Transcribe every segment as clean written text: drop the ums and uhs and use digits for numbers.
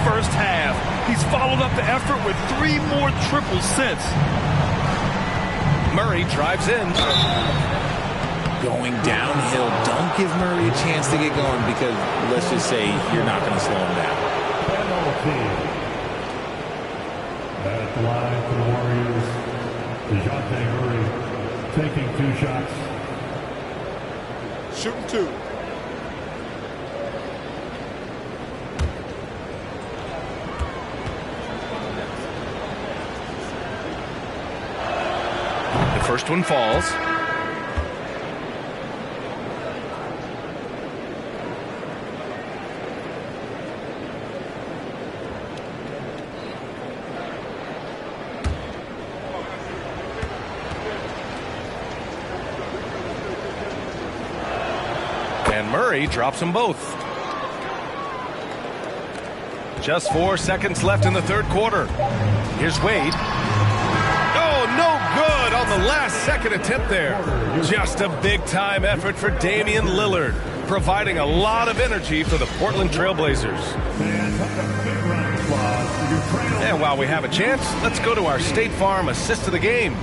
first half. He's followed up the effort with 3 more triples since. Murray drives in. Going downhill. Don't give Murray a chance to get going because let's just say you're not going to slow him down. At the line for the Warriors, DeJounte Murray taking 2 shots. Shooting 2. The first one falls. And Murray drops them both. Just 4 seconds left in the third quarter. Here's Wade. Oh, no good on the last-second attempt there. Just a big-time effort for Damian Lillard, providing a lot of energy for the Portland Trailblazers. And while we have a chance, let's go to our State Farm assist of the game.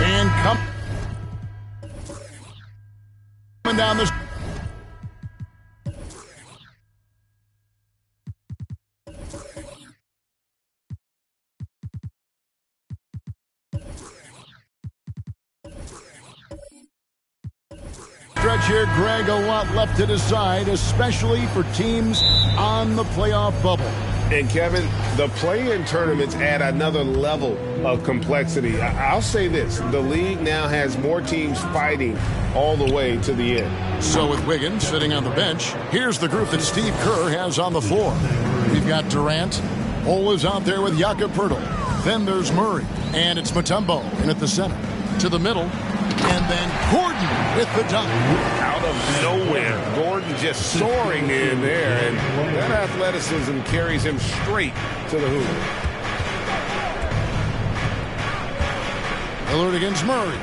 And coming down the stretch here, Greg, a lot left to decide, especially for teams on the playoff bubble. And Kevin, the play-in tournaments add another level of complexity. I'll say this, the league now has more teams fighting all the way to the end. So with Wiggins sitting on the bench, here's the group that Steve Kerr has on the floor. We've got Durant, Ole is out there with Jakob Poeltl. Then there's Murray, and it's Mutombo in at the center. To the middle, and then Gordon with the dunk. Out of nowhere, Gordon just soaring in there, and that athleticism carries him straight to the hoop. Lillard against Murray.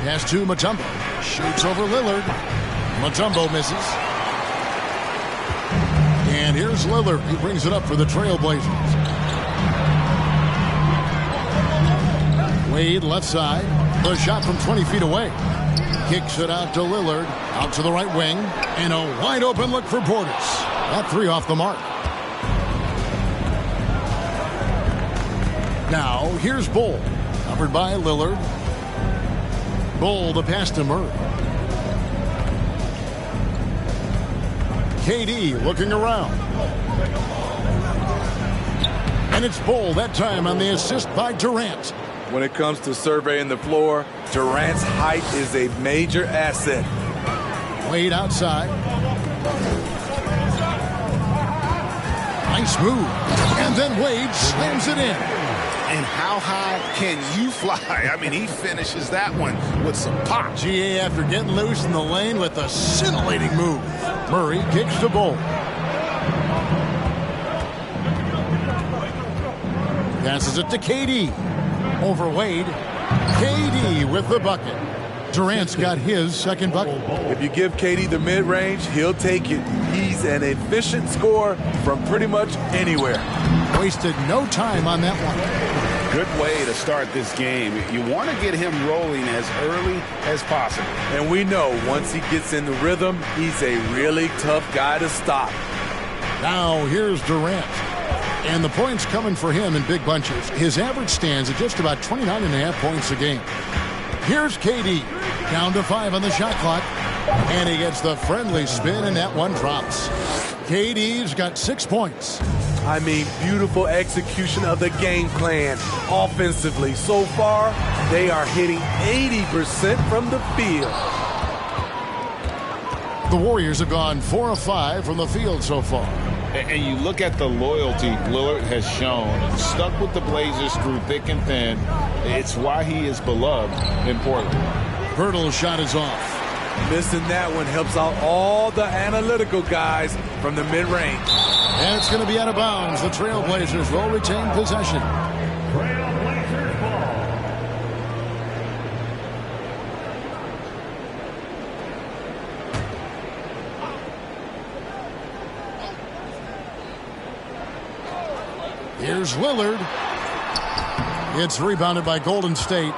Pass to Mutombo. Shoots over Lillard. Mutombo misses. And here's Lillard. He brings it up for the Trailblazers. Wade left side. The shot from 20 feet away. Kicks it out to Lillard. Out to the right wing. And a wide open look for Portis. That 3 off the mark. Now here's Bull. Covered by Lillard. Bull the pass to Murray. KD looking around. And it's Bull that time on the assist by Durant. When it comes to surveying the floor, Durant's height is a major asset. Wade outside. Nice move. And then Wade slams it in. And how high can you fly? I mean, he finishes that one with some pop. GA after getting loose in the lane with a scintillating move. Murray kicks to Bull. Passes it to KD. Over Wade. KD with the bucket. Durant's got his second bucket. If you give KD the mid-range, he'll take it. He's an efficient scorer from pretty much anywhere. Wasted no time on that one. Good way to start this game. You want to get him rolling as early as possible. And we know once he gets in the rhythm, he's a really tough guy to stop. Now here's Durant. And the points coming for him in big bunches. His average stands at just about 29.5 points a game. Here's KD. Down to 5 on the shot clock. And he gets the friendly spin, and that one drops. KD's got 6 points. I mean, beautiful execution of the game plan. Offensively, so far, they are hitting 80% from the field. The Warriors have gone 4 of 5 from the field so far. And you look at the loyalty Lillard has shown, stuck with the Blazers through thick and thin. It's why he is beloved in Portland. Poeltl's shot is off. Missing that one helps out all the analytical guys from the mid-range. And it's going to be out of bounds. The Trailblazers will retain possession. Trailblazers ball. Here's Lillard. It's rebounded by Golden State.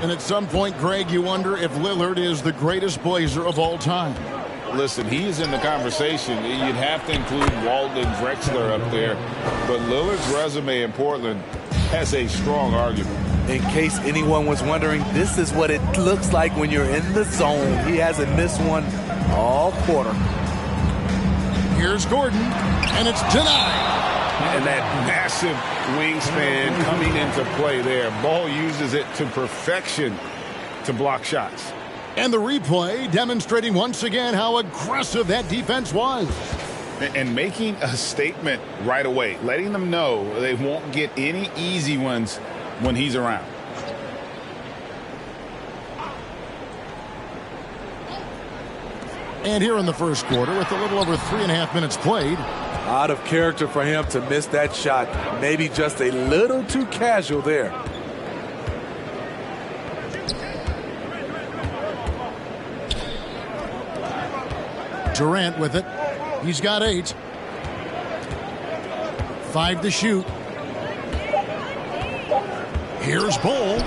And at some point, Greg, you wonder if Lillard is the greatest Blazer of all time. Listen, he is in the conversation. You'd have to include Walton and Drexler up there. But Lillard's resume in Portland has a strong argument. In case anyone was wondering, this is what it looks like when you're in the zone. He hasn't missed one all quarter. Here's Gordon, and it's denied. And that massive wingspan coming into play there. Ball uses it to perfection to block shots. And the replay demonstrating once again how aggressive that defense was. And making a statement right away, letting them know they won't get any easy ones when he's around. And here in the first quarter, with a little over 3.5 minutes played. Out of character for him to miss that shot. Maybe just a little too casual there. Durant with it. He's got 8. 5 to shoot. Here's Bol.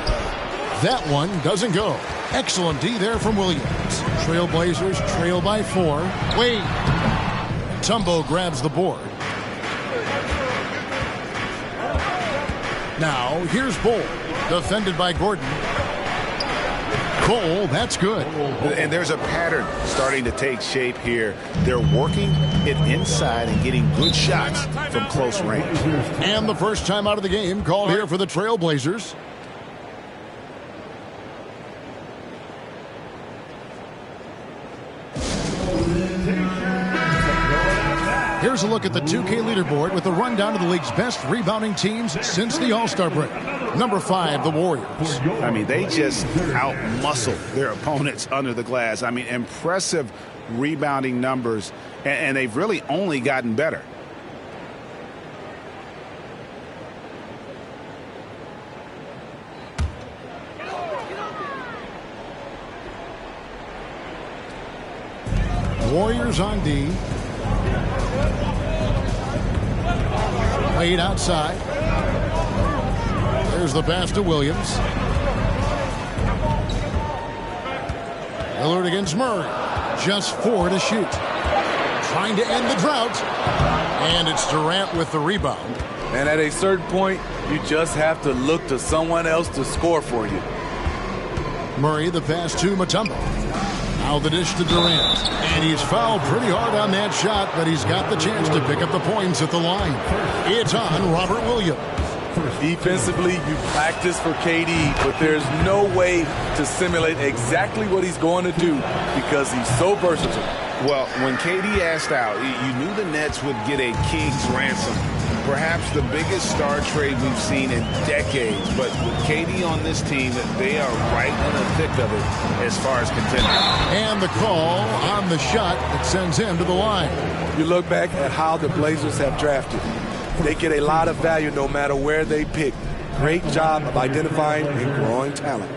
That one doesn't go. Excellent D there from Williams. Trailblazers trail by 4. Wade. Tumbo grabs the board. Now, here's Bol. Defended by Gordon. Bol, that's good. And there's a pattern starting to take shape here. They're working it inside and getting good shots from close range. And the first time out of the game called here for the Trailblazers. Here's a look at the 2K leaderboard with a rundown of the league's best rebounding teams since the All-Star break. Number 5, the Warriors. I mean, they just out-muscle their opponents under the glass. I mean, impressive rebounding numbers, and they've really only gotten better. Warriors on D. Wade outside. There's the pass to Williams. Lillard against Murray. Just 4 to shoot. Trying to end the drought. And it's Durant with the rebound. And at a certain point, you just have to look to someone else to score for you. Murray the pass to Mutombo. Now the dish to Durant. And he's fouled pretty hard on that shot, but he's got the chance to pick up the points at the line. It's on Robert Williams. Defensively, you practice for KD, but there's no way to simulate exactly what he's going to do because he's so versatile. Well, when KD asked out, you knew the Nets would get a king's ransom. Perhaps the biggest star trade we've seen in decades. But with KD on this team, they are right in the thick of it as far as contending. And the call on the shot that sends him to the line. You look back at how the Blazers have drafted. They get a lot of value no matter where they pick. Great job of identifying and growing talent.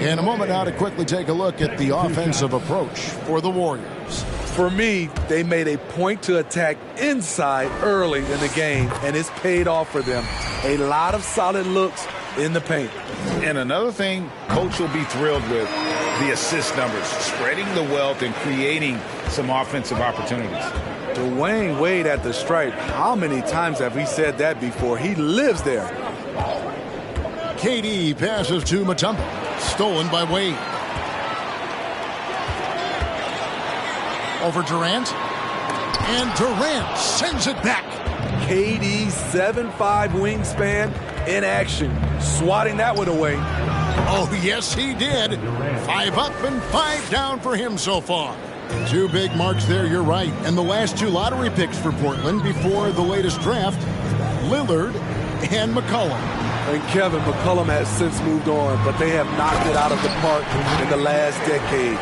In a moment now to quickly take a look at the offensive approach for the Warriors. For me, they made a point to attack inside early in the game, and it's paid off for them. A lot of solid looks in the paint. And another thing Coach will be thrilled with, the assist numbers, spreading the wealth and creating some offensive opportunities. Dwayne Wade at the stripe. How many times have we said that before? He lives there. KD passes to Mutombo. Stolen by Wade. Over Durant. And Durant sends it back. KD 7'5" wingspan in action. Swatting that one away. Oh, yes, he did. 5 up and 5 down for him so far. 2 big marks there, you're right. And the last 2 lottery picks for Portland before the latest draft, Lillard and McCollum. And Kevin, McCollum has since moved on, but they have knocked it out of the park in the last decade.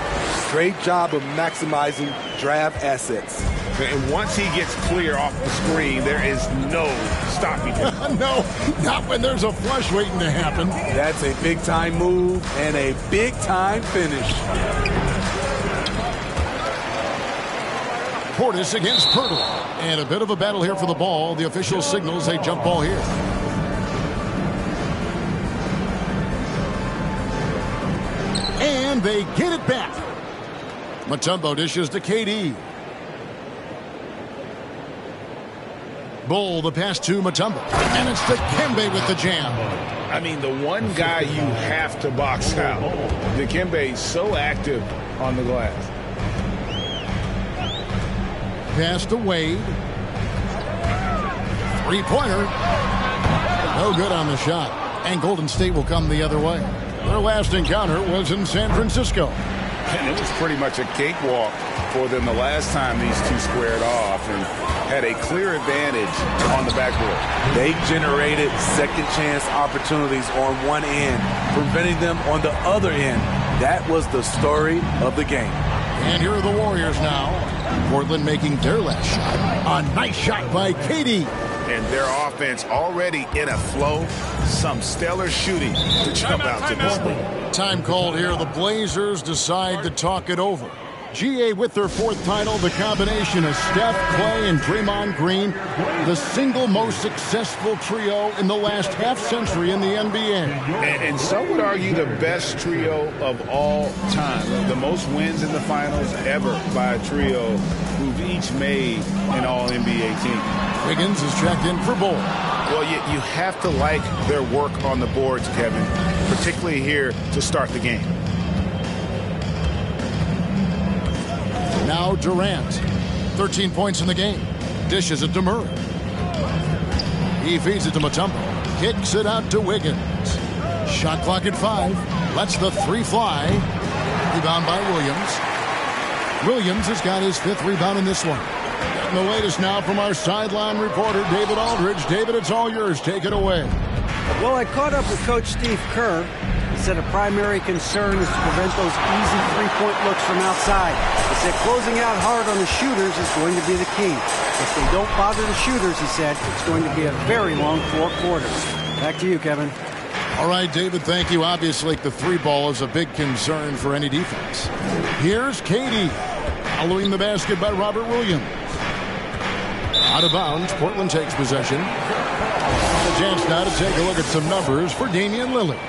Great job of maximizing draft assets. And once he gets clear off the screen, there is no stopping him. No, not when there's a flush waiting to happen. That's a big-time move and a big-time finish. Portis against Pirtle. And a bit of a battle here for the ball. The official signals a jump ball here. And they get it back. Mutombo dishes to KD. Bull, the pass to Mutombo. And it's to Dikembe with the jam. I mean, the one guy you have to box out. Dikembe is so active on the glass. Pass to Wade. Three-pointer. No good on the shot. And Golden State will come the other way. Their last encounter was in San Francisco. And it was pretty much a cakewalk for them the last time these two squared off and had a clear advantage on the backboard. They generated second chance opportunities on one end, preventing them on the other end. That was the story of the game. And here are the Warriors now. Portland making their last shot. A nice shot by KD. And their offense already in a flow. Some stellar shooting to jump out to this lead. Time called here. The Blazers decide to talk it over. GA with their fourth title, the combination of Steph, Clay, and Draymond Green, the single most successful trio in the last half-century in the NBA. And some would argue the best trio of all time. The most wins in the finals ever by a trio who've each made an All-NBA team. Wiggins is checked in for Bull. Well, you have to like their work on the boards, Kevin, particularly here to start the game. Now Durant, 13 points in the game. Dishes it to Murray. He feeds it to Mutombo. Kicks it out to Wiggins. Shot clock at 5. Lets the three fly. Rebound by Williams. Williams has got his 5th rebound in this one. And the latest now from our sideline reporter, David Aldridge. David, it's all yours. Take it away. Well, I caught up with Coach Steve Kerr. He said a primary concern is to prevent those easy three-point looks from outside. He said closing out hard on the shooters is going to be the key. If they don't bother the shooters, he said, it's going to be a very long 4 quarters. Back to you, Kevin. All right, David, thank you. Obviously, the three ball is a big concern for any defense. Here's KD. Following the basket by Robert Williams. Out of bounds, Portland takes possession. A chance now to take a look at some numbers for Damian Lillard.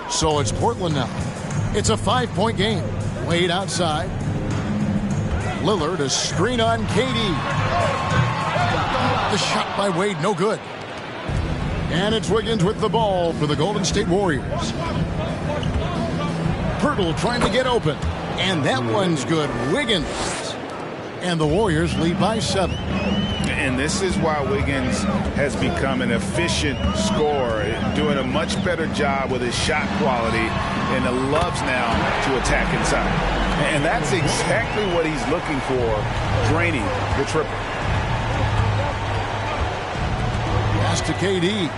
So it's Portland now. It's a 5-point game. Wade outside. Lillard, a screen on KD. The shot by Wade, no good. And it's Wiggins with the ball for the Golden State Warriors. Pirtle trying to get open. And that one's good. Wiggins. And the Warriors lead by 7. And this is why Wiggins has become an efficient scorer, doing a much better job with his shot quality, and loves now to attack inside. And that's exactly what he's looking for, draining the triple. Pass to KD.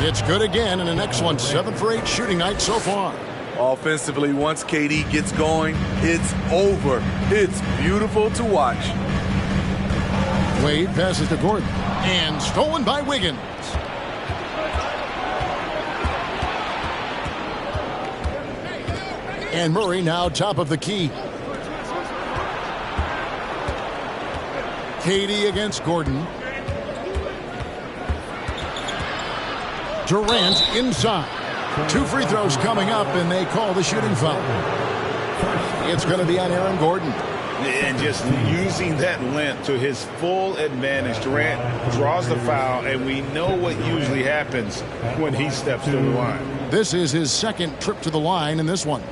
It's good again, and an excellent 7 for 8 shooting night so far. Offensively, once KD gets going, it's over. It's beautiful to watch. Wade passes to Gordon, and stolen by Wiggins. And Murray now top of the key. KD against Gordon. Durant inside. 2 free throws coming up, and they call the shooting foul. It's going to be on Aaron Gordon. And just using that length to his full advantage. Durant draws the foul, and we know what usually happens when he steps to the line. This is his 2nd trip to the line in this one.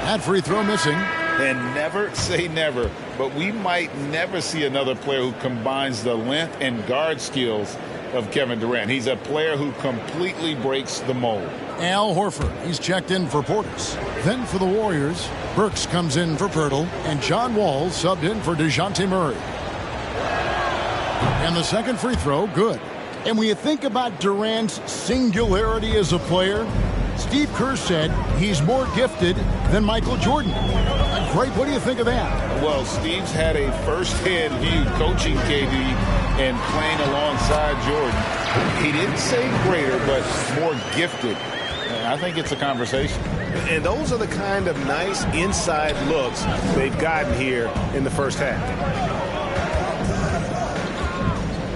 That free throw missing. And never say never, but we might never see another player who combines the length and guard skills of Kevin Durant. He's a player who completely breaks the mold. Al Horford, he's checked in for Portis. Then for the Warriors, Burks comes in for Pirtle, and John Wall subbed in for DeJounte Murray. And the second free throw, good. And when you think about Durant's singularity as a player, Steve Kerr said he's more gifted than Michael Jordan. Greg, what do you think of that? Well, Steve's had a first-hand view coaching KD and playing alongside Jordan. He didn't say greater, but more gifted. I think it's a conversation. And those are the kind of nice inside looks they've gotten here in the first half.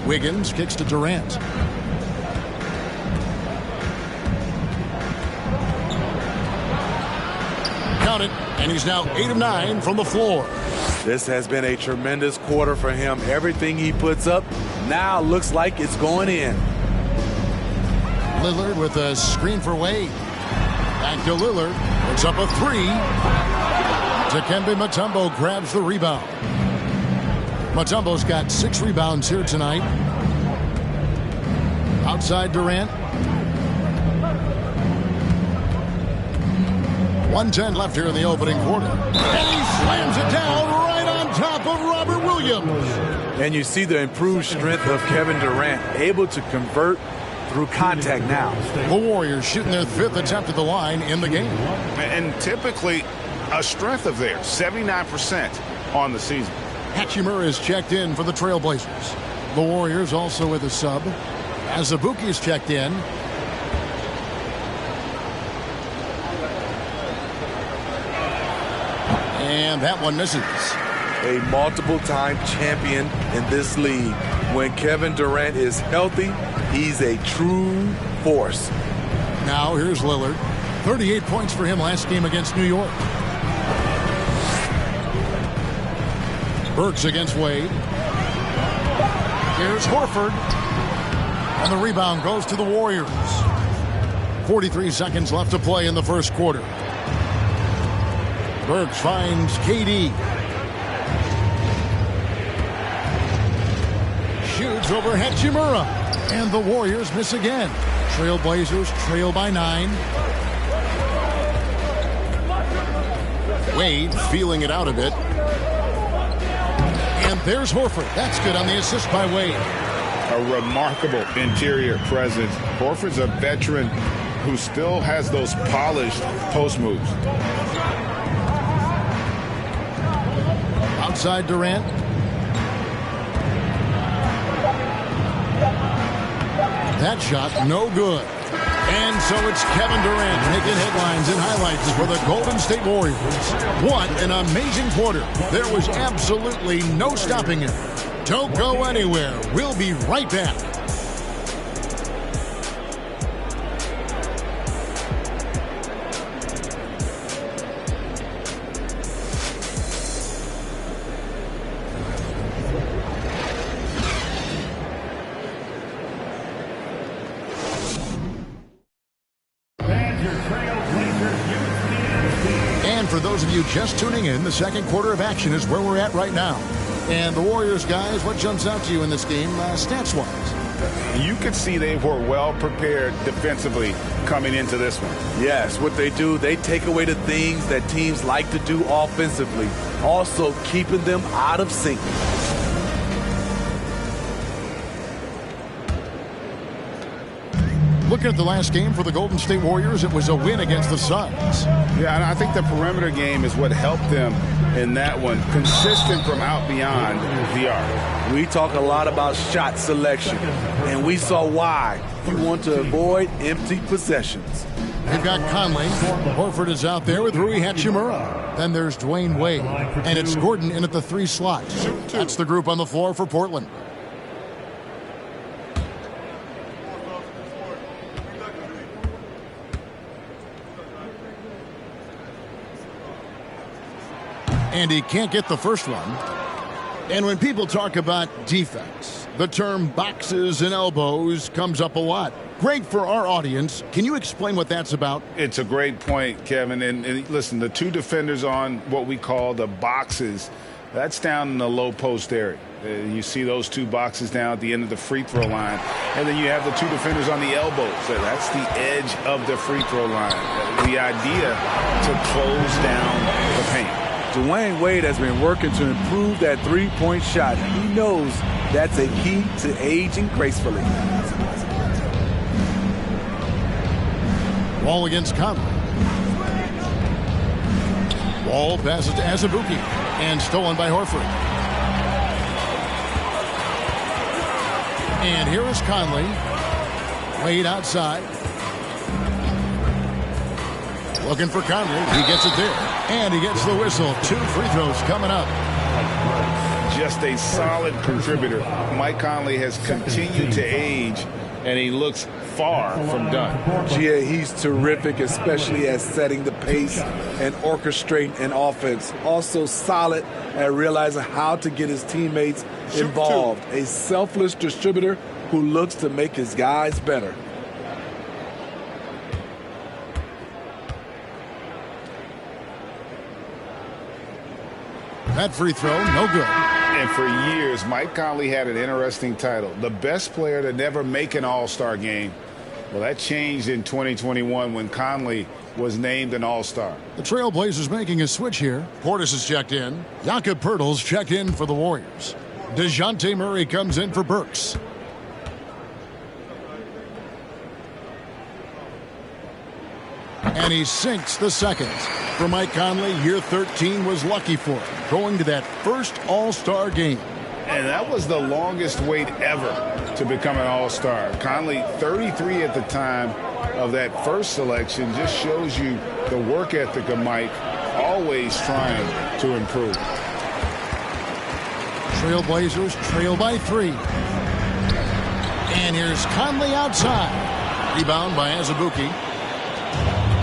Wiggins kicks to Durant. Count it, and he's now 8 of 9 from the floor. This has been a tremendous quarter for him. Everything he puts up now looks like it's going in. Lillard with a screen for Wade. Back to Lillard. It's up a 3. Dikembe Mutombo grabs the rebound. Mutombo's got 6 rebounds here tonight. Outside Durant. 1:10 left here in the opening quarter. And he slams it down right on top of Robert Williams. And you see the improved strength of Kevin Durant, able to convert through contact now. The Warriors shooting their 5th attempt at the line in the game. And typically a strength of theirs, 79% on the season. Hachimura is checked in for the Trailblazers. The Warriors also with a sub. Azubuike is checked in. And that one misses. A multiple-time champion in this league. When Kevin Durant is healthy, he's a true force. Now here's Lillard. 38 points for him last game against New York. Burks against Wade. Here's Horford. And the rebound goes to the Warriors. 43 seconds left to play in the first quarter. Burks finds KD. Shoots over Hachimura. And the Warriors miss again. Trailblazers trail by 9. Wade feeling it out a bit. And there's Horford. That's good on the assist by Wade. A remarkable interior presence. Horford's a veteran who still has those polished post moves. Outside Durant. That shot no good. And so it's Kevin Durant making headlines and highlights for the Golden State Warriors. What an amazing quarter. There was absolutely no stopping him. Don't go anywhere. We'll be right back. For those of you just tuning in, the second quarter of action is where we're at right now. And the Warriors, guys, what jumps out to you in this game, stats-wise? You could see they were well prepared defensively coming into this one. Yes, what they do, they take away the things that teams like to do offensively, also keeping them out of sync. Looking at the last game for the Golden State Warriors, it was a win against the Suns. Yeah, and I think the perimeter game is what helped them in that one. Consistent from out beyond the arc. We talk a lot about shot selection, and we saw why. You want to avoid empty possessions. They've got Conley. Horford is out there with Rui Hachimura. Then there's Dwayne Wade. And it's Gordon in at the 3 slot. That's the group on the floor for Portland. And he can't get the first one. And when people talk about defense, the term boxes and elbows comes up a lot. Great for our audience. Can you explain what that's about? It's a great point, Kevin. And listen, the two defenders on what we call the boxes, That's down in the low post area. You see those two boxes down at the end of the free throw line. And then you have the two defenders on the elbows. That's the edge of the free throw line. The idea to close down the paint. Dwayne Wade has been working to improve that three-point shot. He knows that's a key to aging gracefully. Wall against Conley. Wall passes to Azubuike and stolen by Horford. And here is Conley. Wade outside. Looking for Conley. He gets it there. And he gets the whistle. 2 free throws coming up. Just a solid contributor. Mike Conley has continued to age, and he looks far from done. Yeah, he's terrific, especially at setting the pace and orchestrating an offense. Also solid at realizing how to get his teammates involved. A selfless distributor who looks to make his guys better. That free throw, no good. And for years, Mike Conley had an interesting title. The best player to never make an All-Star game. Well, that changed in 2021 when Conley was named an All-Star. The Trailblazers making a switch here. Portis is checked in. Jakob Poeltl's checked in for the Warriors. DeJounte Murray comes in for Burks. And he sinks the second. For Mike Conley, year 13 was lucky for him, going to that first All-Star game. And that was the longest wait ever to become an All-Star. Conley, 33 at the time of that first selection, just shows you the work ethic of Mike, always trying to improve. Trailblazers trail by 3. And here's Conley outside. Rebound by Azubuike.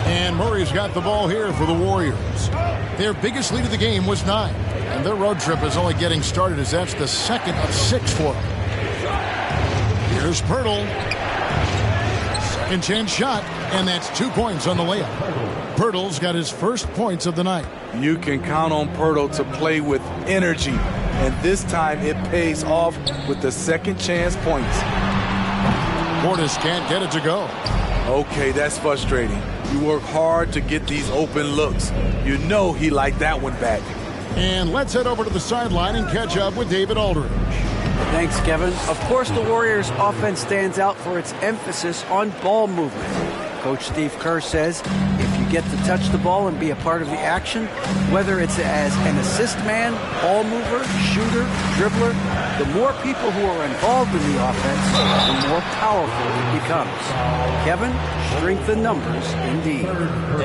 And Murray's got the ball here for the Warriors. Their biggest lead of the game was 9. And their road trip is only getting started as that's the second of 6 for them. Here's Poeltl. Second chance shot. And that's 2 points on the layup. Poeltl's got his first points of the night. You can count on Poeltl to play with energy. And this time it pays off with the second chance points. Portis can't get it to go. Okay, that's frustrating. You work hard to get these open looks. You know he liked that one back. And let's head over to the sideline and catch up with David Aldridge. Thanks, Kevin. Of course, the Warriors' offense stands out for its emphasis on ball movement. Coach Steve Kerr says if you get to touch the ball and be a part of the action, whether it's as an assist man, ball mover, shooter, dribbler, the more people who are involved in the offense, the more powerful it becomes. Kevin, strength in numbers indeed.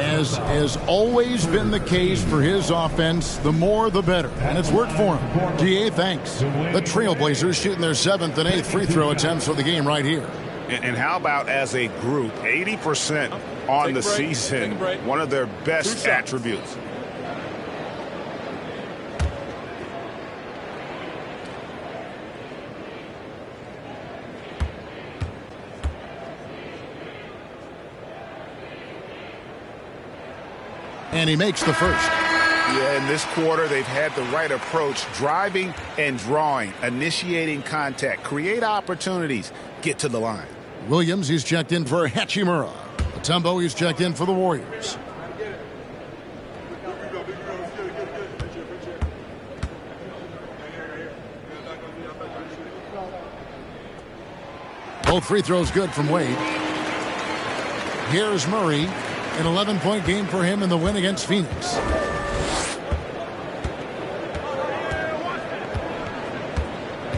As has always been the case for his offense, the more the better. And it's worked for him. DA, thanks. The Trailblazers shooting their 7th and 8th free throw attempts for the game right here. And how about as a group, 80% on the season, one of their best attributes. And he makes the first. Yeah, in this quarter, they've had the right approach, driving and drawing, initiating contact, create opportunities, get to the line. Williams, he's checked in for Hachimura. Mutombo, he's checked in for the Warriors. Both free throws good from Wade. Here's Murray. An 11-point game for him in the win against Phoenix.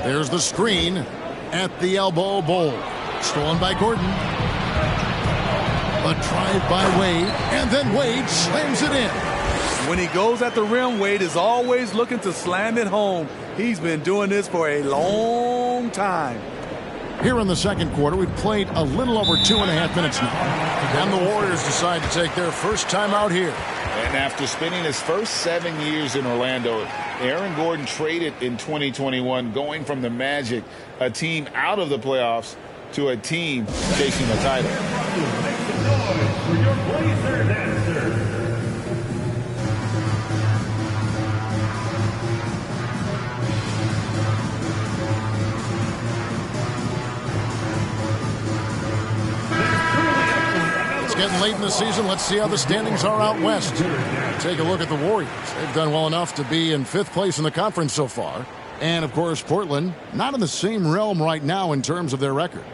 There's the screen at the elbow bowl. Stolen by Gordon. A drive by Wade, and then Wade slams it in. When he goes at the rim, Wade is always looking to slam it home. He's been doing this for a long time. Here in the second quarter, we've played a little over 2.5 minutes now. And the Warriors decide to take their first time out here. And after spending his first 7 years in Orlando, Aaron Gordon traded in 2021, going from the Magic, a team out of the playoffs, to a team chasing a title. getting late in the season. Let's see how the standings are out west. Take a look at the Warriors. They've done well enough to be in 5th place in the conference so far. And, of course, Portland, not in the same realm right now in terms of their record.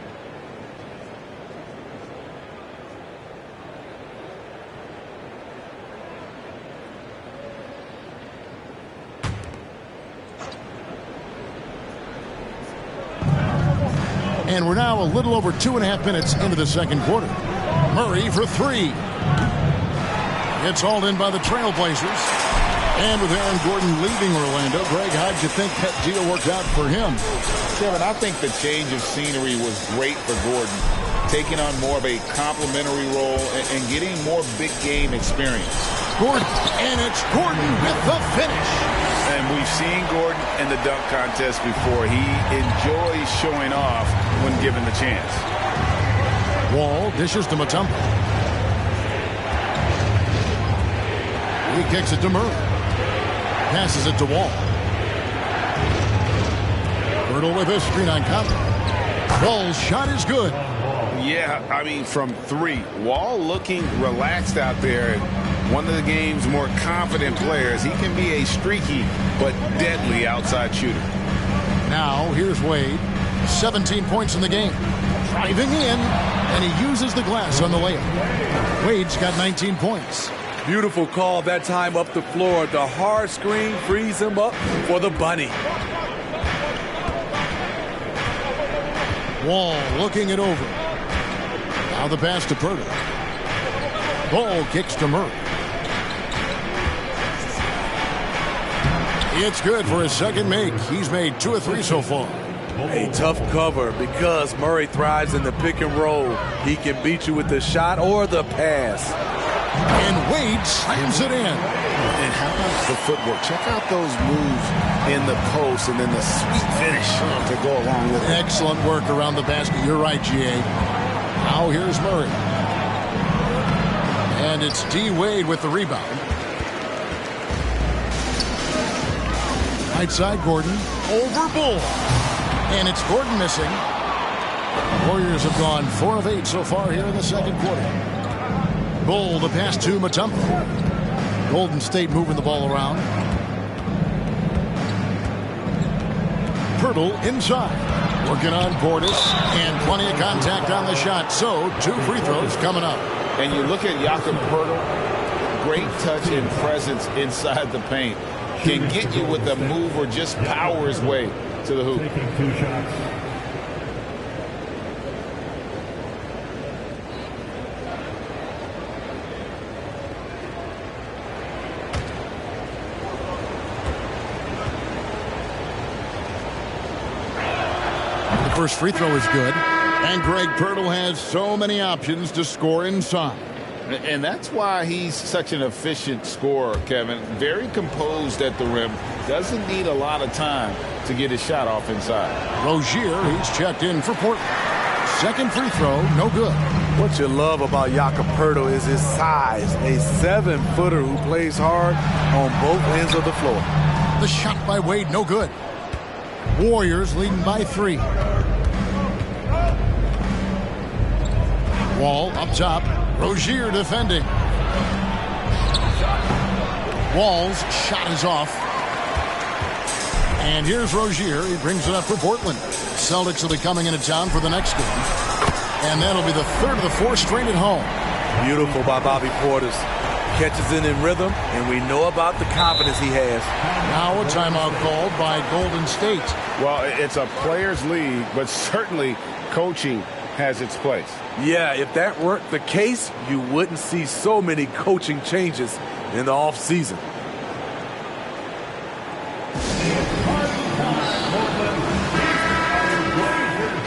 And we're now a little over 2.5 minutes into the second quarter. Murray for 3. It's hauled in by the Trailblazers. And with Aaron Gordon leaving Orlando, Greg, how'd you think that deal worked out for him? Kevin, I think the change of scenery was great for Gordon, taking on more of a complimentary role and getting more big game experience. Gordon, and it's Gordon with the finish. And we've seen Gordon in the dunk contest before. He enjoys showing off when given the chance. Wall dishes to Mutombo. He kicks it to Murray. Passes it to Wall. Hurdle with a screen on counter. Wall's shot is good. Yeah, I mean, from 3. Wall looking relaxed out there. And one of the game's more confident players. He can be a streaky but deadly outside shooter. Now, here's Wade. 17 points in the game. Driving in, and he uses the glass on the layup. Wade's got 19 points. Beautiful call that time up the floor. The hard screen frees him up for the bunny. Wall looking it over. Now the pass to Purtle. Ball kicks to Murray. It's good for his second make. He's made 2 of 3 so far. A tough cover because Murray thrives in the pick and roll. He can beat you with the shot or the pass. And Wade slams it in. And how about the footwork? Check out those moves in the post and then the sweet finish to go along with it. Excellent work around the basket. You're right, G.A. Now here's Murray. And it's D. Wade with the rebound. Right side, Gordon. Over Bull. And it's Gordon missing. Warriors have gone 4 of 8 so far here in the second quarter. Bull, the pass to Mutombo. Golden State moving the ball around. Purtle inside. Working on Portis. And plenty of contact on the shot. So, 2 free throws coming up. And you look at Jakob Purtle. Great touch and presence inside the paint. Can get you with a move or just power his way to the hoop. Taking 2 shots. The first free throw is good. And Greg Purtle has so many options to score inside. And that's why he's such an efficient scorer, Kevin. Very composed at the rim. Doesn't need a lot of time to get his shot off inside. Rozier, he's checked in for Portland. Second free throw, no good. What you love about Jakob Purtle is his size. A 7-footer who plays hard on both ends of the floor. The shot by Wade, no good. Warriors leading by 3. Wall up top. Rozier defending. Wall's shot is off. And here's Rozier. He brings it up for Portland. Celtics will be coming into town for the next game. And that'll be the 3rd of the 4 straight at home. Beautiful by Bobby Portis. Catches it in rhythm, and we know about the confidence he has. Now a timeout called by Golden State. Well, it's a players' league, but certainly coaching has its place. Yeah, if that weren't the case, you wouldn't see so many coaching changes in the offseason.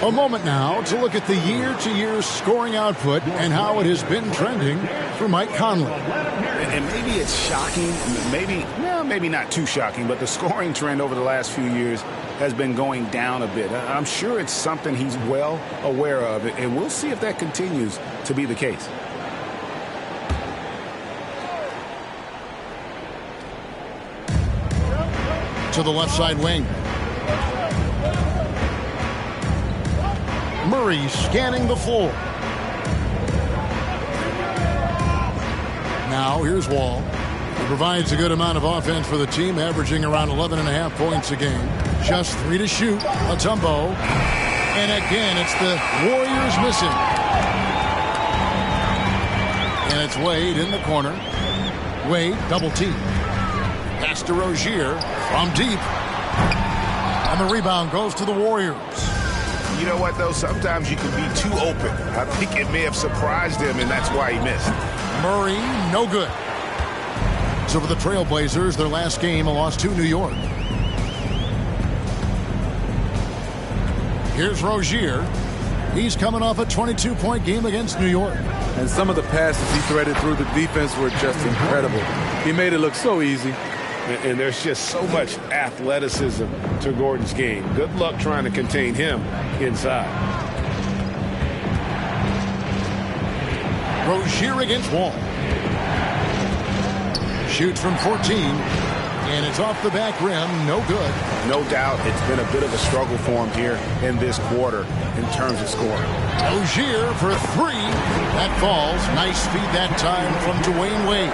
A moment now to look at the year-to-year scoring output and how it has been trending for Mike Conley. And maybe it's shocking, maybe not too shocking, but the scoring trend over the last few years has been going down a bit. I'm sure it's something he's well aware of, and we'll see if that continues to be the case. To the left side wing. Murray scanning the floor. Now here's Wall. He provides a good amount of offense for the team, averaging around 11.5 points a game. Just 3 to shoot. Mutombo. And again, it's the Warriors missing. And it's Wade in the corner. Wade, double team. Pass to Rozier from deep. And the rebound goes to the Warriors. You know what, though? Sometimes you can be too open. I think it may have surprised him, and that's why he missed. Murray, no good. So for the Trailblazers, their last game, a loss to New York. Here's Rozier. He's coming off a 22-point game against New York. And some of the passes he threaded through the defense were just incredible. He made it look so easy. And there's just so much athleticism to Gordon's game. Good luck trying to contain him inside. Rozier against Wall. Shoots from 14. And it's off the back rim. No good. No doubt it's been a bit of a struggle for him here in this quarter in terms of scoring. Rozier for 3. That falls. Nice feed that time from Dwayne Wade.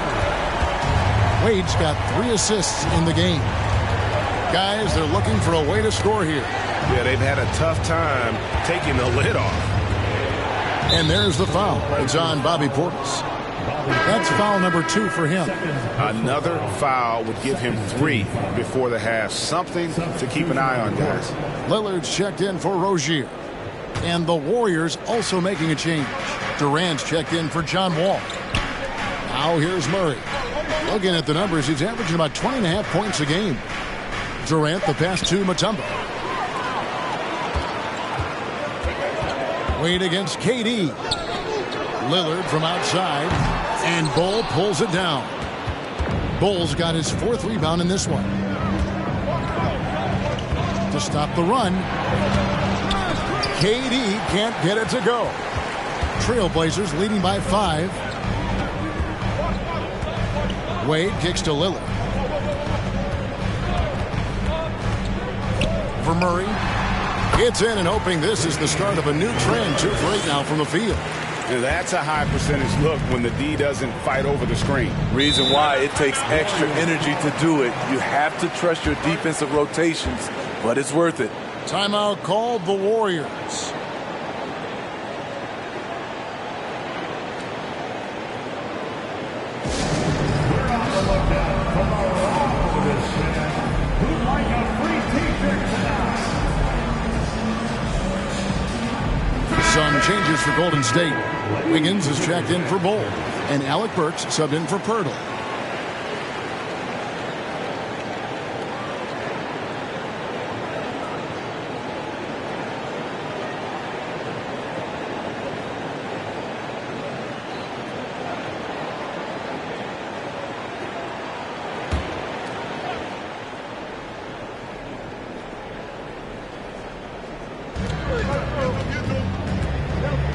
Wade's got 3 assists in the game. Guys, they're looking for a way to score here. Yeah, they've had a tough time taking the lid off. And there's the foul. It's on Bobby Portis. That's foul number 2 for him. Another foul would give him 3 before the half. Something to keep an eye on, guys. Lillard's checked in for Rozier. And the Warriors also making a change. Durant's checked in for John Wall. Now here's Murray. Looking at the numbers, he's averaging about 20.5 points a game. Durant, the pass to Mutombo. Wade against KD. Lillard from outside. And Bull pulls it down. Bull's got his 4th rebound in this one. To stop the run. KD can't get it to go. Trailblazers leading by 5. Wade kicks to Lillard. For Murray. It's in and hoping this is the start of a new trend. 2 for 8 now from the field. And that's a high percentage look when the D doesn't fight over the screen. Reason why it takes extra energy to do it. You have to trust your defensive rotations, but it's worth it. Timeout called the Warriors. Some changes for Golden State. Wiggins is checked in for Bull, and Alec Burks subbed in for Pirtle.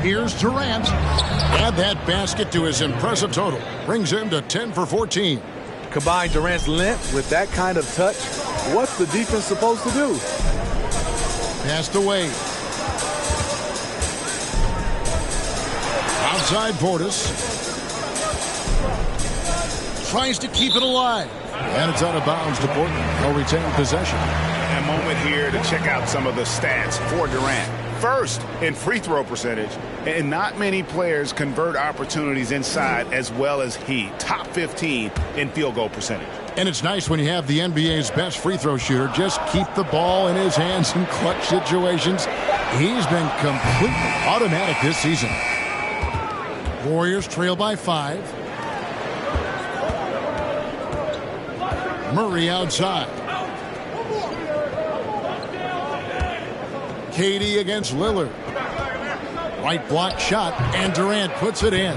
Here's Durant. Add that basket to his impressive total. Brings him to 10 for 14. Combine Durant's length with that kind of touch. What's the defense supposed to do? Passed away. Outside Portis. Tries to keep it alive. And it's out of bounds to Portland. They'll retain possession. A moment here to check out some of the stats for Durant. First in free throw percentage, and not many players convert opportunities inside as well as he. Top 15 in field goal percentage. And it's nice when you have the NBA's best free throw shooter just keep the ball in his hands in clutch situations. He's been completely automatic this season. Warriors trail by 5. Murray outside. KD against Lillard. Right block shot, and Durant puts it in.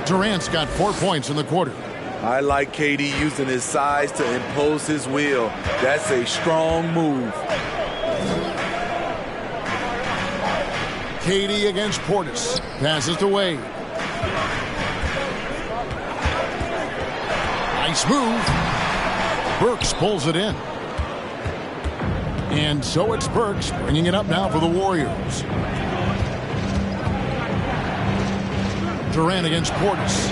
Durant's got 4 points in the quarter. I like KD using his size to impose his will. That's a strong move. KD against Portis. Passes to Wade. Nice move. Burks pulls it in. And so it's Burks bringing it up now for the Warriors. Durant against Portis.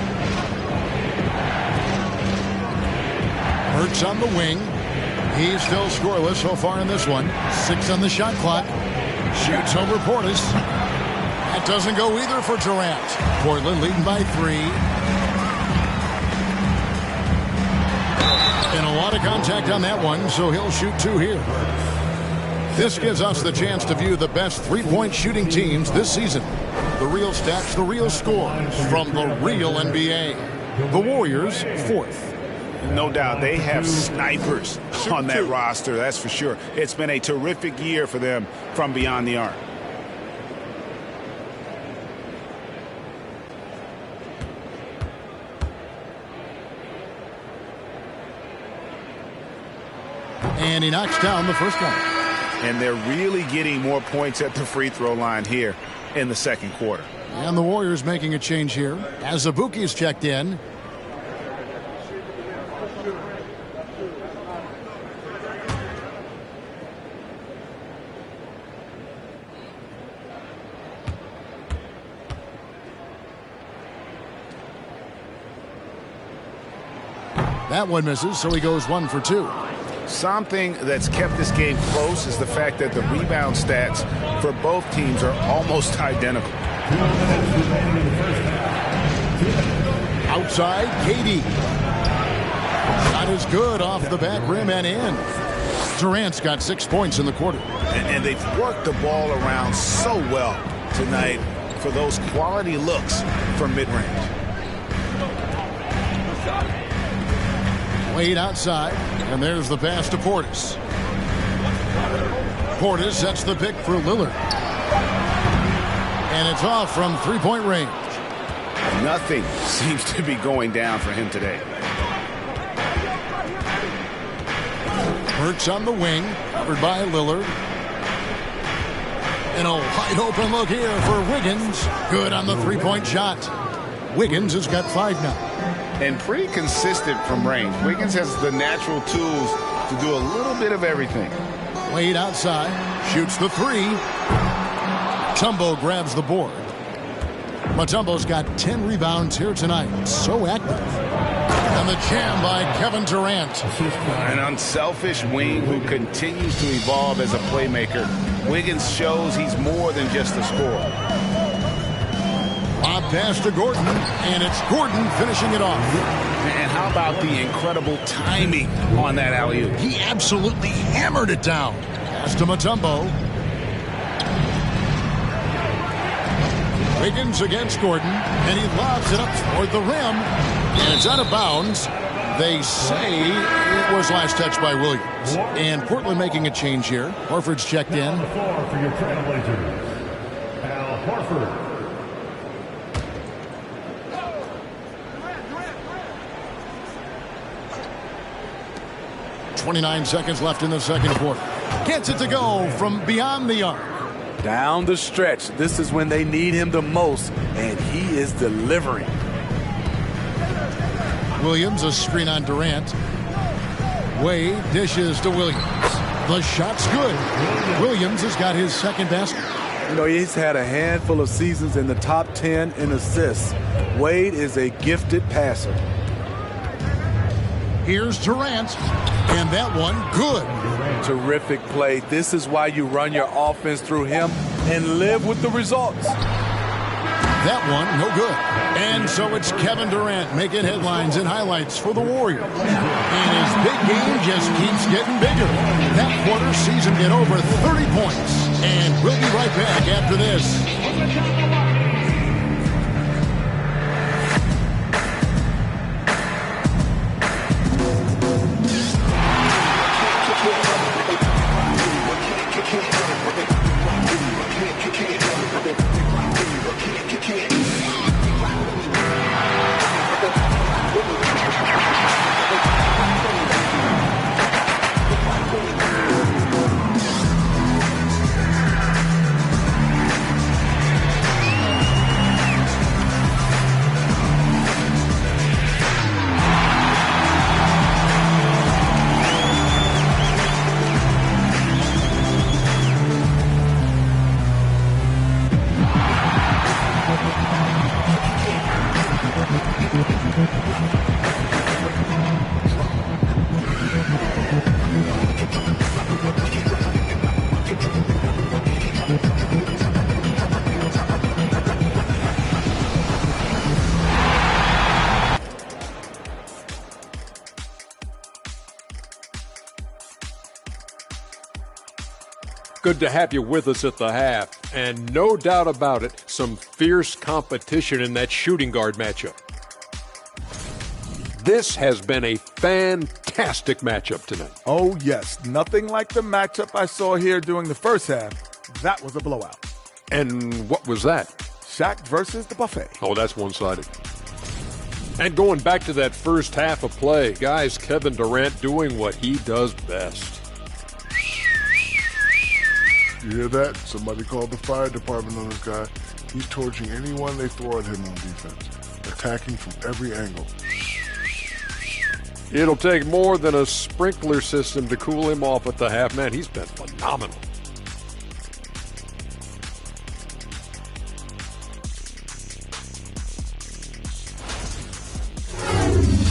Hurts on the wing. He's still scoreless so far in this one. 6 on the shot clock. Shoots over Portis. That doesn't go either for Durant. Portland leading by 3. And a lot of contact on that one, so he'll shoot 2 here. This gives us the chance to view the best three-point shooting teams this season. The real stats, the real scores from the real NBA. The Warriors, 4th. No doubt they have snipers on that roster, that's for sure. It's been a terrific year for them from beyond the arc. And he knocks down the first one. And they're really getting more points at the free throw line here in the second quarter. And the Warriors making a change here as Azubuike's checked in. That one misses, so he goes 1 for 2. Something that's kept this game close is the fact that the rebound stats for both teams are almost identical. Outside, KD. Shot is good off the back rim and in. Durant's got 6 points in the quarter. And they've worked the ball around so well tonight for those quality looks from mid-range. Wade outside, and there's the pass to Portis. Portis sets the pick for Lillard. And it's off from three-point range. Nothing seems to be going down for him today. Hurts on the wing, covered by Lillard. And a wide open look here for Wiggins. Good on the three-point shot. Wiggins has got 5 now. And pretty consistent from range. Wiggins has the natural tools to do a little bit of everything. Wade outside, shoots the 3. Mutombo grabs the board. Mutombo's got 10 rebounds here tonight. So active. And the jam by Kevin Durant. An unselfish wing who continues to evolve as a playmaker. Wiggins shows he's more than just a scorer. Lob pass to Gordon, and it's Gordon finishing it off. And how about the incredible timing on that alley-oop? He absolutely hammered it down. Pass to Mutombo. Wiggins against Gordon, and he lobs it up toward the rim, and it's out of bounds. They say it was last touched by Williams. And Portland making a change here. Horford's checked in. On the floor for your Trailblazers, Al Horford. 29 seconds left in the second quarter. Gets it to go from beyond the arc. Down the stretch. This is when they need him the most, and he is delivering. Williams, a screen on Durant. Wade dishes to Williams. The shot's good. Williams has got his second basket. You know, he's had a handful of seasons in the top 10 in assists. Wade is a gifted passer. Here's Durant, and that one good. Terrific play. This is why you run your offense through him and live with the results. That one, no good. And so it's Kevin Durant making headlines and highlights for the Warriors. And his big game just keeps getting bigger. That quarter sees him get over 30 points. And we'll be right back after this. Good to have you with us at the half. And no doubt about it, some fierce competition in that shooting guard matchup. This has been a fantastic matchup tonight. Oh, yes. Nothing like the matchup I saw here during the first half. That was a blowout. And what was that? Shaq versus the buffet. Oh, that's one-sided. And going back to that first half of play, guys, Kevin Durant doing what he does best. You hear that? Somebody called the fire department on this guy. He's torching anyone they throw at him on defense, attacking from every angle. It'll take more than a sprinkler system to cool him off at the half. Man, he's been phenomenal.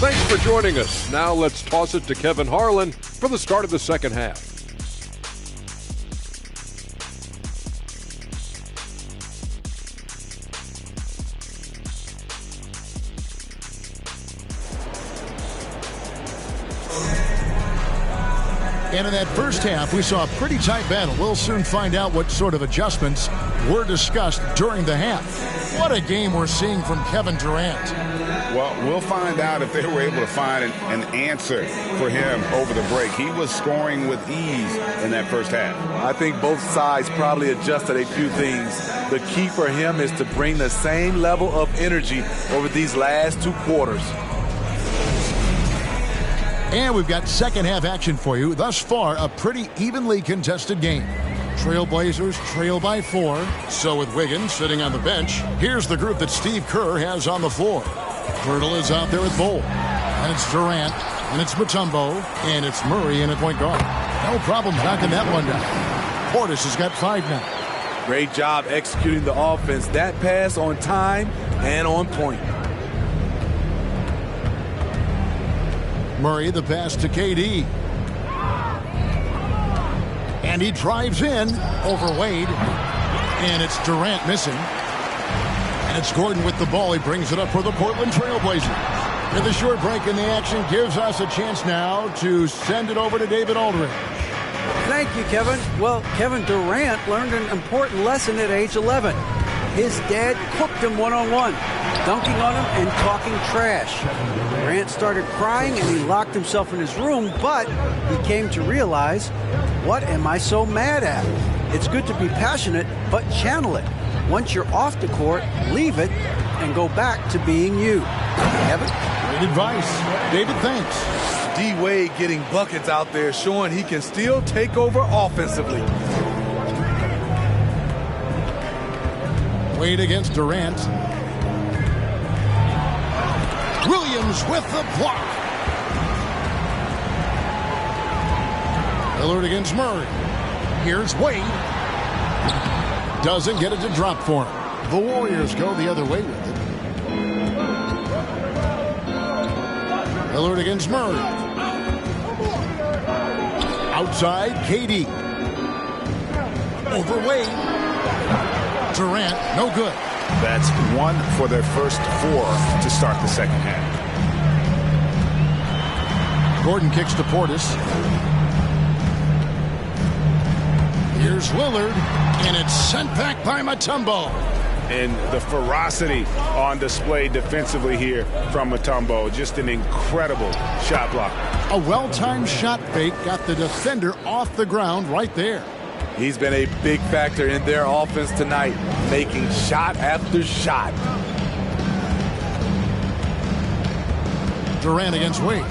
Thanks for joining us. Now let's toss it to Kevin Harlan for the start of the second half. And in that first half, we saw a pretty tight battle. We'll soon find out what sort of adjustments were discussed during the half. What a game we're seeing from Kevin Durant. Well, we'll find out if they were able to find an answer for him over the break. He was scoring with ease in that first half. I think both sides probably adjusted a few things. The key for him is to bring the same level of energy over these last two quarters. And we've got second half action for you. Thus far, a pretty evenly contested game. Trailblazers trail by 4. So with Wiggins sitting on the bench, here's the group that Steve Kerr has on the floor. Pirtle is out there with Bol. And it's Durant. And it's Mutombo. And it's Murray in at point guard. No problem knocking that one down. Portis has got 5 now. Great job executing the offense. That pass on time and on point. Murray, the pass to KD. And he drives in over Wade. And it's Durant missing. And it's Gordon with the ball. He brings it up for the Portland Trailblazers. And the short break in the action gives us a chance now to send it over to David Aldridge. Thank you, Kevin. Well, Kevin Durant learned an important lesson at age 11. His dad cooked him one-on-one, dunking on him and talking trash. Durant started crying and he locked himself in his room, but he came to realize, what am I so mad at? It's good to be passionate, but channel it. Once you're off the court, leave it and go back to being you. Kevin? Great advice. David, thanks. D-Wade getting buckets out there, showing he can still take over offensively. Wade against Durant. Williams with the block. Lillard against Murray. Here's Wade. Doesn't get it to drop for him. The Warriors go the other way with it. Lillard against Murray. Outside, KD. Over Wade. Durant, no good. That's 1 for their first 4 to start the second half. Gordon kicks to Portis. Here's Lillard, and it's sent back by Mutombo. And the ferocity on display defensively here from Mutombo. Just an incredible shot block. A well-timed shot fake got the defender off the ground right there. He's been a big factor in their offense tonight, making shot after shot. Durant against Wade.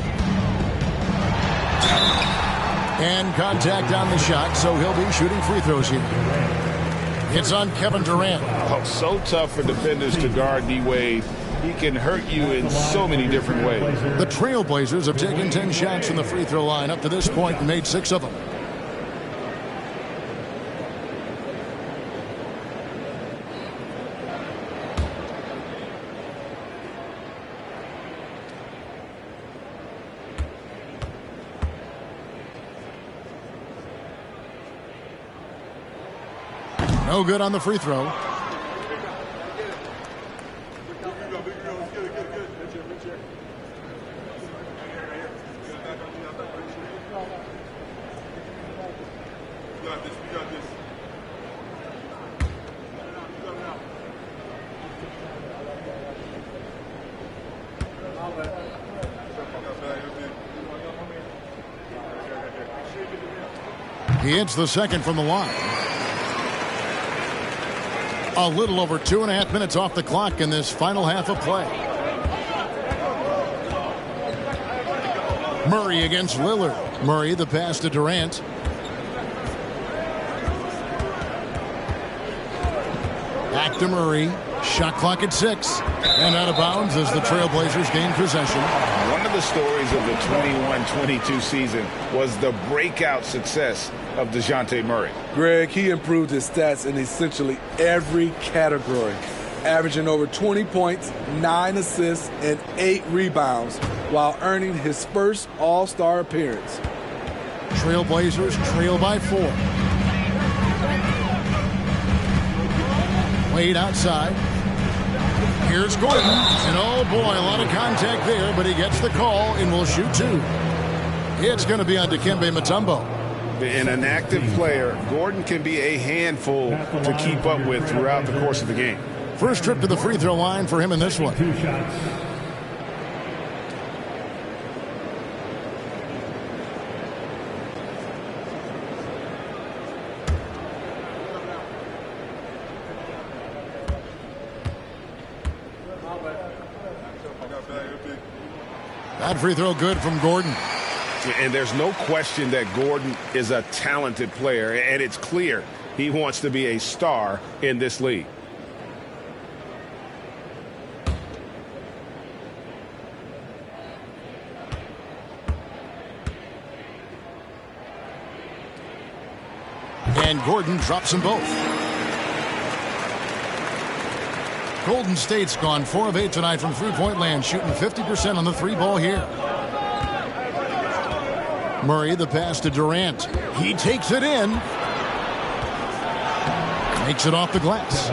And contact on the shot, so he'll be shooting free throws here. It's on Kevin Durant. Oh, so tough for defenders to guard D-Wade. He can hurt you in so many different ways. The Trailblazers have taken 10 shots from the free throw line up to this point and made 6 of them. No good on the free throw. We got this. He hits the second from the line. A little over 2.5 minutes off the clock in this final half of play. Murray against Lillard. Murray, the pass to Durant. Back to Murray. Shot clock at 6. And out of bounds as the Trailblazers gain possession. One of the stories of the 21-22 season was the breakout success of DeJounte Murray. Greg, he improved his stats in essentially every category, averaging over 20 points, 9 assists, and 8 rebounds, while earning his first All-Star appearance. Trailblazers trail by 4. Wade outside. Here's Gordon. And oh boy, a lot of contact there, but he gets the call and will shoot 2. It's going to be on Dikembe Mutombo. And an active player, Gordon can be a handful to keep up with throughout the course of the game. First trip to the free throw line for him in this one. 2 shots. That free throw good from Gordon. And there's no question that Gordon is a talented player, and it's clear he wants to be a star in this league. And Gordon drops them both. Golden State's gone 4 of 8 tonight from three-point land, shooting 50% on the 3-ball here. Murray, the pass to Durant. He takes it in. Makes it off the glass.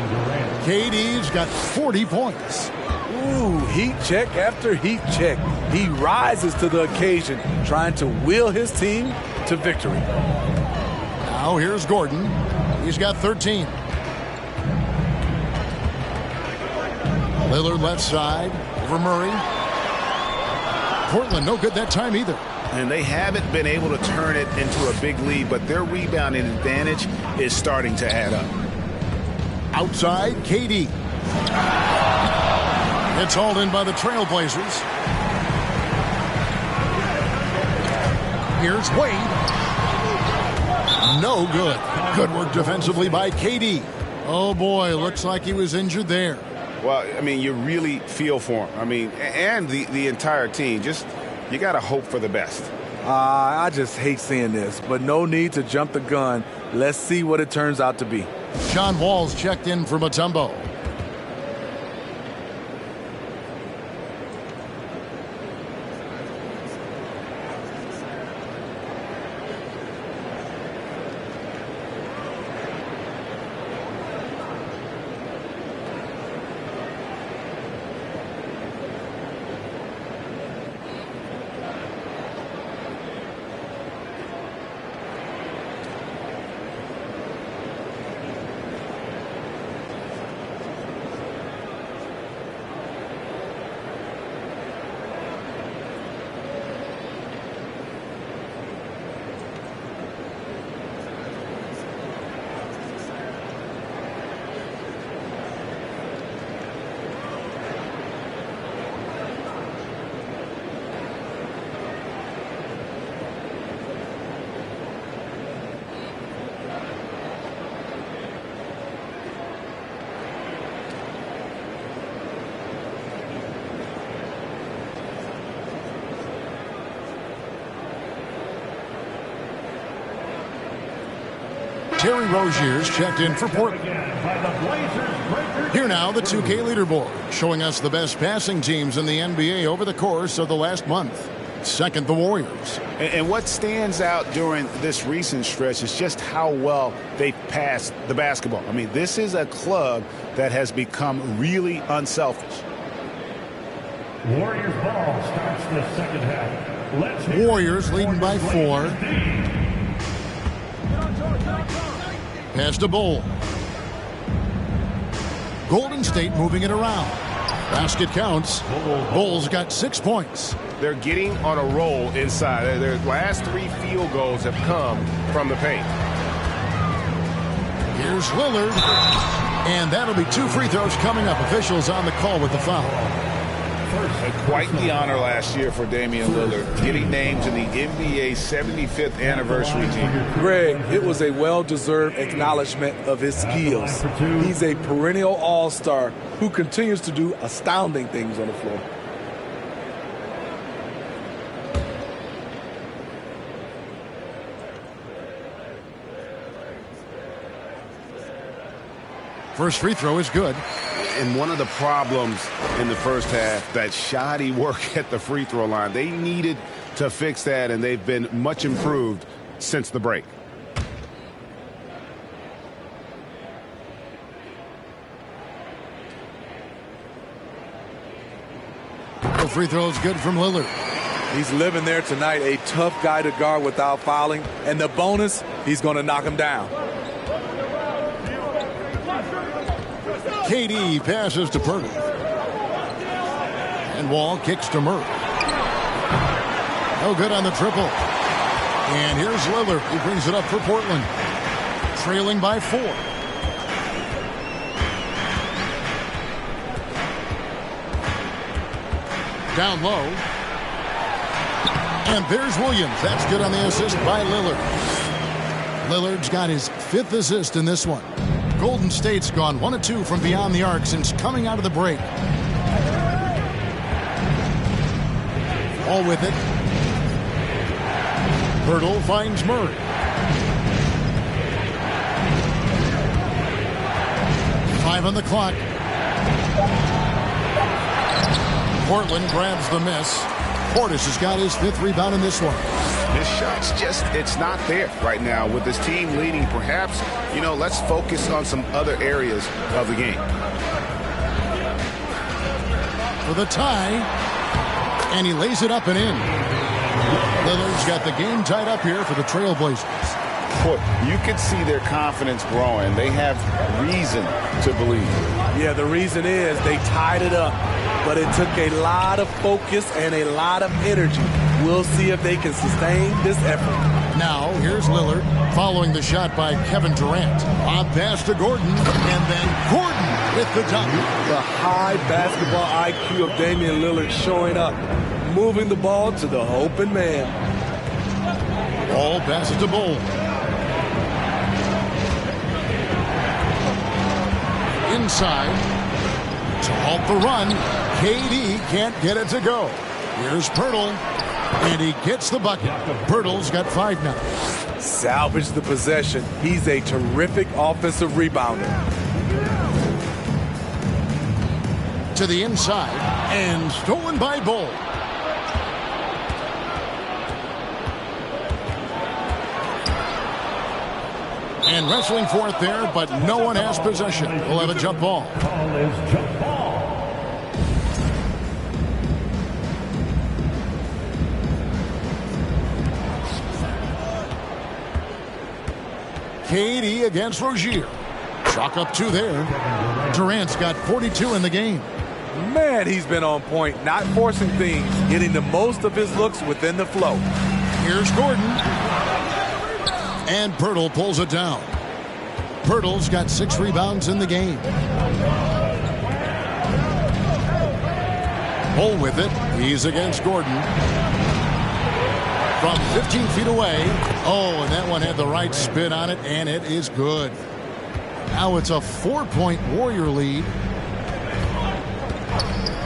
KD's got 40 points. Ooh, heat check after heat check. He rises to the occasion, trying to will his team to victory. Now here's Gordon. He's got 13. Lillard left side over Murray. Portland no good that time either. And they haven't been able to turn it into a big lead, but their rebounding advantage is starting to add up. Outside, KD. It's hauled in by the Trailblazers. Here's Wade. No good. Good work defensively by KD. Oh boy, looks like he was injured there. Well, I mean, you really feel for him. I mean, and the entire team. Just, you got to hope for the best. I just hate seeing this, but no need to jump the gun. Let's see what it turns out to be. John Wall's checked in for Mutombo. Terry Rozier's checked in for Portland. Here now, the 2K leaderboard, showing us the best passing teams in the NBA over the course of the last month. Second, the Warriors. And what stands out during this recent stretch is just how well they passed the basketball. I mean, this is a club that has become really unselfish. Warriors ball starts the second half. Warriors leading by 4. Pass to Bol. Golden State moving it around. Basket counts. Bulls got 6 points. They're getting on a roll inside. Their last 3 field goals have come from the paint. Here's Lillard. And that'll be 2 free throws coming up. Officials on the call with the foul. Quite the honor last year for Damian Lillard, getting named to the NBA 75th anniversary team. Greg, it was a well-deserved acknowledgement of his skills. He's a perennial all-star who continues to do astounding things on the floor. First free throw is good. And one of the problems in the first half, that shoddy work at the free throw line. They needed to fix that, and they've been much improved since the break. The free throw is good from Lillard. He's living there tonight, a tough guy to guard without fouling. And the bonus, he's going to knock him down. KD passes to Purtle. And Wall kicks to Murray. No good on the triple. And here's Lillard. He brings it up for Portland. Trailing by 4. Down low. And there's Williams. That's good on the assist by Lillard. Lillard's got his 5th assist in this one. Golden State's gone 1 of 2 from beyond the arc since coming out of the break. All with it. Hurdle finds Murray. Five on the clock. Portland grabs the miss. Portis has got his 5th rebound in this one. His shot's it's not there right now with his team leading. Perhaps, let's focus on some other areas of the game. For the tie, and he lays it up and in. Lillard's got the game tied up here for the Trailblazers. Boy, you can see their confidence growing. They have reason to believe. Yeah, the reason is they tied it up, but it took a lot of focus and a lot of energy. We'll see if they can sustain this effort. Now, here's Lillard following the shot by Kevin Durant. On pass to Gordon, and then Gordon with the dunk. The high basketball IQ of Damian Lillard showing up, moving the ball to the open man. Ball passes to Bull. Inside to halt the run. KD can't get it to go. Here's Pirtle, and he gets the bucket. Pirtle's got 5 now. Salvage the possession. He's a terrific offensive rebounder. To the inside, and stolen by Bull. And wrestling for it there, but no one has possession. We'll have a jump ball. Call is jump ball. KD against Rozier. Chalk up 2 there. Durant's got 42 in the game. Man, he's been on point, not forcing things, getting the most of his looks within the flow. Here's Gordon. And Pirtle pulls it down. Pirtle's got 6 rebounds in the game. Bull with it. He's against Gordon. From 15 feet away. Oh, and that one had the right spin on it, and it is good. Now it's a 4-point Warrior lead.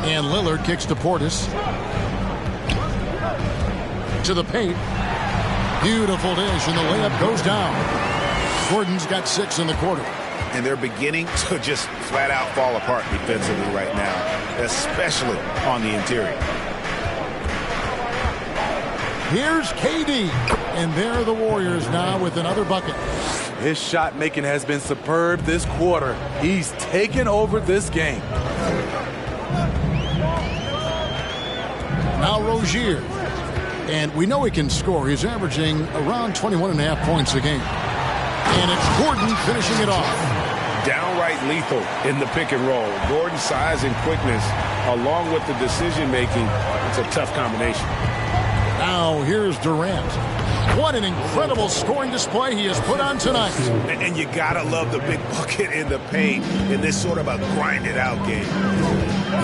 And Lillard kicks to Portis. To the paint. Beautiful dish, and the layup goes down. Gordon's got 6 in the quarter. And they're beginning to just flat out fall apart defensively right now, especially on the interior. Here's KD, and there are the Warriors now with another bucket. His shot making has been superb this quarter. He's taken over this game. Now Rozier. And we know he can score. He's averaging around 21.5 points a game. And it's Gordon finishing it off. downright lethal in the pick and roll. Gordon's size and quickness, along with the decision-making, it's a tough combination. Now here's Durant. What an incredible scoring display he has put on tonight. And you gotta love the big bucket in the paint in this sort of a grinded-out game.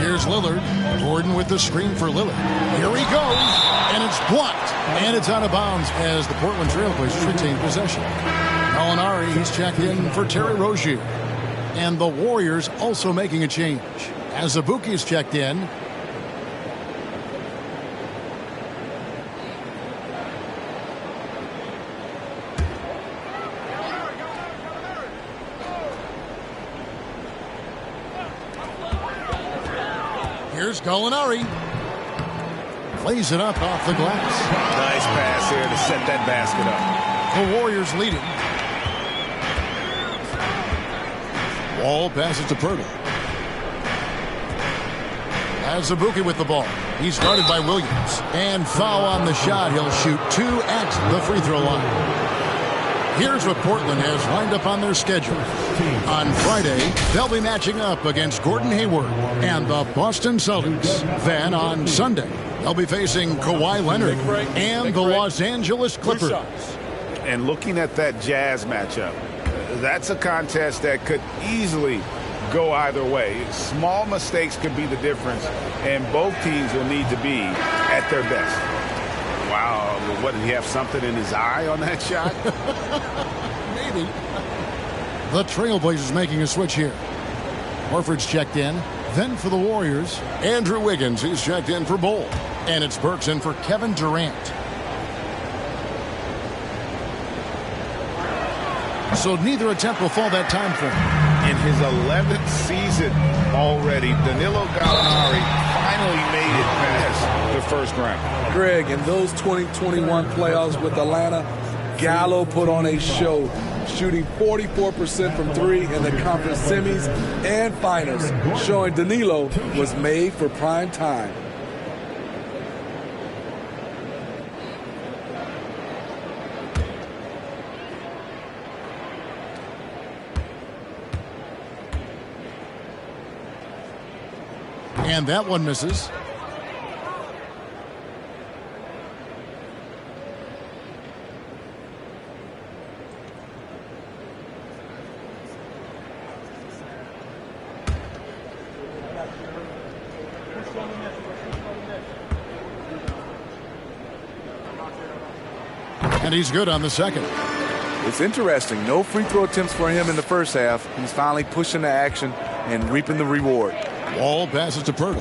Here's Lillard. Gordon with the screen for Lillard. Here he goes, and it's blocked. And it's out of bounds as the Portland Trailblazers retain possession. Gallinari, he's checked in for Terry Rozier. And the Warriors also making a change. Azubuike's checked in. Here's Gallinari. Plays it up off the glass. Nice pass here to set that basket up. The Warriors leading. Wall passes to Pirtle. Azubuike with the ball. He's guarded by Williams. And foul on the shot. He'll shoot 2 at the free throw line. Here's what Portland has lined up on their schedule. On Friday, they'll be matching up against Gordon Hayward and the Boston Celtics. Then on Sunday, they'll be facing Kawhi Leonard and the Los Angeles Clippers. And looking at that Jazz matchup, that's a contest that could easily go either way. Small mistakes could be the difference, and both teams will need to be at their best. Wow, what, did he have something in his eye on that shot? Maybe. The Trailblazers making a switch here. Horford's checked in. Then for the Warriors, Andrew Wiggins, he's checked in for Bol. And it's Burks in for Kevin Durant. So neither attempt will fall that time for him. In his 11th season already, Danilo Gallinari finally made it past the first round. Greg, in those 2021 playoffs with Atlanta, Gallo put on a show, shooting 44% from 3 in the conference semis and finals, showing Danilo was made for prime time. And that one misses. And he's good on the second. It's interesting. No free throw attempts for him in the first half. He's finally pushing the action and reaping the reward. Wall passes to Pirtle.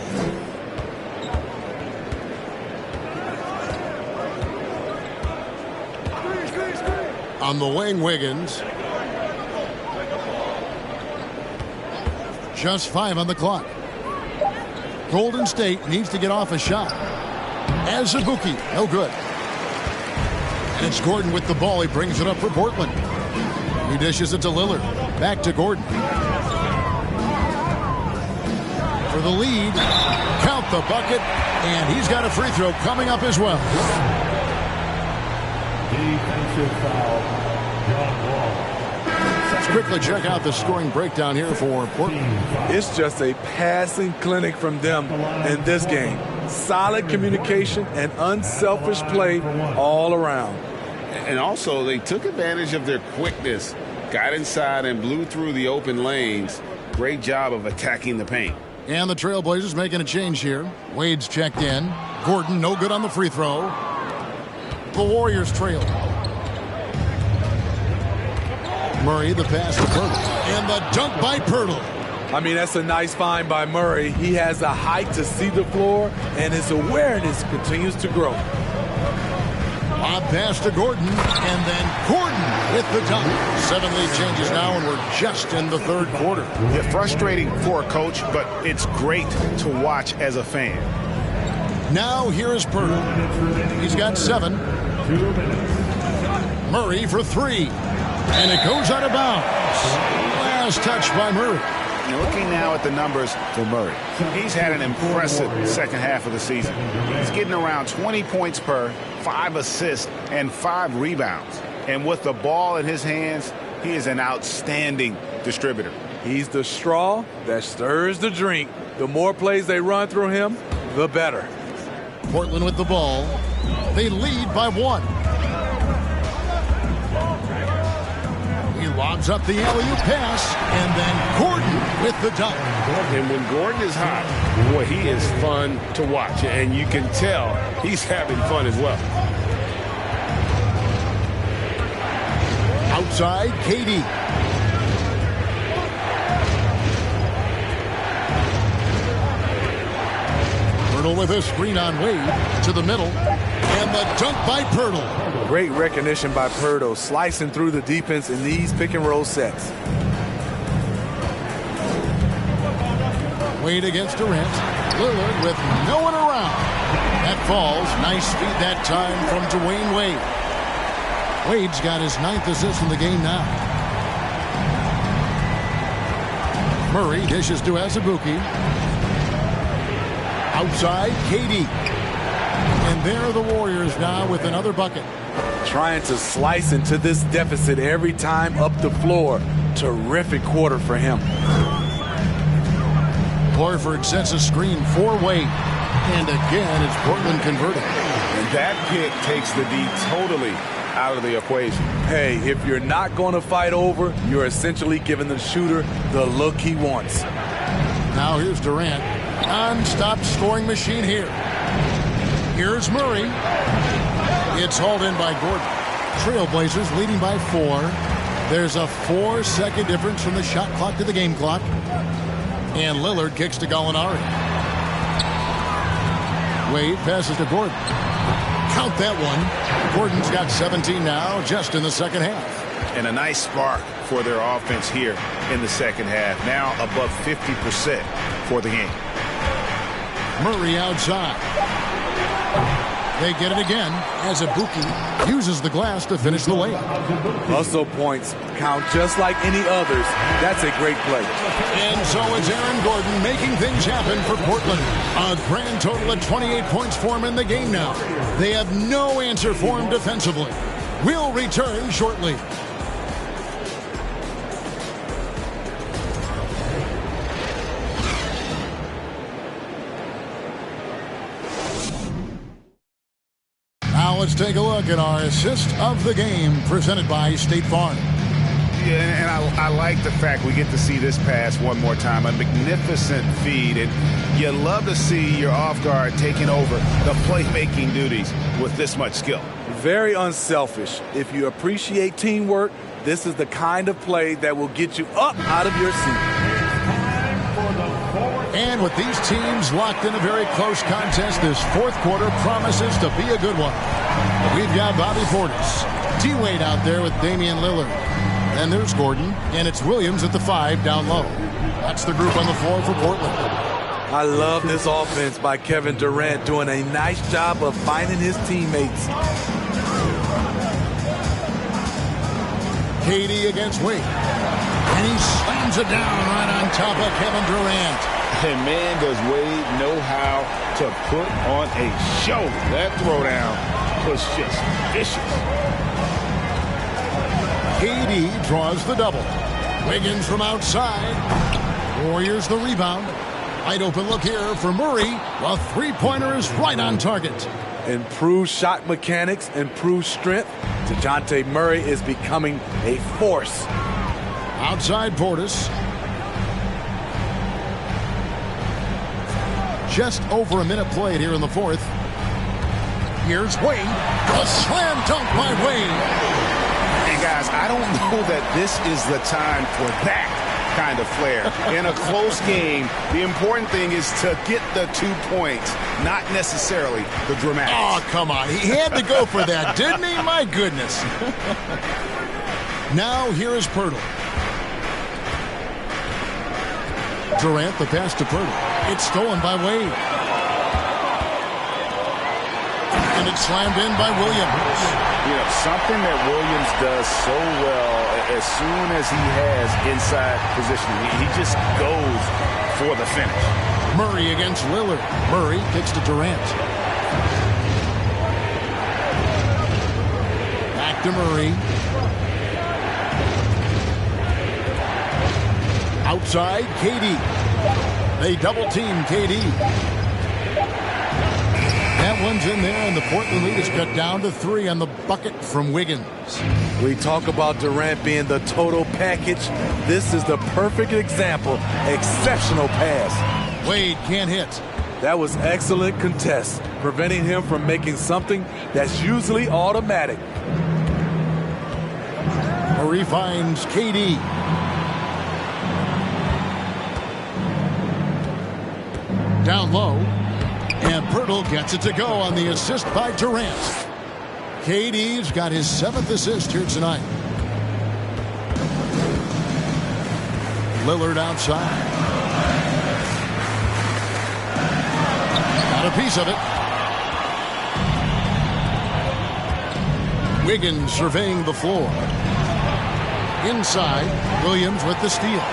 On the wing, Wiggins. Just 5 on the clock. Golden State needs to get off a shot. Azubuike, no good. And it's Gordon with the ball. He brings it up for Portland. He dishes it to Lillard. Back to Gordon. For the lead, count the bucket, and he's got a free throw coming up as well. Defensive foul, John Wall. Let's quickly check out the scoring breakdown here for Portland. It's just a passing clinic from them in this game. Solid communication and unselfish play all around. And also, they took advantage of their quickness, got inside and blew through the open lanes. Great job of attacking the paint. And the Trailblazers making a change here. Wade's checked in. Gordon no good on the free throw. The Warriors trail. Murray the pass to Pirtle. And the dunk by Pirtle. I mean, that's a nice find by Murray. He has the height to see the floor, and his awareness continues to grow. Lob pass to Gordon, and then Gordon with the dunk. 7 lead changes now, and we're just in the third quarter. Yeah, frustrating for a coach, but it's great to watch as a fan. Now here's Pirtle. He's got 7. 2 minutes. Murray for 3. And it goes out of bounds. Last touch by Murray. Looking now at the numbers for Murray. He's had an impressive second half of the season. He's getting around 20 points per, 5 assists, and 5 rebounds. And with the ball in his hands, he is an outstanding distributor. He's the straw that stirs the drink. The more plays they run through him, the better. Portland with the ball. They lead by 1. He lobs up the alley-oop pass, and then Gordon with the dunk. And when Gordon is hot, boy, he is fun to watch. And you can tell he's having fun as well. Outside, KD. Pirtle with a screen on Wade to the middle. And the dunk by Pirtle. Great recognition by Pirtle, slicing through the defense in these pick-and-roll sets. Wade against Durant. Lillard with no one around. That falls. Nice feed that time from Dwayne Wade. Wade's got his 9th assist in the game now. Murray dishes to Azubuike. Outside, KD. And there are the Warriors now with another bucket. Trying to slice into this deficit every time up the floor. Terrific quarter for him. Horford sets a screen for Wade. And again, it's Portland converting. And that pick takes the D totally out of the equation. Hey, if you're not going to fight over, you're essentially giving the shooter the look he wants. Now here's Durant. Non-stop scoring machine here. Here's Murray. It's hauled in by Gordon. Trailblazers leading by 4. There's a 4-second difference from the shot clock to the game clock. And Lillard kicks to Gallinari. Wade passes to Gordon. Count that one. Gordon's got 17 now, just in the second half. And a nice spark for their offense here in the second half. Now above 50% for the game. Murray outside. They get it again as Azubuike uses the glass to finish the layup. Hustle points count just like any others. That's a great play. And so it's Aaron Gordon making things happen for Portland. A grand total of 28 points for him in the game now. They have no answer for him defensively. We'll return shortly. Now let's take a look at our assist of the game presented by State Farm. Yeah, and I like the fact we get to see this pass one more time. A magnificent feed, and you love to see your off guard taking over the playmaking duties with this much skill. Very unselfish. If you appreciate teamwork, this is the kind of play that will get you up out of your seat. And with these teams locked in a very close contest, this fourth quarter promises to be a good one. We've got Bobby Portis, D-Wade out there with Damian Lillard. And there's Gordon, and it's Williams at the 5 down low. That's the group on the floor for Portland. I love this offense by Kevin Durant, doing a nice job of finding his teammates. KD against Wade. And he slams it down right on top of Kevin Durant. And man, does Wade know how to put on a show. That throwdown was just vicious. KD draws the double. Wiggins from outside. Warriors the rebound. Wide open look here for Murray. The three-pointer is right on target. Improved shot mechanics, improved strength. DeJounte Murray is becoming a force. Outside Portis. Just over a minute played here in the fourth. Here's Wade. A slam dunk by Wade. And guys, I don't know that this is the time for that kind of flair. In a close game, the important thing is to get the 2 points, not necessarily the dramatics. Oh, come on. He had to go for that, didn't he? My goodness. Now here is Pirtle. Durant, the pass to Pirtle. It's stolen by Wade. And it's slammed in by Williams. You know, something that Williams does so well as soon as he has inside positioning, he just goes for the finish. Murray against Lillard. Murray kicks to Durant. Back to Murray. Outside, KD. They double-team KD. That one's in there, and the Portland lead is cut down to 3 on the bucket from Wiggins. We talk about Durant being the total package. This is the perfect example. Exceptional pass. Wade can't hit. That was excellent contest, preventing him from making something that's usually automatic. Murray finds KD. Down low. And Pirtle gets it to go on the assist by Durant. KD's got his 7th assist here tonight. Lillard outside. Got a piece of it. Wiggins surveying the floor. Inside, Williams with the steal.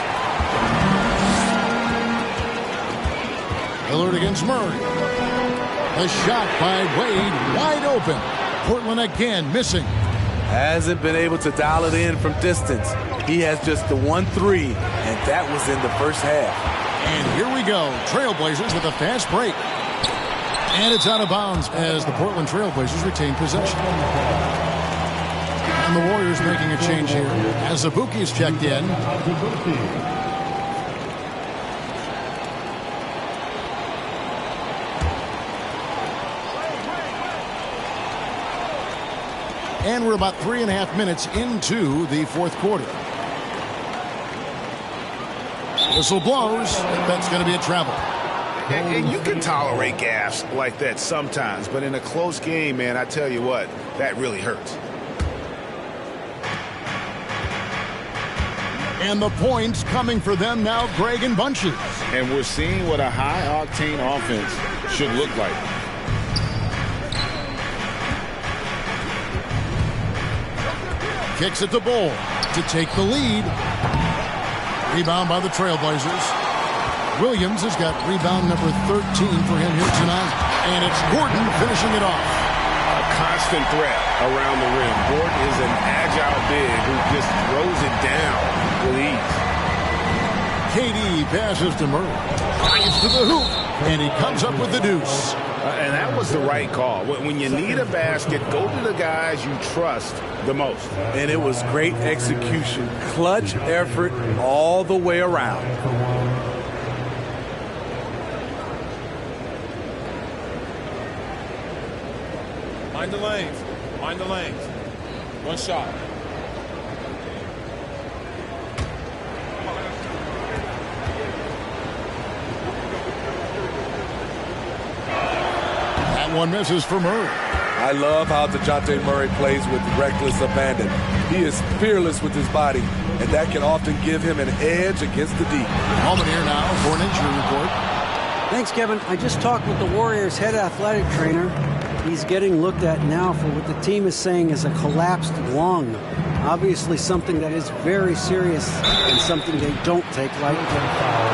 Lillard against Murray. The shot by Wade, wide open. Portland again missing. Hasn't been able to dial it in from distance. He has just the 1-3, and that was in the first half. And here we go. Trailblazers with a fast break. And it's out of bounds as the Portland Trailblazers retain possession. And the Warriors making a change here as Azubuike's checked in. And we're about 3.5 minutes into the fourth quarter. Whistle blows. That's going to be a travel. And you can tolerate gaffes like that sometimes, but in a close game, man, I tell you what, that really hurts. And the points coming for them now, Greg and Bunches. And we're seeing what a high-octane offense should look like. Kicks it to Bull to take the lead. Rebound by the Trailblazers. Williams has got rebound number 13 for him here tonight. And it's Gordon finishing it off. A constant threat around the rim. Gordon is an agile big who just throws it down with ease. KD passes to Murray. Drives to the hoop. And he comes up with the deuce. And that was the right call. When you need a basket, go to the guys you trust the most. And it was great execution. Clutch effort all the way around. Mind the lanes. Mind the lanes. One shot. That one misses for Murray. I love how DeJounte Murray plays with reckless abandon. He is fearless with his body, and that can often give him an edge against the deep. Moment here now for an injury report. Thanks, Kevin. I just talked with the Warriors' head athletic trainer. He's getting looked at now for what the team is saying is a collapsed lung. Obviously something that is very serious and something they don't take lightly.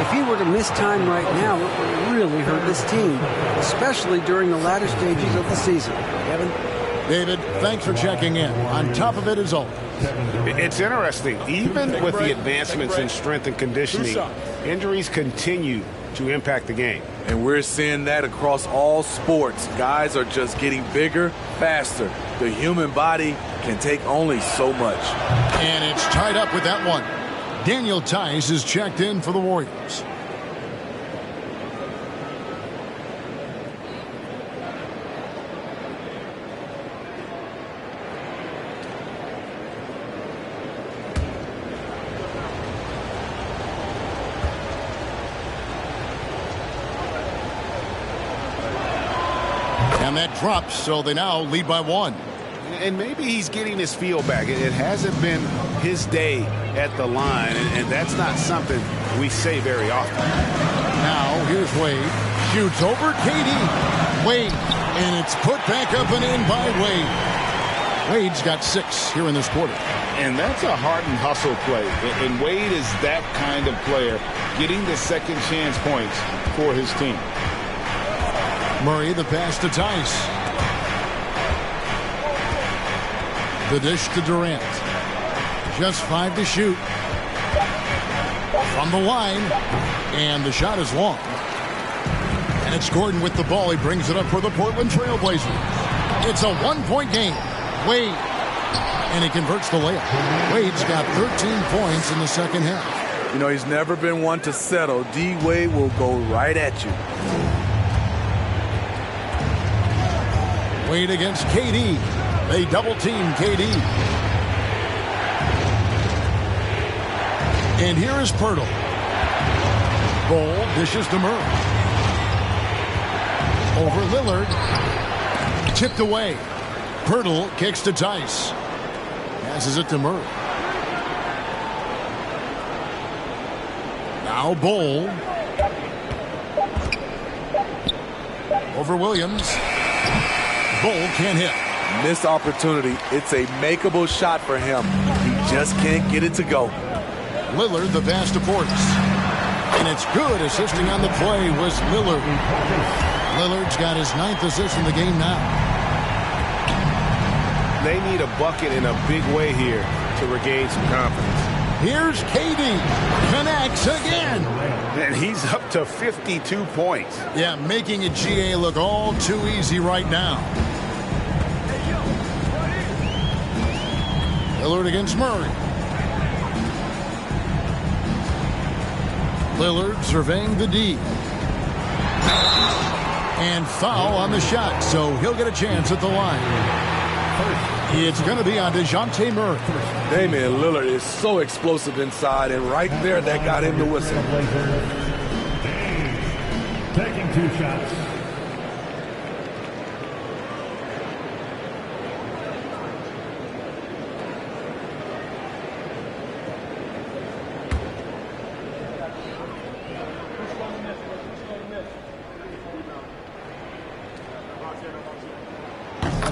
If he were to miss time right now, it would really hurt this team, especially during the latter stages of the season. Kevin? David, thanks for checking in. On top of it is all. It's interesting. Even with the advancements in strength and conditioning, injuries continue to impact the game. And we're seeing that across all sports. Guys are just getting bigger, faster. The human body can take only so much. And it's tied up with that one. Daniel Tice is checked in for the Warriors. And that drops, so they now lead by 1. And maybe he's getting his feel back. It hasn't been his day at the line, and that's not something we say very often. Now, here's Wade. Shoots over KD. Wade. And it's put back up and in by Wade. Wade's got 6 here in this quarter. And that's a heart and hustle play. And Wade is that kind of player, getting the second chance points for his team. Murray, the pass to Tice. The dish to Durant. Just 5 to shoot. From the line, and the shot is long. And it's Gordon with the ball. He brings it up for the Portland Trailblazers. It's a one-point game. Wade, and he converts the layup. Wade's got 13 points in the second half. You know, he's never been one to settle. D-Wade will go right at you. Wade against KD. They double-team KD. And here is Pirtle. Ball dishes to Murray. Over Lillard. Tipped away. Pirtle kicks to Tice. Passes it to Murray. Now Bol. Over Williams. Bol can't hit. Missed opportunity. It's a makeable shot for him. He just can't get it to go. Lillard the pass to Portis. And it's good. Assisting on the play was Lillard. Lillard's got his 9th assist in the game now. They need a bucket in a big way here to regain some confidence. Here's KD. Connects again. And he's up to 52 points. Yeah, making a GA look all too easy right now. Lillard against Murray. Lillard surveying the D. And foul on the shot, so he'll get a chance at the line. It's going to be on DeJounte Murray. Damian Lillard is so explosive inside, and right there, that got him the whistle. Taking 2 shots.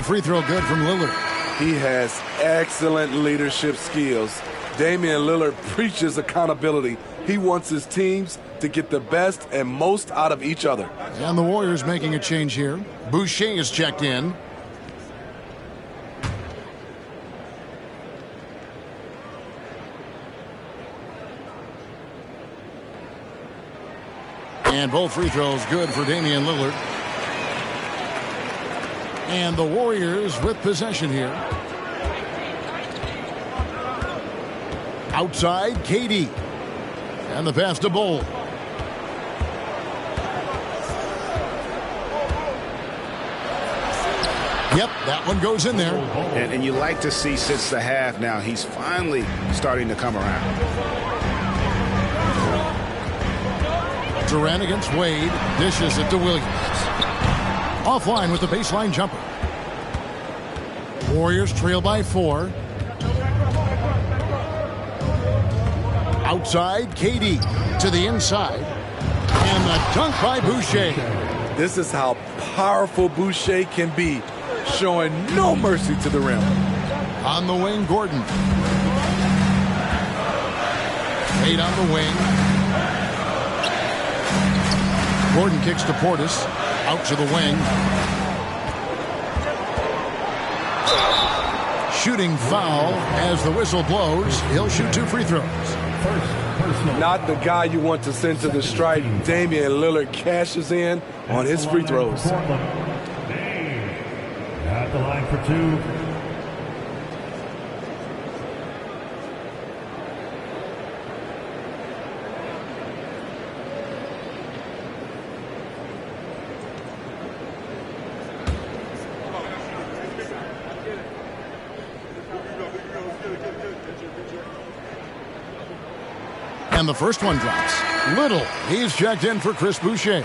Free throw good from Lillard. He has excellent leadership skills. Damian Lillard preaches accountability. He wants his teams to get the best and most out of each other. And the Warriors making a change here. Boucher is checked in. And both free throws good for Damian Lillard. And the Warriors with possession here. Outside, KD. And the pass to Bol. Yep, that one goes in there. And you like to see since the half now, he's finally starting to come around. Durant against Wade. Dishes it to Williams. Offline with the baseline jumper. Warriors trail by 4. Outside, KD to the inside. And the dunk by Boucher. This is how powerful Boucher can be, showing no mercy to the rim. On the wing, Gordon. Wade on the wing. Gordon kicks to Portis. Out to the wing. Shooting foul as the whistle blows. He'll shoot 2 free throws. Not the guy you want to send to the stripe. Damian Lillard cashes in on his free throws. At the line for 2. And the first one drops. Little. He's checked in for Chris Boucher.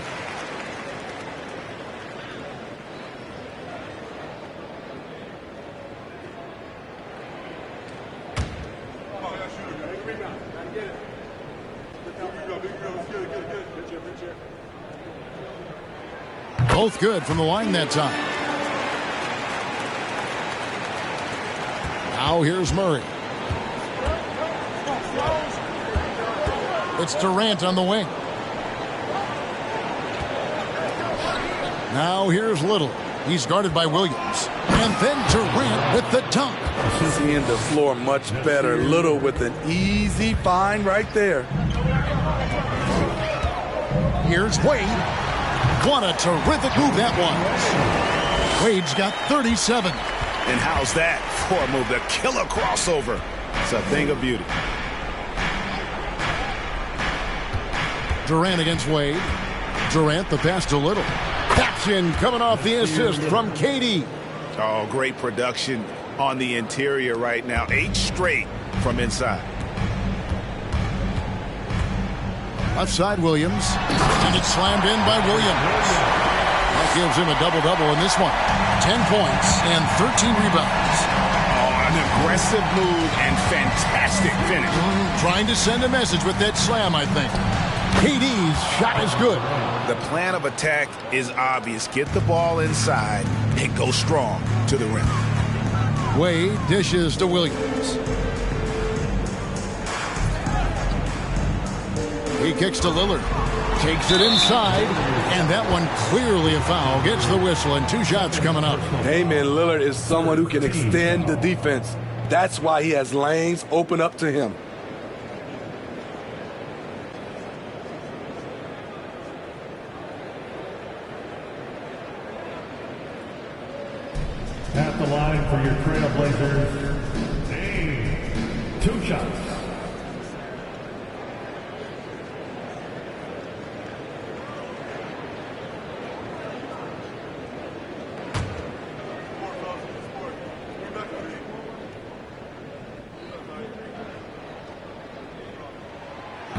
Both good from the line that time. Now here's Murray. It's Durant on the wing. Now here's Little. He's guarded by Williams. And then Durant with the dunk. Seeing the floor much better. Little with an easy find right there. Here's Wade. What a terrific move that was. Wade's got 37. And how's that for a move? The killer crossover. It's a thing of beauty. Durant against Wade. Durant, the pass to Little. Taps in, coming off the assist from KD. Oh, great production on the interior right now. 8 straight from inside. Left side, Williams. And it's slammed in by Williams. That gives him a double-double in this one. 10 points and 13 rebounds. Oh, an aggressive move and fantastic finish. Trying to send a message with that slam, I think. KD's shot is good. The plan of attack is obvious. Get the ball inside and go strong to the rim. Wade dishes to Williams. He kicks to Lillard. Takes it inside. And that one clearly a foul. Gets the whistle and 2 shots coming up. Damian Lillard is someone who can extend the defense. That's why he has lanes open up to him. At the line for your Trailblazers, Dame. 2 shots.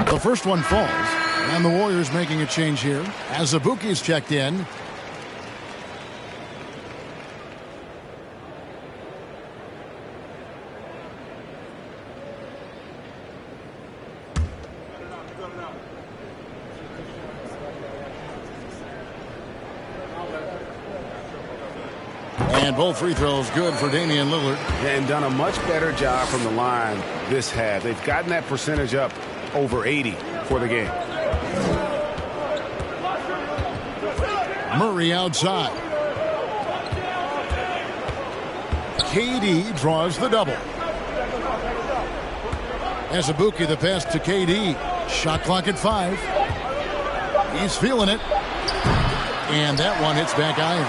The first one falls, and the Warriors making a change here. As Azubuike's checked in. And both free throws good for Damian Lillard. And done a much better job from the line this half. They've gotten that percentage up over 80 for the game. Murray outside. KD draws the double. Azubuike the pass to KD. Shot clock at 5. He's feeling it. And that one hits back iron.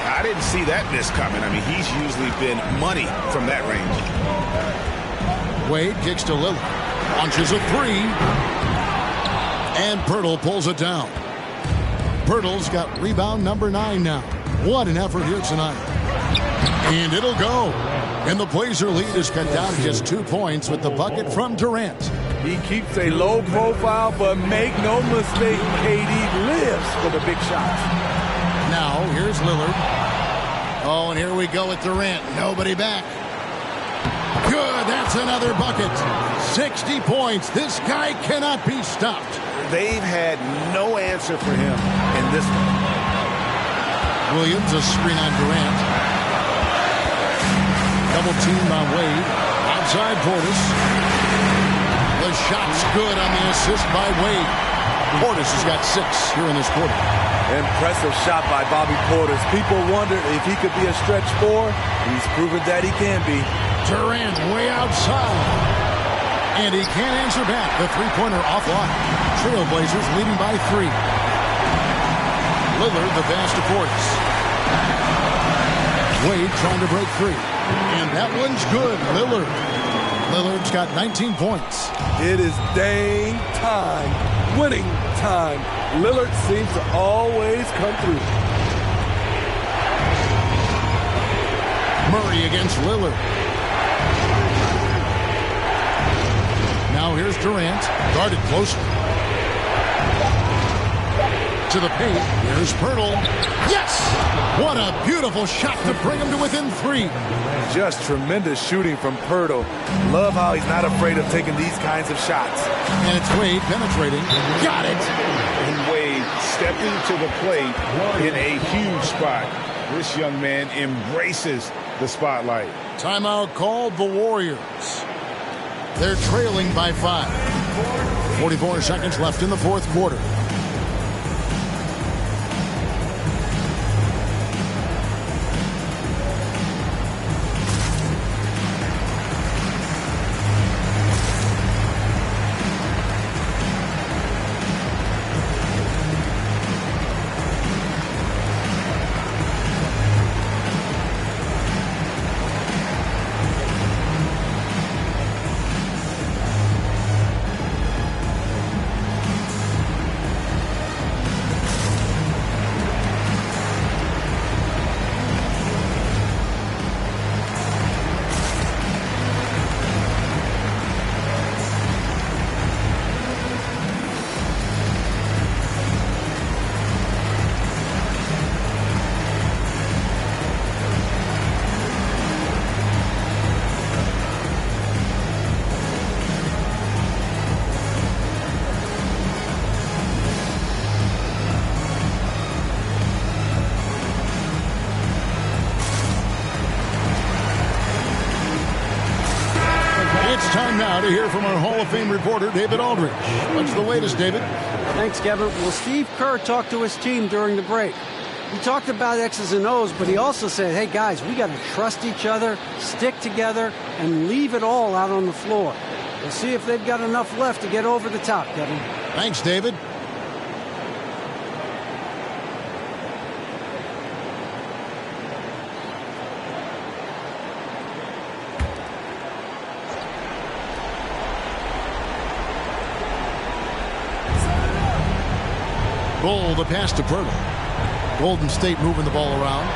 I didn't see that miss coming. I mean, he's usually been money from that range. Wade kicks to Lillard. Launches a 3. And Pirtle pulls it down. Pirtle's got rebound number 9 now. What an effort here tonight. And it'll go. And the Blazer lead is cut down to just 2 points with the bucket from Durant. He keeps a low profile, but make no mistake, KD lives for the big shots. Now, here's Lillard. Oh, and here we go with Durant. Nobody back. Good, that's another bucket. 60 points. This guy cannot be stopped. They've had no answer for him in this one. Williams, a screen on Durant. Double team on Wade. Outside Portis. The shot's good on the assist by Wade. Portis has got 6 here in this quarter. Impressive shot by Bobby Portis. People wondered if he could be a stretch 4. He's proven that he can be. Durant way outside. And he can't answer back. The 3-pointer offline. Trailblazers leading by 3. Lillard the pass to Portis. Wade trying to break free. And that one's good. Lillard's got 19 points. It is Dame time. Winning time. Lillard seems to always come through. Murray against Lillard. Now here's Durant. Guarded closely. To the paint. Here's Pirtle. Yes! What a beautiful shot to bring him to within 3. Just tremendous shooting from Pirtle. Love how he's not afraid of taking these kinds of shots. And it's Wade penetrating. Got it! And Wade stepping to the plate in a huge spot. This young man embraces the spotlight. Timeout called the Warriors. They're trailing by 5. 44 seconds left in the 4th quarter. It's time now to hear from our Hall of Fame reporter, David Aldridge. What's the latest, David? Thanks, Kevin. Well, Steve Kerr talked to his team during the break. He talked about X's and O's, but he also said, hey, guys, we got to trust each other, stick together, and leave it all out on the floor. We'll see if they've got enough left to get over the top, Kevin. Thanks, David. Bull, the pass to Pirtle. Golden State moving the ball around.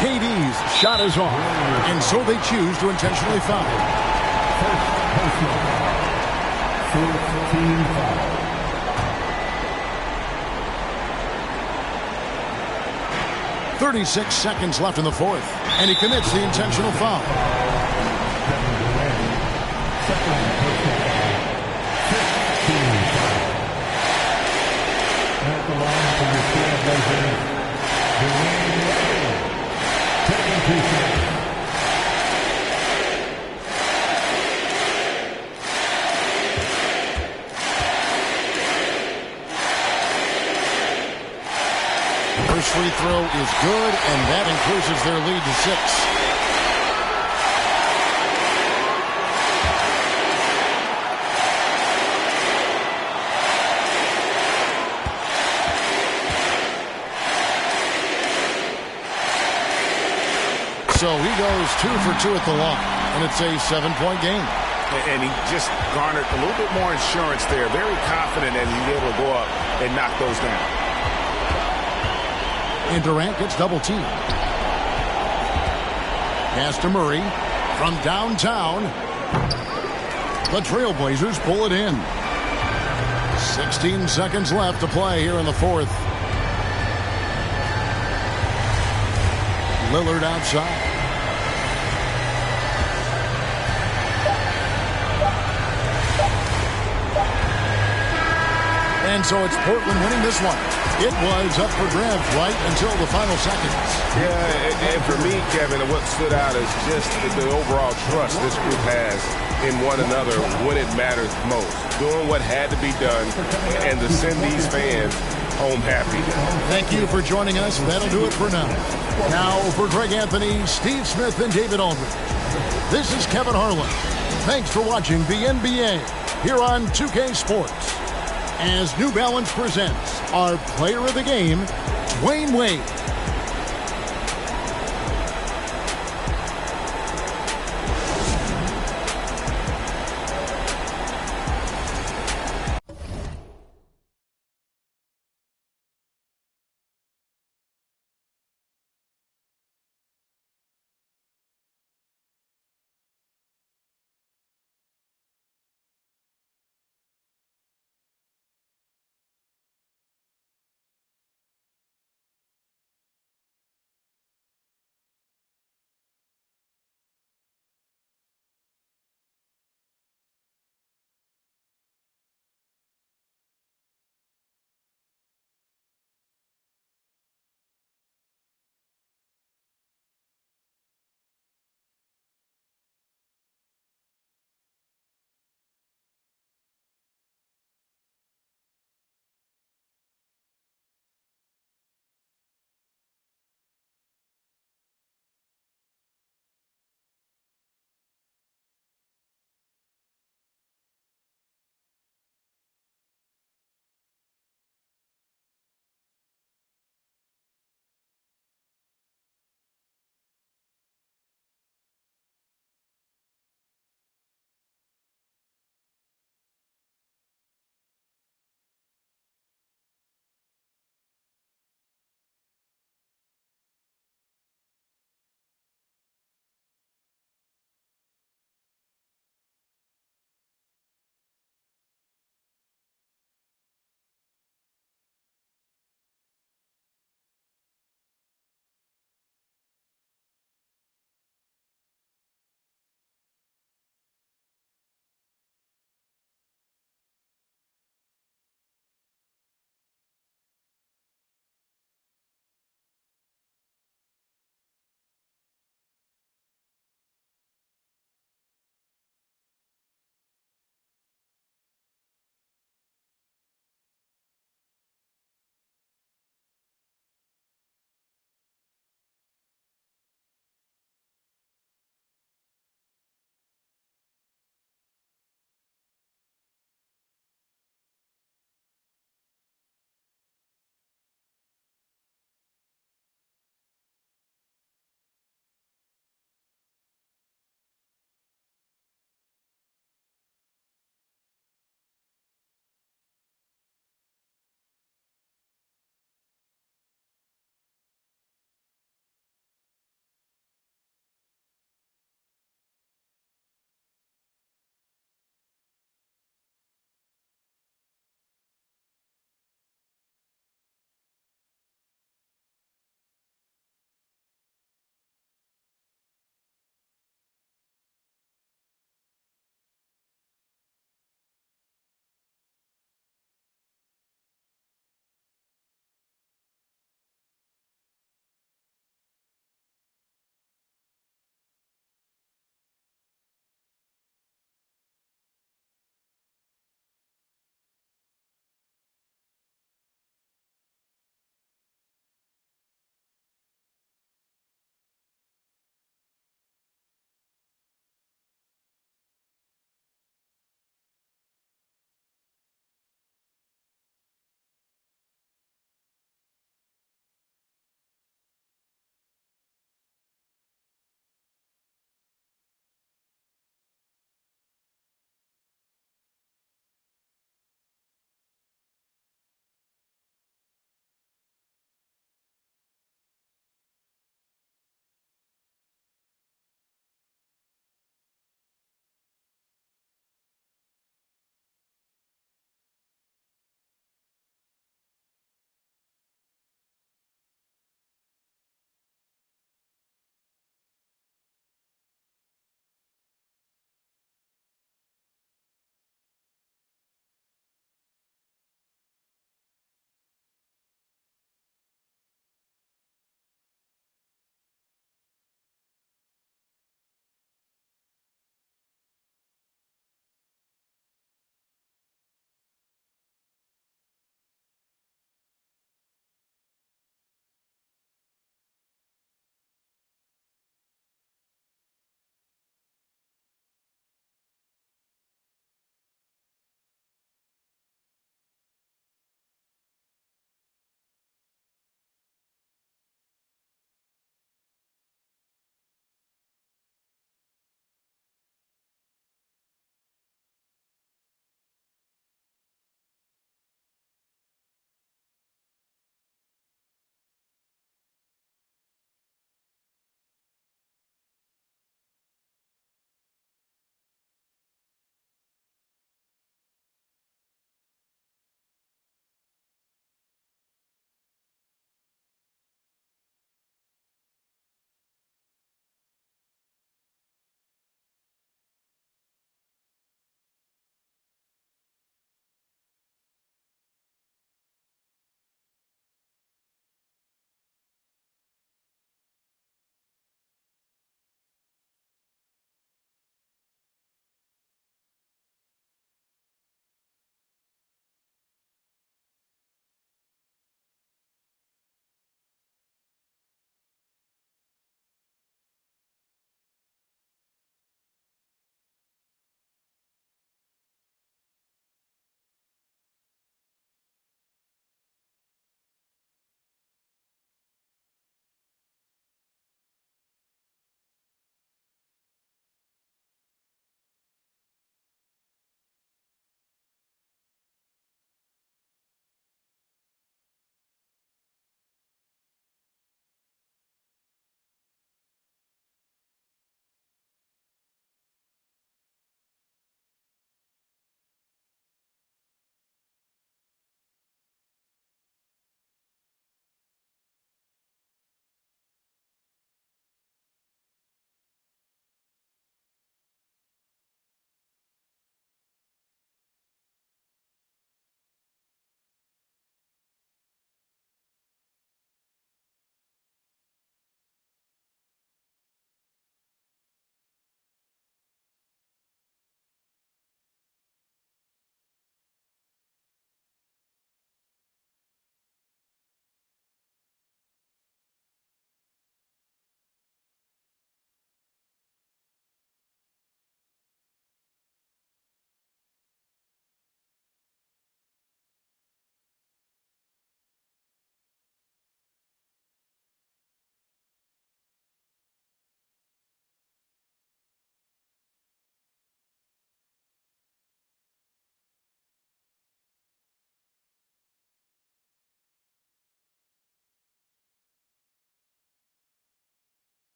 KD's shot is off, and so they choose to intentionally foul. First personal. 14 foul. .36 seconds left in the fourth, and he commits the intentional foul. Second personal. 15 foul. At the line for your trailblazer, Dwayne Wade. 72 seconds. First free throw is good, and that increases their lead to 6. So he goes 2 for 2 at the line, and it's a 7-point game. And he just garnered a little bit more insurance there. Very confident that he's able to go up and knock those down. And Durant gets double teamed. Pass to Murray from downtown. The Trailblazers pull it in. 16 seconds left to play here in the fourth. Lillard outside. And so it's Portland winning this one. It was up for grabs right until the final seconds. Yeah, and for me, Kevin, what stood out is just the overall trust this group has in one another when it matters most. Doing what had to be done and to send these fans home happy. Thank you for joining us. That'll do it for now. Now for Greg Anthony, Steve Smith, and David Aldridge. This is Kevin Harlan. Thanks for watching the NBA here on 2K Sports. As New Balance presents our player of the game, Dwayne Wade.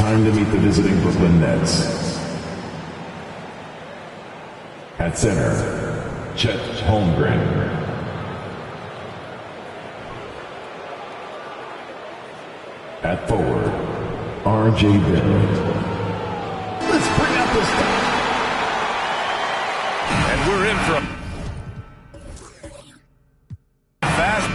Time to meet the visiting Brooklyn Nets. At center, Chet Holmgren. At forward, R.J. Barrett. Let's bring up this time. And we're in for a fast.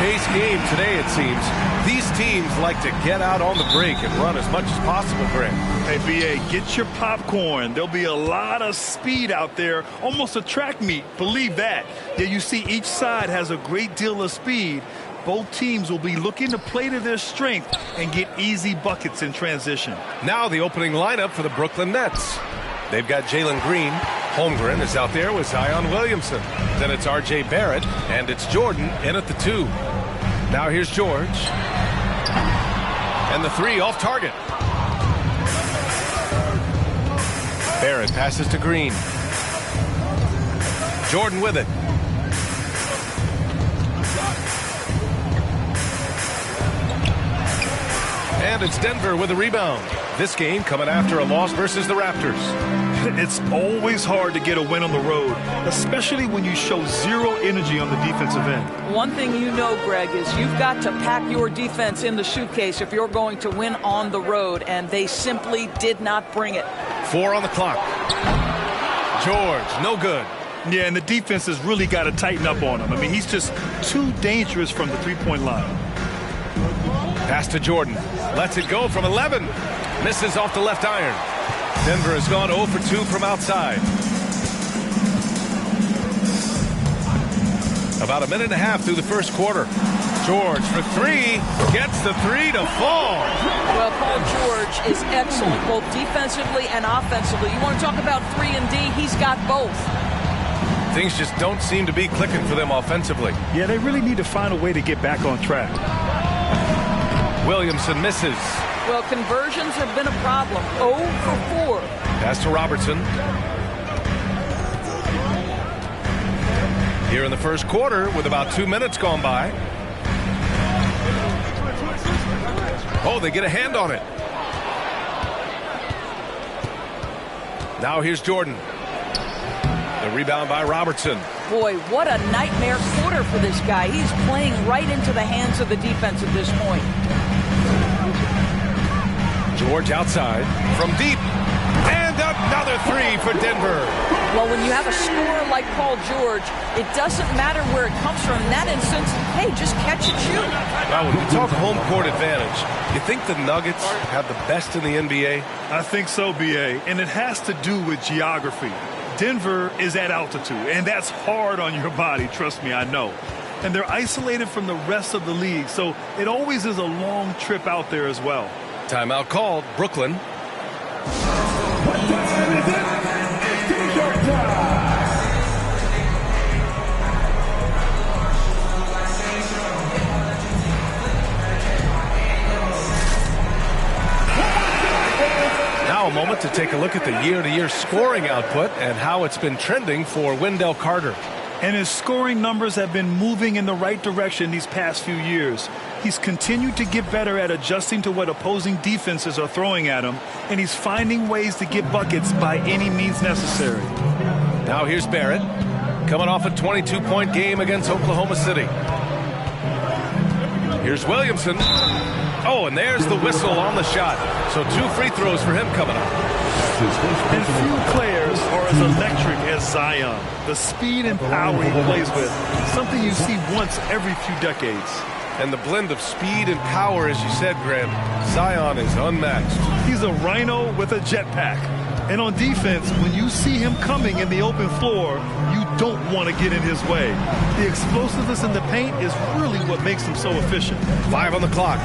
fast-paced game today, it seems. These teams like to get out on the break and run as much as possible, Grant. Hey, B.A., get your popcorn. There'll be a lot of speed out there, almost a track meet. Believe that. Yeah, you see each side has a great deal of speed. Both teams will be looking to play to their strength and get easy buckets in transition. Now the opening lineup for the Brooklyn Nets. They've got Jalen Green. Holmgren is out there with Zion Williamson. Then it's R.J. Barrett, and it's Jordan in at the 2. Now here's George. And the 3 off target. Barrett passes to Green. Jordan with it. And it's Denver with a rebound. This game coming after a loss versus the Raptors. It's always hard to get a win on the road, especially when you show zero energy on the defensive end. One thing you know, Greg, is you've got to pack your defense in the suitcase if you're going to win on the road, and they simply did not bring it. 4 on the clock. George, no good. Yeah, and the defense has really got to tighten up on him. I mean, he's just too dangerous from the three-point line. Pass to Jordan. Lets it go from 11. Misses off the left iron. Denver has gone 0 for 2 from outside. About a minute and a half through the first quarter. George for 3. Gets the 3 to fall. Well, Paul George is excellent both defensively and offensively. You want to talk about 3 and D? He's got both. Things just don't seem to be clicking for them offensively. Yeah, they really need to find a way to get back on track. Williamson misses. Well, conversions have been a problem. 0 for 4. Pass to Robertson. Here in the first quarter with about 2 minutes gone by. Oh, they get a hand on it. Now here's Jordan. The rebound by Robertson. Boy, what a nightmare quarter for this guy. He's playing right into the hands of the defense at this point. George outside from deep. And another 3 for Denver. Well, when you have a scorer like Paul George, it doesn't matter where it comes from. In that instance, hey, just catch and shoot. Well, when you talk home court advantage, you think the Nuggets have the best in the NBA? I think so, B.A., and it has to do with geography. Denver is at altitude, and that's hard on your body, trust me, I know. And they're isolated from the rest of the league, so it always is a long trip out there as well. Timeout called, Brooklyn. Now a moment to take a look at the year-to-year scoring output and how it's been trending for Wendell Carter. And his scoring numbers have been moving in the right direction these past few years. He's continued to get better at adjusting to what opposing defenses are throwing at him, and he's finding ways to get buckets by any means necessary. Now here's Barrett, coming off a 22-point game against Oklahoma City. Here's Williamson. Oh, and there's the whistle on the shot. So 2 free throws for him coming up. And few players are as electric as Zion. The speed and power he plays with, something you see once every few decades. And the blend of speed and power, as you said, Graham, Zion is unmatched. He's a rhino with a jetpack. And on defense, when you see him coming in the open floor, you don't want to get in his way. The explosiveness in the paint is really what makes him so efficient. 5 on the clock.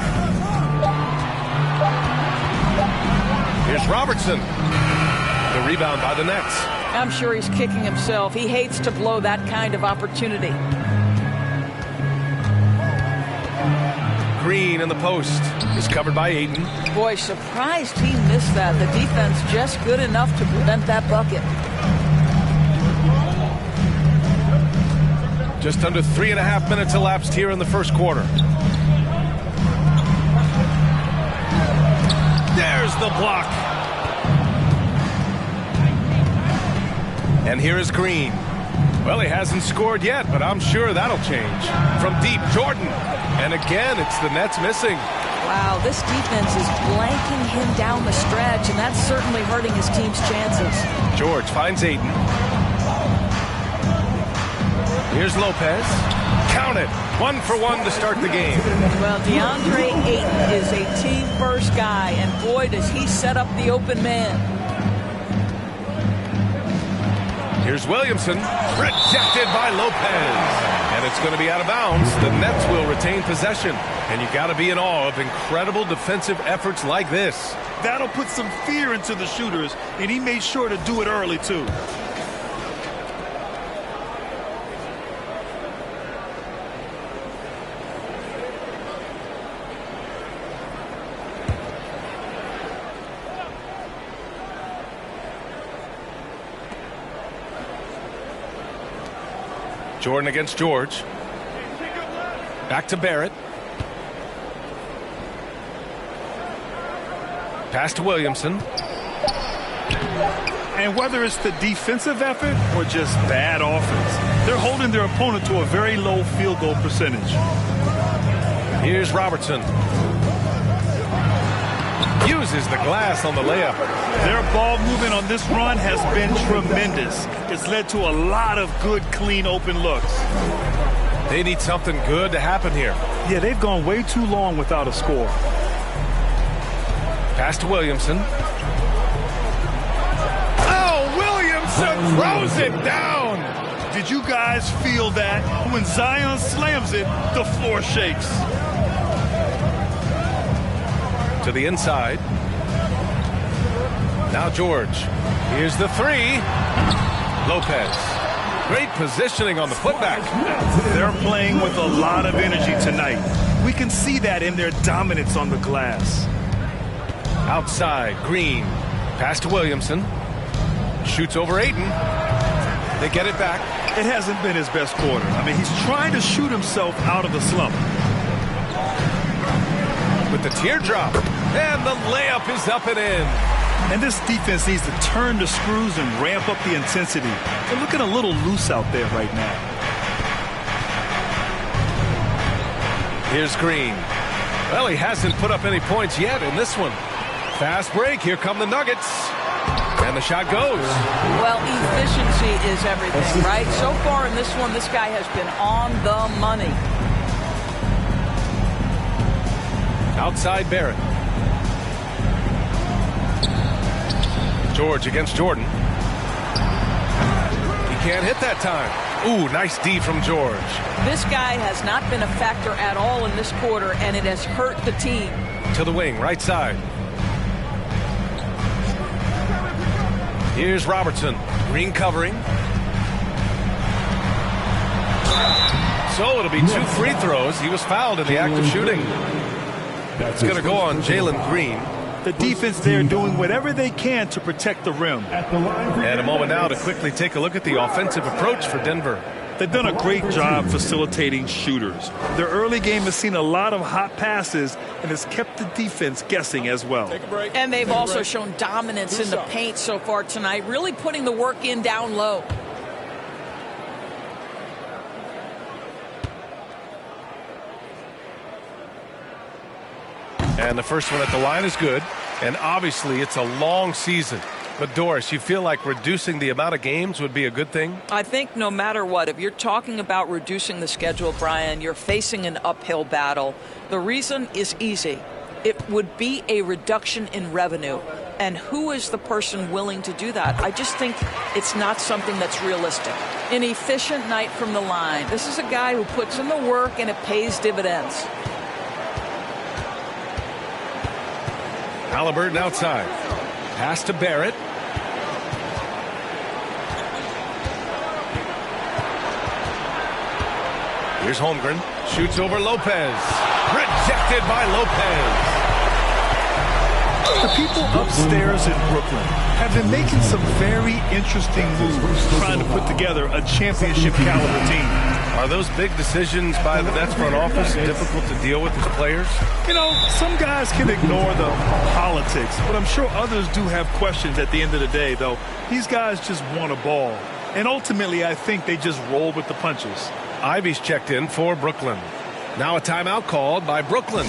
Here's Robertson. The rebound by the Nets. I'm sure he's kicking himself. He hates to blow that kind of opportunity. Green in the post is covered by Ayton. Boy, surprised he missed that. The defense just good enough to prevent that bucket. Just under 3.5 minutes elapsed here in the first quarter. There's the block. And here is Green. Well, he hasn't scored yet, but I'm sure that'll change. From deep, Jordan. And again, it's the Nets missing. Wow, this defense is blanking him down the stretch, and that's certainly hurting his team's chances. George finds Ayton. Here's Lopez. Count it. 1 for 1 to start the game. Well, DeAndre Ayton is a team-first guy, and boy, does he set up the open man. Here's Williamson, rejected by Lopez. And it's going to be out of bounds. The Nets will retain possession. And you got to be in awe of incredible defensive efforts like this. That'll put some fear into the shooters, and he made sure to do it early, too. Jordan against George. Back to Barrett. Pass to Williamson. And whether it's the defensive effort or just bad offense, they're holding their opponent to a very low field goal percentage. Here's Robertson. Uses the glass on the layup. Their ball movement on this run has been tremendous. It's led to a lot of good, clean, open looks. They need something good to happen here. Yeah, they've gone way too long without a score. Pass to Williamson. Oh, Williamson throws it down. Did you guys feel that? When Zion slams it, the floor shakes. To the inside. Now George. Here's the three. Lopez. Great positioning on the putback. They're playing with a lot of energy tonight. We can see that in their dominance on the glass. Outside, Green. Pass to Williamson. Shoots over Ayton. They get it back. It hasn't been his best quarter. I mean, he's trying to shoot himself out of the slump. With the teardrop. And the layup is up and in. And this defense needs to turn the screws and ramp up the intensity. They're looking a little loose out there right now. Here's Green. Well, he hasn't put up any points yet in this one. Fast break. Here come the Nuggets. And the shot goes. Well, efficiency is everything, right? So far in this one, this guy has been on the money. Outside Barrett. George against Jordan. He can't hit that time. Ooh, nice D from George. This guy has not been a factor at all in this quarter, and it has hurt the team. To the wing, right side. Here's Robertson. Green covering. So it'll be 2 free throws. He was fouled in the act of shooting. It's going to go on Jalen Green. The defense there doing whatever they can to protect the rim. And a moment now to quickly take a look at the offensive approach for Denver. They've done a great job facilitating shooters. Their early game has seen a lot of hot passes and has kept the defense guessing as well. And they've also shown dominance in the paint so far tonight, really putting the work in down low. And the first one at the line is good. And obviously it's a long season. But Doris, you feel like reducing the amount of games would be a good thing? I think no matter what, if you're talking about reducing the schedule, Brian, you're facing an uphill battle. The reason is easy. It would be a reduction in revenue. And who is the person willing to do that? I just think it's not something that's realistic. An efficient night from the line. This is a guy who puts in the work and it pays dividends. Halliburton outside. Pass to Barrett. Here's Holmgren. Shoots over Lopez. Rejected by Lopez. The people upstairs in Brooklyn have been making some very interesting moves trying to put together a championship caliber team. Are those big decisions by the Nets front office difficult to deal with as players? You know, some guys can ignore the politics, but I'm sure others do have questions at the end of the day, though. These guys just want a ball. And ultimately, I think they just roll with the punches. Ivy's checked in for Brooklyn. Now a timeout called by Brooklyn.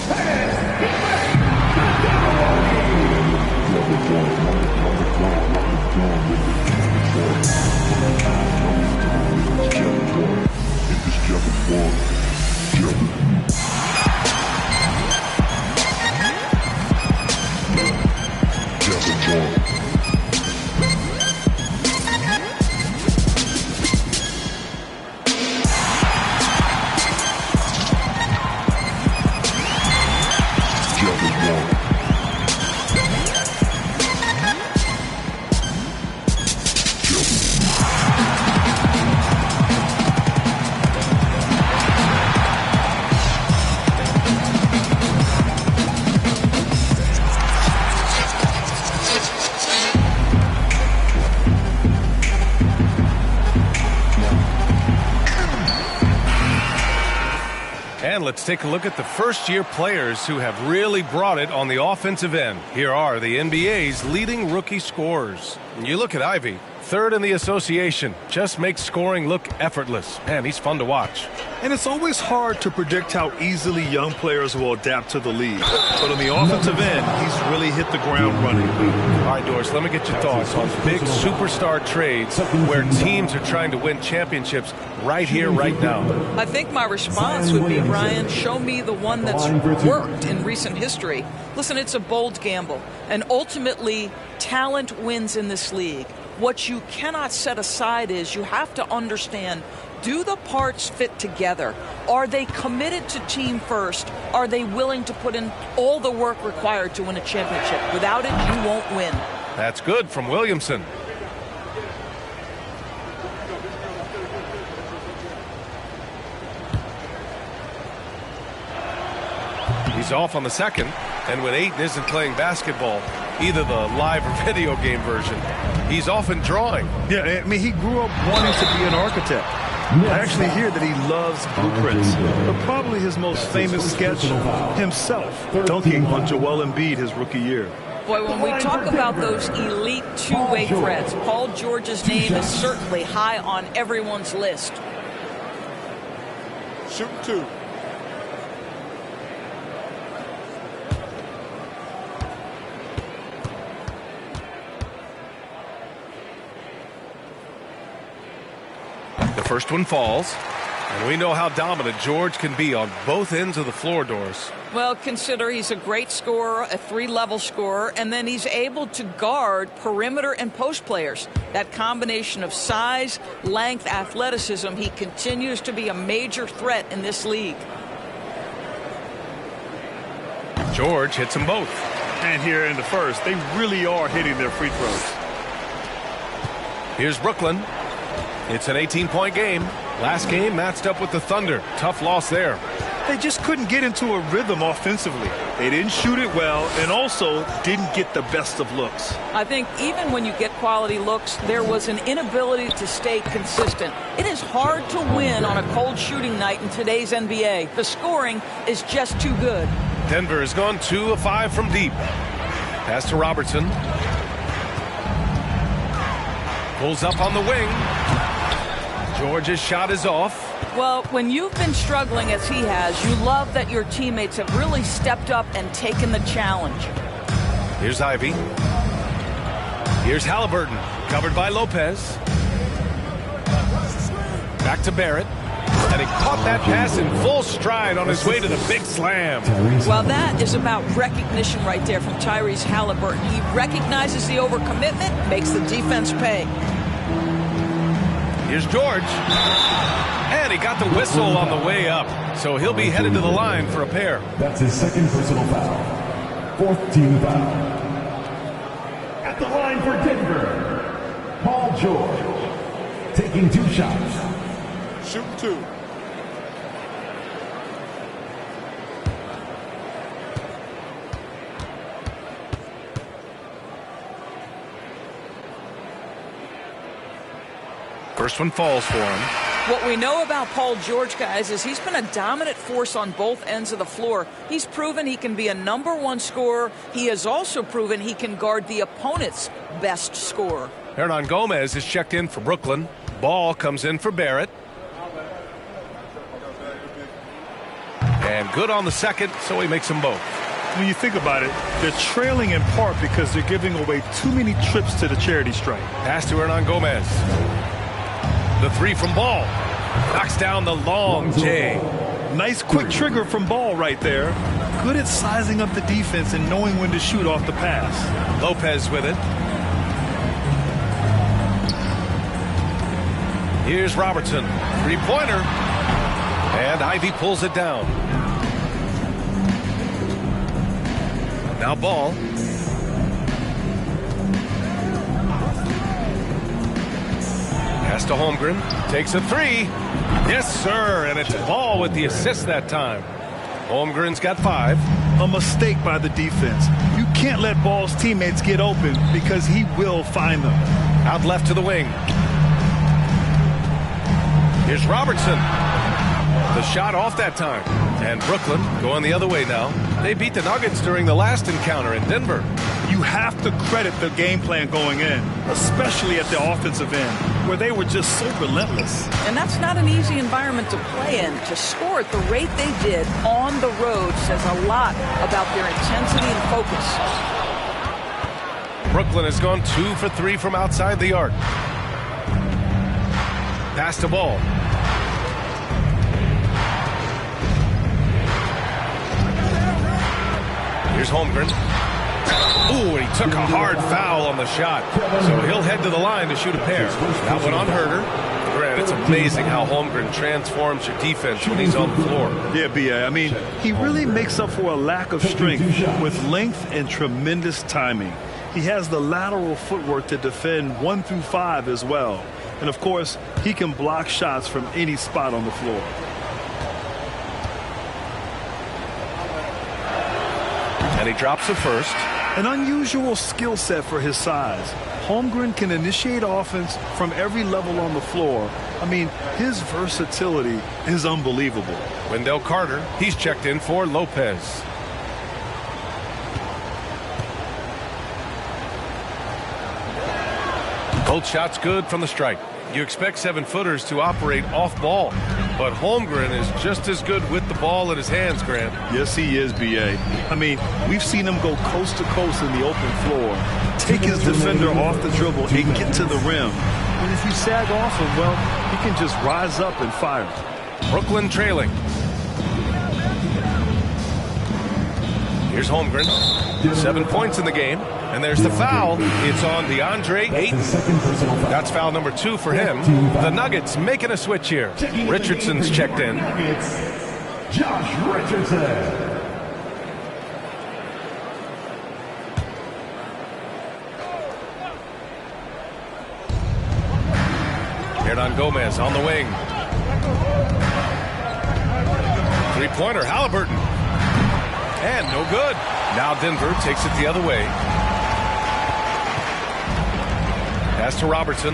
And let's take a look at the first-year players who have really brought it on the offensive end. Here are the NBA's leading rookie scorers. And you look at Ivy, third in the association, just makes scoring look effortless. Man, he's fun to watch. And it's always hard to predict how easily young players will adapt to the league. But on the offensive end, he's really hit the ground running. All right, Doris, let me get your thoughts on big superstar trades where teams are trying to win championships right here, right now. I think my response would be, Brian, show me the one that's worked in recent history. Listen, it's a bold gamble. And ultimately, talent wins in this league. What you cannot set aside is you have to understand, do the parts fit together? Are they committed to team first? Are they willing to put in all the work required to win a championship? Without it, you won't win. That's good from Williamson. He's off on the second, and when Ayton isn't playing basketball, either the live or video game version, he's often drawing. Yeah, I mean, he grew up wanting to be an architect. I actually hear that he loves blueprints, but probably his most famous sketch, himself dunking on Joel Embiid his rookie year. Boy, when we talk about those elite two-way threats, Paul George's name is certainly high on everyone's list. Shoot two. The first one falls, and we know how dominant George can be on both ends of the floor, Doris. Well, consider he's a great scorer, a three-level scorer, and then he's able to guard perimeter and post players. That combination of size, length, athleticism, he continues to be a major threat in this league. George hits them both. And here in the first, they really are hitting their free throws. Here's Brooklyn. It's an 18-point game. Last game matched up with the Thunder. Tough loss there. They just couldn't get into a rhythm offensively. They didn't shoot it well and also didn't get the best of looks. I think even when you get quality looks, there was an inability to stay consistent. It is hard to win on a cold shooting night in today's NBA. The scoring is just too good. Denver has gone 2 of 5 from deep. Pass to Robertson. Pulls up on the wing. George's shot is off. Well, when you've been struggling as he has, you love that your teammates have really stepped up and taken the challenge. Here's Ivy. Here's Halliburton, covered by Lopez. Back to Barrett. And he caught that pass in full stride on his way to the big slam. Well, that is about recognition right there from Tyrese Halliburton. He recognizes the overcommitment, makes the defense pay. Here's George. And he got the whistle on the way up. So he'll be headed to the line for a pair. That's his second personal foul. Fourth team foul. At the line for Denver, Paul George. Taking 2 shots. Shoot two. First one falls for him. What we know about Paul George, guys, is he's been a dominant force on both ends of the floor. He's proven he can be a #1 scorer. He has also proven he can guard the opponent's best scorer. Hernan Gomez is checked in for Brooklyn. Ball comes in for Barrett. And good on the second, so he makes them both. When you think about it, they're trailing in part because they're giving away too many trips to the charity stripe. Pass to Hernan Gomez. The three from Ball. Knocks down the long J. Nice quick trigger from Ball right there. Good at sizing up the defense and knowing when to shoot off the pass. Lopez with it. Here's Robertson. Three-pointer. And Ivy pulls it down. Now Ball. Pass to Holmgren. Takes a three. Yes, sir. And it's Ball with the assist that time. Holmgren's got 5. A mistake by the defense. You can't let Ball's teammates get open because he will find them. Out left to the wing. Here's Robertson. The shot off that time. And Brooklyn going the other way now. They beat the Nuggets during the last encounter in Denver. You have to credit the game plan going in, especially at the offensive end, where they were just so relentless. And that's not an easy environment to play in. To score at the rate they did on the road says a lot about their intensity and focus. Brooklyn has gone 2 for 3 from outside the arc. Pass the ball. Here's Holmgren. Ooh, he took a hard foul on the shot. So he'll head to the line to shoot a pair. That one on Herder. Grant, it's amazing how Holmgren transforms your defense when he's on the floor. Yeah, B.A. I mean, he really makes up for a lack of strength with length and tremendous timing. He has the lateral footwork to defend 1 through 5 as well. And, of course, he can block shots from any spot on the floor. And he drops the first. An unusual skill set for his size. Holmgren can initiate offense from every level on the floor. I mean, his versatility is unbelievable. Wendell Carter, he's checked in for Lopez. Both shots good from the strike. You expect 7-footers to operate off ball, but Holmgren is just as good with the ball in his hands, Grant. Yes, he is, B.A. I mean, we've seen him go coast to coast in the open floor, take his defender off the dribble and get to the rim. And if you sag off him, well, he can just rise up and fire. Brooklyn trailing. Here's Holmgren. 7 points in the game. And there's the foul. It's on DeAndre Ayton. That's foul number 2 for him. The Nuggets making a switch here. Richardson's checked in. Josh Richardson. Hernan Gomez on the wing. Three-pointer, Halliburton. And no good. Now Denver takes it the other way. Pass to Robertson.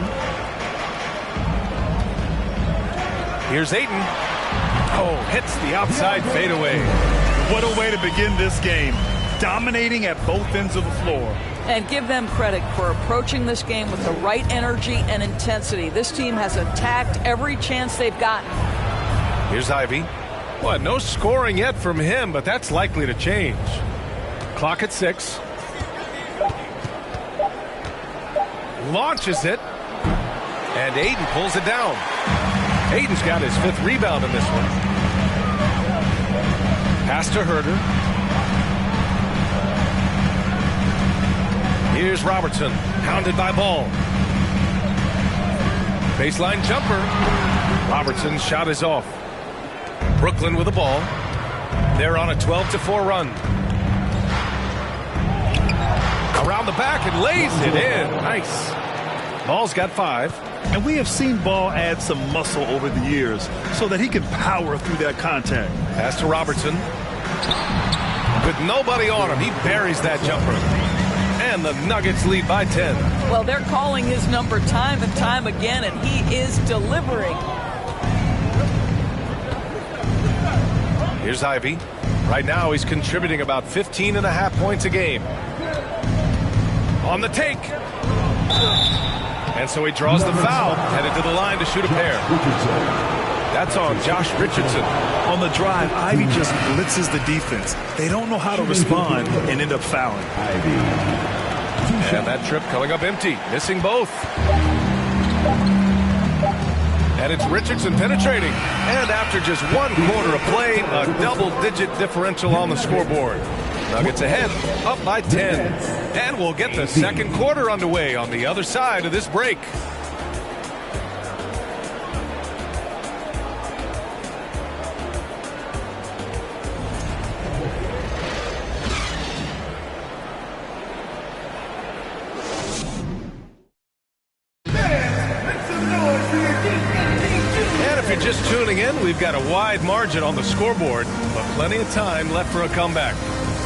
Here's Ayton. Oh, hits the outside fadeaway. What a way to begin this game. Dominating at both ends of the floor. And give them credit for approaching this game with the right energy and intensity. This team has attacked every chance they've gotten. Here's Ivy. Well, no scoring yet from him, but that's likely to change. Clock at 6. Launches it. And Ayton pulls it down. Ayton's got his 5th rebound in this one. Pass to Herder. Here's Robertson, hounded by Ball. Baseline jumper. Robertson's shot is off. Brooklyn with the ball. They're on a 12-4 run. Around the back and lays it in. Nice. Ball's got 5. And we have seen Ball add some muscle over the years so that he can power through that contact. Pass to Robertson. With nobody on him, he buries that jumper. And the Nuggets lead by 10. Well, they're calling his number time and time again, and he is delivering. Here's Ivy. Right now, he's contributing about 15.5 points a game. On the take. And so he draws the foul, headed to the line to shoot a pair. That's on Josh Richardson. On the drive, Ivy just blitzes the defense. They don't know how to respond and end up fouling. And that trip coming up empty, missing both. And it's Richardson penetrating. And after just 1 quarter of play, a double-digit differential on the scoreboard. Nuggets ahead, up by 10. And we'll get the second quarter underway on the other side of this break. Just tuning in, we've got a wide margin on the scoreboard, but plenty of time left for a comeback.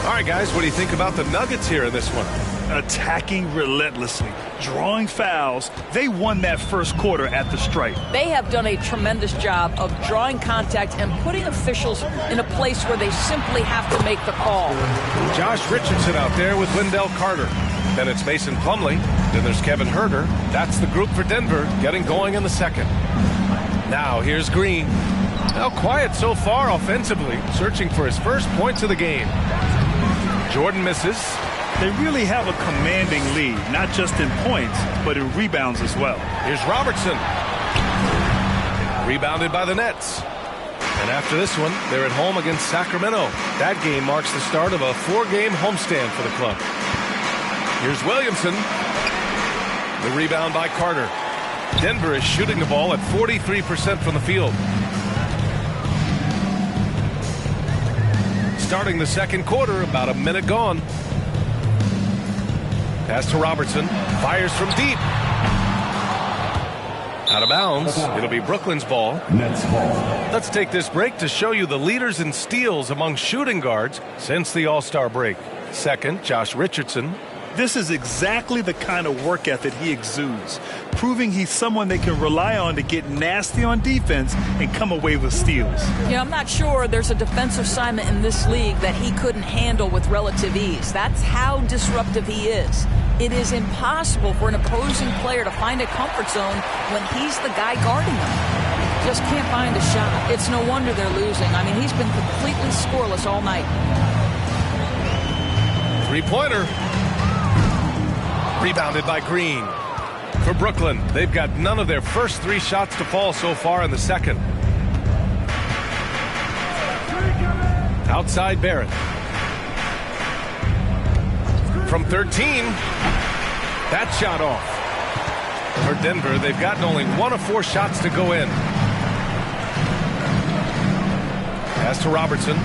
All right, guys, what do you think about the Nuggets here in this one? attacking relentlessly, drawing fouls. They won that first quarter at the stripe. They have done a tremendous job of drawing contact and putting officials in a place where they simply have to make the call. Josh Richardson out there with Wendell Carter. Then it's Mason Plumlee. Then there's Kevin Huerter. That's the group for Denver getting going in the second. Now here's Green. Now quiet so far offensively, searching for his first points of the game. Jordan misses. They really have a commanding lead, not just in points, but in rebounds as well. Here's Robertson. Rebounded by the Nets. And after this one, they're at home against Sacramento. That game marks the start of a 4-game homestand for the club. Here's Williamson. The rebound by Carter. Denver is shooting the ball at 43% from the field. Starting the second quarter, about a minute gone. Pass to Robertson. Fires from deep. Out of bounds. It'll be Brooklyn's ball. Nets ball. Let's take this break to show you the leaders in steals among shooting guards since the All-Star break. Second, Josh Richardson. This is exactly the kind of work ethic he exudes, proving he's someone they can rely on to get nasty on defense and come away with steals. Yeah, I'm not sure there's a defensive assignment in this league that he couldn't handle with relative ease. That's how disruptive he is. It is impossible for an opposing player to find a comfort zone when he's the guy guarding them. Just can't find a shot. It's no wonder they're losing. I mean, he's been completely scoreless all night. Three-pointer. Rebounded by Green. For Brooklyn, they've got none of their first 3 shots to fall so far in the second. Outside Barrett. From 13. That shot off. For Denver, they've gotten only 1 of 4 shots to go in. Pass to Robertson.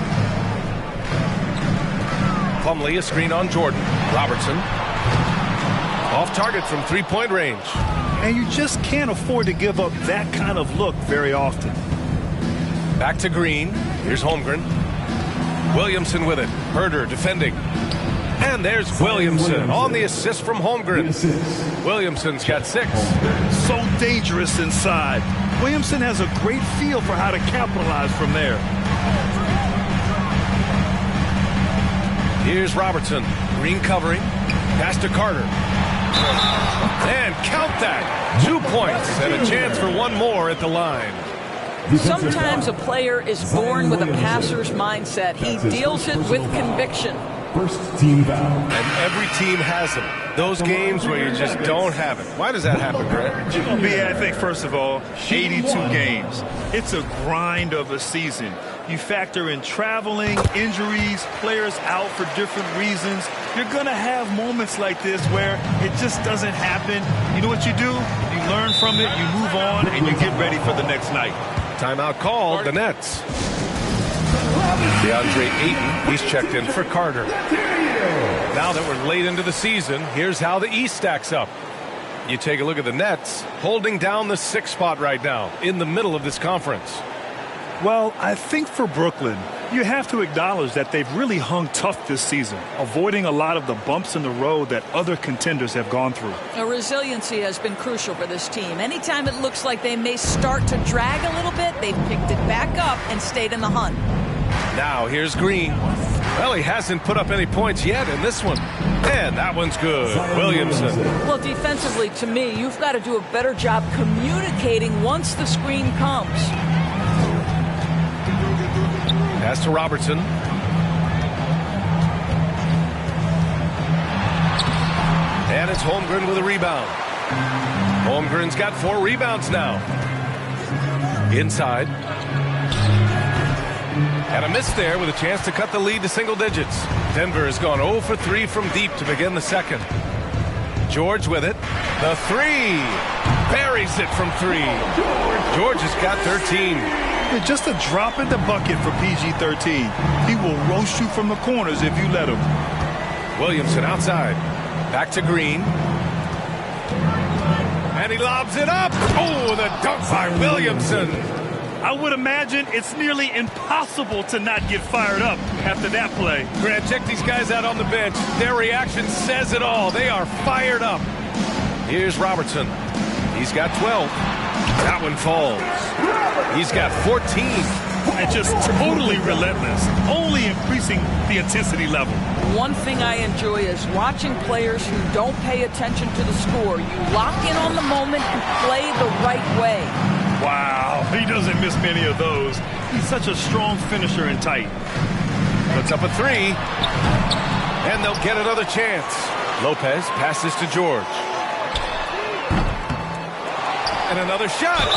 Plumlee, a screen on Jordan. Robertson. Off target from 3-point range. And you just can't afford to give up that kind of look very often. Back to Green. Here's Holmgren. Williamson with it. Huerter defending. And there's Williamson on the assist from Holmgren. Williamson's got 6. So dangerous inside. Williamson has a great feel for how to capitalize from there. Here's Robertson. Green covering. Pass to Carter. And count that. 2 points and a chance for 1 more at the line. Sometimes a player is born with a passer's mindset. He deals it with conviction. First team foul. And every team has them. Those games where you just don't have it. Why does that happen, Brett? I think, first of all, 82 games. It's a grind of a season. You factor in traveling, injuries, players out for different reasons. You're going to have moments like this where it just doesn't happen. You know what you do? You learn from it, you move on, and you get ready for the next night. Timeout called, the Nets. DeAndre Ayton, he's checked in for Carter. Now that we're late into the season, here's how the East stacks up. You take a look at the Nets, holding down the 6th spot right now, in the middle of this conference. Well, I think for Brooklyn, you have to acknowledge that they've really hung tough this season, avoiding a lot of the bumps in the road that other contenders have gone through. Resiliency has been crucial for this team. Anytime it looks like they may start to drag a little bit, they've picked it back up and stayed in the hunt. Now here's Green. Well, he hasn't put up any points yet in this one. And that one's good. Williamson. Well, defensively, to me, you've got to do a better job communicating once the screen comes. Pass to Robertson. And it's Holmgren with a rebound. Holmgren's got 4 rebounds now. Inside. And a miss there with a chance to cut the lead to single digits. Denver has gone 0 for 3 from deep to begin the second. George with it. The 3. Buries it from 3. George has got 13. Just a drop in the bucket for PG-13. He will roast you from the corners if you let him. Williamson outside. Back to Green. And he lobs it up. Oh, the dunk by Williamson. I would imagine it's nearly impossible to not get fired up after that play. Grant, check these guys out on the bench. Their reaction says it all. They are fired up. Here's Robertson. He's got 12. That one falls. He's got 14. And just totally relentless, only increasing the intensity level. One thing I enjoy is watching players who don't pay attention to the score. You lock in on the moment and play the right way. Wow, he doesn't miss many of those. He's such a strong finisher and tight. Puts up a three, and they'll get another chance. Lopez passes to George. And another shot.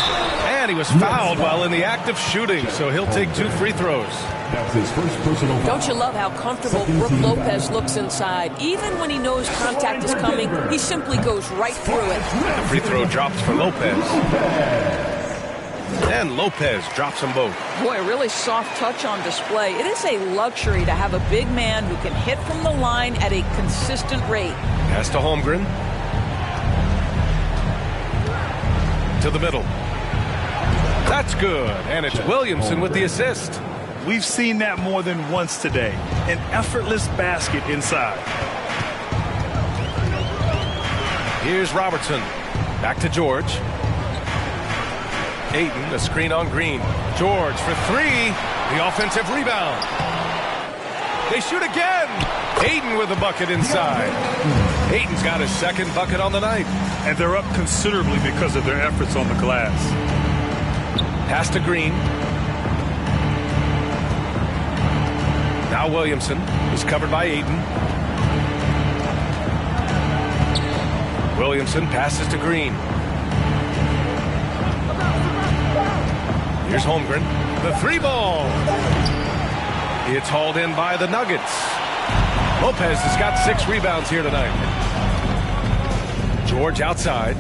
And he was fouled while in the act of shooting, so he'll take 2 free throws. That's his first personal foul. Don't you love how comfortable Brook Lopez looks inside? Even when he knows contact is coming, he simply goes right through it. And the free throw drops for Lopez. And Lopez drops them both. Boy, a really soft touch on display. It is a luxury to have a big man who can hit from the line at a consistent rate. Pass to Holmgren. To the middle. That's good. And it's Williamson with the assist. We've seen that more than once today. An effortless basket inside. Here's Robertson. Back to George. Ayton, a screen on Green. George for 3. The offensive rebound. They shoot again. Ayton with a bucket inside. Ayton's got his second bucket on the night. And they're up considerably because of their efforts on the glass. Pass to Green. Now Williamson is covered by Ayton. Williamson passes to Green. Here's Holmgren. The 3 ball. It's hauled in by the Nuggets. Lopez has got 6 rebounds here tonight. George outside.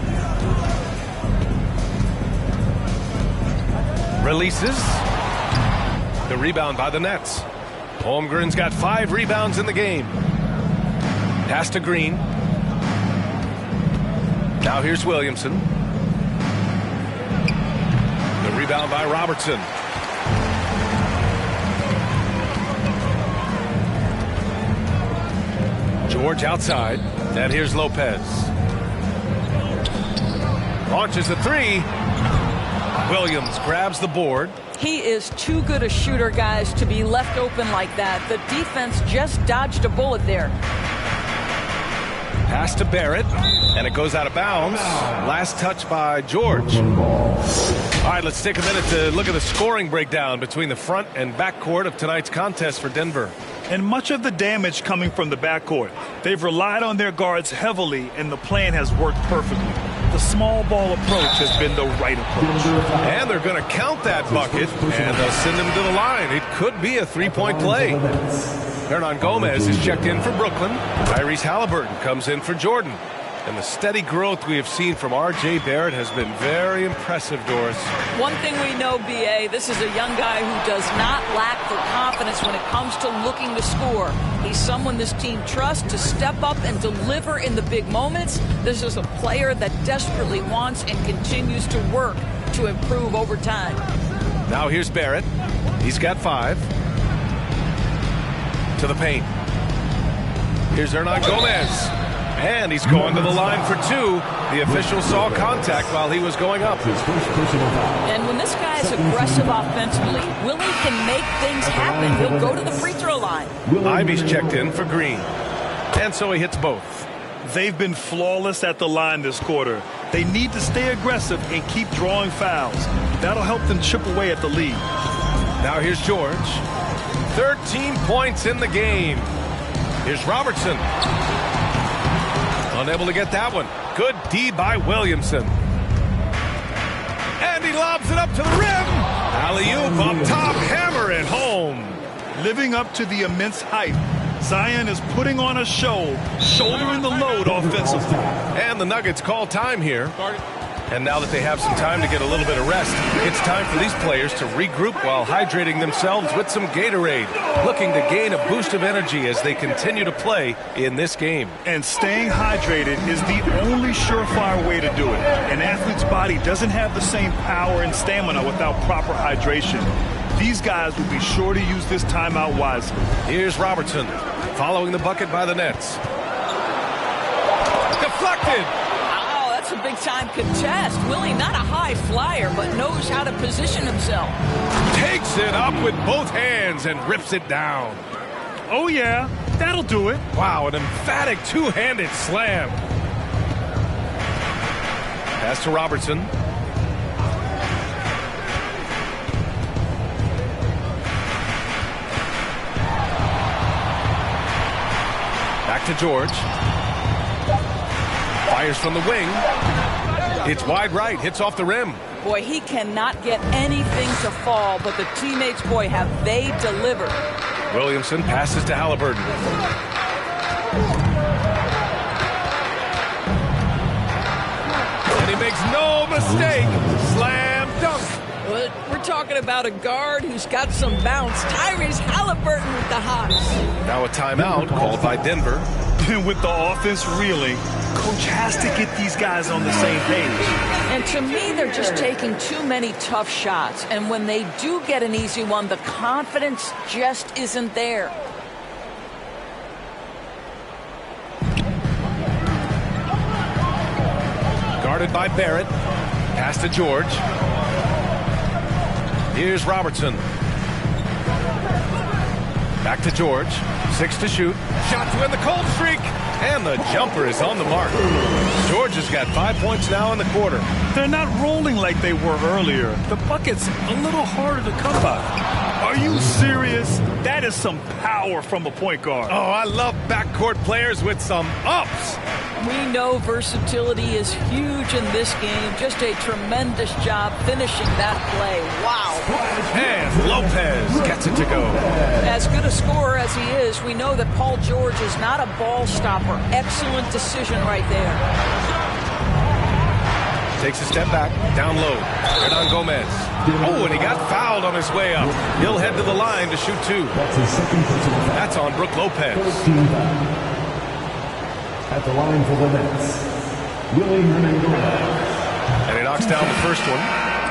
Releases. The rebound by the Nets. Holmgren's got 5 rebounds in the game. Pass to Green. Now here's Williamson. The rebound by Robertson. George outside. And here's Lopez. Launches a 3. Williams grabs the board. He is too good a shooter, guys, to be left open like that. The defense just dodged a bullet there. Pass to Barrett, and it goes out of bounds. Last touch by George. All right, let's take a minute to look at the scoring breakdown between the front and backcourt of tonight's contest for Denver. And much of the damage coming from the backcourt. They've relied on their guards heavily, and the plan has worked perfectly. The small ball approach has been the right approach. And they're going to count that bucket, and they'll send him to the line. It could be a 3-point play. Hernangomez is checked in for Brooklyn. Tyrese Halliburton comes in for Jordan. And the steady growth we have seen from R.J. Barrett has been very impressive, Doris. One thing we know, B.A., this is a young guy who does not lack for confidence when it comes to looking to score. He's someone this team trusts to step up and deliver in the big moments. This is a player that desperately wants and continues to work to improve over time. Now here's Barrett. He's got 5. To the paint. Here's Hernangomez. And he's going to the line for 2. The official saw contact while he was going up. And when this guy is aggressive offensively, Willie can make things happen. He'll go to the free throw line. Ivy's checked in for Green. And so he hits both. They've been flawless at the line this quarter. They need to stay aggressive and keep drawing fouls. That'll help them chip away at the lead. Now here's George. 13 points in the game. Here's Robertson. Unable to get that one. Good D by Williamson. And he lobs it up to the rim. Alley-oop up top, hammer it home. Living up to the immense hype, Zion is putting on a show, shouldering the load offensively. And the Nuggets call time here. And now that they have some time to get a little bit of rest, it's time for these players to regroup while hydrating themselves with some Gatorade, looking to gain a boost of energy as they continue to play in this game. And staying hydrated is the only surefire way to do it. An athlete's body doesn't have the same power and stamina without proper hydration. These guys will be sure to use this timeout wisely. Here's Robertson following the bucket by the Nets. Deflected. Oh, that's a big-time contest. Willie, not a high flyer, but knows how to position himself. Takes it up with both hands and rips it down. Oh, yeah, that'll do it. Wow, an emphatic two-handed slam. Pass to Robertson. Back to George. Fires from the wing. It's wide right, hits off the rim. Boy, he cannot get anything to fall, but the teammates, boy, have they delivered. Williamson passes to Halliburton. And he makes no mistake. Slam dunk. But we're talking about a guard who's got some bounce. Tyrese Halliburton with the hops. Now a timeout called by Denver. With the offense reeling, coach has to get these guys on the same page. And to me, they're just taking too many tough shots. And when they do get an easy one, the confidence just isn't there. Guarded by Barrett. Pass to George. Here's Robertson. Back to George. 6 to shoot. Shot to end the cold streak. And the jumper is on the mark. George has got 5 points now in the quarter. They're not rolling like they were earlier. The bucket's a little harder to come by. Are you serious? That is some power from a point guard. Oh, I love backcourt players with some ups. We know versatility is huge in this game. Just a tremendous job finishing that play. Wow. And Lopez gets it to go. As good a scorer as he is, we know that Paul George is not a ball stopper. Excellent decision right there. Takes a step back, down low. Hernan Gomez. Oh, and he got fouled on his way up. He'll head to the line to shoot 2. That's on Brook Lopez. At the line for the Nets, Willie Hernan Gomez. And he knocks down the first one.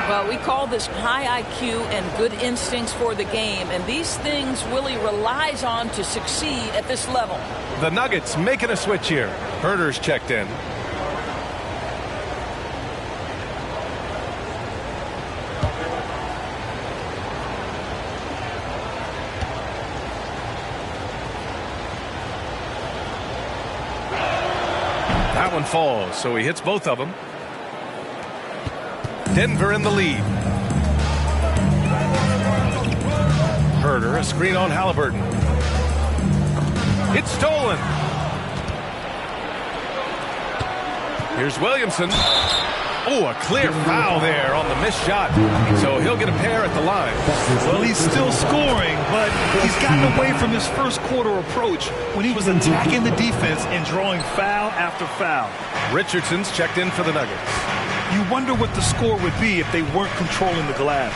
Well, we call this high IQ and good instincts for the game, and these things Willie relies on to succeed at this level. The Nuggets making a switch here. Herder's checked in. That one falls, so he hits both of them. Denver in the lead. Herder, a screen on Halliburton. It's stolen. Here's Williamson. Oh, a clear foul there on the missed shot. So he'll get a pair at the line. Well, he's still scoring, but he's gotten away from his first quarter approach when he was attacking the defense and drawing foul after foul. Richardson's checked in for the Nuggets. You wonder what the score would be if they weren't controlling the glass.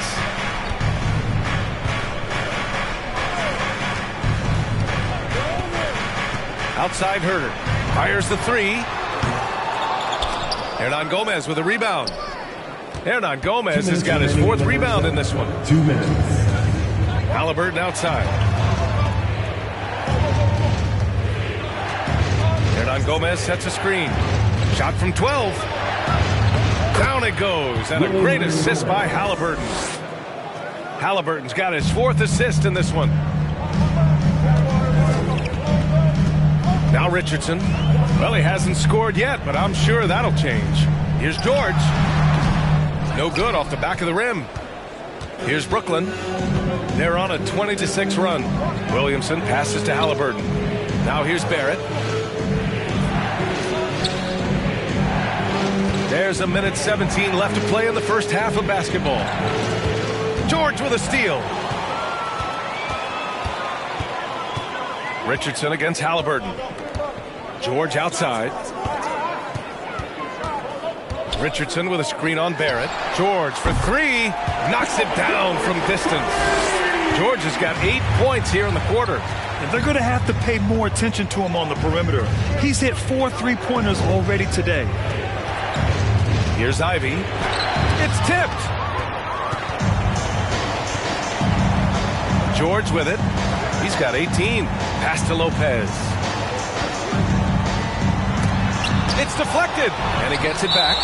Outside Herder. Fires the 3. Hernan Gomez with a rebound. Hernan Gomez has got his 4th rebound in this one. 2 minutes. Halliburton outside. Hernan Gomez sets a screen. Shot from 12. Down it goes. And a great assist by Halliburton. Halliburton's got his 4th assist in this one. Now Richardson. Well, he hasn't scored yet, but I'm sure that'll change. Here's George. No good off the back of the rim. Here's Brooklyn. They're on a 20-6 run. Williamson passes to Halliburton. Now here's Barrett. There's a minute 17 left to play in the first half of basketball. George with a steal. Richardson against Halliburton. George outside. Richardson with a screen on Barrett. George for three. Knocks it down from distance. George has got 8 points here in the quarter. And they're going to have to pay more attention to him on the perimeter. He's hit 4 3-pointers already today. Here's Ivy. It's tipped. George with it. He's got 18. Pass to Lopez. It's deflected. And he gets it back.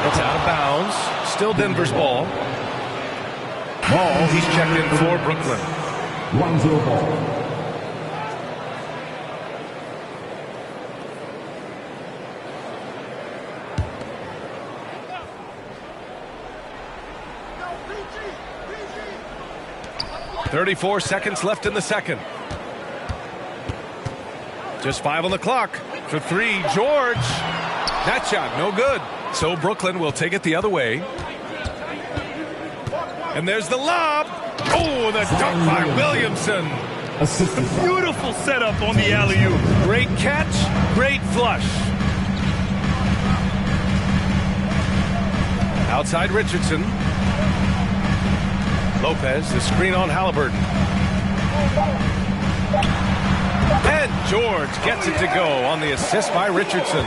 It's out of bounds. Still Denver's ball. He's checked in for Brooklyn. Lonzo Ball. .34 seconds left in the second. Just 5 on the clock. For three, George. That shot, no good. So Brooklyn will take it the other way. And there's the lob. Oh, the dunk by Williamson. A beautiful setup on the alley-oop. Great catch, great flush. Outside Richardson. Lopez, the screen on Halliburton. And George gets it to go on the assist by Richardson.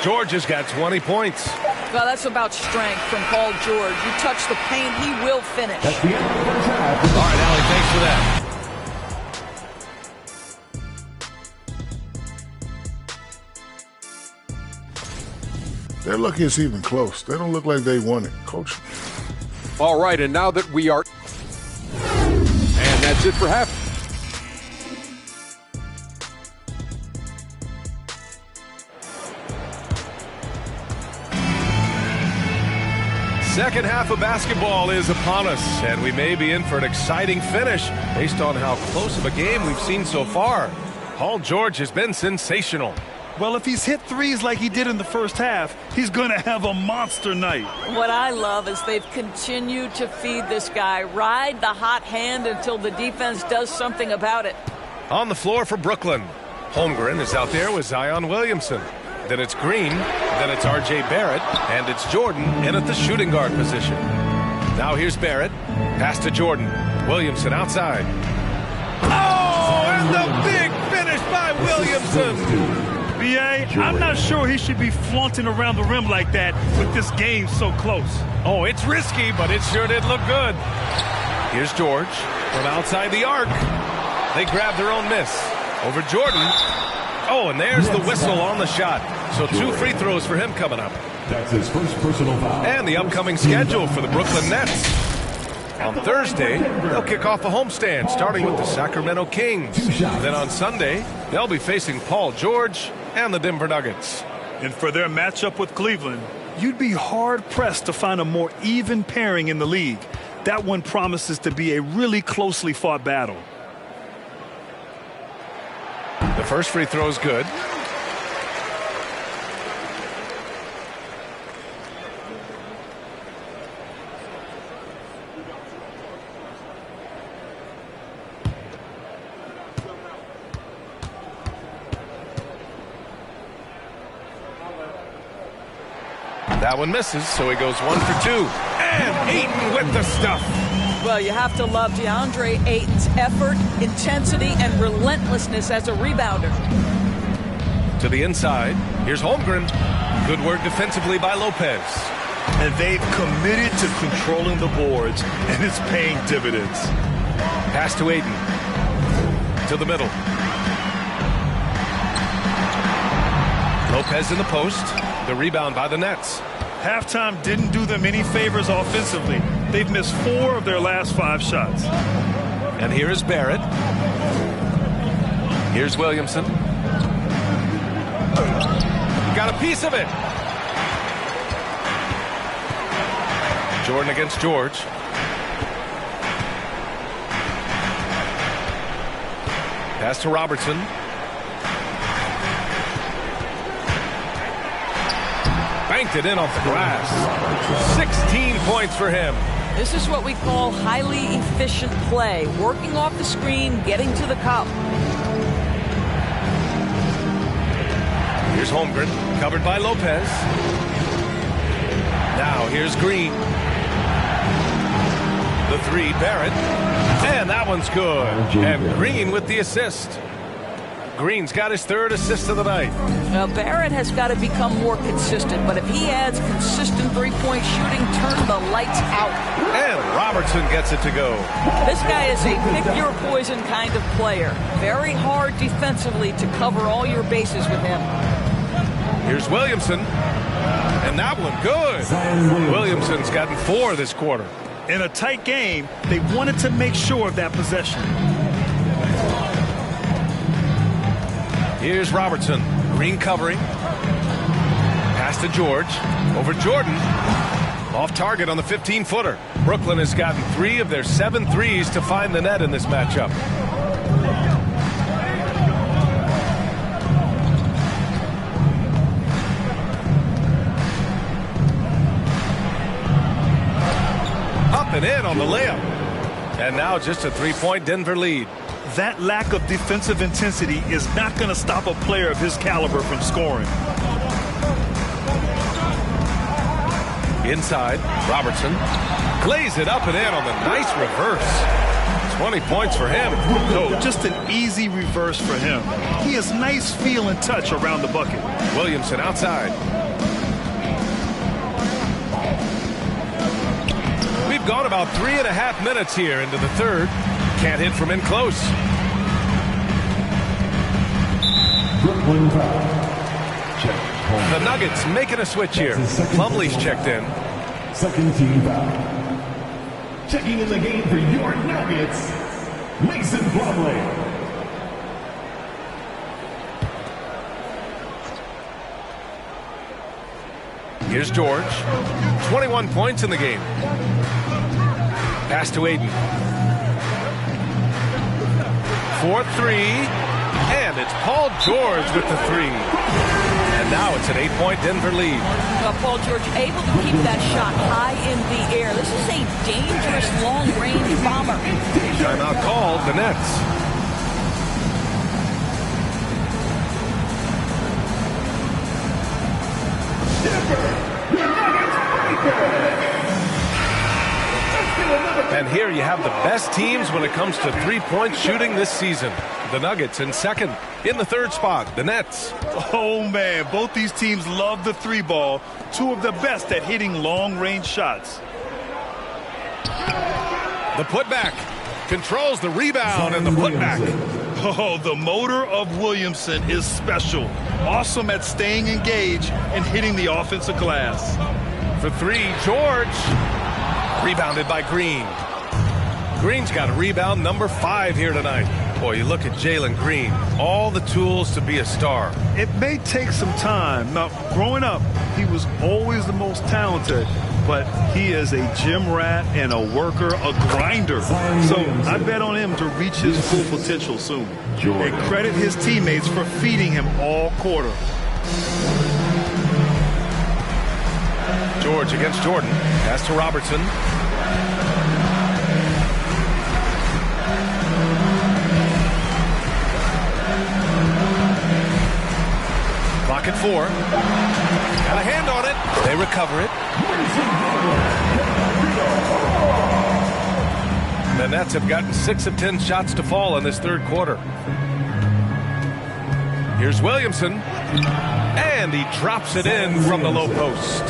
George has got 20 points. Well, that's about strength from Paul George. You touch the paint, he will finish. That's the end of the first half. All right, Allie, thanks for that. They're lucky it's even close. They don't look like they won it. Coach. All right, and now that we are... And that's it for half. Second half of basketball is upon us, and we may be in for an exciting finish based on how close of a game we've seen so far. Paul George has been sensational. Well, if he's hit threes like he did in the first half, he's going to have a monster night. What I love is they've continued to feed this guy, ride the hot hand until the defense does something about it. On the floor for Brooklyn, Holmgren is out there with Zion Williamson. Then it's Green, then it's R.J. Barrett, and it's Jordan in at the shooting guard position. Now here's Barrett. Pass to Jordan. Williamson outside. Oh, and the big finish by Williamson. B.A., I'm not sure he should be flaunting around the rim like that with this game so close. Oh, it's risky, but it sure did look good. Here's George from outside the arc. They grab their own miss. Over Jordan. Oh, and there's the whistle on the shot. So 2 free throws for him coming up. That's his first personal foul. And the upcoming schedule for the Brooklyn Nets. On Thursday, they'll kick off a homestand, starting with the Sacramento Kings. Then on Sunday, they'll be facing Paul George and the Denver Nuggets. And for their matchup with Cleveland, you'd be hard-pressed to find a more even pairing in the league. That one promises to be a really closely fought battle. The first free throw is good. That one misses, so he goes 1 for 2. And Ayton with the stuff. Well, you have to love DeAndre Ayton's effort, intensity, and relentlessness as a rebounder. To the inside. Here's Holmgren. Good work defensively by Lopez. And they've committed to controlling the boards, and it's paying dividends. Pass to Ayton. To the middle. Lopez in the post. The rebound by the Nets. Halftime didn't do them any favors offensively. They've missed 4 of their last 5 shots. And here is Barrett. Here's Williamson. Got a piece of it. Jordan against George. Pass to Robertson. Banked it in off the glass. 16 points for him. This is what we call highly efficient play. Working off the screen, getting to the cup. Here's Holmgren, covered by Lopez. Now here's Green. The three, Barrett. And that one's good. And Green with the assist. Green's got his third assist of the night. Now, Barrett has got to become more consistent, but if he adds consistent three-point shooting, turn the lights out. And Robertson gets it to go. This guy is a pick-your-poison kind of player. Very hard defensively to cover all your bases with him. Here's Williamson. And that one good. Williamson's gotten 4 this quarter. In a tight game, they wanted to make sure of that possession. Here's Robertson. Green covering. Pass to George. Over Jordan. Off target on the 15-footer. Brooklyn has gotten 3 of their 7 threes to find the net in this matchup. Up and in on the layup. And now just a 3-point Denver lead. That lack of defensive intensity is not going to stop a player of his caliber from scoring. Inside, Robertson lays it up and in on the nice reverse. 20 points for him. No, just an easy reverse for him. He has nice feel and touch around the bucket. Williamson outside. We've gone about 3.5 minutes here into the third. Can't hit from in close. Brooklyn foul. Check. The Nuggets making a switch here. Plumlee's checked in. Second team foul. Checking in the game for your Nuggets, Mason Plumlee. Here's George. 21 points in the game. Pass to Aiden. 4-3. And it's Paul George with the 3. And now it's an 8-point Denver lead. Paul George able to keep that shot high in the air. This is a dangerous long-range bomber. Timeout called, the Nets. And here you have the best teams when it comes to three-point shooting this season. The Nuggets in second. In the third spot, the Nets. Oh, man, both these teams love the 3-ball. 2 of the best at hitting long-range shots. The putback. Controls the rebound and the putback. Oh, the motor of Williamson is special. Awesome at staying engaged and hitting the offensive glass. For 3, George. Rebounded by Green. Green's got a rebound number 5 here tonight. Boy, you look at Jalen Green. All the tools to be a star. It may take some time. Now, growing up, he was always the most talented, but he is a gym rat and a worker, a grinder. So I bet on him to reach his full potential soon. And credit his teammates for feeding him all quarter. George against Jordan. Pass to Robertson. Clock at 4. Got a hand on it. They recover it. The Nets have gotten 6 of 10 shots to fall in this third quarter. Here's Williamson. And he drops it in from the low post.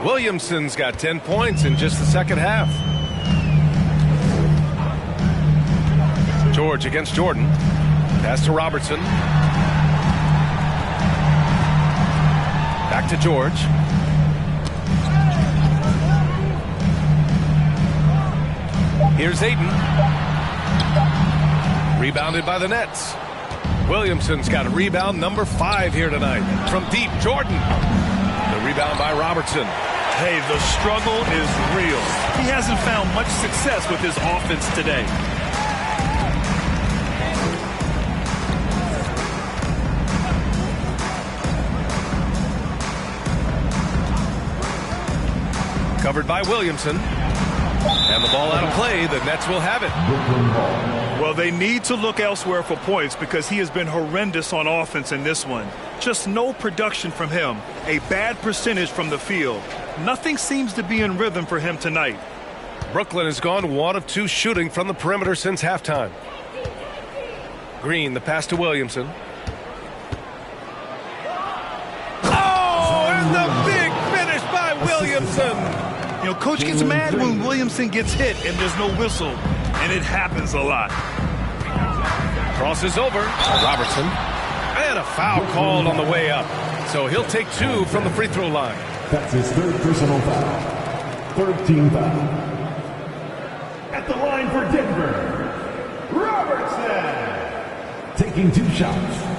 Williamson's got 10 points in just the second half. George against Jordan. Pass to Robertson. Back to George. Here's Aiden. Rebounded by the Nets. Williamson's got a rebound number 5 here tonight. From deep, Jordan. The rebound by Robertson. Hey, the struggle is real. He hasn't found much success with his offense today. Covered by Williamson. And the ball out of play. The Nets will have it. Well, they need to look elsewhere for points because he has been horrendous on offense in this one. Just no production from him. A bad percentage from the field. Nothing seems to be in rhythm for him tonight. Brooklyn has gone 1 of 2 shooting from the perimeter since halftime. Green, the pass to Williamson. Oh, and the big finish by Williamson. You know, coach gets mad when Williamson gets hit and there's no whistle, and it happens a lot. Crosses over. Robertson. And a foul called on the way up. So he'll take 2 from the free throw line. That's his 3rd personal foul. 3rd team foul. At the line for Denver, Robertson. Taking 2 shots.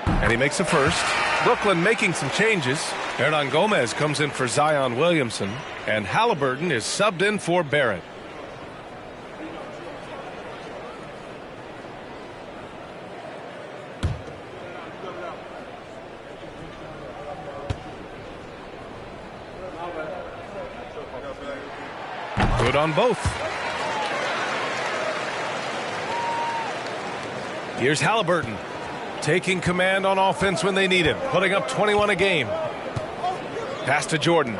And he makes a first. Brooklyn making some changes. Hernan Gomez comes in for Zion Williamson. And Halliburton is subbed in for Barrett. Good on both. Here's Halliburton. Taking command on offense when they need him. Putting up 21 a game. Pass to Jordan.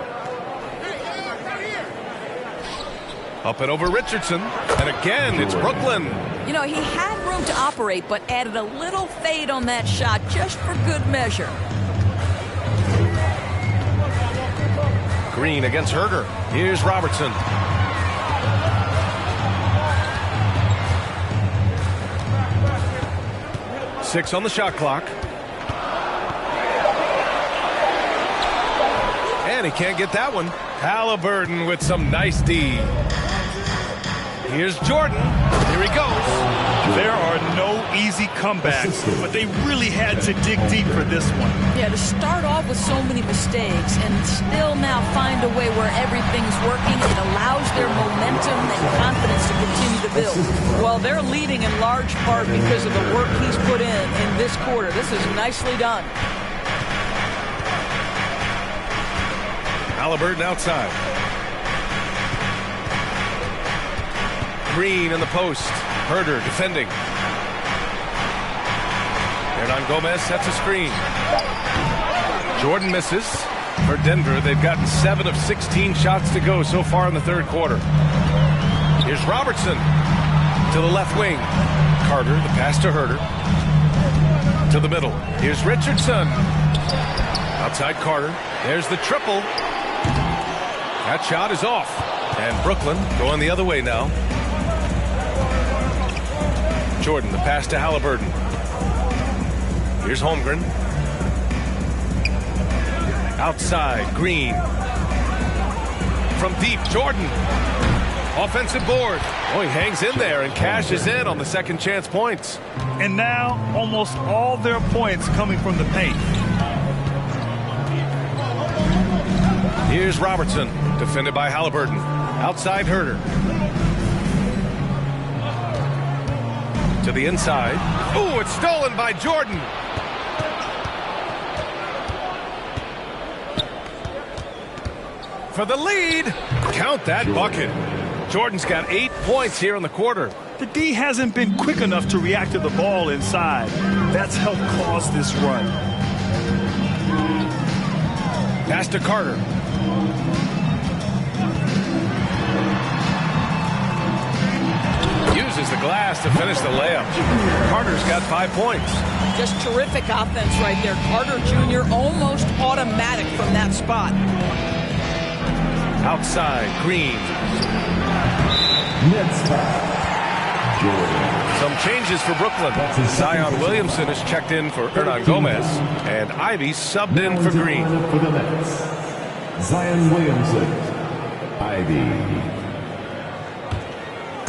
Up and over Richardson. And again, it's Brooklyn. You know, he had room to operate, but added a little fade on that shot just for good measure. Green against Herder. Here's Robertson. Six on the shot clock. And he can't get that one. Halliburton with some nice D. Here's Jordan. Here he goes. There are no easy comebacks, but they really had to dig deep for this one. Yeah, to start off with so many mistakes and still now find a way where everything's working, it allows their momentum and confidence to continue to build. Well, they're leading in large part because of the work he's put in this quarter. This is nicely done. Halliburton outside. Green in the post. Herder defending. Hernan Gomez sets a screen. Jordan misses. For Denver, they've gotten 7 of 16 shots to go so far in the third quarter. Here's Robertson to the left wing. Carter, the pass to Herder. To the middle. Here's Richardson. Outside Carter. There's the triple. That shot is off. And Brooklyn going the other way now. Jordan, the pass to Halliburton. Here's Holmgren. Outside, Green. From deep, Jordan. Offensive board. Oh, he hangs in there and cashes in on the second chance points. And now, almost all their points coming from the paint. Here's Robertson, defended by Halliburton. Outside, Herder. To the inside. Ooh, it's stolen by Jordan. For the lead. Count that bucket. Jordan's got 8 points here in the quarter. The D hasn't been quick enough to react to the ball inside. That's helped cause this run. Pass to Carter. Uses the glass to finish the layup. Carter's got 5 points. Just terrific offense right there. Carter Jr. almost automatic from that spot. Outside, Green. Some changes for Brooklyn. Zion Williamson is checked in for Hernan Gomez. And Ivy subbed in for Green. For the Nets, Zion Williamson, Ivy.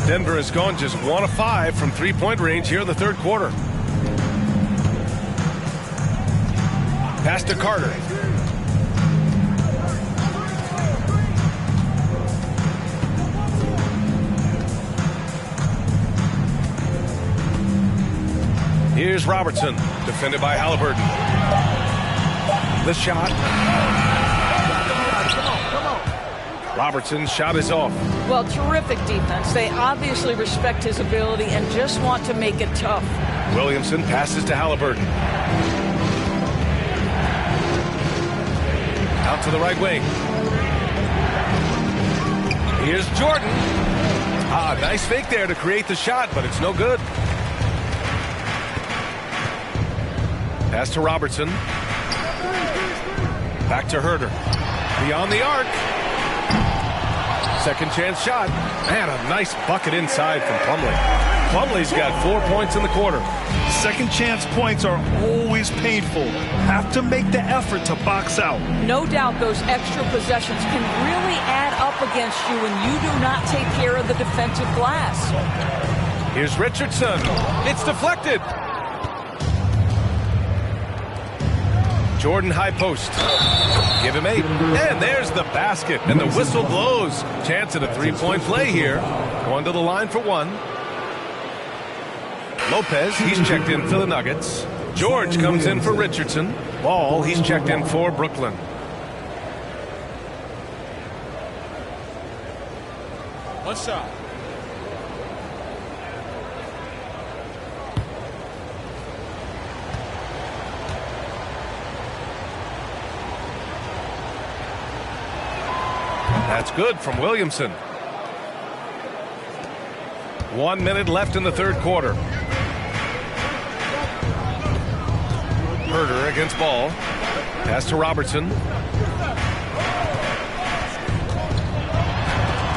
Denver has gone just 1 of 5 from three-point range here in the third quarter. Pass to Carter. Here's Robertson, defended by Halliburton. The shot. Robertson's shot is off. Well, terrific defense. They obviously respect his ability and just want to make it tough. Williamson passes to Halliburton. Out to the right wing. Here's Jordan. Nice fake there to create the shot, but it's no good. Pass to Robertson. Back to Herder. Beyond the arc. Second chance shot. Man, a nice bucket inside from Plumlee. Plumlee's got 4 points in the quarter. Second chance points are always painful. Have to make the effort to box out. No doubt those extra possessions can really add up against you when you do not take care of the defensive glass. Here's Richardson. It's deflected. Jordan high post. Give him 8. And there's the basket. And the whistle blows. Chance at a three-point play here. Going to the line for one. Lopez, he's checked in for the Nuggets. George comes in for Richardson. Ball, he's checked in for Brooklyn. One shot. That's good from Williamson. 1 minute left in the third quarter. Herder against Ball. Pass to Robertson.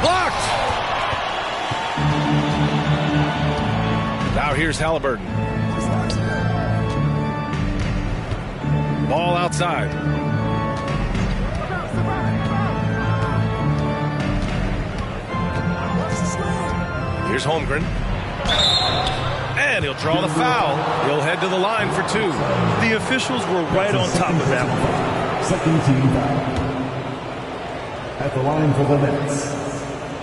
Blocked! Now here's Halliburton. Ball outside. Here's Holmgren. And he'll draw the foul. He'll head to the line for 2. The officials were right on top of that one. Second team foul. At the line for the Nets,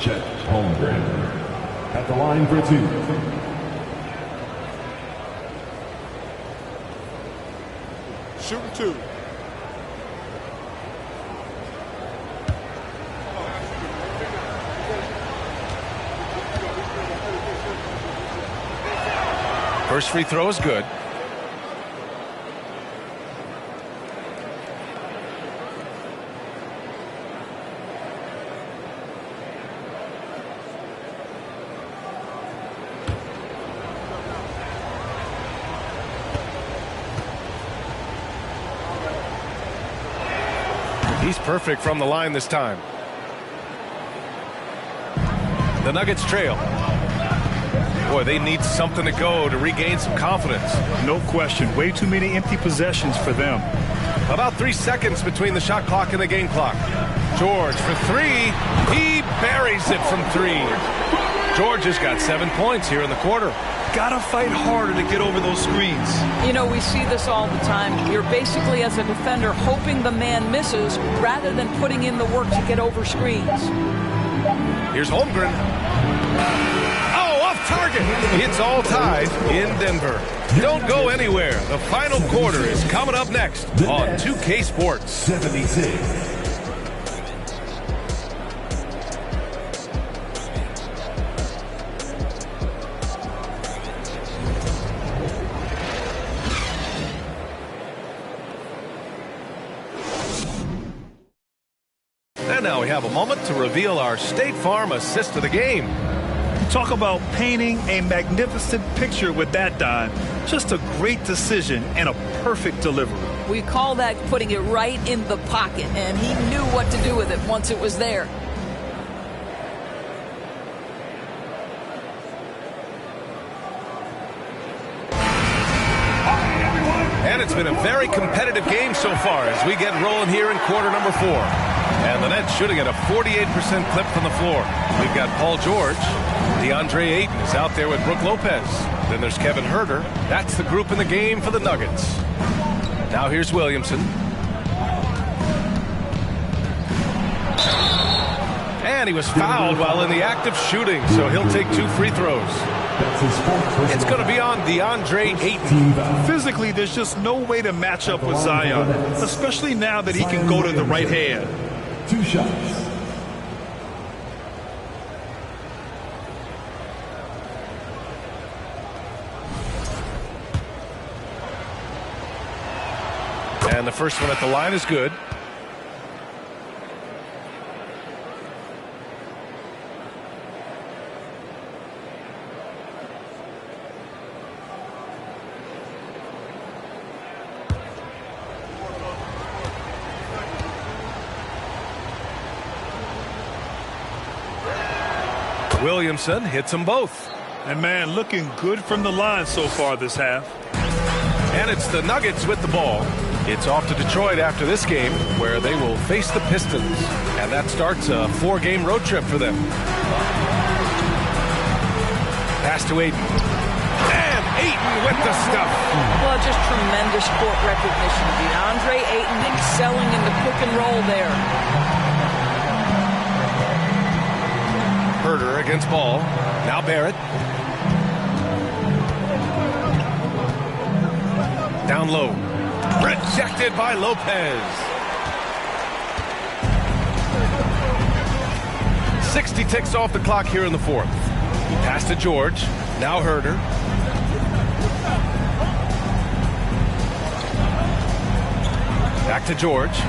Chet Holmgren. At the line for 2. Shooting 2. First free throw is good. He's perfect from the line this time. The Nuggets trail. Boy, they need something to go to regain some confidence. No question. Way too many empty possessions for them. About 3 seconds between the shot clock and the game clock. George for 3. He buries it from 3. George has got 7 points here in the quarter. Gotta fight harder to get over those screens. You know, we see this all the time. You're basically, as a defender, hoping the man misses rather than putting in the work to get over screens. Here's Holmgren. Target. It's all tied in Denver. Don't go anywhere. The final quarter is coming up next on 2K Sports. 76. And now we have a moment to reveal our State Farm assist of the game. Talk about painting a magnificent picture with that dime. Just a great decision and a perfect delivery. We call that putting it right in the pocket, and he knew what to do with it once it was there. And it's been a very competitive game so far as we get rolling here in quarter number 4. And the Nets shooting at a 48% clip from the floor. We've got Paul George. DeAndre Ayton is out there with Brook Lopez. Then there's Kevin Herder. That's the group in the game for the Nuggets. Now here's Williamson. And he was fouled while in the act of shooting, so he'll take 2 free throws. It's going to be on DeAndre Ayton. Physically, there's just no way to match up with Zion, especially now that he can go to the right hand. 2 shots. And the first one at the line is good. Williamson hits them both. And man, looking good from the line so far this half. And it's the Nuggets with the ball. It's off to Detroit after this game, where they will face the Pistons. And that starts a 4-game road trip for them. Pass to Ayton. And Ayton with the stuff. Well, just tremendous court recognition. DeAndre Ayton excelling in the pick and roll there. Herder against Ball. Now Barrett. Down low. Rejected by Lopez. 60 ticks off the clock here in the fourth. Pass to George. Now Herder. Back to George.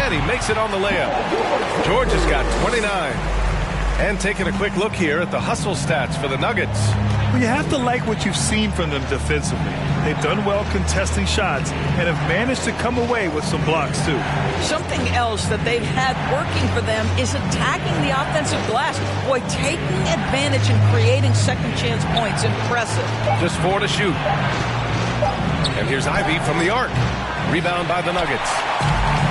And he makes it on the layup. George has got 29. And taking a quick look here at the hustle stats for the Nuggets. Well, you have to like what you've seen from them defensively. They've done well contesting shots and have managed to come away with some blocks, too. Something else that they've had working for them is attacking the offensive glass. Boy, taking advantage and creating second chance points. Impressive. Just 4 to shoot. And here's Ivy from the arc. Rebound by the Nuggets.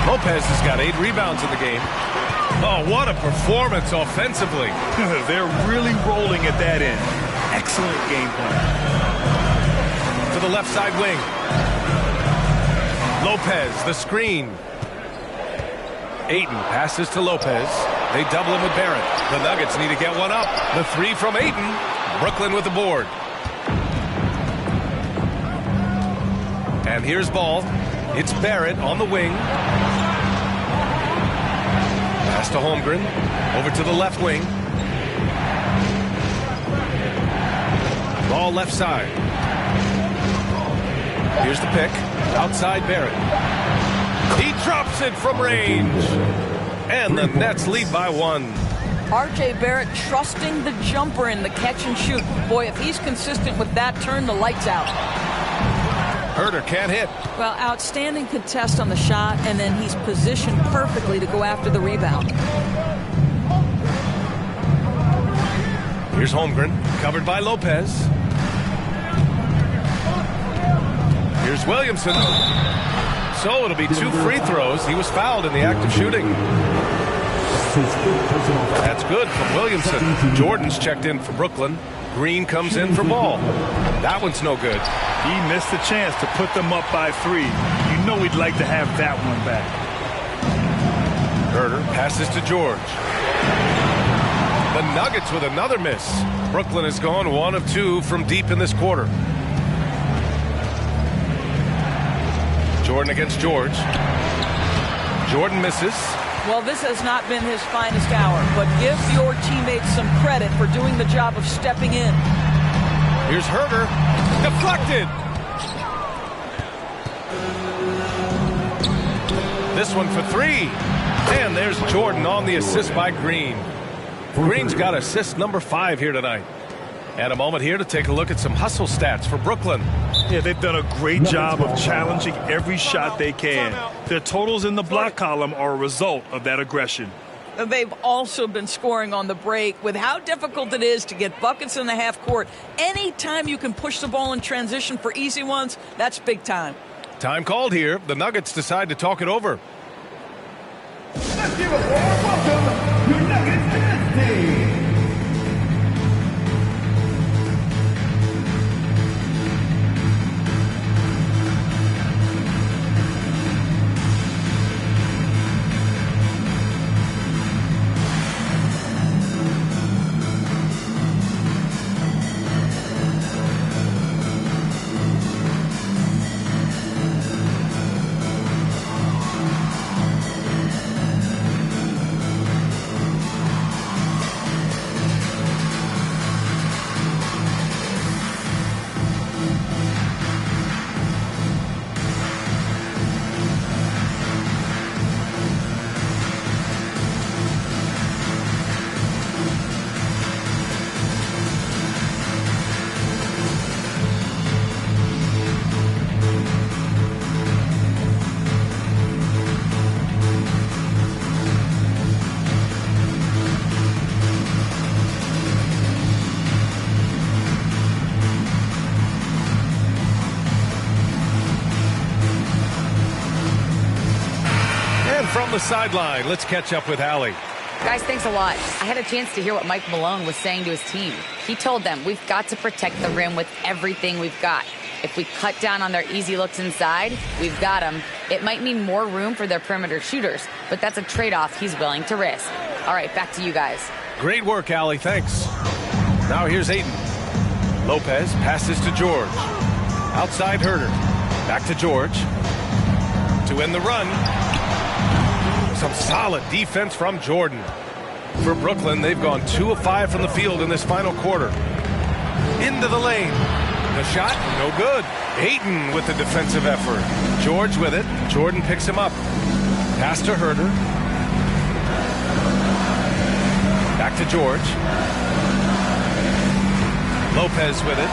Lopez has got 8 rebounds in the game. Oh, what a performance offensively. They're really rolling at that end. Excellent game plan. To the left side wing. Lopez, the screen. Ayton passes to Lopez. They double him with Barrett. The Nuggets need to get one up. The 3 from Ayton. Brooklyn with the board. And here's Ball. It's Barrett on the wing. Pass to Holmgren. Over to the left wing. Ball left side. Here's the pick. Outside Barrett. He drops it from range. And the Nets lead by 1. R.J. Barrett trusting the jumper in the catch and shoot. Boy, if he's consistent with that, turn the lights out. Herder can't hit. Well, outstanding contest on the shot, and then he's positioned perfectly to go after the rebound. Here's Holmgren, covered by Lopez. Here's Williamson. So it'll be 2 free throws. He was fouled in the act of shooting. That's good from Williamson. Jordan's checked in for Brooklyn. Green comes in for Ball. That one's no good. He missed the chance to put them up by 3. You know he'd like to have that one back. Herder passes to George. The Nuggets with another miss. Brooklyn has gone 1 of 2 from deep in this quarter. Jordan against George. Jordan misses. Well, this has not been his finest hour, but give your teammates some credit for doing the job of stepping in. Here's Herder. Deflected. This one for 3. And there's Jordan on the assist by Green. Green's got assist number 5 here tonight. And a moment here to take a look at some hustle stats for Brooklyn. Yeah, they've done a great job of challenging every shot they can. Their totals in the block column are a result of that aggression. They've also been scoring on the break. With how difficult it is to get buckets in the half court, anytime you can push the ball in transition for easy ones, that's big time. Time called here. The Nuggets decide to talk it over. Let's give a warm welcome to Nuggets Dynasty. the sideline. Let's catch up with Allie. Guys, thanks a lot. I had a chance to hear what Mike Malone was saying to his team. He told them, we've got to protect the rim with everything we've got. If we cut down on their easy looks inside, we've got them. It might mean more room for their perimeter shooters, but that's a trade-off he's willing to risk. All right, back to you guys. Great work, Allie. Thanks. Now here's Ayton. Lopez passes to George. Outside Herter. Back to George. To end the run. Some solid defense from Jordan. For Brooklyn, they've gone 2 of 5 from the field in this final quarter. Into the lane. The shot, no good. Ayton with the defensive effort. George with it. Jordan picks him up. Pass to Herter. Back to George. Lopez with it.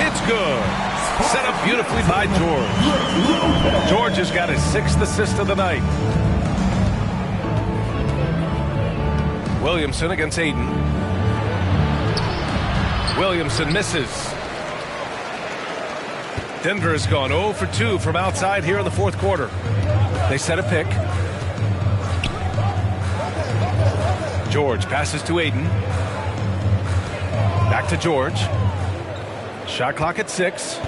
It's good. Set up beautifully by George. George has got his 6th assist of the night. Williamson against Ayton. Williamson misses. Denver has gone 0 for 2 from outside here in the fourth quarter. They set a pick. George passes to Ayton. Back to George. Shot clock at 6.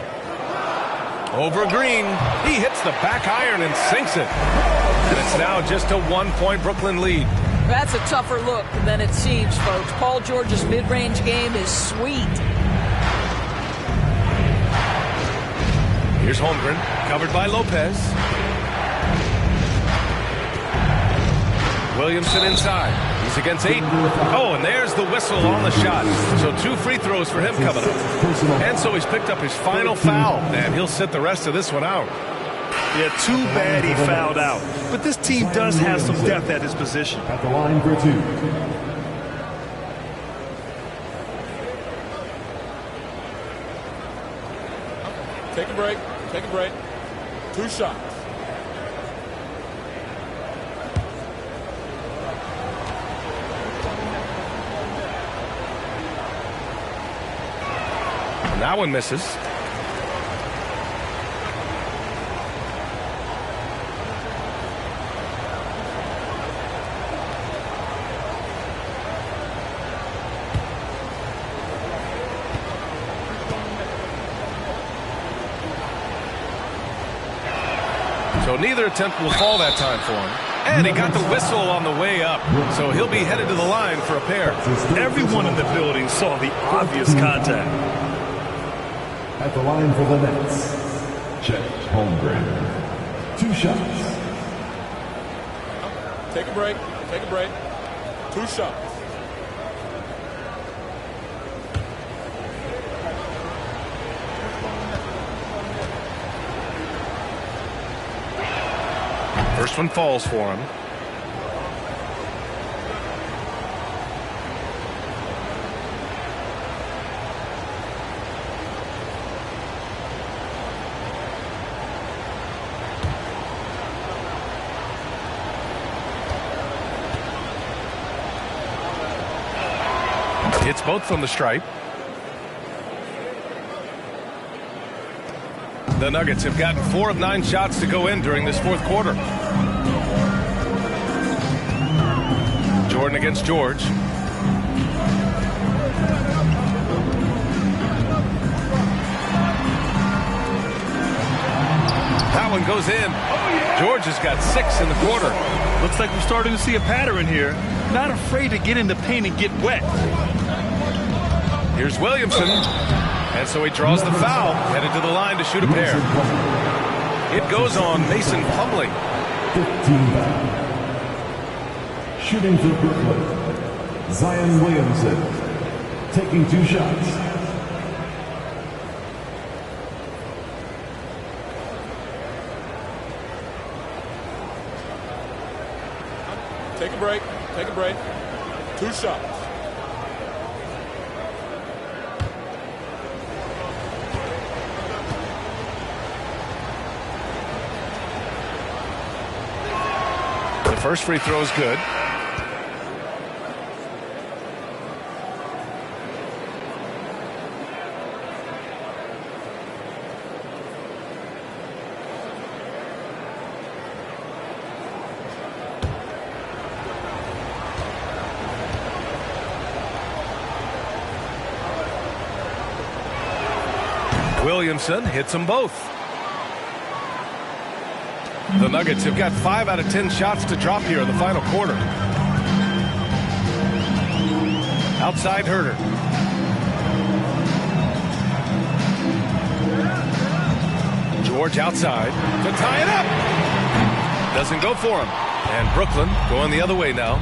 Over Green. He hits the back iron and sinks it. And it's now just a 1-point Brooklyn lead. That's a tougher look than it seems, folks. Paul George's mid-range game is sweet. Here's Holmgren, covered by Lopez. Williamson inside. He's against Ayton. Oh, and there's the whistle on the shot. So 2 free throws for him coming up. And so he's picked up his final foul, and he'll sit the rest of this one out. Yeah, too bad he fouled out. But this team does have some depth at his position. At the line for 2. Take a break. Take a break. 2 shots. And that one misses. So neither attempt will fall that time for him. And he got the whistle on the way up. So he'll be headed to the line for a pair. Everyone in the building saw the obvious contact. At the line for the Nets, Chet Holmgren. 2 shots. Take a break. Take a break. 2 shots. First one falls for him. Hits both from the stripe. The Nuggets have gotten 4 of 9 shots to go in during this fourth quarter. Jordan against George. That one goes in. George has got 6 in the quarter. Looks like we're starting to see a pattern here. Not afraid to get in the paint and get wet. Here's Williamson. And so he draws the foul, headed to the line to shoot a pair. It goes on Mason Plumlee. 15 foul. Shooting for Brooklyn, Zion Williamson. Taking 2 shots. Take a break. Take a break. 2 shots. The first free throw is good. Williamson hits them both. The Nuggets have got 5 out of 10 shots to drop here in the final quarter. Outside Herter. George outside to tie it up. Doesn't go for him. And Brooklyn going the other way now.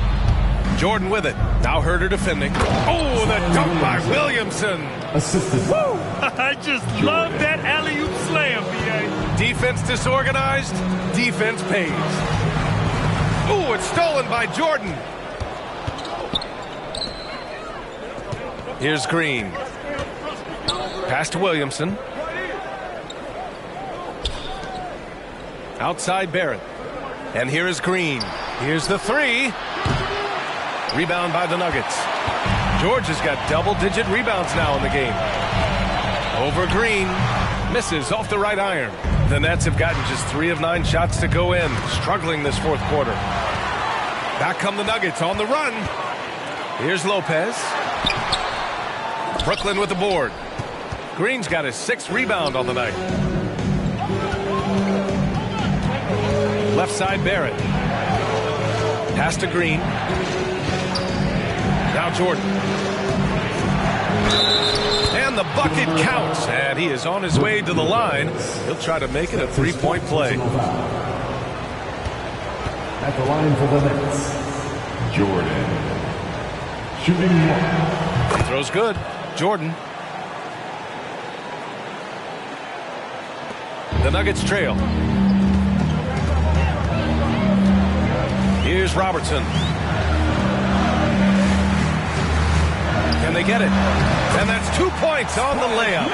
Jordan with it. Now Herter defending. Oh, the dunk by Williamson. Assisted. Woo! I just love that alley-oop slam, B.A. Defense disorganized. Defense pays. Oh, it's stolen by Jordan. Here's Green. Pass to Williamson. Outside Barrett. And here is Green. Here's the three. Rebound by the Nuggets. George has got double-digit rebounds now in the game. Over Green. Misses off the right iron. The Nets have gotten just 3 of 9 shots to go in. Struggling this fourth quarter. Back come the Nuggets on the run. Here's Lopez. Brooklyn with the board. Green's got his 6th rebound on the night. Left side Barrett. Pass to Green. Now Jordan. And the bucket counts. And he is on his way to the line. He'll try to make it a 3-point play. At the line for the Nets, Jordan. Shooting 1. He throws good. Jordan. The Nuggets trail. Here's Robertson. Can they get it? And that's 2 points on the layup.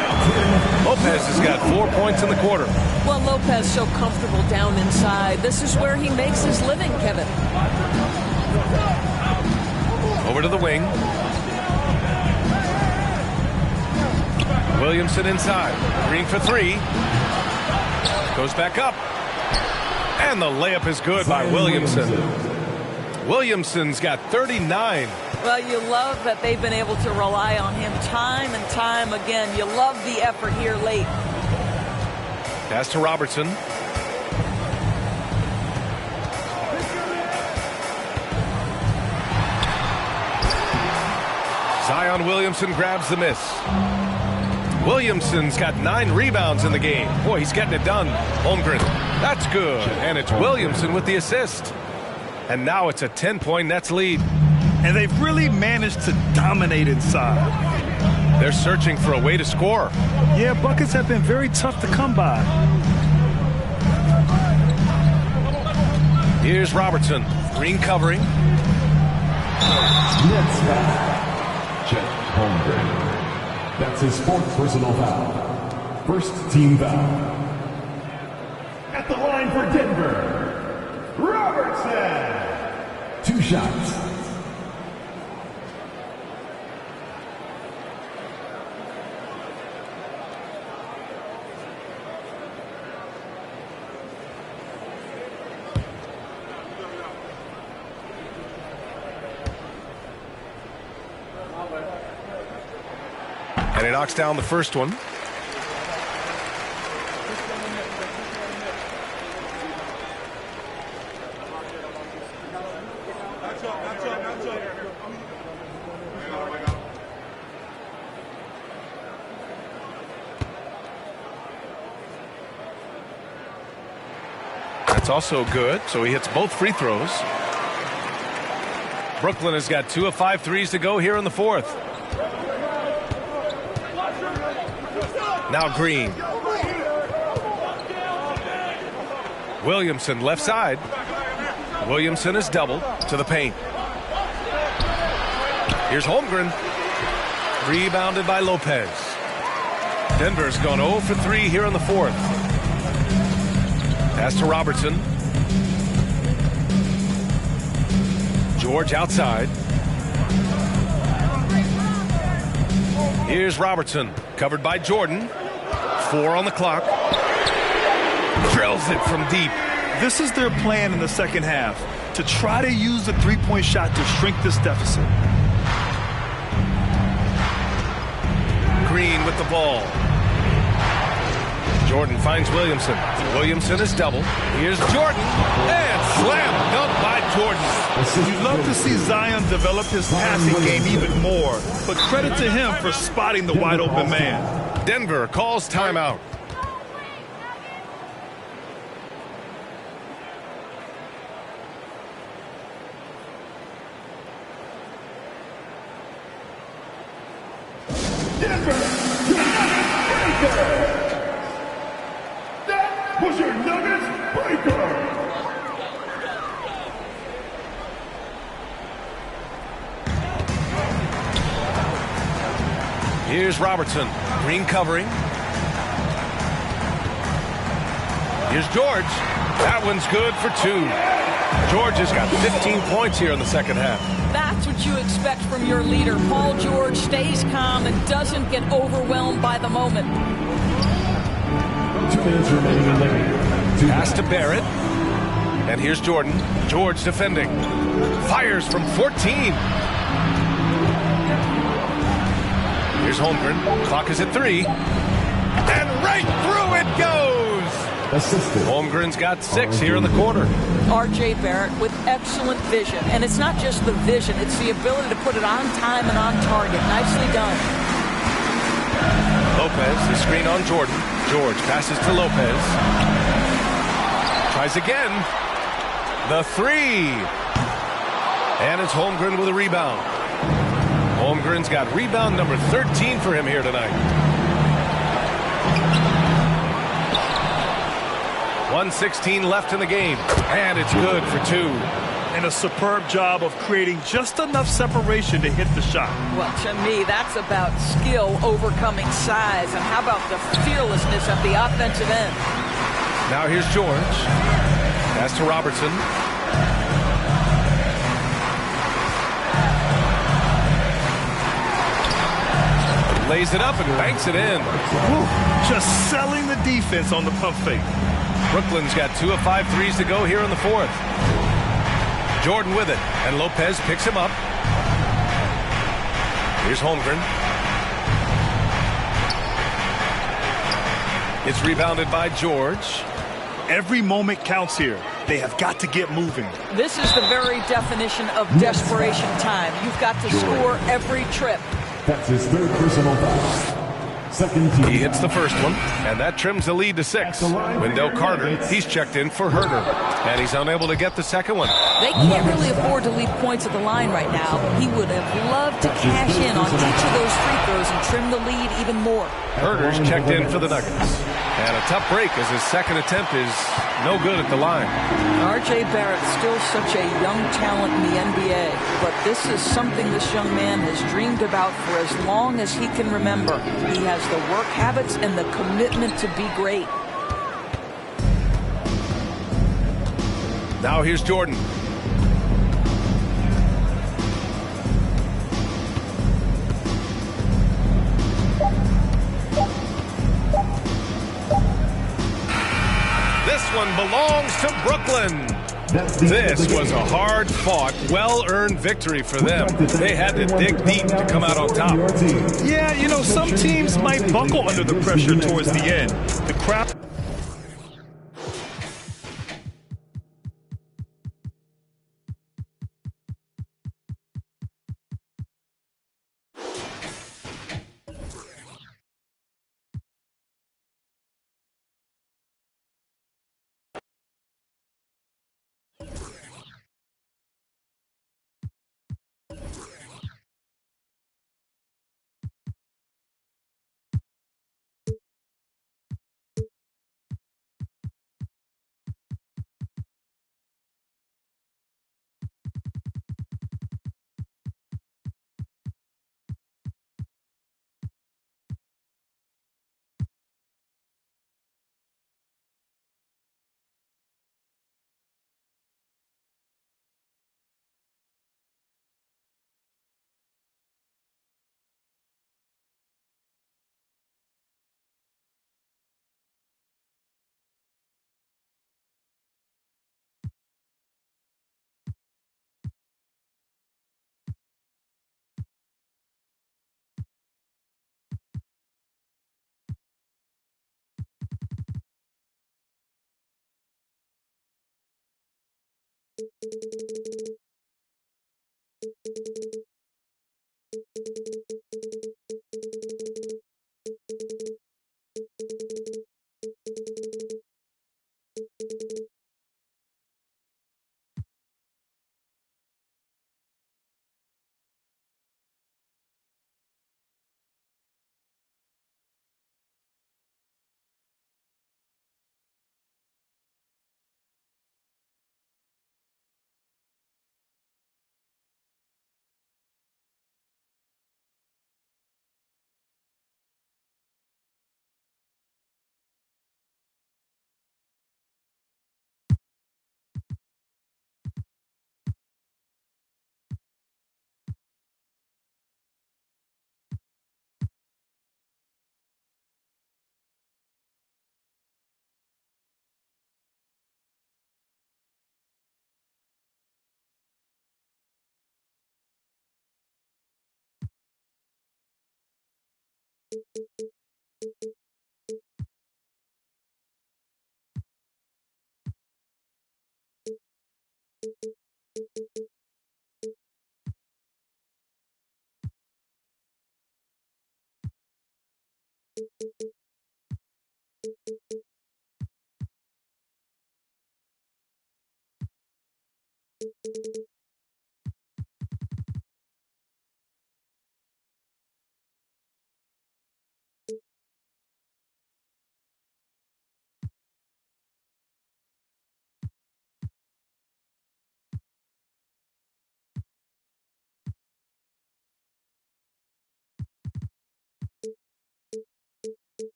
Lopez has got 4 points in the quarter. Well, Lopez so comfortable down inside. This is where he makes his living, Kevin. Over to the wing. Williamson inside. Green for 3. Goes back up. And the layup is good by Williamson. Williamson's got 39. Well, you love that they've been able to rely on him time and time again. You love the effort here late. Pass to Robertson. Zion Williamson grabs the miss. Williamson's got 9 rebounds in the game. Boy, he's getting it done. Holmgren. That's good. And it's Williamson with the assist. And now it's a 10-point Nets lead. And they've really managed to dominate inside. They're searching for a way to score. Yeah, buckets have been very tough to come by. Here's Robertson. Green covering. Nets foul. Chet Holmgren. That's his 4th personal foul. First team foul. At the line for Denver, Robertson. 2 shots. And he knocks down the first one. That's also good, so he hits both free throws. Brooklyn has got 2 of 5 threes to go here in the fourth. Now Green. Williamson left side. Williamson is doubled to the paint. Here's Holmgren. Rebounded by Lopez. Denver's gone 0 for 3 here in the fourth. Pass to Robertson. George outside. Here's Robertson. Covered by Jordan. 4 on the clock. Drills it from deep. This is their plan in the second half, to try to use the three-point shot to shrink this deficit. Green with the ball. Jordan finds Williamson. Williamson is double. Here's Jordan. And slam dunk by Jordan. You'd love to see Zion develop his passing game even more, but credit to him for spotting the wide open man. Denver calls timeout. That was your Nuggets breaker. Here's Robertson. Green covering. Here's George. That one's good for 2. George has got 15 points here in the second half. That's what you expect from your leader. Paul George stays calm and doesn't get overwhelmed by the moment. 2 minutes remaining in the game. Pass to Barrett. And here's Jordan. George defending. Fires from 14. Here's Holmgren. Clock is at 3. And right through it goes. Assisted. Holmgren's got 6 here in the quarter. R.J. Barrett with excellent vision. And it's not just the vision, it's the ability to put it on time and on target. Nicely done. Lopez, the screen on Jordan. George passes to Lopez. Tries again. The 3. And it's Holmgren with a rebound. Holmgren's got rebound number 13 for him here tonight. 1:16 left in the game, and it's good for 2. And a superb job of creating just enough separation to hit the shot. Well, to me, that's about skill overcoming size. And how about the fearlessness at the offensive end? Now here's George. Pass to Robertson. Lays it up and banks it in. Just selling the defense on the pump fake. Brooklyn's got 2 of 5 threes to go here in the 4th. Jordan with it, and Lopez picks him up. Here's Holmgren. It's rebounded by George. Every moment counts here. They have got to get moving. This is the very definition of desperation time. You've got to score every trip. That's his 3rd personal foul. Second team. He hits the first one, and that trims the lead to 6. Wendell Carter, he's checked in for Herter, and he's unable to get the second one. They can't really afford to leave points at the line right now. He would have loved to cash in on each of those free throws and trim the lead even more. Herter's checked in for the Nuggets. And a tough break as his second attempt is no good at the line. R.J. Barrett, still such a young talent in the NBA, but this is something this young man has dreamed about for as long as he can remember. He has the work habits and the commitment to be great. Now here's Jordan. This one belongs to Brooklyn. This was a hard-fought, well-earned victory for them. They had to dig deep to come out on top. Yeah, you know, some teams might buckle under the pressure towards the end. The crowd...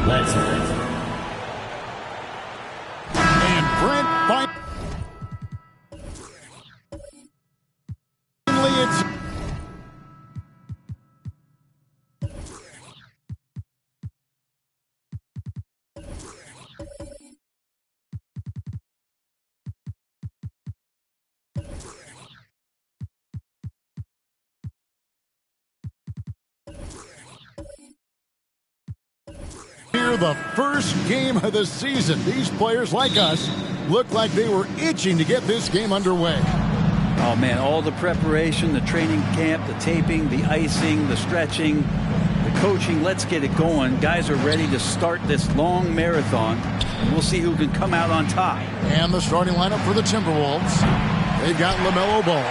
Let's go. And Brent finally it's the first game of the season. These players, like us, looked like they were itching to get this game underway. Oh, man, all the preparation, the training camp, the taping, the icing, the stretching, the coaching. Let's get it going. Guys are ready to start this long marathon, and we'll see who can come out on top. And the starting lineup for the Timberwolves. They've got LaMelo Ball.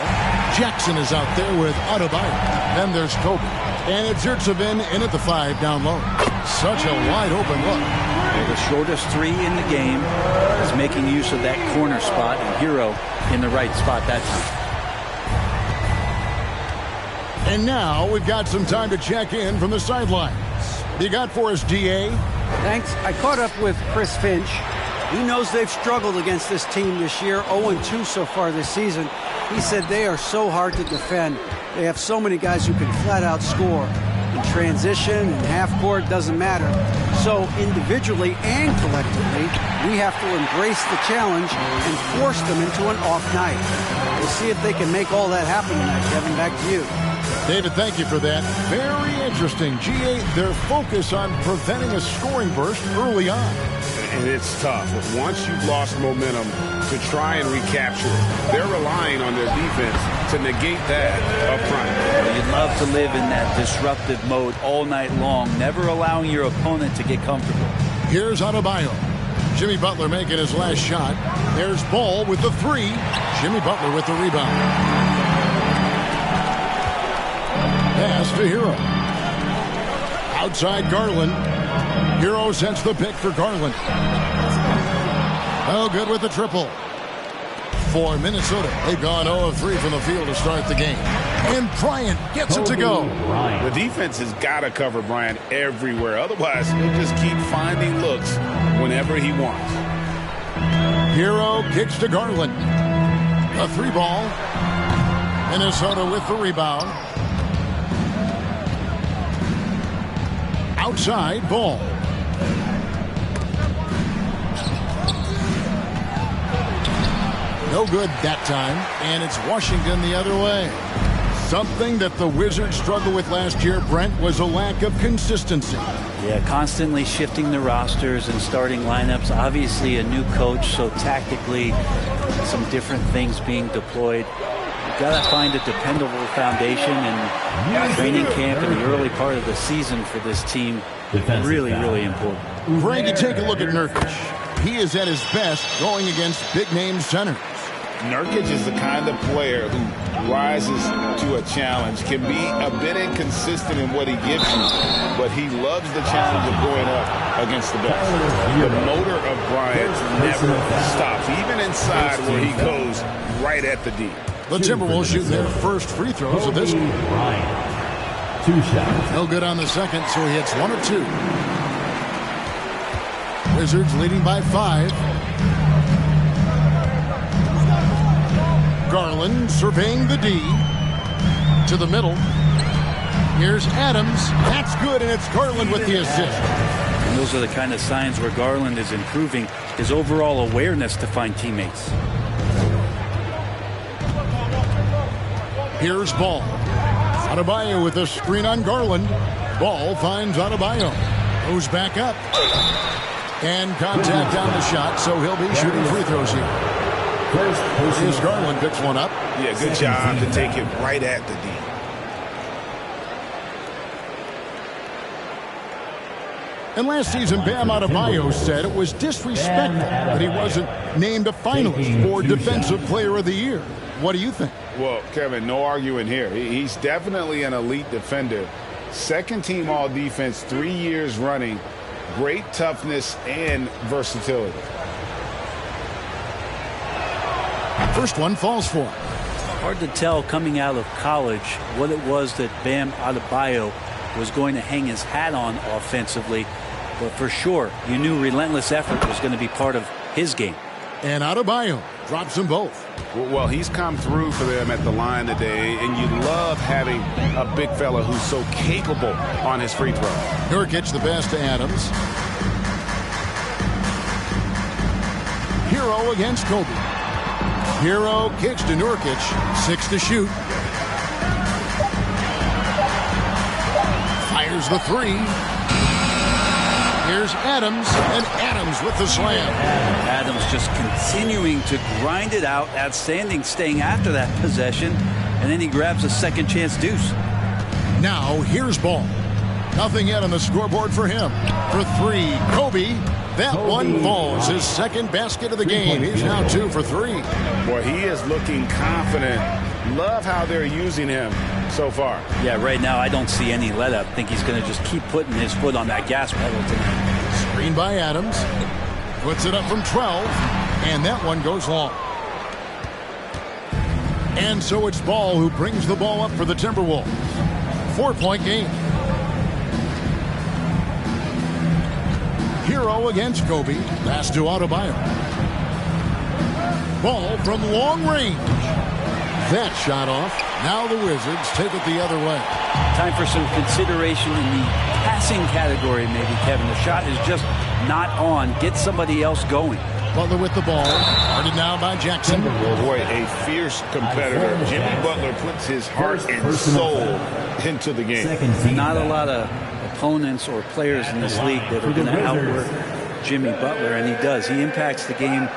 Jackson is out there with Adebayo. Then there's Kobe. And it's Yurtseven in at the 5 down low. Such a wide-open look. Well, the shortest three in the game is making use of that corner spot, and Hero in the right spot that time. And now we've got some time to check in from the sidelines. You got for us, DA? Thanks. I caught up with Chris Finch. He knows they've struggled against this team this year, 0-2 so far this season. He said they are so hard to defend. They have so many guys who can flat-out score. In transition and half-court, doesn't matter. So individually and collectively, we have to embrace the challenge and force them into an off night. We'll see if they can make all that happen tonight. Kevin, back to you. David, thank you for that. Very interesting. GA, their focus on preventing a scoring burst early on. And it's tough. Once you've lost momentum, to try and recapture it. They're relying on their defense to negate that up front. You'd love to live in that disruptive mode all night long, never allowing your opponent to get comfortable. Here's Adebayo. Jimmy Butler making his last shot. There's Ball with the three. Jimmy Butler with the rebound. Pass to Hero. Outside Garland. Hero sets the pick for Garland. Oh, good with the triple. For Minnesota, they've gone 0 of 3 from the field to start the game. And Bryant gets it to go. The defense has got to cover Bryant everywhere. Otherwise, he'll just keep finding looks whenever he wants. Hero kicks to Garland. A 3-ball. Minnesota with the rebound. Outside, Ball. No good that time, and it's Washington the other way. Something that the Wizards struggled with last year, Brent, was a lack of consistency. Yeah, constantly shifting the rosters and starting lineups. Obviously a new coach, so tactically some different things being deployed. You've got to find a dependable foundation, and training camp in the early part of the season for this team, really important. Frankie, take a look at Nurkic. He is at his best going against big-name centers. Nurkic is the kind of player who rises to a challenge, can be a bit inconsistent in what he gives you, but he loves the challenge of going up against the best. The motor of Bryant never stops, even inside where he goes right at the D. The Timberwolves shoot their first free throws of this game. 2 shots. No good on the second, so he hits 1 of 2. Wizards leading by 5. Garland surveying the D. To the middle. Here's Adams. That's good, and it's Garland with the assist. And those are the kind of signs where Garland is improving his overall awareness to find teammates. Here's Ball. Adebayo with a screen on Garland. Ball finds Adebayo. Goes back up. And contact on the shot, so he'll be shooting free throws here. Here's Garland, picks one up. Yeah, good job to take it right at the D. And last season, Bam Adebayo said it was disrespectful that he wasn't named a finalist for Defensive Player of the Year. What do you think? Well, Kevin, no arguing here. He's definitely an elite defender. Second team all defense 3 years running. Great toughness and versatility. First one falls for him. Hard to tell coming out of college what it was that Bam Adebayo was going to hang his hat on offensively. But for sure, you knew relentless effort was going to be part of his game. And Adebayo drops them both. Well, he's come through for them at the line today, and you love having a big fella who's so capable on his free throw. Nurkic the best to Adams. Hero against Kobe. Hero kicks to Nurkic. 6 to shoot. Fires the 3. Here's Adams, and Adams with the slam. Adams just continuing to grind it out. Outstanding staying after that possession. And then he grabs a second chance deuce. Now here's Ball. Nothing yet on the scoreboard for him. For 3, Kobe. That one falls. His second basket of the game. He's now 2 for 3. Boy, he is looking confident. Love how they're using him so far. Yeah, right now I don't see any let up. I think he's going to just keep putting his foot on that gas pedal tonight. Screen by Adams. Puts it up from 12. And that one goes long. And so it's Ball who brings the ball up for the Timberwolves. 4-point game. Hero against Kobe. Pass to Adebayo. Ball from long range. That shot off. Now the Wizards take it the other way. Time for some consideration in the passing category, maybe, Kevin. The shot is just not on. Get somebody else going. Butler with the ball. Guarded now by Jackson. Boy, a fierce competitor. Jimmy Butler puts his heart and soul into the game. Not a lot of opponents or players in this league that are going to outwork Jimmy Butler, and he does. He impacts the game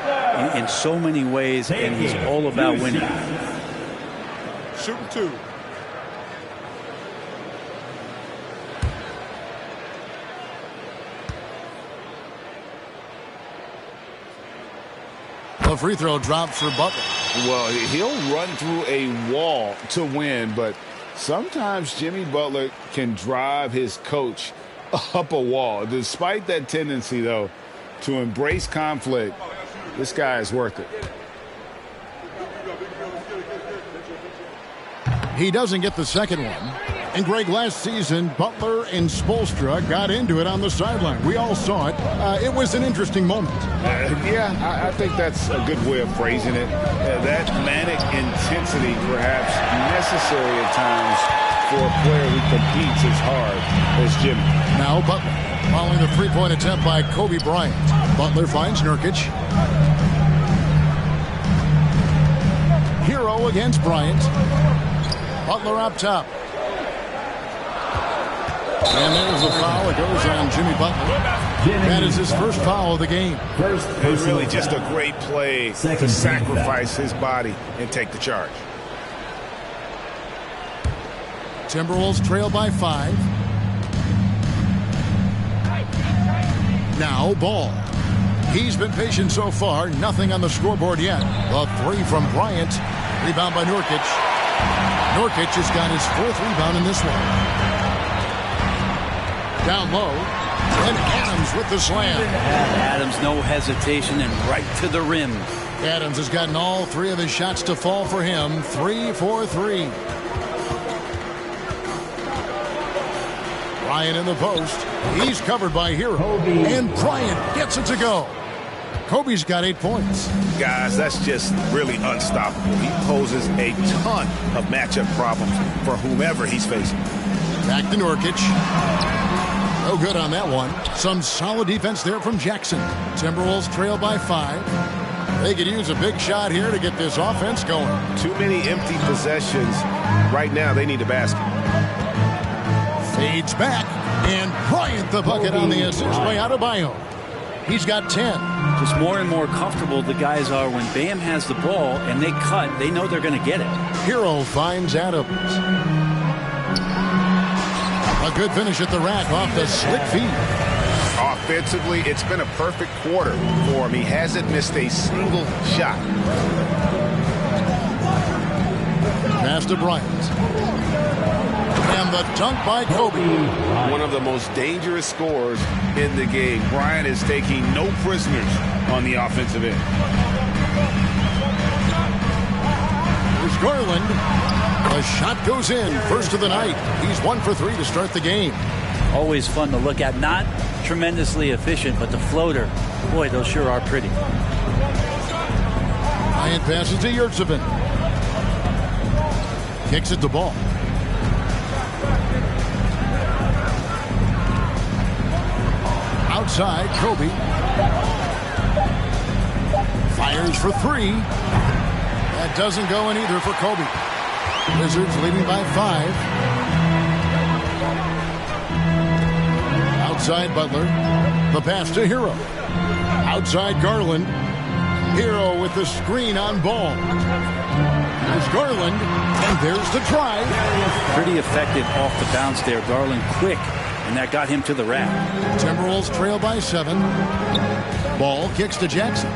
in so many ways, and he's all about winning. Shooting 2. The free throw drop for Butler. Well, he'll run through a wall to win, but sometimes Jimmy Butler can drive his coach up a wall. Despite that tendency, though, to embrace conflict, this guy is worth it. He doesn't get the second one. And Greg, last season, Butler and Spoelstra got into it on the sideline. We all saw it. It was an interesting moment. Yeah, I think that's a good way of phrasing it. That manic intensity, perhaps necessary at times for a player who competes as hard as Jimmy. Now Butler, following the three-point attempt by Kobe Bryant. Butler finds Nurkic. Hero against Bryant. Butler up top. And there's a foul. It goes on Jimmy Butler. That is his first foul of the game. It's really just a great play to sacrifice his body and take the charge. Timberwolves trail by 5. Now Ball. He's been patient so far. Nothing on the scoreboard yet. The three from Bryant. Rebound by Nurkic. Nurkic has got his 4th rebound in this one. Down low, and Adams with the slam. Adams, no hesitation, and right to the rim. Adams has gotten all 3 of his shots to fall for him. 3 for 3. Bryant in the post. He's covered by Hero. And Bryant gets it to go. Kobe's got 8 points. Guys, that's just really unstoppable. He poses a ton of matchup problems for whomever he's facing. Back to Nurkic. No good on that one. Some solid defense there from Jackson. Timberwolves trail by 5. They could use a big shot here to get this offense going. Too many empty possessions. Right now, they need a basket. Fades back, and Bryant the bucket on the assist by Adebayo. He's got 10. Just more and more comfortable the guys are when Bam has the ball and they cut. They know they're going to get it. Hero finds Adams. A good finish at the rack off the slick feed. Offensively, it's been a perfect quarter for him. He hasn't missed a single shot. Pass to Bryant. And the dunk by Kobe. One of the most dangerous scorers in the game. Bryant is taking no prisoners on the offensive end. Here's Garland. The shot goes in. First of the night. He's 1 for 3 to start the game. Always fun to look at. Not tremendously efficient, but the floater, boy, those sure are pretty. Bryant passes to Yurtseven. Kicks it to Ball. Outside, Kobe. Fires for 3. That doesn't go in either for Kobe. Wizards leading by 5. Outside Butler. The pass to Hero. Outside Garland. Hero with the screen on Ball. There's Garland. And there's the try. Pretty effective off the bounce there. Garland quick. And that got him to the rack. Timberwolves trail by 7. Ball kicks to Jackson.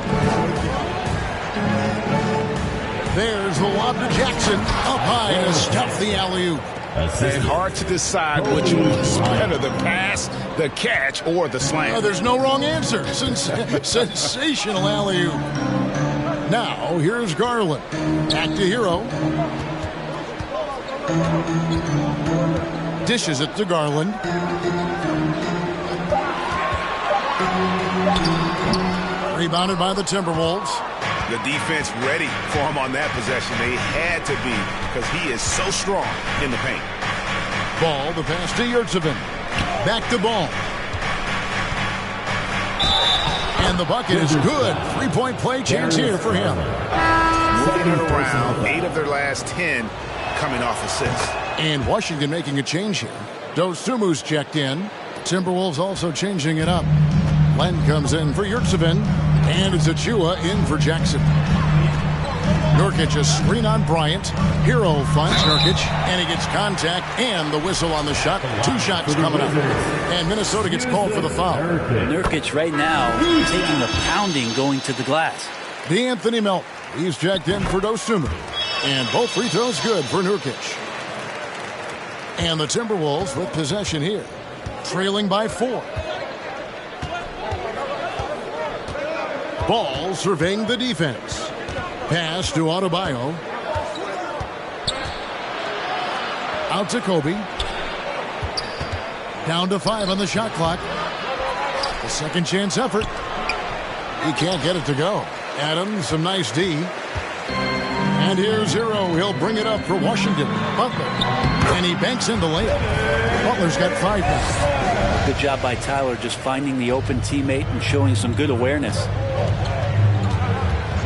There's the lob to Jackson. Up high to stuff the alley-oop. And hard to decide which was better, the pass, the catch, or the slam. There's no wrong answer. Sensational alley-oop. Now, here's Garland. Back to Hero. Dishes it to Garland. Rebounded by the Timberwolves. The defense ready for him on that possession. They had to be because he is so strong in the paint. Ball, the pass to Yurtseven. Back to Ball. And the bucket is good. 3-point play chance here for him. Moving it around. 8 of their last 10 coming off assists. And Washington making a change here. Dosumu's checked in. Timberwolves also changing it up. Len comes in for Yurtseven, and it's Achua in for Jackson. Nurkic a screen on Bryant. Hero finds Nurkic, and he gets contact and the whistle on the shot. 2 shots coming up. And Minnesota gets called for the foul. Nurkic right now taking a pounding going to the glass. DeAnthony Melton. He's checked in for Dosunmu. And both free throws good for Nurkic. And the Timberwolves with possession here. Trailing by 4. Ball surveying the defense. Pass to Adebayo. Out to Kobe. Down to 5 on the shot clock. The second chance effort. He can't get it to go. Adams, some nice D. And here's Hero. He'll bring it up for Washington. Butler. And he banks in the layup. Butler's got 5 now. Good job by Tyler just finding the open teammate and showing some good awareness.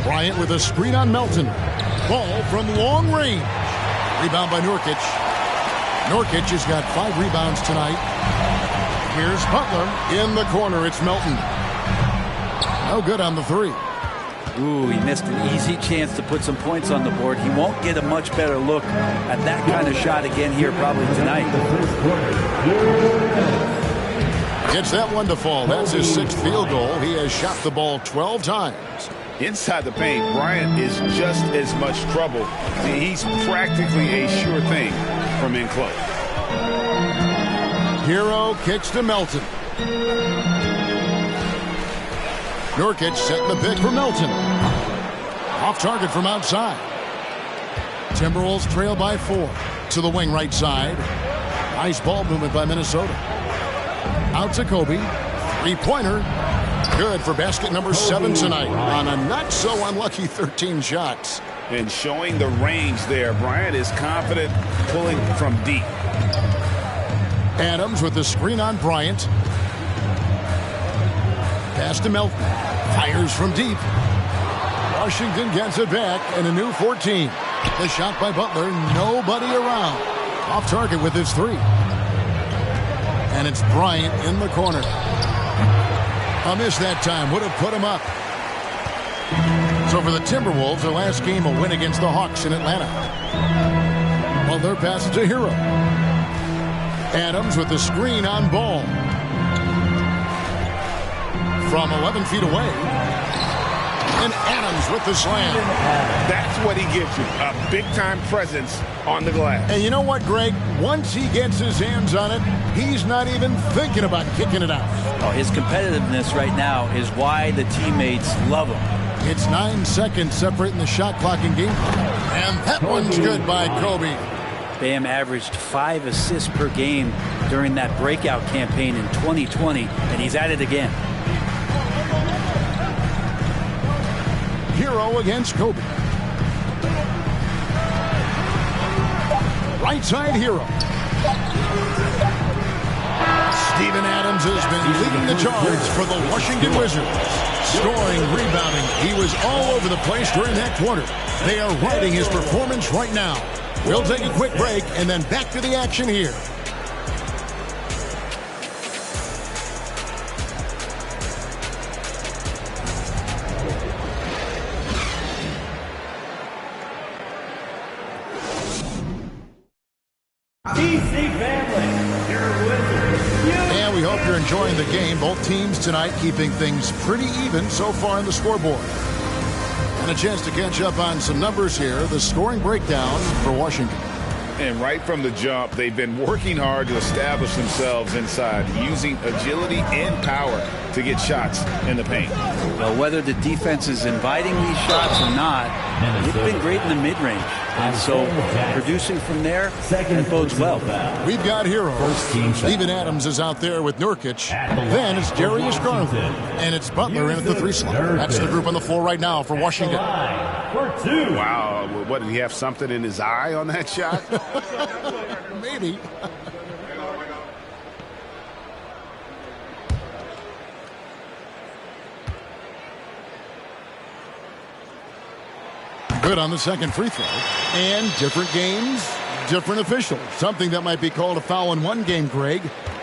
Bryant with a screen on Melton. Ball from long range. Rebound by Nurkic. Nurkic has got 5 rebounds tonight. Here's Butler. In the corner, it's Melton. No good on the 3. Ooh, he missed an easy chance to put some points on the board. He won't get a much better look at that kind of shot again here probably tonight. Gets that one to fall. That's his 6th field goal. He has shot the ball 12 times. Inside the paint, Bryant is just as much trouble. He's practically a sure thing from in close. Hero kicks to Melton. Nurkic setting the pick for Melton. Off target from outside. Timberwolves trail by 4. To the wing right side. Nice ball movement by Minnesota. Out to Kobe. 3-pointer. Good for basket number 7 tonight on a not-so-unlucky 13 shots. And showing the range there. Bryant is confident pulling from deep. Adams with the screen on Bryant. Pass to Melton. Fires from deep. Washington gets it back and a new 14. The shot by Butler. Nobody around. Off target with his 3. And it's Bryant in the corner. A miss that time. Would have put him up. So for the Timberwolves, their last game, a win against the Hawks in Atlanta. Butler passes to Hero. Adams with the screen on Ball. From 11 feet away. And Adams with the slam. That's what he gives you. A big-time presence on the glass. And you know what, Greg? Once he gets his hands on it, he's not even thinking about kicking it out. Oh, his competitiveness right now is why the teammates love him. It's 9 seconds separating the shot clock and game clock. And that one's good by Kobe. Bam averaged 5 assists per game during that breakout campaign in 2020, and he's at it again. Hero against Kobe. Right side Hero. Steven Adams has been leading the charge for the Washington Wizards. Scoring, rebounding. He was all over the place during that quarter. They are riding his performance right now. We'll take a quick break and then back to the action here. And we hope you're enjoying the game. Both teams tonight keeping things pretty even so far on the scoreboard. And a chance to catch up on some numbers here. The scoring breakdown for Washington. And right from the jump, they've been working hard to establish themselves inside, using agility and power to get shots in the paint. Well, whether the defense is inviting these shots or not, they've been great in the mid-range. And so producing from there, that bodes well. We've got Hero. Steven Adams is out there with Nurkic. Then it's Darius Garland. And it's Butler in at the 3 slot. That's the group on the floor right now for Washington. Wow. What, did he have something in his eye on that shot? Maybe. Good on the second free throw. And different games, Different officials. Something that might be called a foul in one game, Greg,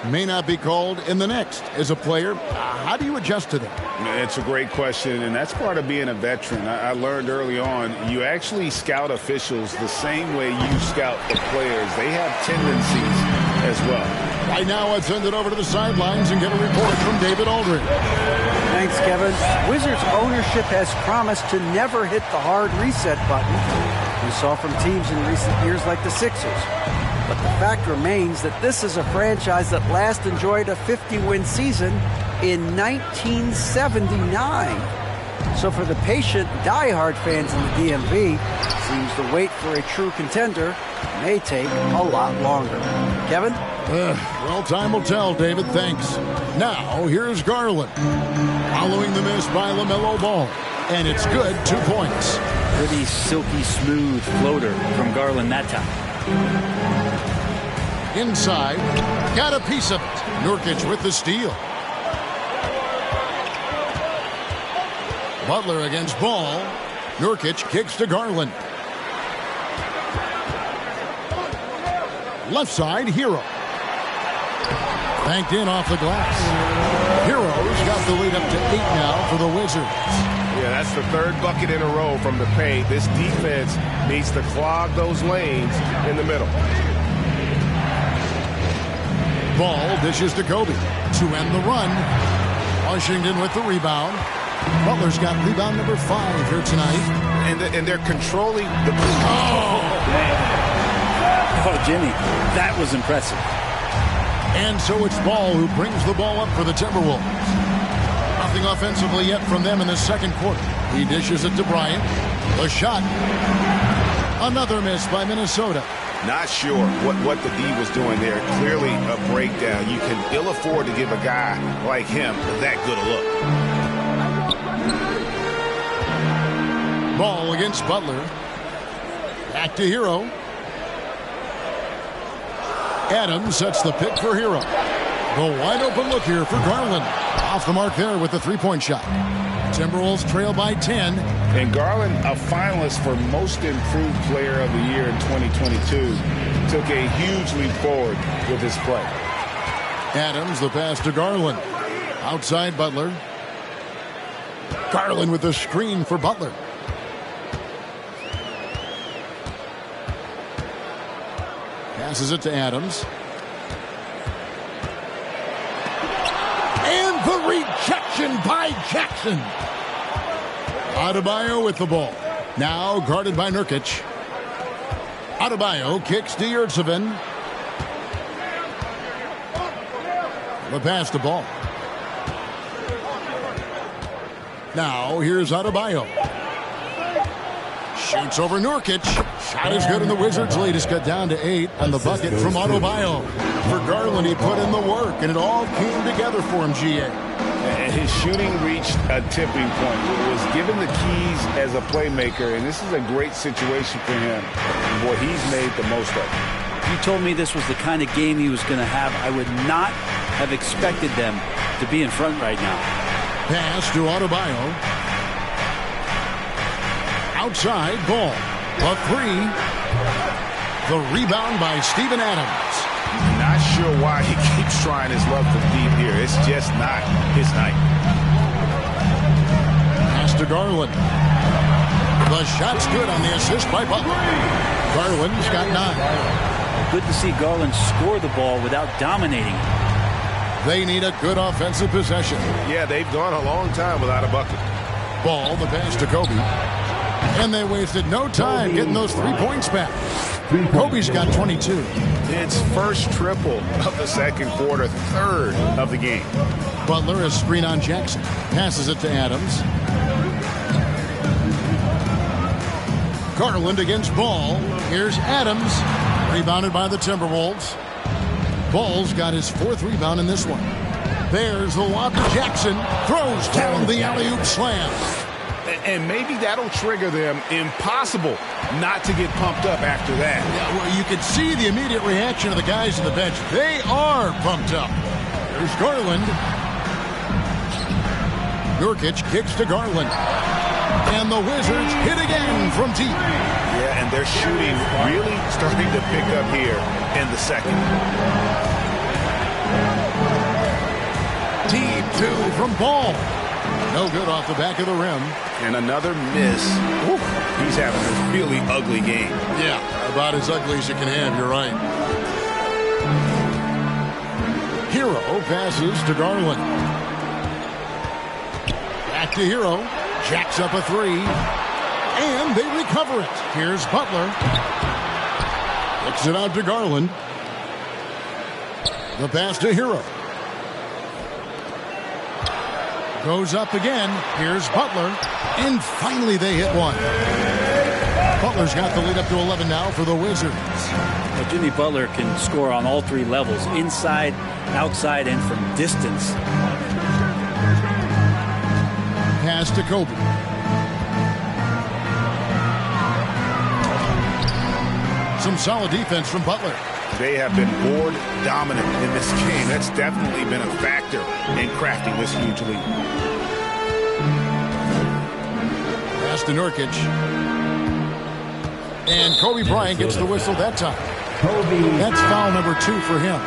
may not be called in the next. As a player, how do you adjust to that? It's a great question, and that's part of being a veteran. I learned early on, you actually scout officials the same way you scout the players. They have tendencies as well. Right now, let's send it over to the sidelines and get a report from David Aldridge. Thanks, Kevin. Wizards ownership has promised to never hit the hard reset button we saw from teams in recent years like the Sixers. But the fact remains that this is a franchise that last enjoyed a 50-win season in 1979. So for the patient, diehard fans in the DMV, seems the wait for a true contender may take a lot longer. Kevin? Well, time will tell, David. Thanks. Now, here's Garland. Following the miss by LaMelo Ball. And it's good, 2 points. Pretty silky smooth floater from Garland that time. Inside, got a piece of it. Nurkic with the steal. Butler against Ball. Nurkic kicks to Garland. Left side, Hero. Banked in off the glass. Hero's got the lead up to 8 now for the Wizards. Yeah, that's the third bucket in a row from the paint. This defense needs to clog those lanes in the middle. Ball dishes to Kobe to end the run. Washington with the rebound. Butler's got rebound number 5 here tonight. And they're controlling the... Oh, Jimmy, that was impressive. And so it's Ball who brings the ball up for the Timberwolves. Nothing offensively yet from them in the second quarter. He dishes it to Bryant. The shot. Another miss by Minnesota. Not sure what the D was doing there. Clearly a breakdown. You can ill afford to give a guy like him that good a look. Ball against Butler. Back to Hero. Adams sets the pick for Hero. The wide open look here for Garland. Off the mark there with the three-point shot. Timberwolves trail by 10. And Garland, a finalist for Most Improved Player of the Year in 2022, took a huge leap forward with his play. Adams, the pass to Garland. Outside Butler. Garland with the screen for Butler. Passes it to Adams. And the rejection by Jackson. Adebayo with the ball. Now guarded by Nurkic. Adebayo kicks to Yurtseven. The pass to Ball. Now here's Adebayo. Shoots over Nurkic. Shot is good, and the Wizards' lead is cut down to 8 on the bucket from Adebayo. For Garland, he put in the work, and it all came together for him, GA. And his shooting reached a tipping point. It was given the keys as a playmaker, and this is a great situation for him. Boy, he's made the most of it. You told me this was the kind of game he was going to have. I would not have expected them to be in front right now. Pass to Adebayo. Outside, Ball. A three. The rebound by Steven Adams. Not sure why he keeps trying his luck from deep here. It's just not his night. Pass to Garland. The shot's good on the assist by Butler. Garland's got 9. Good to see Garland score the ball without dominating. They need a good offensive possession. Yeah, they've gone a long time without a bucket. Ball, the pass to Kobe. And they wasted no time getting those 3 points back. Kobe's got 22. It's first triple of the second quarter, third of the game. Butler, a screen on Jackson. Passes it to Adams. Garland against Ball. Here's Adams. Rebounded by the Timberwolves. Ball's got his 4th rebound in this one. There's the lob to Jackson. Throws down the alley-oop slam. And maybe that'll trigger them. Impossible not to get pumped up after that. Yeah, well, you can see the immediate reaction of the guys on the bench. They are pumped up. There's Garland. Nurkic kicks to Garland. And the Wizards hit again from deep. Yeah, and their shooting really starting to pick up here in the second. Deep two from Ball. No good off the back of the rim. And another miss. Ooh, he's having a really ugly game. Yeah, about as ugly as you can have, you're right. Hero passes to Garland. Back to Hero. Jacks up a three. And they recover it. Here's Butler. Kicks it out to Garland. The pass to Hero. Goes up again. Here's Butler. And finally they hit one. Butler's got the lead up to 11 now for the Wizards. Well, Jimmy Butler can score on all three levels, inside, outside, and from distance. Pass to Kobe. Some solid defense from Butler. They have been board dominant in this game. That's definitely been a factor in crafting this huge lead. Pass to Nurkic. And Kobe Bryant gets the whistle that time. That's foul number 2 for him.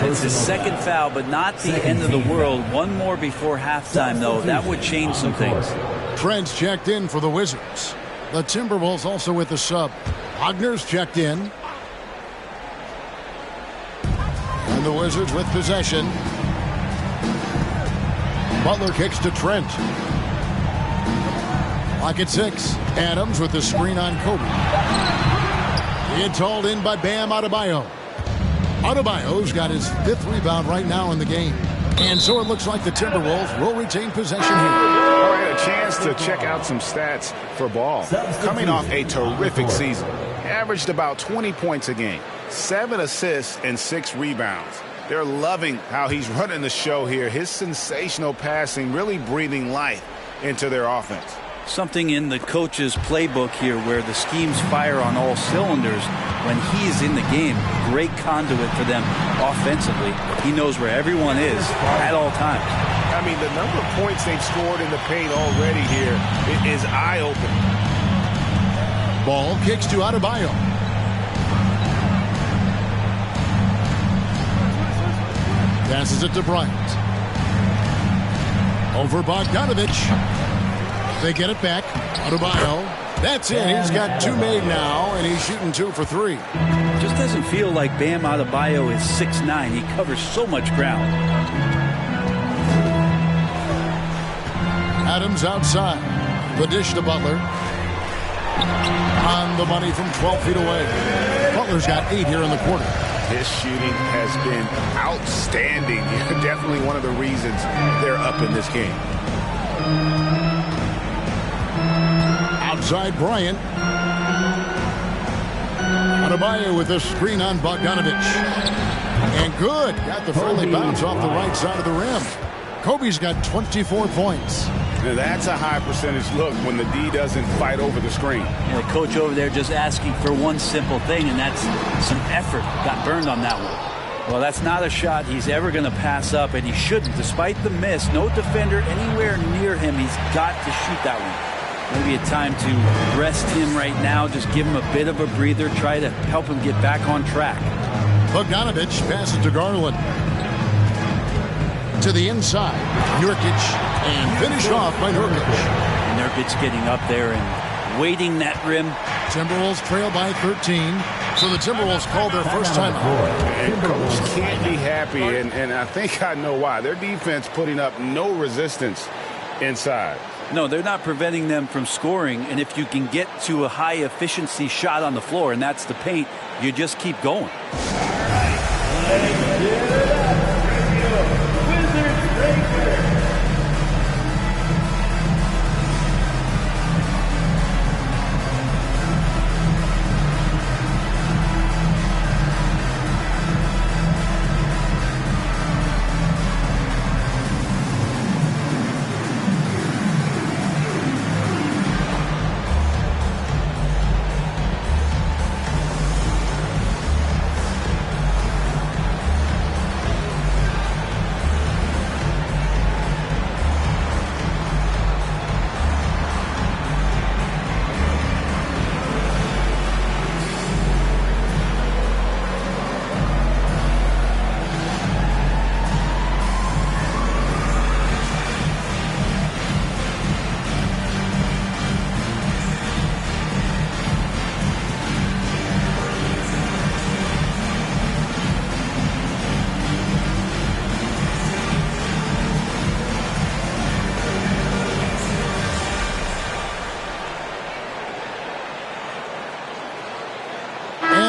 It's his second foul, but not the end of the world. One more before halftime, though. That would change some things. Trent's checked in for the Wizards. The Timberwolves also with the sub. Wagner's checked in. And the Wizards with possession. Butler kicks to Trent. Lock at 6. Adams with the screen on Kobe. It's hauled in by Bam Adebayo. Adebayo's got his 5th rebound right now in the game. And so it looks like the Timberwolves will retain possession here. All right, a chance to check out some stats for Ball. Coming off a terrific season. Averaged about 20 points a game. 7 assists and 6 rebounds. They're loving how he's running the show here. His sensational passing really breathing life into their offense. Something in the coach's playbook here where the schemes fire on all cylinders. When he is in the game, great conduit for them offensively. He knows where everyone is at all times. I mean, the number of points they've scored in the paint already here is eye-opening. Ball kicks to Adebayo. Passes it to Bryant. Over Bogdanovich. They get it back. Adebayo. That's it. He's got 2 made now, and he's shooting 2 for 3. Just doesn't feel like Bam Adebayo is 6'9". He covers so much ground. Adams outside. The dish to Butler. On the money from 12 feet away. Butler's got 8 here in the quarter. His shooting has been outstanding. Definitely one of the reasons they're up in this game. Outside Bryant. Adebayo with a screen on Bogdanovich. And good. Got the friendly bounce off the right side of the rim. Kobe's got 24 points. Now that's a high percentage look when the D doesn't fight over the screen. And the coach over there just asking for one simple thing, and that's some effort. Got burned on that one. Well, that's not a shot he's ever going to pass up, and he shouldn't. Despite the miss, no defender anywhere near him. He's got to shoot that one. Maybe a time to rest him right now. Just give him a bit of a breather. Try to help him get back on track. Bogdanovich passes to Garland. To the inside. Nurkic. And finished off by Nurkic. Nurkic getting up there and waiting that rim. Timberwolves trail by 13. So the Timberwolves called their first timeout. And coach can't be happy, and I think I know why. Their defense putting up no resistance inside. No, they're not preventing them from scoring, and if you can get to a high efficiency shot on the floor, and that's the paint, you just keep going.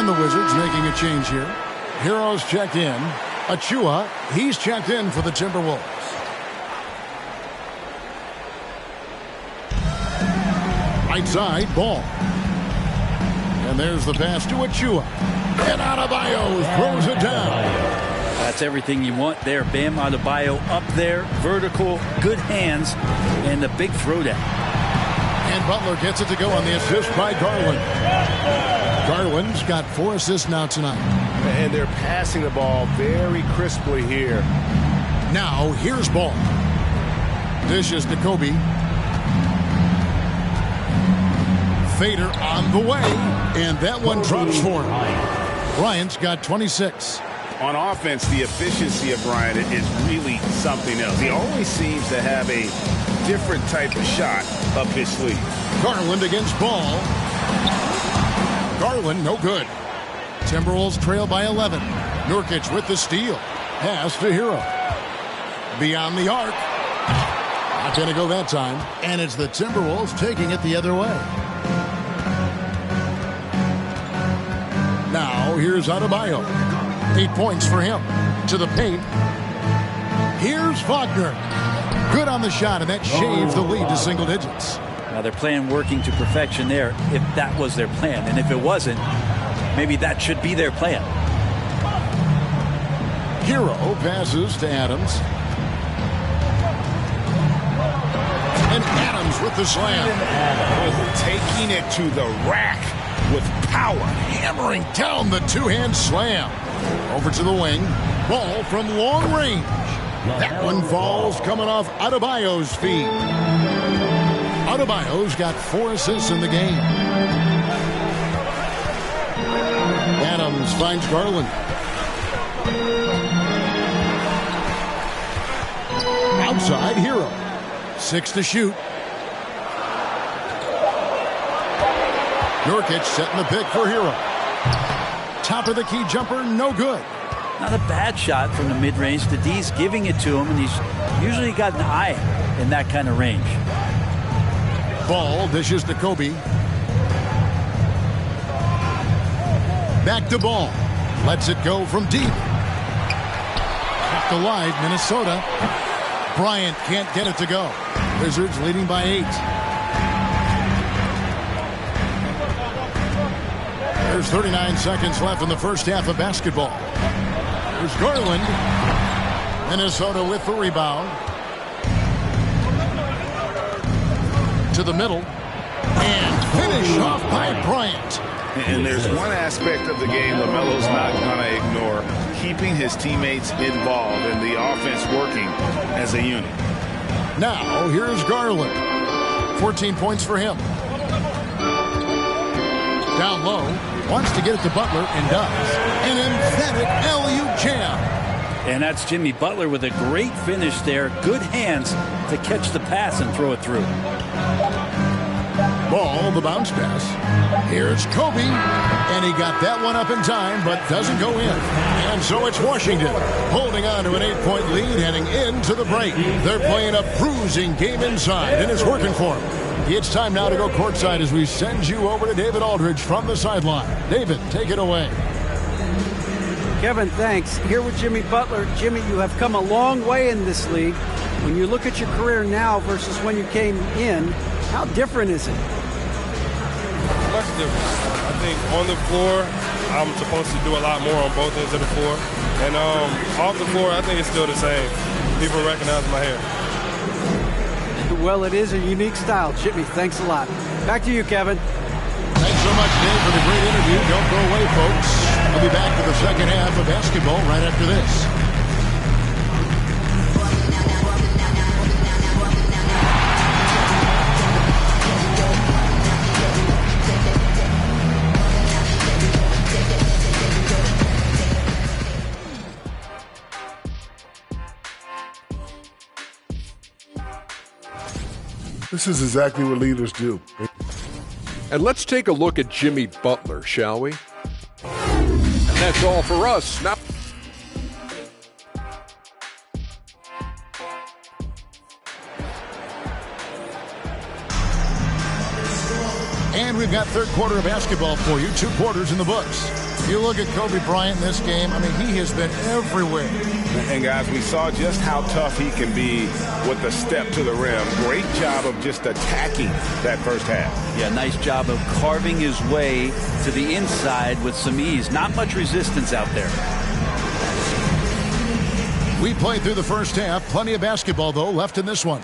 And the Wizards making a change here. Heroes checked in. Achua, he's checked in for the Timberwolves. Right side, Ball. And there's the pass to Achua. And Adebayo throws it down. That's everything you want there. Bam Adebayo up there, vertical, good hands, and the big throwdown. And Butler gets it to go on the assist by Garland. Garland's got 4 assists now tonight. And they're passing the ball very crisply here. Now, here's Ball. Dishes to Kobe. Fader on the way, and that one drops for him. Bryant's got 26. On offense, the efficiency of Bryant is really something else. He always seems to have a different type of shot up his sleeve. Garland against Ball. Garland, no good. Timberwolves trail by 11. Nurkic with the steal. Pass to Hero. Beyond the arc. Not going to go that time. And it's the Timberwolves taking it the other way. Now, here's Adebayo. 8 points for him. To the paint. Here's Wagner. Good on the shot, and that shaves the lead to single digits. Now their plan working to perfection there, if that was their plan. And if it wasn't, maybe that should be their plan. Hero passes to Adams. And Adams with the slam. Taking it to the rack with power. Hammering down the two-hand slam. Over to the wing. Ball from long range. That one falls coming off Adebayo's feet. Adebayo's got 4 assists in the game. Adams finds Garland. Outside, Hero. 6 to shoot. Nurkic setting the pick for Hero. Top of the key jumper, no good. Not a bad shot from the mid-range. The D's giving it to him, and he's usually got an eye in that kind of range. Ball dishes to Kobe. Back to Ball. Lets it go from deep. Kept alive, Minnesota. Bryant can't get it to go. Wizards leading by 8. There's 39 seconds left in the first half of basketball. There's Garland. Minnesota with the rebound. To the middle. And finish off by Bryant. And there's one aspect of the game LaMelo's not going to ignore. Keeping his teammates involved and the offense working as a unit. Now, here's Garland. 14 points for him. Down low. Wants to get it to Butler and does. An emphatic alley-oop jam. And that's Jimmy Butler with a great finish there. Good hands to catch the pass and throw it through. Ball, the bounce pass. Here's Kobe. And he got that one up in time, but doesn't go in. And so it's Washington holding on to an 8-point lead heading into the break. They're playing a bruising game inside, and it's working for them. It's time now to go courtside as we send you over to David Aldridge from the sideline. David, take it away. Kevin, thanks. Here with Jimmy Butler. Jimmy, you have come a long way in this league. When you look at your career now versus when you came in, how different is it? Much different. I think on the floor, I'm supposed to do a lot more on both ends of the floor. And off the floor, I think it's still the same. People recognize my hair. Well, it is a unique style. Jimmy, thanks a lot. Back to you, Kevin. Thanks so much, Dave, for the great interview. Don't go away, folks. I'll be back for the second half of basketball right after this. This is exactly what leaders do. And let's take a look at Jimmy Butler, shall we? And that's all for us. Now, and we've got third quarter of basketball for you. 2 quarters in the books. You look at Kobe Bryant in this game, I mean, he has been everywhere. And, guys, we saw just how tough he can be with the step to the rim. Great job of just attacking that first half. Yeah, nice job of carving his way to the inside with some ease. Not much resistance out there. We played through the first half. Plenty of basketball, though, left in this one.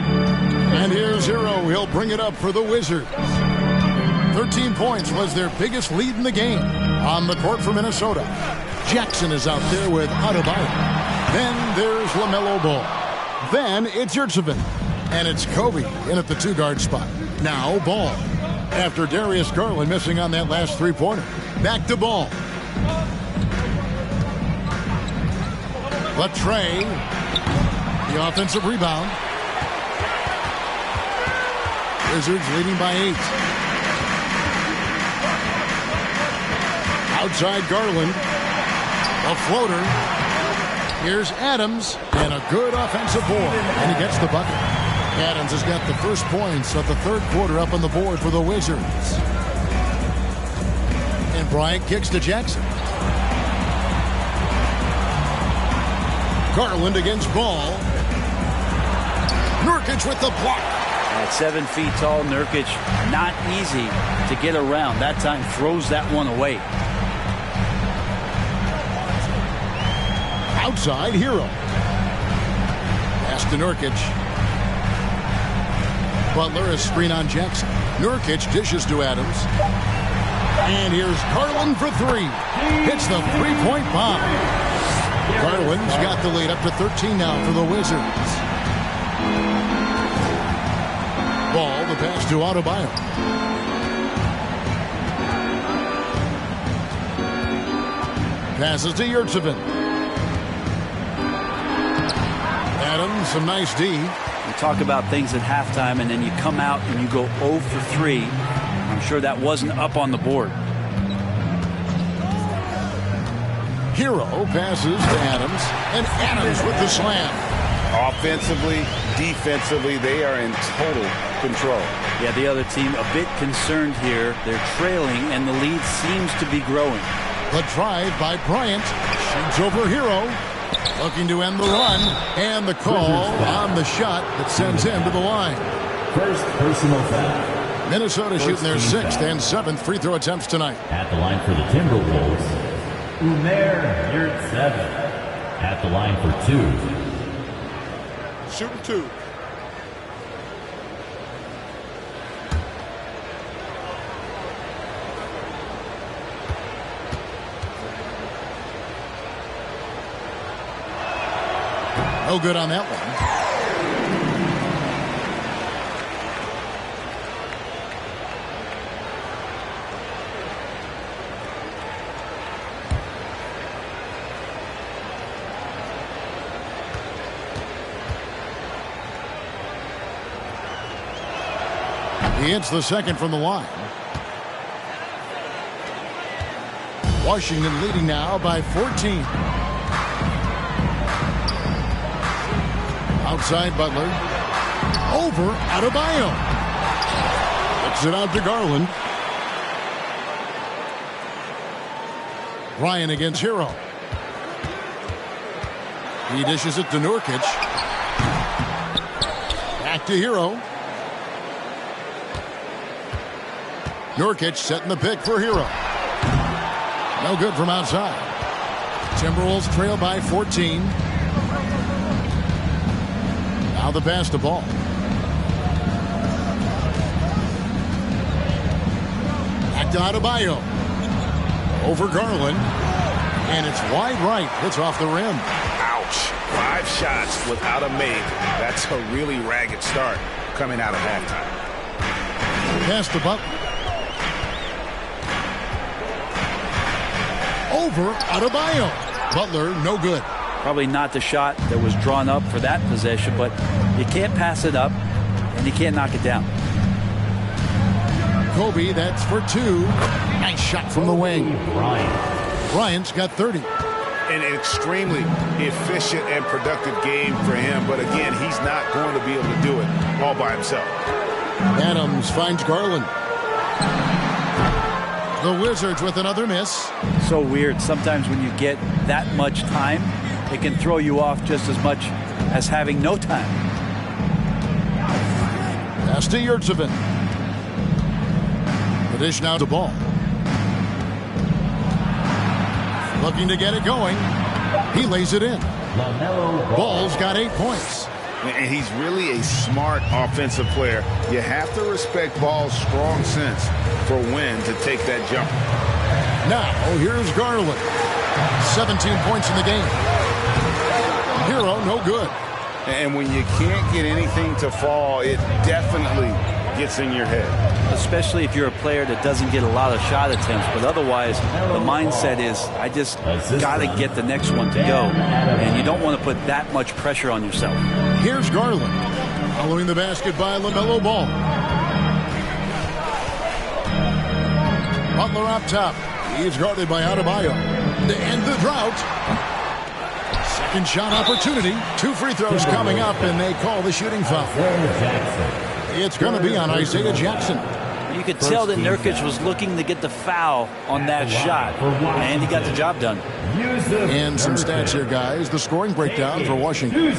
And here's Hero. He'll bring it up for the Wizards. 13 points was their biggest lead in the game. On the court for Minnesota, Jackson is out there with Adebayo. Then there's LaMelo Ball. Then it's Yurtseven. And it's Kobe in at the two-guard spot. Now Ball. After Darius Garland missing on that last three-pointer. Back to Ball. Latrey. The offensive rebound. Wizards leading by 8. Outside Garland. A floater. Here's Adams. And a good offensive board. And he gets the bucket. Adams has got the first points of the third quarter up on the board for the Wizards. And Bryant kicks to Jackson. Garland against Ball. Nurkic with the block. At 7 feet tall, Nurkic, not easy to get around. That time throws that one away. Outside, Hero. Pass to Nurkic. Butler is screen on Jackson. Nurkic dishes to Adams. And here's Garland for 3. Hits the three-point bomb. Garland's got the lead up to 13 now for the Wizards. Ball, the pass to Adebayo. Passes to Yurtseven. Adams, some nice D. We talk about things at halftime, and then you come out and you go 0 for 3. I'm sure that wasn't up on the board. Hero passes to Adams, and Adams with the slam. Offensively, defensively, they are in total control. Yeah, the other team a bit concerned here. They're trailing, and the lead seems to be growing. The drive by Bryant. Shoots over Hero. Looking to end the run. And the call on the shot that sends him to the line. First personal foul. Minnesota shooting their 6th and 7th free throw attempts tonight. At the line for the Timberwolves, Umer Yurtseven. At the line for 2. Shooting 2. No good on that one. He hits the second from the line. Washington leading now by 14. Outside Butler. Over Adebayo. Kicks it out to Garland. Ryan against Hero. He dishes it to Nurkic. Back to Hero. Nurkic setting the pick for Hero. No good from outside. Timberwolves trail by 14. Now the pass to Ball. Back to Adebayo. Over Garland. And it's wide right. It's off the rim. Ouch. 5 shots without a make. That's a really ragged start coming out of halftime. Pass to Butler. Over Adebayo. Butler, no good. Probably not the shot that was drawn up for that possession, but you can't pass it up, and you can't knock it down. Kobe, that's for 2. Nice shot from the wing. Bryant's got 30. An extremely efficient and productive game for him, but again, he's not going to be able to do it all by himself. Adams finds Garland. The Wizards with another miss. So weird. Sometimes when you get that much time, it can throw you off just as much as having no time. Pass to Yurtseven. The dish now to Ball. Looking to get it going. He lays it in. Ball's got 8 points. And he's really a smart offensive player. You have to respect Ball's strong sense for when to take that jump. Now, here's Garland. 17 points in the game. Hero, no good. And when you can't get anything to fall, it definitely gets in your head. Especially if you're a player that doesn't get a lot of shot attempts. But otherwise, the mindset is, I just got to get the next one to go. And you don't want to put that much pressure on yourself. Here's Garland. Following the basket by LaMelo Ball. Butler up top. He's guarded by Adebayo. To end the drought. Second shot opportunity. 2 free throws coming up, and they call the shooting foul. It's going to be on Isaiah Jackson. You could tell that Nurkic was looking to get the foul on that shot, and he got the job done. And some stats here, guys. The scoring breakdown for Washington.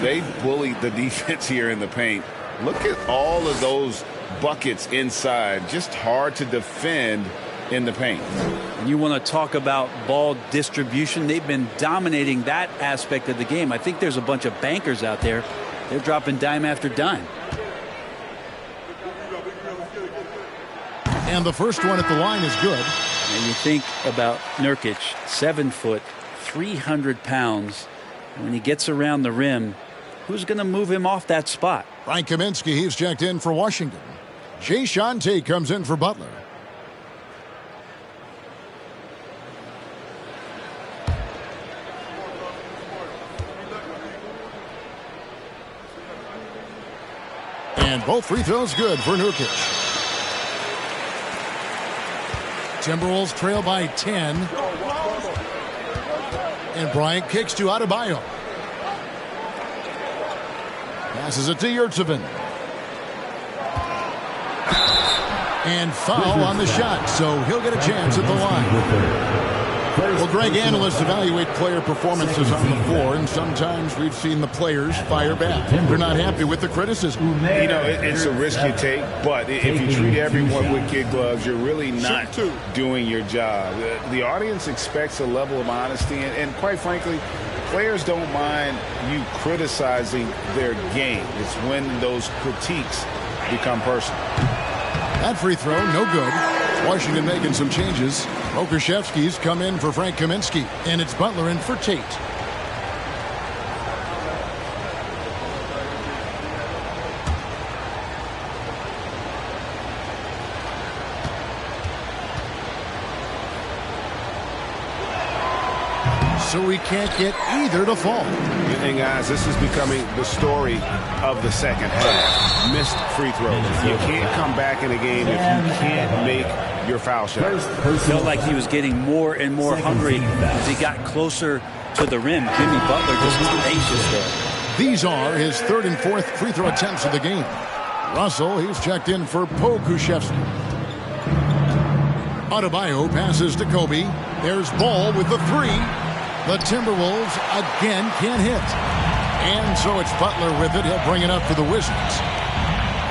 They bullied the defense here in the paint. Look at all of those buckets inside. Just hard to defend in the paint. And you want to talk about ball distribution. They've been dominating that aspect of the game. I think there's a bunch of bankers out there. They're dropping dime after dime. And the first one at the line is good. And you think about Nurkic, 7 foot, 300 pounds. When he gets around the rim, who's going to move him off that spot? Frank Kaminsky, he's checked in for Washington. Jae'Sean Tate comes in for Butler. And both free throws good for Nurkic. Timberwolves trail by 10. And Bryant kicks to Adebayo. Passes it to Yurtseven. And foul on the shot, so he'll get a chance at the line. Well, Greg, analysts evaluate player performances on the floor, and sometimes we've seen the players fire back. They're not happy with the criticism. You know, it's a risk you take, but if you treat everyone with kid gloves, you're really not doing your job. The audience expects a level of honesty, and quite frankly, players don't mind you criticizing their game. It's when those critiques become personal. That free throw, no good. Washington making some changes. Okashevsky's come in for Frank Kaminsky, and it's Butler in for Tate. So we can't get either to fall. And guys, this is becoming the story of the second half. Missed free throws. You can't come back in a game if you can't make your foul shot. Felt like he was getting more and more hungry as he got closer to the rim. Jimmy Butler just tenacious there. These are his 3rd and 4th free throw attempts of the game. Russell, he's checked in for Pokusevski. Adebayo passes to Kobe. There's Ball with the 3. The Timberwolves again can't hit. And so it's Butler with it. He'll bring it up for the Wizards.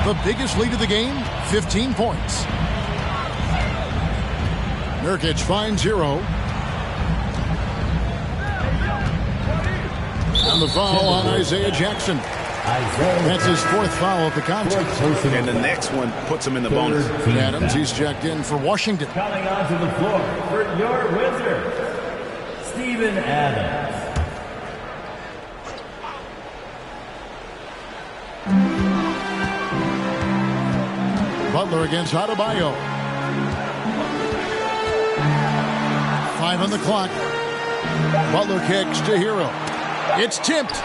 The biggest lead of the game, 15 points. Nurkic finds 0. And the foul on Isaiah Jackson. That's his 4th foul of the contest. And the next one puts him in the bonus. Adams, he's checked in for Washington. Coming onto the floor for your Wizards, Steven Adams. Butler against Adebayo. 5 on the clock. Butler kicks to Hero. It's tipped.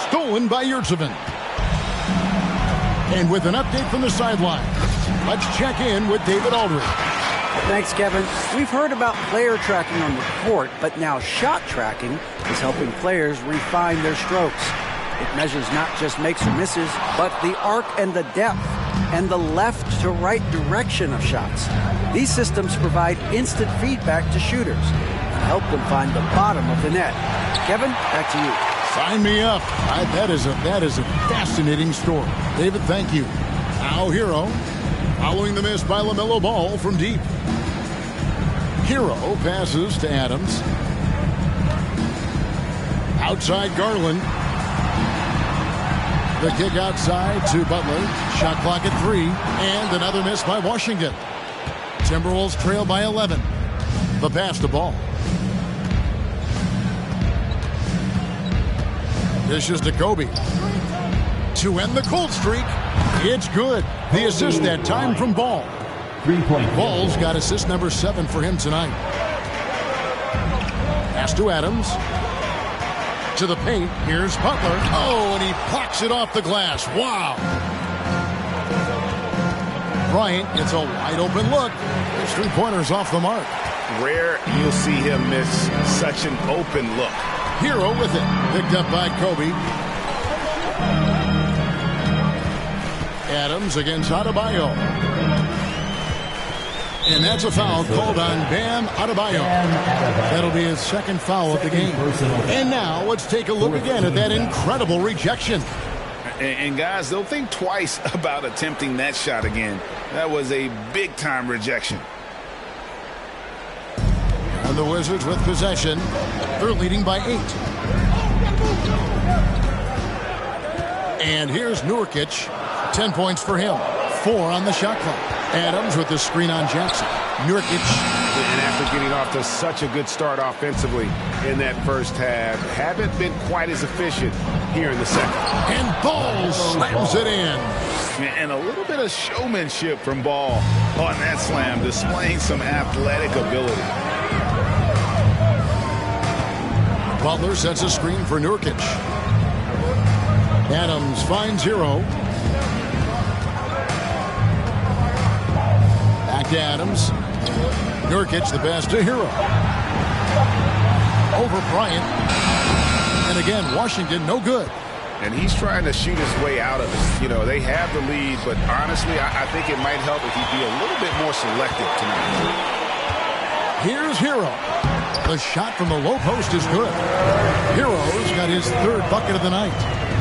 Stolen by Yurtseven. And with an update from the sideline, let's check in with David Aldridge. Thanks, Kevin. We've heard about player tracking on the court, but now shot tracking is helping players refine their strokes. It measures not just makes or misses, but the arc and the depth. and the left to right direction of shots. These systems provide instant feedback to shooters and help them find the bottom of the net. Kevin, back to you. Sign me up. That is a fascinating story. David, thank you. Now Hero, following the miss by LaMelo Ball from deep. Hero passes to Adams. Outside Garland. The kick outside to Butler. Shot clock at 3. And another miss by Washington. Timberwolves trail by 11. The pass to Ball. Dishes to Kobe. To end the cold streak. It's good. The assist that time from Ball. Ball's got assist number 7 for him tonight. Pass to Adams. To the paint. Here's Butler. Oh, and he plucks it off the glass. Wow. Bryant gets a wide open look. His 3-pointers off the mark. Rare you'll see him miss such an open look. Hero with it. Picked up by Kobe. Adams against Adebayo. And that's a foul called on Bam Adebayo. That'll be his second foul of the game. And now let's take a look again at that incredible rejection. And guys, they'll think twice about attempting that shot again. That was a big-time rejection. And the Wizards with possession. They're leading by 8. And here's Nurkic. 10 points for him. 4 on the shot clock. Adams with the screen on Jackson. Nurkic. And after getting off to such a good start offensively in that first half, haven't been quite as efficient here in the second. And Ball slams it in. And a little bit of showmanship from Ball on that slam, displaying some athletic ability. Butler sets a screen for Nurkic. Adams finds Hero. Back to Adams. Nurkic the pass to Hero. Over Bryant. And again, Washington no good. And he's trying to shoot his way out of it. You know, they have the lead, but honestly, I think it might help if he'd be a little bit more selective tonight. Here's Hero. The shot from the low post is good. Hero's got his 3rd bucket of the night.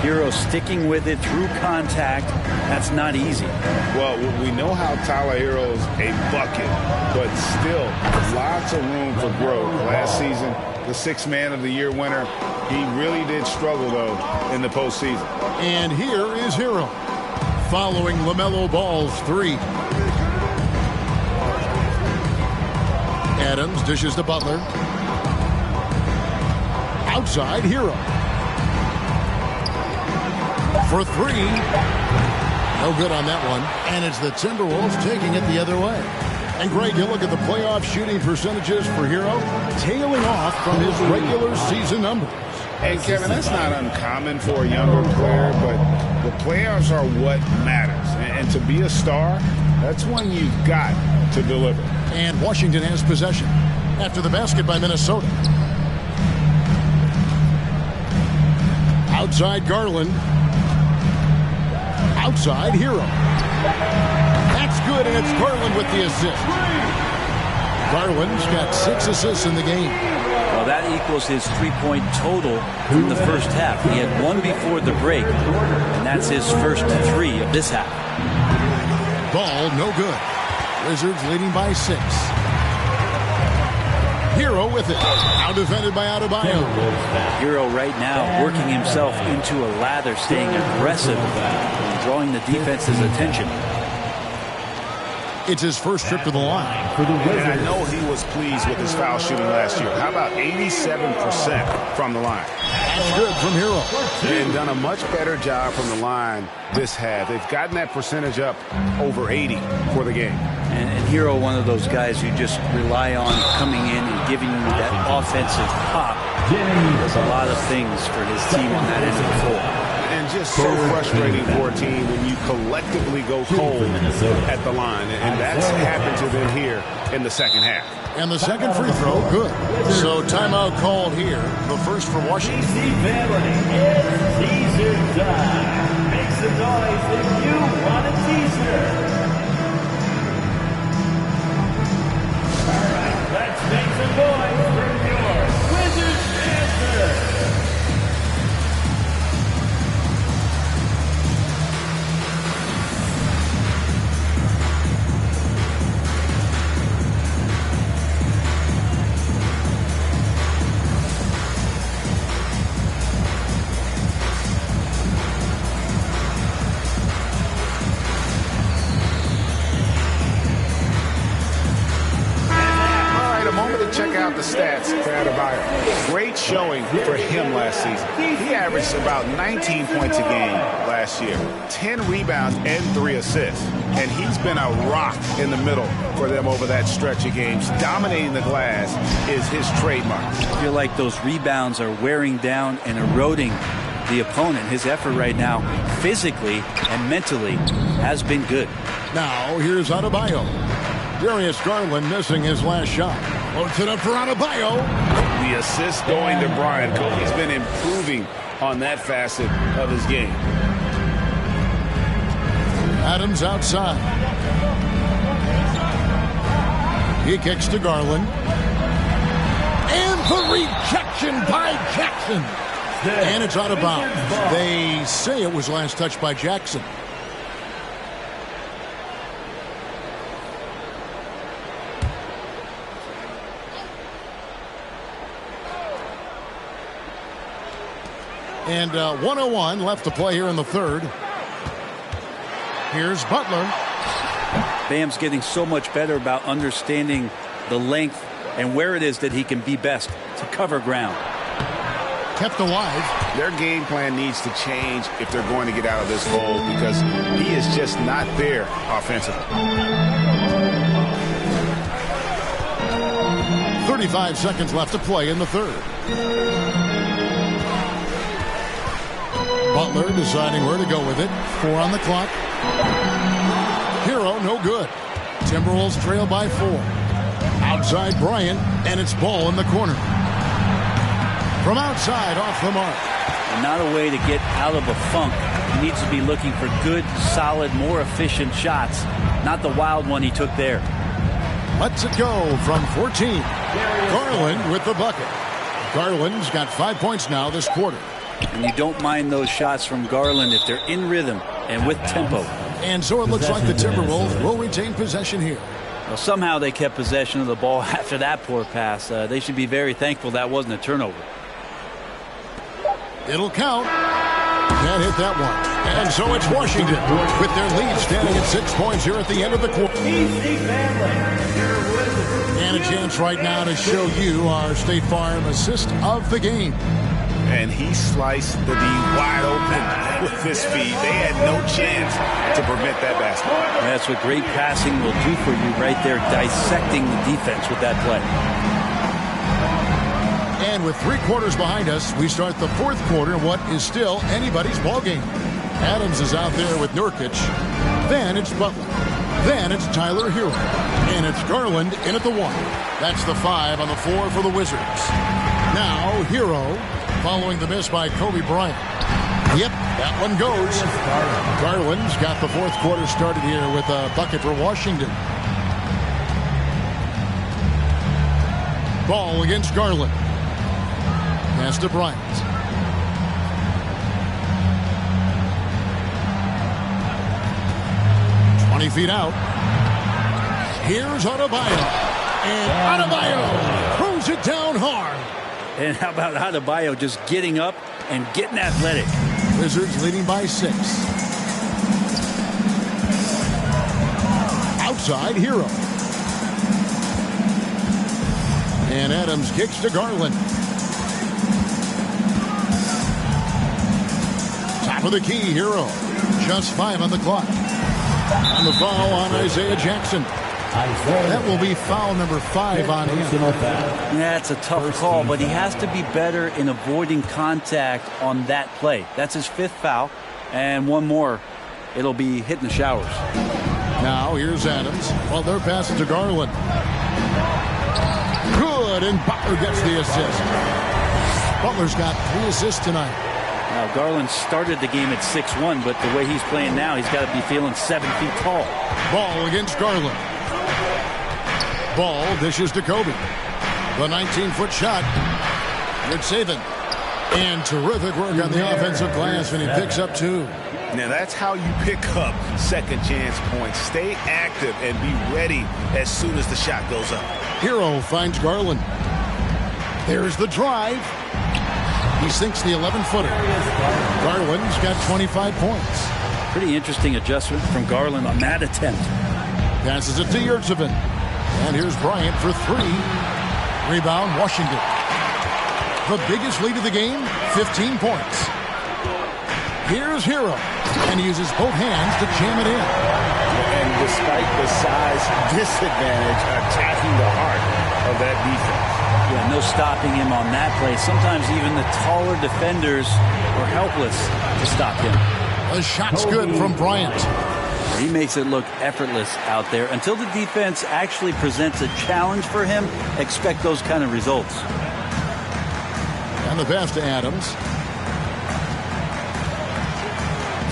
Hero sticking with it through contact. That's not easy. Well, we know how Tyler Hero's a bucket, but still lots of room for growth. Last season, the 6th Man of the Year winner, he really did struggle, though, in the postseason. And here is Hero, following LaMelo Ball's 3. Adams dishes to Butler. Outside, Hero. For 3. No good on that one. And it's the Timberwolves taking it the other way. And Greg, you look at the playoff shooting percentages for Hero, tailing off from his regular season numbers. And Kevin, that's not uncommon for a younger player, but the playoffs are what matters. And to be a star, that's when you've got to deliver. And Washington has possession after the basket by Minnesota. Outside Garland. Outside Hero. That's good, and it's Garland with the assist. Garland's got 6 assists in the game. Well, that equals his 3-point total from the first half. He had 1 before the break, and that's his first 3 of this half. Ball no good. Wizards leading by 6. Hero with it. Now defended by Adebayo. Hero right now working himself into a lather, staying aggressive, and drawing the defense's attention. It's his first trip to the line. And I know he was pleased with his foul shooting last year. How about 87% from the line? That's good from Hero. And done a much better job from the line this half. They've gotten that percentage up over 80 for the game. And Hero, one of those guys you just rely on coming in and giving you that offensive pop. Does a lot of things for his team on that end of the floor. And just so frustrating for a team when you collectively go cold at the line. And that's happened to them here in the second half. And the second free throw, good. So timeout called here. The first for Washington. DC family, it's teaser time. Make some noise if you want a teaser. the stats for Adebayo. Great showing for him last season. He averaged about 19 points a game last year, 10 rebounds and 3 assists. And he's been a rock in the middle for them over that stretch of games. Dominating the glass is his trademark. I feel like those rebounds are wearing down and eroding the opponent. His effort right now, physically and mentally, has been good. Now, here's Adebayo. Darius Garland missing his last shot. Floats it up for Adebayo. The assist going to Bryant. Kobe's been improving on that facet of his game. Adams outside. He kicks to Garland. And the rejection by Jackson. And it's out of bounds. They say it was last touched by Jackson. And 1:01 left to play here in the third. Here's Butler. Bam's getting so much better about understanding the length and where it is that he can be best to cover ground. Kept alive. Their game plan needs to change if they're going to get out of this hole because he is just not there offensively. 35 seconds left to play in the third. Butler deciding where to go with it. 4 on the clock. Hero, no good. Timberwolves trail by 4. Outside Bryant, and it's Ball in the corner. From outside, off the mark. And not a way to get out of a funk. He needs to be looking for good, solid, more efficient shots. Not the wild one he took there. Lets it go from 14. Garland with the bucket. Garland's got 5 points now this quarter. And you don't mind those shots from Garland if they're in rhythm and with tempo. And so it looks like the Timberwolves will retain possession here. Well, somehow they kept possession of the ball after that poor pass. They should be very thankful that wasn't a turnover. It'll count. Can't hit that one. And so it's Washington with their lead standing at 6 points here at the end of the quarter. And a chance right now to show you our State Farm assist of the game. And he sliced the D wide open with his feet. They had no chance to prevent that basket. That's what great passing will do for you right there, dissecting the defense with that play. And with 3 quarters behind us, we start the fourth quarter, what is still anybody's ball game. Adams is out there with Nurkic. Then it's Butler. Then it's Tyler Hero. And it's Garland in at the 1. That's the 5 on the floor for the Wizards. Now Hero following the miss by Kobe Bryant. Yep, that one goes. Garland's got the fourth quarter started here with a bucket for Washington. Ball against Garland. Pass to Bryant. "20 feet out. Here's Adebayo. And Adebayo throws it down hard. And how about Adebayo just getting up and getting athletic? Wizards leading by 6. Outside Hero. And Adams kicks to Garland. Top of the key, Hero. Just 5 on the clock. And the foul on Isaiah Jackson. That will be foul number 5 on him. That's a tough call, but he has to be better in avoiding contact on that play. That's his 5th foul, and one more, it'll be hitting the showers. Now here's Adams. Well, they're passing to Garland. Good, and Butler gets the assist. Butler's got 3 assists tonight. Now, Garland started the game at 6'1", but the way he's playing now, he's got to be feeling 7 feet tall. Ball against Garland. Ball dishes to Kobe. The 19-foot shot. Good saving. And terrific work on the offensive glass, and he picks up 2. Now that's how you pick up second chance points. Stay active and be ready as soon as the shot goes up. Hero finds Garland. There's the drive. He sinks the 11-footer. Garland's got 25 points. Pretty interesting adjustment from Garland on that attempt. Passes it to Yurtseven. And here's Bryant for 3. Rebound, Washington. The biggest lead of the game, 15 points. Here's Hero, and he uses both hands to jam it in. And despite the size disadvantage, attacking the heart of that defense. Yeah, no stopping him on that play. Sometimes even the taller defenders were helpless to stop him. The shot's good from Bryant. He makes it look effortless out there. Until the defense actually presents a challenge for him, expect those kind of results. And the pass to Adams.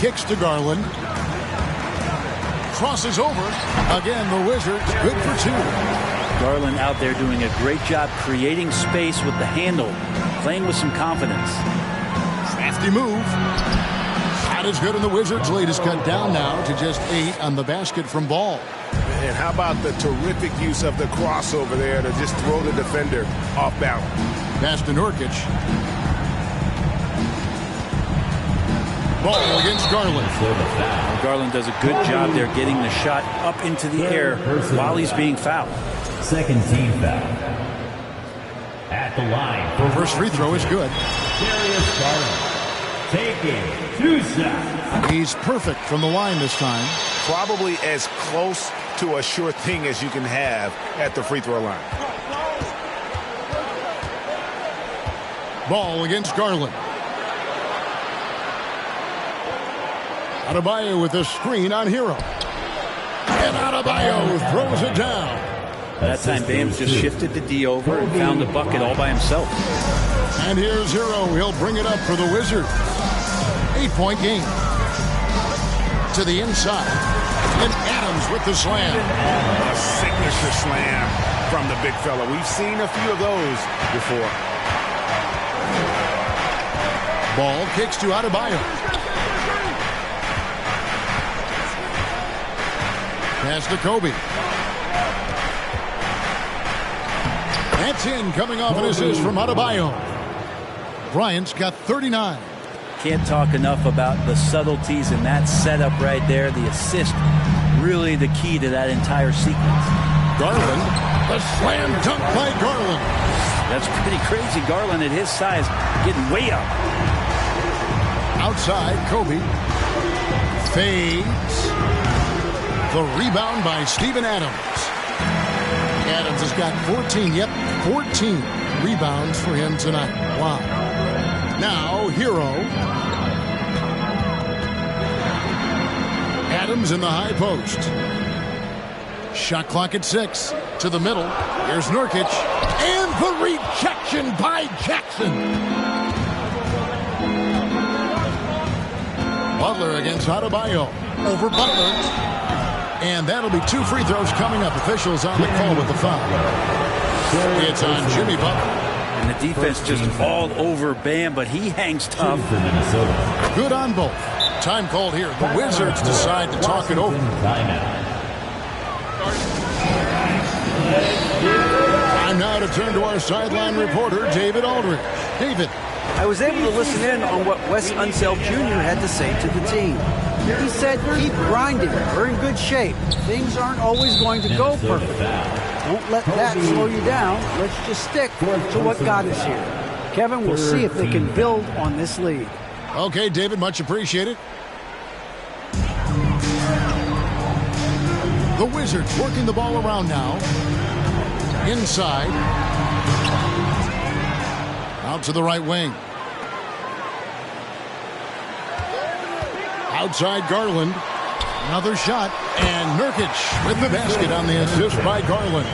Kicks to Garland. Crosses over. Again, the Wizards good for two. Garland out there doing a great job creating space with the handle, playing with some confidence. Crafty move. Shot is good, and the Wizards' lead is cut down now to just 8 on the basket from Ball. And how about the terrific use of the crossover there to just throw the defender off balance. Pass to Nurkic. Ball against Garland. Garland does a good job there getting the shot up into the air while he's being fouled. Second team foul. At the line. First free throw is good. Darius Garland taking 2 shots. He's perfect from the line this time. Probably as close to a sure thing as you can have at the free throw line. Ball against Garland. Adebayo with a screen on Hero. And Adebayo throws it down. That time Bams just shifted the D over and found the bucket all by himself. And here's Hero. He'll bring it up for the Wizards. 8-point game. To the inside. And Adams with the slam. A signature slam from the big fella. We've seen a few of those before. Ball kicks to Adebayo. Pass to Kobe. That's in, coming off an assist from Adebayo. Bryant's got 39. Can't talk enough about the subtleties in that setup right there. The assist, really the key to that entire sequence. Garland, the slam dunk by Garland. That's pretty crazy. Garland at his size getting way up. Outside, Kobe. Fades. The rebound by Steven Adams. Adams has got 14 rebounds for him tonight. Wow. Now, Hero. Adams in the high post. Shot clock at 6. To the middle. Here's Nurkic. And the rejection by Jackson. Butler against Adebayo. Over Butler. And that'll be 2 free throws coming up. Officials on the call with the foul. It's on Jimmy Butler. And the defense just all over Bam, but he hangs tough. Good on both. Time called here. The Wizards decide to talk it over. Time now to turn to our sideline reporter, David Aldridge. David. I was able to listen in on what Wes Unseld Jr. had to say to the team. He said, keep grinding. We're in good shape. Things aren't always going to go perfect. Don't let that slow you down. Let's just stick to what got us here. Kevin, we'll see if they can build on this lead. Okay, David, much appreciated. The Wizards working the ball around now. Inside. Out to the right wing. Outside Garland. Another shot. And Nurkic with the basket on the assist by Garland.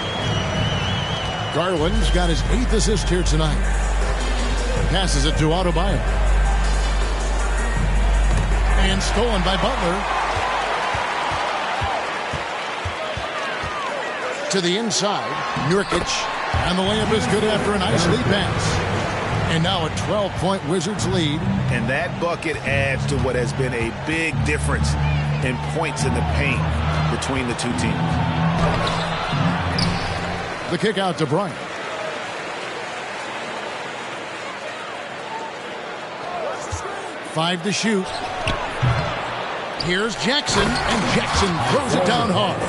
Garland's got his 8th assist here tonight. Passes it to Adebayo. And stolen by Butler. To the inside. Nurkic. And the layup is good after a nice lead pass. And now a 12-point Wizards lead. And that bucket adds to what has been a big difference in points in the paint between the two teams. The kick out to Bryant. Five to shoot. Here's Jackson, and Jackson throws it down hard.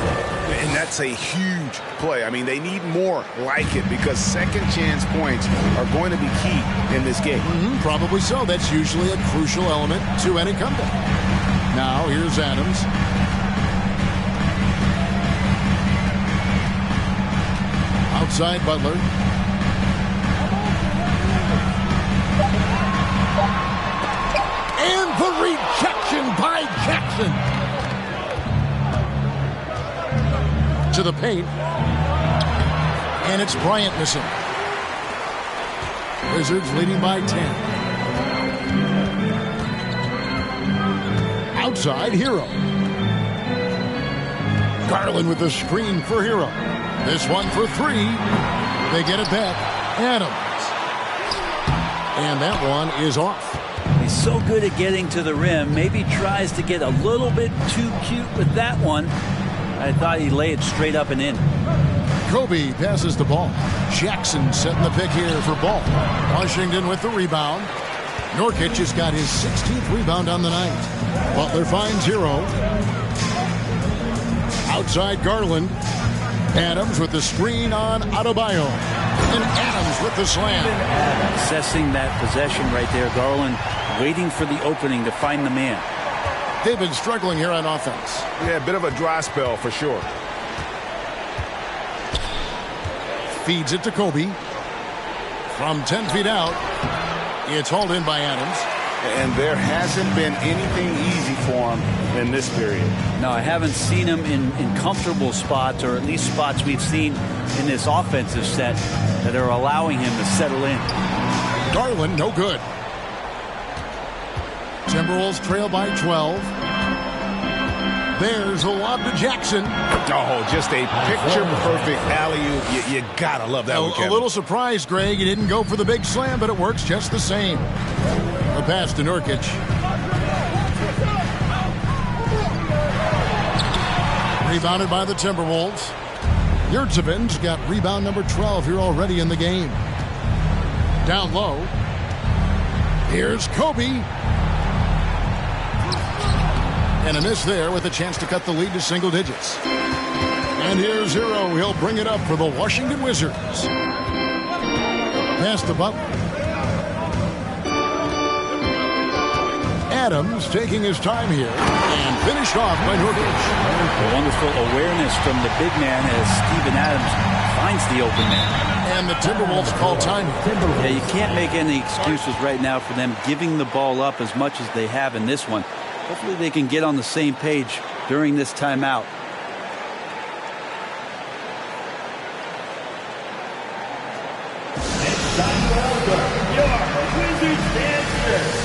And that's a huge play. I mean, they need more like it because second chance points are going to be key in this game. Probably so. That's usually a crucial element to any comeback. Now, here's Adams. Outside Butler. And the rejection by Jackson. To the paint. And it's Bryant missing. Wizards leading by 10. Outside, Hero. Garland with the screen for Hero. This one for three. They get it back. Adams. And that one is off. He's so good at getting to the rim. Maybe tries to get a little bit too cute with that one. I thought he'd lay it straight up and in. Kobe passes the ball. Jackson setting the pick here for Ball. Washington with the rebound. Nurkic has got his 16th rebound on the night. Butler finds Hero. Outside Garland. Adams with the screen on Adebayo. And Adams with the slam. Assessing that possession right there. Garland waiting for the opening to find the man. They've been struggling here on offense. Yeah, a bit of a dry spell for sure. Feeds it to Kobe. From 10 feet out, it's hauled in by Adams. And there hasn't been anything easy for him in this period. No, I haven't seen him in comfortable spots, or at least spots we've seen in this offensive set that are allowing him to settle in. Garland, no good. Timberwolves trail by 12. There's a lob to Jackson. Oh, just a picture-perfect alley-oop. You gotta love that one, Kevin. A little surprised, Greg. He didn't go for the big slam, but it works just the same. The pass to Nurkic. Rebounded by the Timberwolves. Yurtseven's got rebound number 12 here already in the game. Down low. Here's Kobe. And a miss there with a chance to cut the lead to single digits. And here's Hero. He'll bring it up for the Washington Wizards. Pass to Butler. Adams taking his time here and finished off by Nurkic. Wonderful awareness from the big man as Steven Adams finds the open man. And the Timberwolves call time. Yeah, you can't make any excuses right now for them giving the ball up as much as they have in this one. Hopefully they can get on the same page during this timeout. Next time, welcome your Wizards dancers.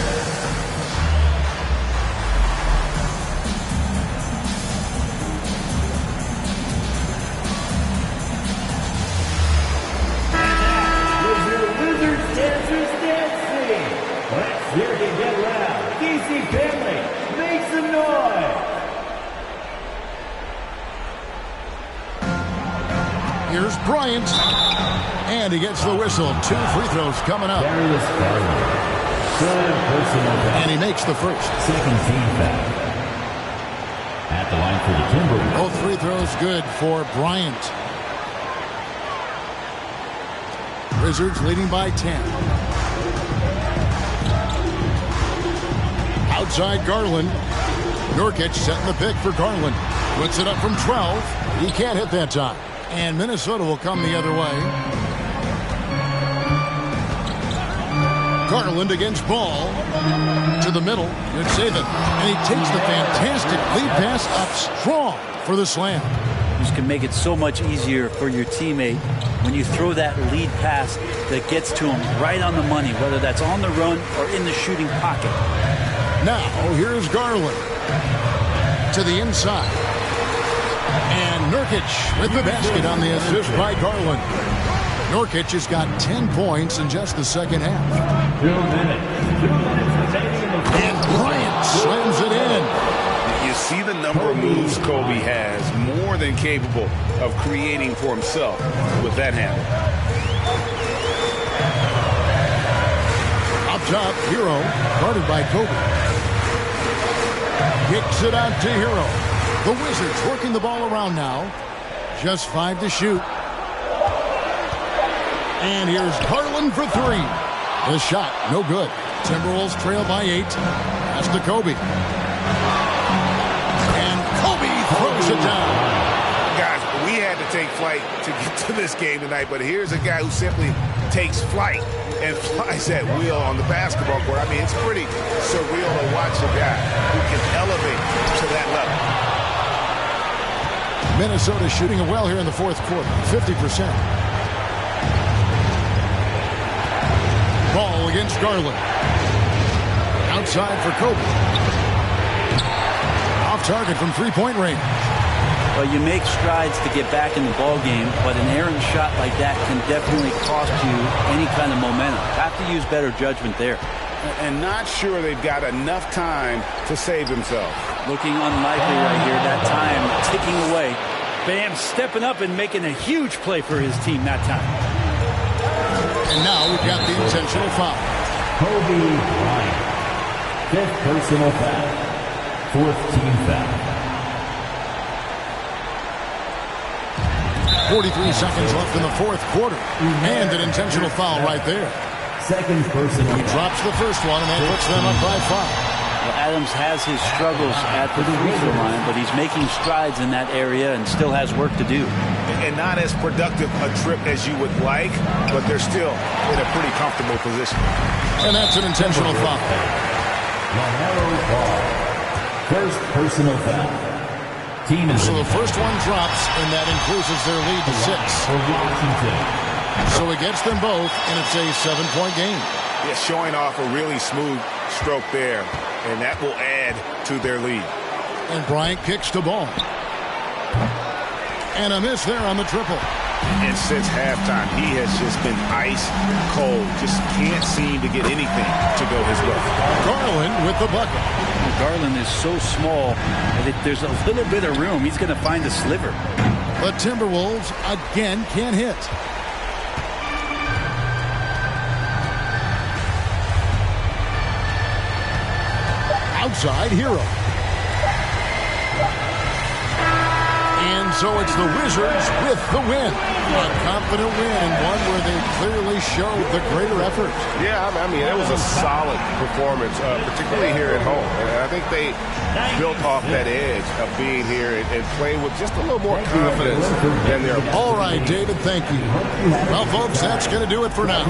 Wizards dancers dancing. Let's hear it get loud. DC family, make some noise. Here's Bryant. And he gets the whistle. 2 free throws coming up. And he makes the first. Second team foul. At the line for the Timberwolves. Both free throws good for Bryant. Wizards leading by 10. Outside Garland. Nurkic setting the pick for Garland. Puts it up from 12. He can't hit that time. And Minnesota will come the other way. Garland against Ball. To the middle. Good save it. And he takes the fantastic lead pass up strong for the slam. This can make it so much easier for your teammate when you throw that lead pass that gets to him right on the money, whether that's on the run or in the shooting pocket. Now, here's Garland. To the inside. And Nurkic with the basket on the assist by Garland. Nurkic has got 10 points in just the second half. 2 minutes. 2 minutes remaining in the fourth. And Bryant slams it in. You see the number of moves Kobe has, more than capable of creating for himself with that handle. Up top, Hero, guarded by Kobe. Kicks it out to Hero. The Wizards working the ball around now. Just 5 to shoot. And here's Garland for 3. The shot, no good. Timberwolves trail by 8. That's to Kobe. And Kobe throws it down. Guys, we had to take flight to get to this game tonight, but here's a guy who simply takes flight and flies that wheel on the basketball court. I mean, it's pretty surreal to watch a guy who can elevate to that level. Minnesota shooting it well here in the fourth quarter, 50%. Ball against Garland. Outside for Kobe. Off target from three-point range. Well, you make strides to get back in the ball game, but an errant shot like that can definitely cost you any kind of momentum. Have to use better judgment there. And not sure they've got enough time to save themselves. Looking unlikely right here. That time ticking away. Bam stepping up and making a huge play for his team that time. And now we've got the intentional foul. Kobe Bryant. 5th personal foul. 4th team foul. 43 seconds left in the fourth quarter. And an intentional foul right there. Second personal. He drops the first one, and that puts them up by 5. Well, Adams has his struggles at the free throw line, but he's making strides in that area and still has work to do. And not as productive a trip as you would like, but they're still in a pretty comfortable position. And that's an intentional foul. LaMelo Ball. First personal foul. So the first one drops, and that increases their lead to 6. So it gets them both, and it's a 7-point game. Yeah, showing off a really smooth stroke there, and that will add to their lead. And Bryant kicks the ball. And a miss there on the triple. And since halftime, he has just been ice cold. Just can't seem to get anything to go his way. Garland with the bucket. Garland is so small that if there's a little bit of room, he's going to find a sliver. The Timberwolves again can't hit. Outside Hero. And so it's the Wizards with the win. A confident win and one where they clearly showed the greater effort. Yeah, I mean, it was a solid performance, particularly here at home. And I think they built off that edge of being here and playing with just a little more confidence than their opponents. All right, David, thank you. Well, folks, that's going to do it for now.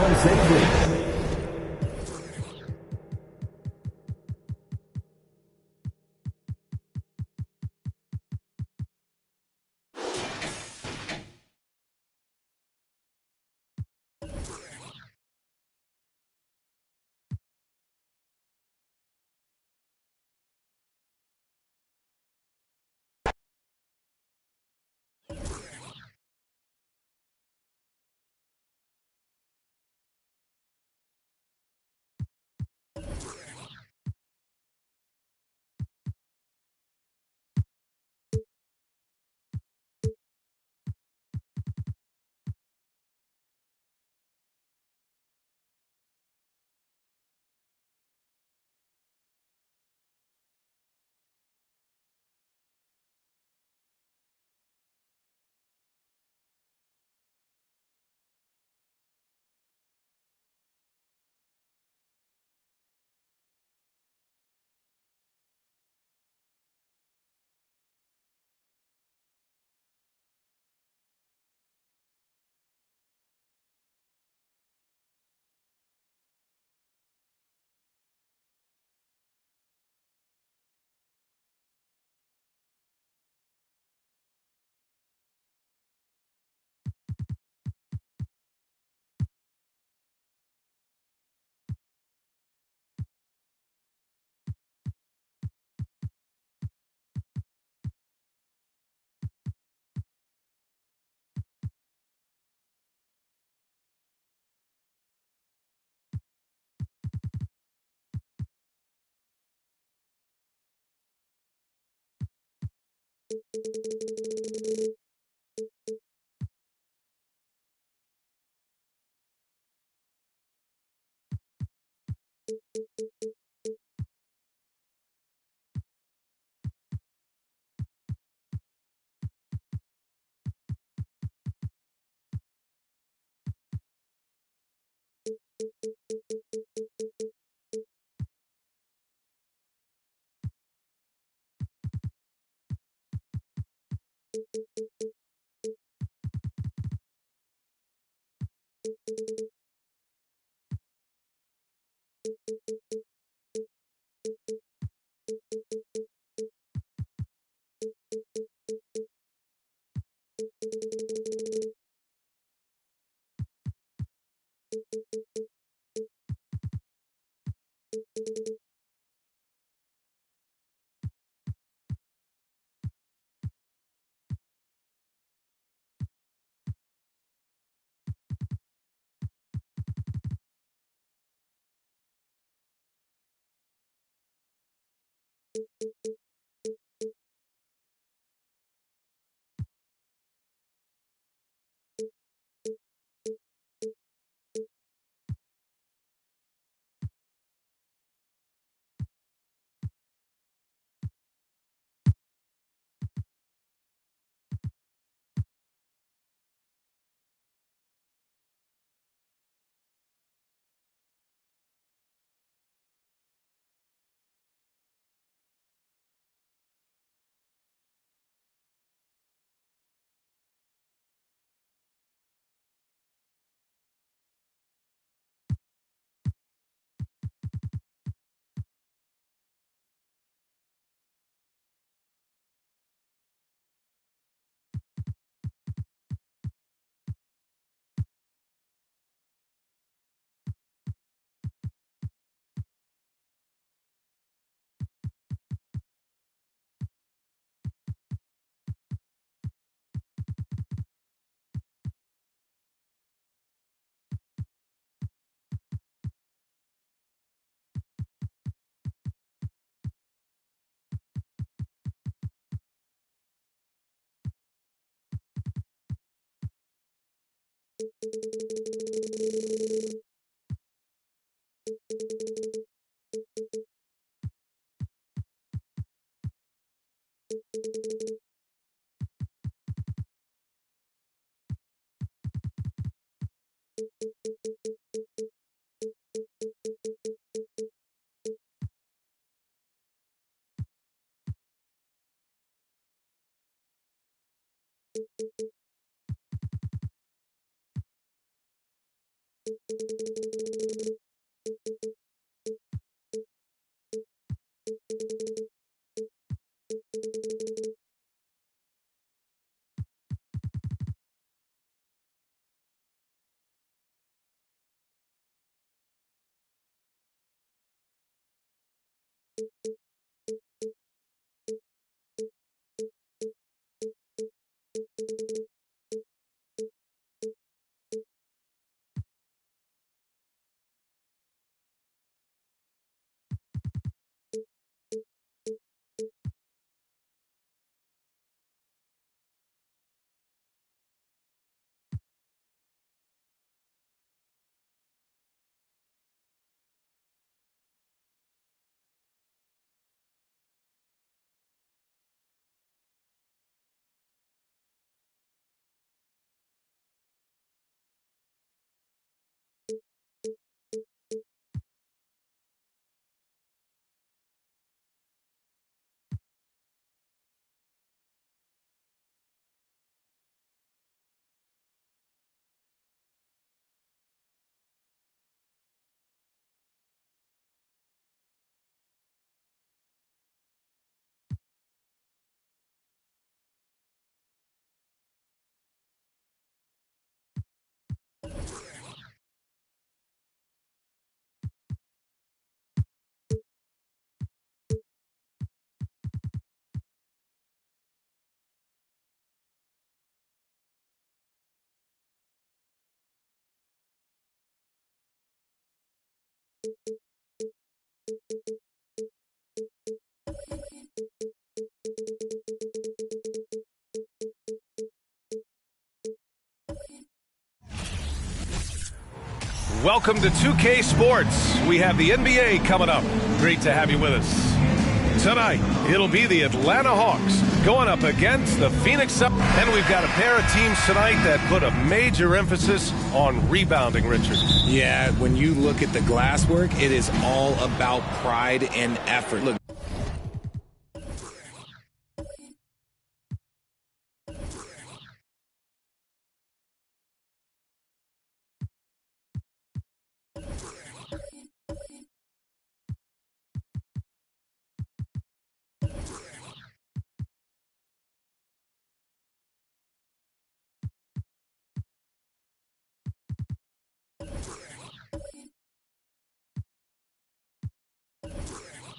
Welcome to 2K Sports. We have the NBA coming up. Great to have you with us. Tonight, it'll be the Atlanta Hawks going up against the Phoenix Suns. And we've got a pair of teams tonight that put a major emphasis on rebounding, Richard. Yeah, when you look at the glass work, it is all about pride and effort. Look.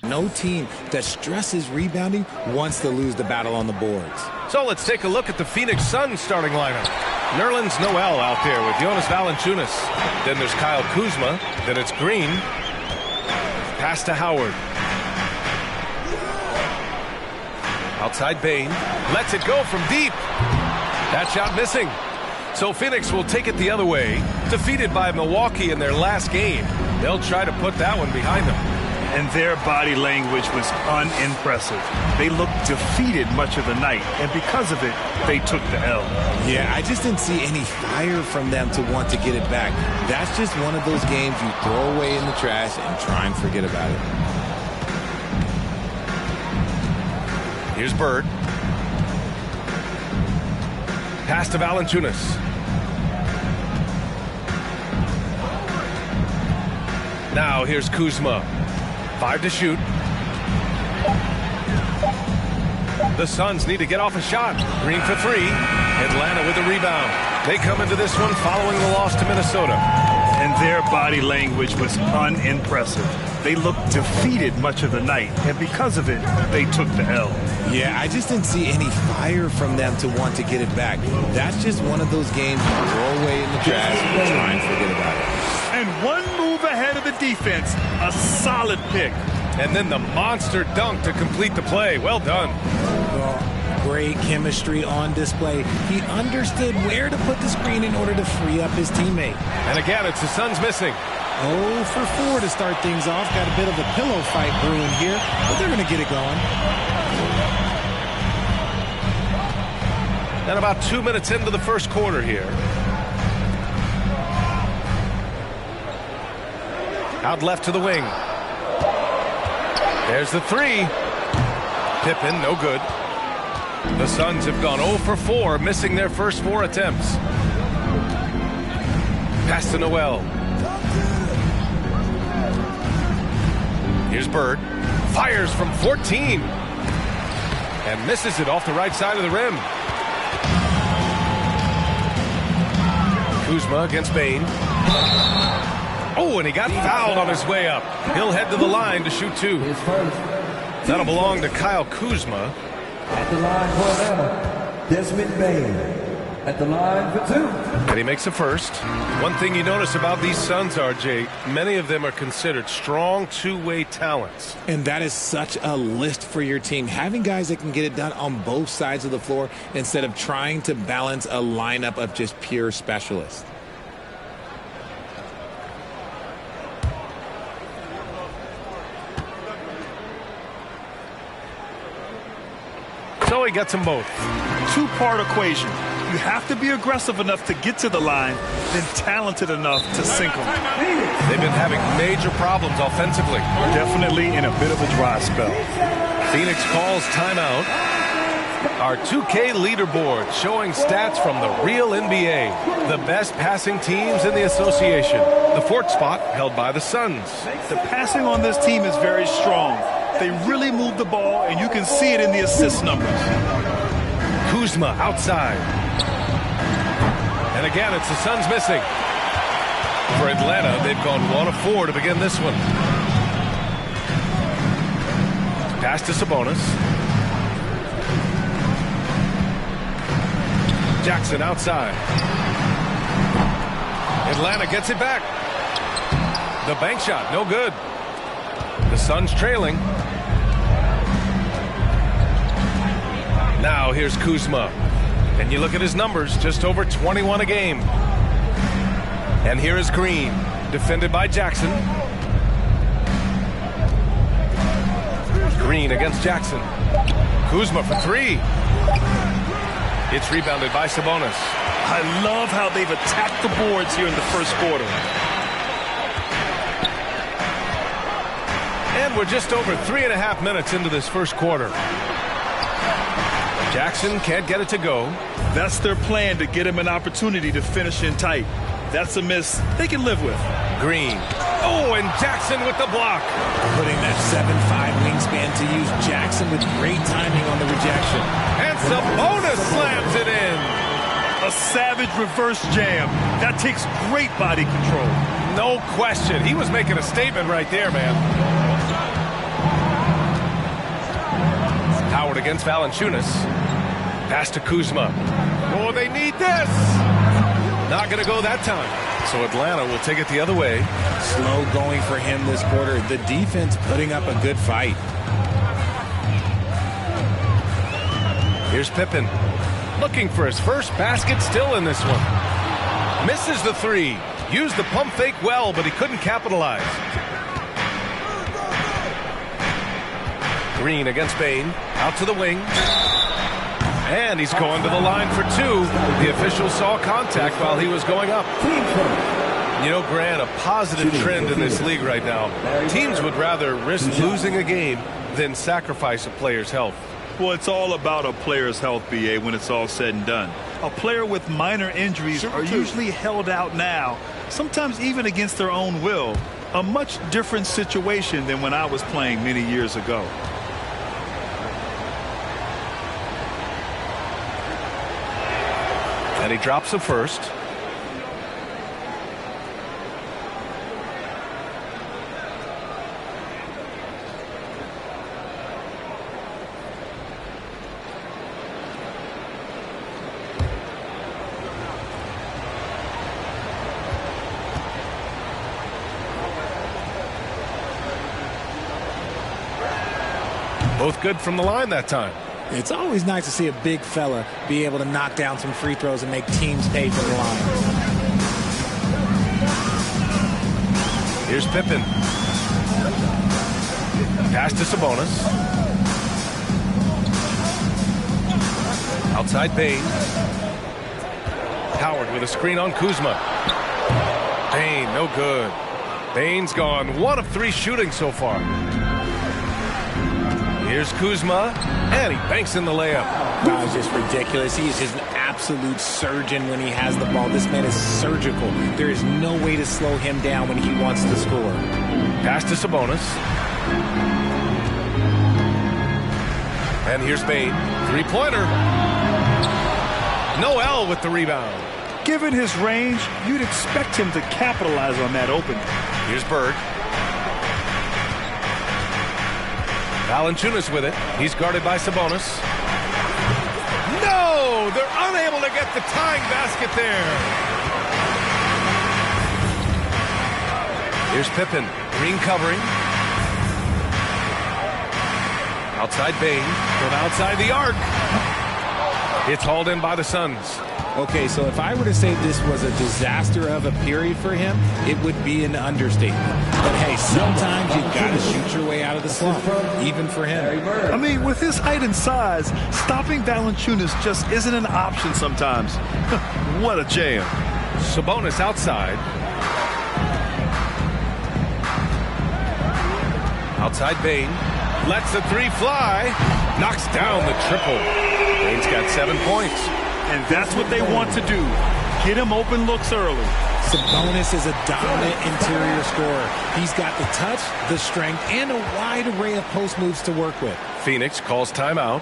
No team that stresses rebounding wants to lose the battle on the boards. So let's take a look at the Phoenix Suns starting lineup. Nerlens Noel out there with Jonas Valanciunas. Then there's Kyle Kuzma. Then it's Green. Pass to Howard. Outside Bane. Lets it go from deep. That shot missing. So Phoenix will take it the other way. Defeated by Milwaukee in their last game. They'll try to put that one behind them. And their body language was unimpressive. They looked defeated much of the night, and because of it, they took the L. Yeah, I just didn't see any fire from them to want to get it back. That's just one of those games you throw away in the trash and try and forget about it. Here's Bird. Pass to Valanciunas. Now here's Kuzma. 5 to shoot. The Suns need to get off a shot. Green for 3. Atlanta with the rebound. They come into this one following the loss to Minnesota. And their body language was unimpressive. They looked defeated much of the night, and because of it, they took the L. Yeah, I just didn't see any fire from them to want to get it back. That's just one of those games you throw away in the trash and try and forget about it. And one move ahead of the defense, a solid pick. And then the monster dunk to complete the play. Well done. Great chemistry on display. He understood where to put the screen in order to free up his teammate. And again, it's the Suns missing. 0 for 4 to start things off. Got a bit of a pillow fight brewing here, but they're going to get it going. And about 2 minutes into the first quarter here. Out left to the wing. There's the 3. Pippen, no good. The Suns have gone 0 for 4, missing their first 4 attempts. Pass to Noel. Here's Bird. Fires from 14. And misses it off the right side of the rim. Kuzma against Bane. Oh, and he got fouled on his way up. He'll head to the line to shoot 2. That'll belong to Kyle Kuzma. At the line for Atlanta, Desmond Bane. At the line for 2. And he makes a first. One thing you notice about these Suns, RJ, many of them are considered strong two-way talents. And that is such a list for your team. Having guys that can get it done on both sides of the floor instead of trying to balance a lineup of just pure specialists. So he gets them both. Two-part equation. You have to be aggressive enough to get to the line, then talented enough to sink them. They've been having major problems offensively. Definitely in a bit of a dry spell. Phoenix calls timeout. Our 2K leaderboard showing stats from the real NBA. The best passing teams in the association. The 4th spot held by the Suns. The passing on this team is very strong. They really move the ball, and you can see it in the assist numbers. Kuzma outside. And again, it's the Suns missing. For Atlanta, they've gone 1 of 4 to begin this one. Pass to Sabonis. Jackson outside. Atlanta gets it back. The bank shot, no good. The Suns trailing. Now here's Kuzma. And you look at his numbers, just over 21 a game. And here is Green, defended by Jackson. Green against Jackson. Kuzma for 3. It's rebounded by Sabonis. I love how they've attacked the boards here in the first quarter. And we're just over 3.5 minutes into this first quarter. Jackson can't get it to go. That's their plan, to get him an opportunity to finish in tight. That's a miss they can live with. Green. Oh, and Jackson with the block. Putting that 7'5" wingspan to use. Jackson with great timing on the rejection. And Sabonis slams it in. A savage reverse jam. That takes great body control. No question. He was making a statement right there, man. against Valanciunas. Pass to Kuzma. Oh, they need this. Not going to go that time. So Atlanta will take it the other way. Slow going for him this quarter. The defense putting up a good fight. Here's Pippen. Looking for his first basket, still in this one. Misses the three. Used the pump fake well, but he couldn't capitalize. Green against Bane. Out to the wing. And he's going to the line for two. The official saw contact while he was going up. You know, Grant, a positive trend in this league right now. Teams would rather risk losing a game than sacrifice a player's health. Well, it's all about a player's health, BA, when it's all said and done. A player with minor injuries are usually held out now, sometimes even against their own will. A much different situation than when I was playing many years ago. And he drops the first. Both good from the line that time. It's always nice to see a big fella be able to knock down some free throws and make teams pay for the line. Here's Pippen. Pass to Sabonis. Outside Bane. Howard with a screen on Kuzma. Bane, no good. Bane's gone 1 of 3 shooting so far. Here's Kuzma, and he banks in the layup. Wow, it's just ridiculous. He is just an absolute surgeon when he has the ball. This man is surgical. There is no way to slow him down when he wants to score. Pass to Sabonis. And here's Bane. Three-pointer. Noel with the rebound. Given his range, you'd expect him to capitalize on that opening. Here's Bird. Valanciunas with it. He's guarded by Sabonis. No! They're unable to get the tying basket there. Here's Pippen. Green covering. Outside Bane. From outside the arc. It's hauled in by the Suns. Okay, so if I were to say this was a disaster of a period for him, it would be an understatement. But hey, sometimes you got to shoot your way out of the slump, even for him. I mean, with his height and size, stopping Valanciunas just isn't an option sometimes. What a jam. Sabonis outside. Outside Bane. Lets the three fly. Knocks down the triple. Bane's got 7 points. And that's what they want to do. Get him open looks early. Sabonis is a dominant interior scorer. He's got the touch, the strength, and a wide array of post moves to work with. Phoenix calls timeout.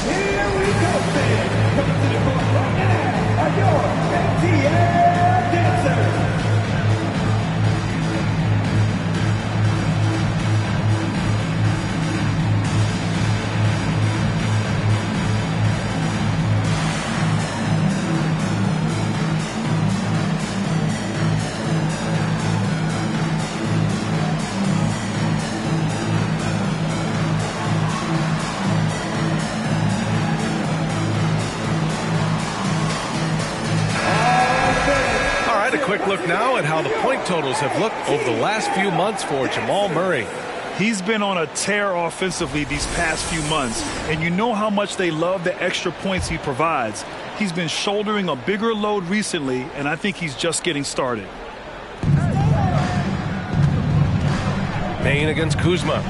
Here we go, fans. Coming to the court right now are your MTL dancers. Quick look now at how the point totals have looked over the last few months for Jamal Murray. He's been on a tear offensively these past few months, and you know how much they love the extra points he provides. He's been shouldering a bigger load recently, and I think he's just getting started. Bane against Kuzma.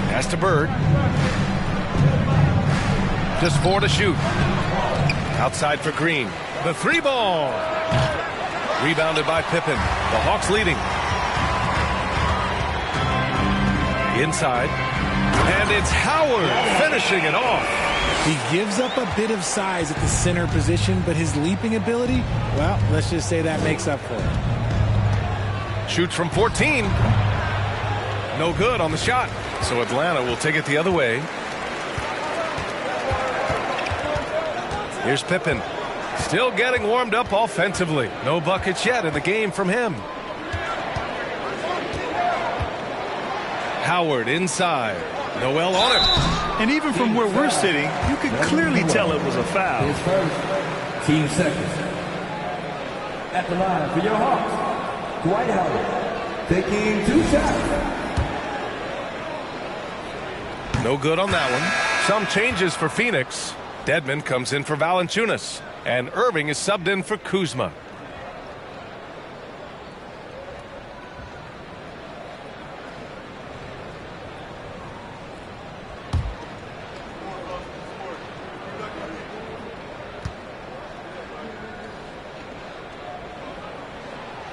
Pass to Bird. Just 4 to shoot. Outside for Green. The 3 ball. Rebounded by Pippen. The Hawks leading. Inside. And it's Howard finishing it off. He gives up a bit of size at the center position, but his leaping ability, well, let's just say that makes up for it. Shoots from 14. No good on the shot. So Atlanta will take it the other way. Here's Pippen. Still getting warmed up offensively. No buckets yet in the game from him. Howard inside. Noel on him. And even from where we're sitting, you could clearly tell it was a foul. His first, team second. At the line for your Hawks, Dwight Howard, taking 2 shots. No good on that one. Some changes for Phoenix. Dedmon comes in for Valanciunas, and Irving is subbed in for Kuzma.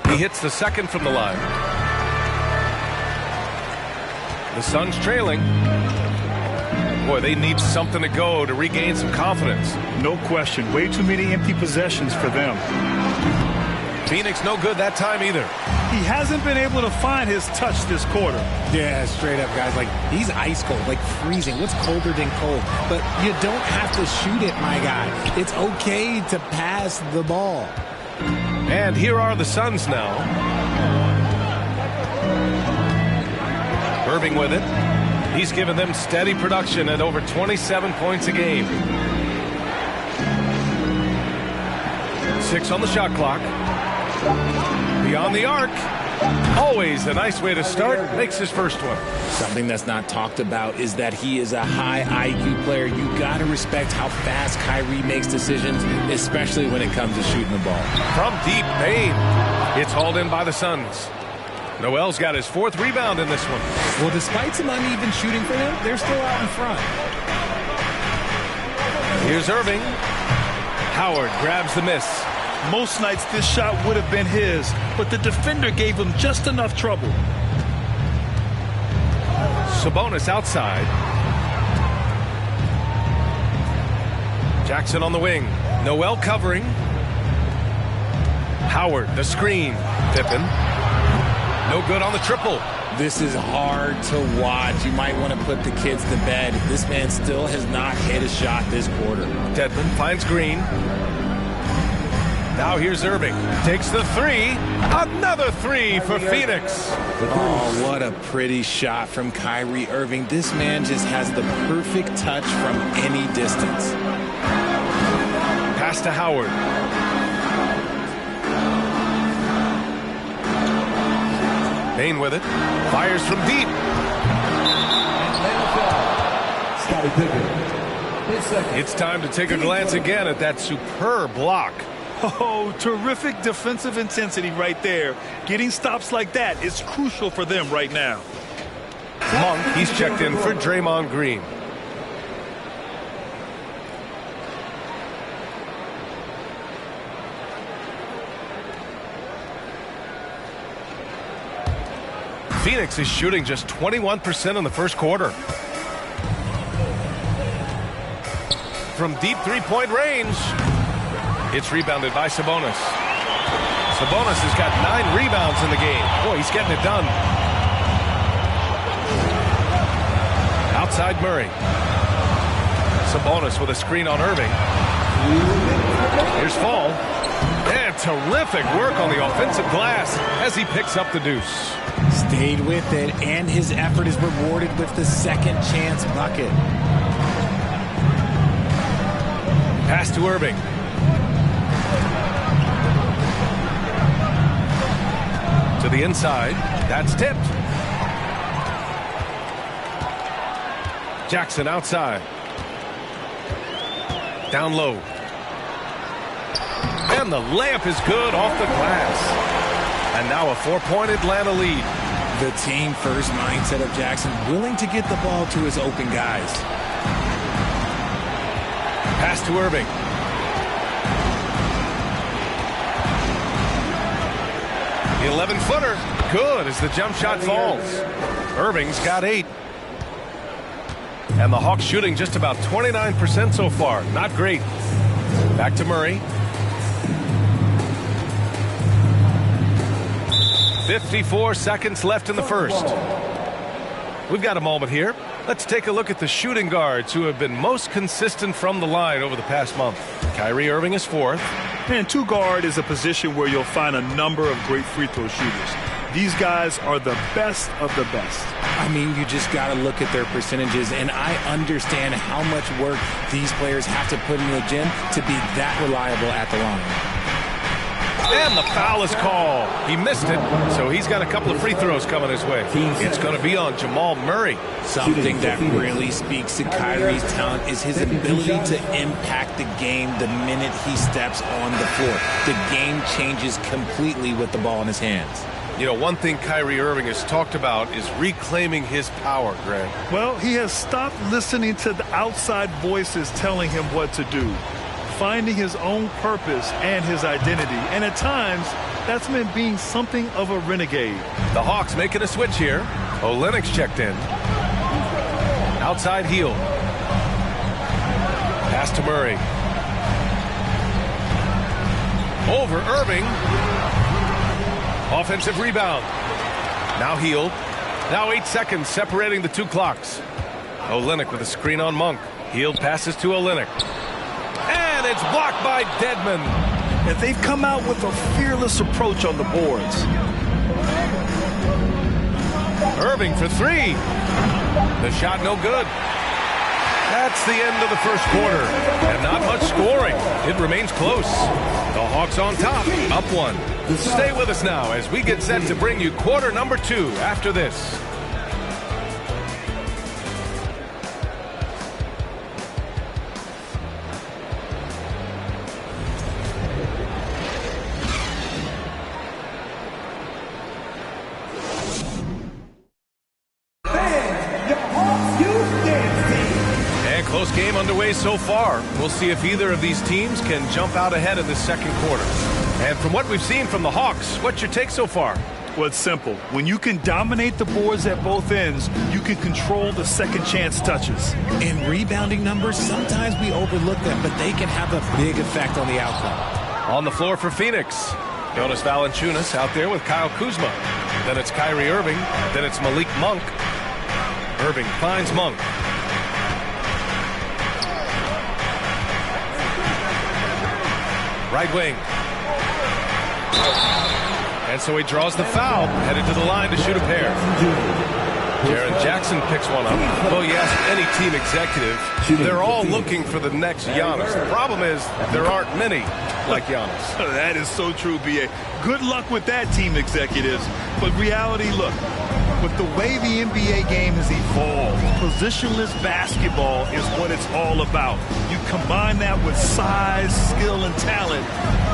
He hits the second from the line. The Suns trailing. Boy, they need something to go to regain some confidence. No question. Way too many empty possessions for them. Phoenix no good that time either. He hasn't been able to find his touch this quarter. Yeah, straight up, guys. Like, he's ice cold, like freezing. What's colder than cold? But you don't have to shoot it, my guy. It's okay to pass the ball. And here are the Suns now. Irving with it. He's given them steady production at over 27 points a game. 6 on the shot clock. Beyond the arc. Always a nice way to start. Makes his first one. Something that's not talked about is that he is a high IQ player. You got to respect how fast Kyrie makes decisions, especially when it comes to shooting the ball. From deep, Payne. It's hauled in by the Suns. Noel's got his 4th rebound in this one. Well, despite some uneven shooting for them, they're still out in front. Here's Irving. Howard grabs the miss. Most nights this shot would have been his, but the defender gave him just enough trouble. Sabonis outside. Jackson on the wing. Noel covering. Howard, the screen. Pippen. No good on the triple. This is hard to watch. You might want to put the kids to bed. This man still has not hit a shot this quarter. Dedmon finds Green. Now here's Irving. Takes the 3. Another 3 for Phoenix. Oh, what a pretty shot from Kyrie Irving. This man just has the perfect touch from any distance. Pass to Howard. Payne with it. Fires from deep. It's time to take a glance again at that superb block. Oh, terrific defensive intensity right there. Getting stops like that is crucial for them right now. Monk, he's checked in for Draymond Green. Phoenix is shooting just 21% in the first quarter. From deep three-point range. It's rebounded by Sabonis. Sabonis has got 9 rebounds in the game. Boy, he's getting it done. Outside Murray. Sabonis with a screen on Irving. Here's Fall. And terrific work on the offensive glass as he picks up the deuce. Stayed with it, and his effort is rewarded with the second chance bucket. Pass to Irving. To the inside. That's tipped. Jackson outside. Down low. And the layup is good off the glass. And now a 4-point Atlanta lead. The team first mindset of Jackson, willing to get the ball to his open guys. Pass to Irving. The 11-footer. Good as the jump shot falls. Irving's got 8. And the Hawks shooting just about 29% so far. Not great. Back to Murray. 54 seconds left in the first. We've got a moment here. Let's take a look at the shooting guards who have been most consistent from the line over the past month. Kyrie Irving is fourth. And two guard is a position where you'll find a number of great free throw shooters. These guys are the best of the best. I mean, you just got to look at their percentages, and I understand how much work these players have to put in the gym to be that reliable at the line. And the foul is called. He missed it, so he's got a couple of free throws coming his way. It's going to be on Jamal Murray. Something that really speaks to Kyrie's talent is his ability to impact the game the minute he steps on the floor. The game changes completely with the ball in his hands. You know, one thing Kyrie Irving has talked about is reclaiming his power, Greg. Well, he has stopped listening to the outside voices telling him what to do, finding his own purpose and his identity. And at times, that's meant being something of a renegade. The Hawks making a switch here. Olynyk's checked in. Outside heel. Pass to Murray. Over Irving. Offensive rebound. Now Hield. Now 8 seconds separating the two clocks. Olynyk with a screen on Monk. Hield passes to Olynyk. And it's blocked by Dedmon. And they've come out with a fearless approach on the boards. Irving for three. The shot no good. That's the end of the first quarter. And not much scoring. It remains close. The Hawks on top, up one. Stay with us now as we get set to bring you quarter number 2 after this. Close game underway so far. We'll see if either of these teams can jump out ahead in this second quarter. And from what we've seen from the Hawks, what's your take so far? Well, it's simple. When you can dominate the boards at both ends, you can control the second chance touches. In rebounding numbers, sometimes we overlook them, but they can have a big effect on the outcome. On the floor for Phoenix, Jonas Valanciunas out there with Kyle Kuzma. Then it's Kyrie Irving. Then it's Malik Monk. Irving finds Monk. Right wing. And so he draws the foul, headed to the line to shoot a pair. Jaren Jackson picks one up. Well, you ask any team executive, they're all looking for the next Giannis. The problem is there aren't many like Giannis. That is so true, B.A. Good luck with that, team executives. But reality, look, with the way the NBA game has evolved, positionless basketball is what it's all about. You combine that with size, skill, and talent,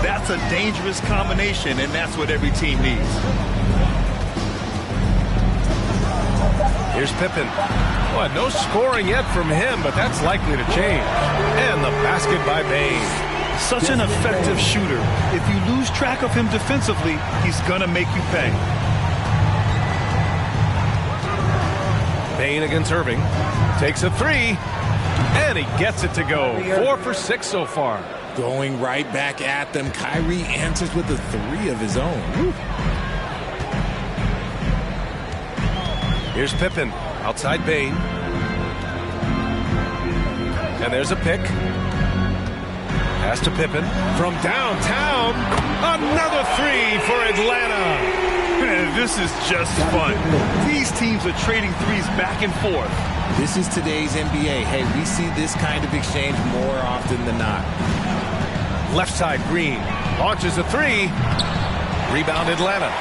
that's a dangerous combination, and that's what every team needs. Here's Pippen. Well, no scoring yet from him, but that's likely to change. And the basket by Bane. Such an effective shooter. If you lose track of him defensively, he's going to make you pay. Bane against Irving. Takes a three. And he gets it to go. 4 for 6 so far. Going right back at them. Kyrie answers with a 3 of his own. Woo. Here's Pippen. Outside Bane. And there's a pick. Pass to Pippen. From downtown. Another 3 for Atlanta. This is just fun. These teams are trading threes back and forth. This is today's NBA. Hey, we see this kind of exchange more often than not. Left side, Green. Launches a 3. Rebound Atlanta.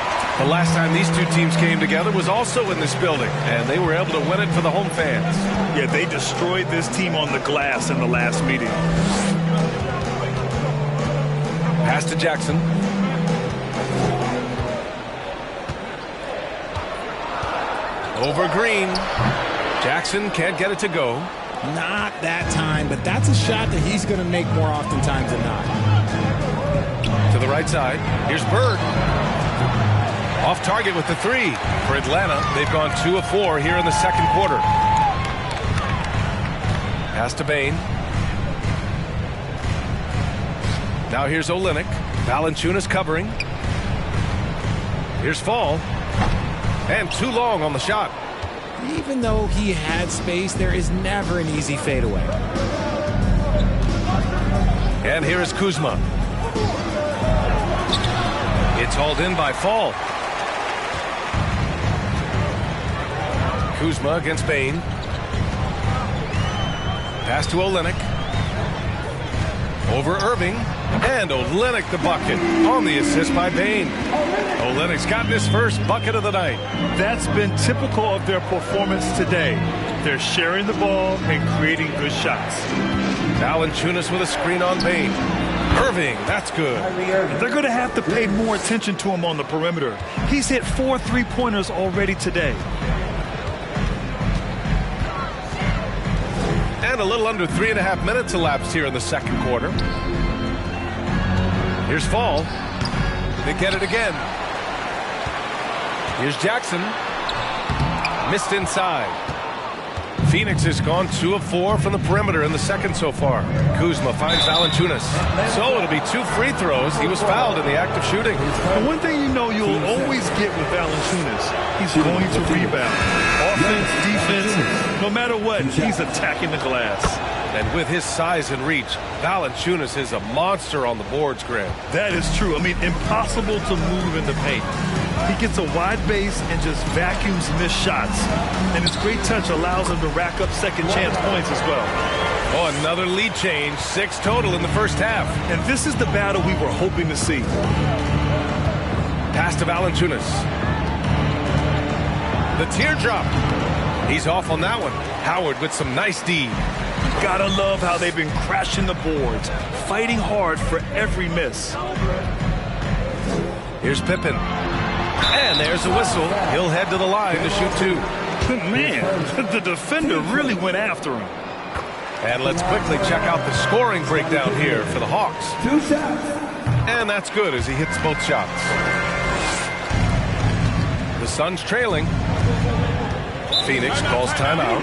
The last time these two teams came together was also in this building, and they were able to win it for the home fans. Yeah, they destroyed this team on the glass in the last meeting. Pass to Jackson. Over Green. Jackson can't get it to go. Not that time, but that's a shot that he's going to make more oftentimes than not. To the right side. Here's Bird. Off target with the 3 for Atlanta. They've gone 2 of 4 here in the second quarter. Pass to Bain. Now here's Olynyk. Valanciunas covering. Here's Fall. And too long on the shot. Even though he had space, there is never an easy fadeaway. And here is Kuzma. It's hauled in by Fall. Kuzma against Bain. Pass to Olynyk. Over Irving. And Olynyk the bucket on the assist by Bain. Olynyk's gotten his first bucket of the night. That's been typical of their performance today. They're sharing the ball and creating good shots. Valanciunas with a screen on Bain. Irving, that's good. They're going to have to pay more attention to him on the perimeter. He's hit 4 3-pointers already today. And a little under 3.5 minutes elapsed here in the second quarter. Here's Fall. They get it again. Here's Jackson. Missed inside. Phoenix has gone 2 of 4 from the perimeter in the second so far. Kuzma finds Valanciunas. So it'll be 2 free throws. He was fouled in the act of shooting. The one thing you know you'll always get with Valanciunas, he's going to rebound. Offense, defense, no matter what, he's attacking the glass. And with his size and reach, Valanciunas is a monster on the boards, Grant. That is true. I mean, impossible to move in the paint. He gets a wide base and just vacuums missed shots. And his great touch allows him to rack up second chance points as well. Oh, another lead change. 6 total in the first half. And this is the battle we were hoping to see. Pass to Valanciunas. The teardrop. He's off on that one. Howard with some nice D. Gotta love how they've been crashing the boards, fighting hard for every miss. Here's Pippen. And there's a whistle. He'll head to the line to shoot 2. Man, the defender really went after him. And let's quickly check out the scoring breakdown here for the Hawks. 2 shots. And that's good as he hits both shots. The Suns trailing. Phoenix calls timeout.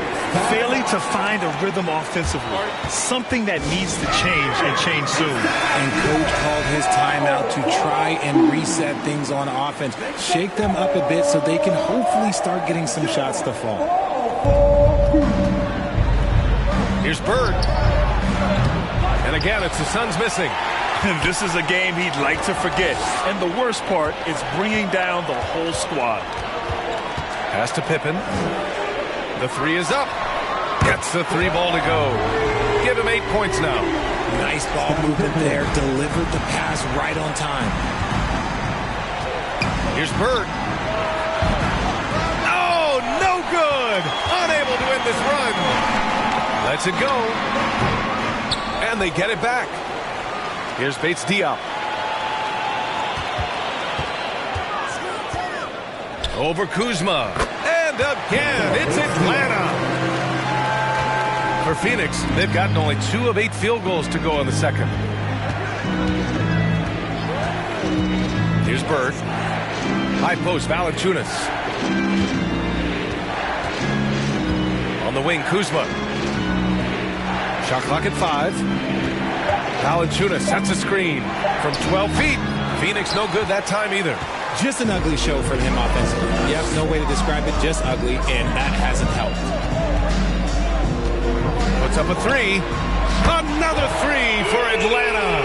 Failing to find a rhythm offensively. Something that needs to change and change soon. And coach called his timeout to try and reset things on offense. Shake them up a bit so they can hopefully start getting some shots to fall. Here's Bird. And again, it's the Suns missing. And this is a game he'd like to forget. And the worst part is bringing down the whole squad. Pass to Pippen. The 3 is up. Gets the 3 ball to go. Give him 8 points now. Nice ball movement there. Delivered the pass right on time. Here's Bird. Oh, no good. Unable to end this run. Lets it go. And they get it back. Here's Bates Diop. Over Kuzma. And again, it's Atlanta. For Phoenix, they've gotten only 2 of 8 field goals to go in the second. Here's Bird. High post, Valanciunas. On the wing, Kuzma. Shot clock at 5. Valanciunas sets a screen from 12 feet. Phoenix no good that time either. Just an ugly show from him offensively. Yep, no way to describe it, just ugly, and that hasn't helped. Puts up a 3. Another 3 for Atlanta.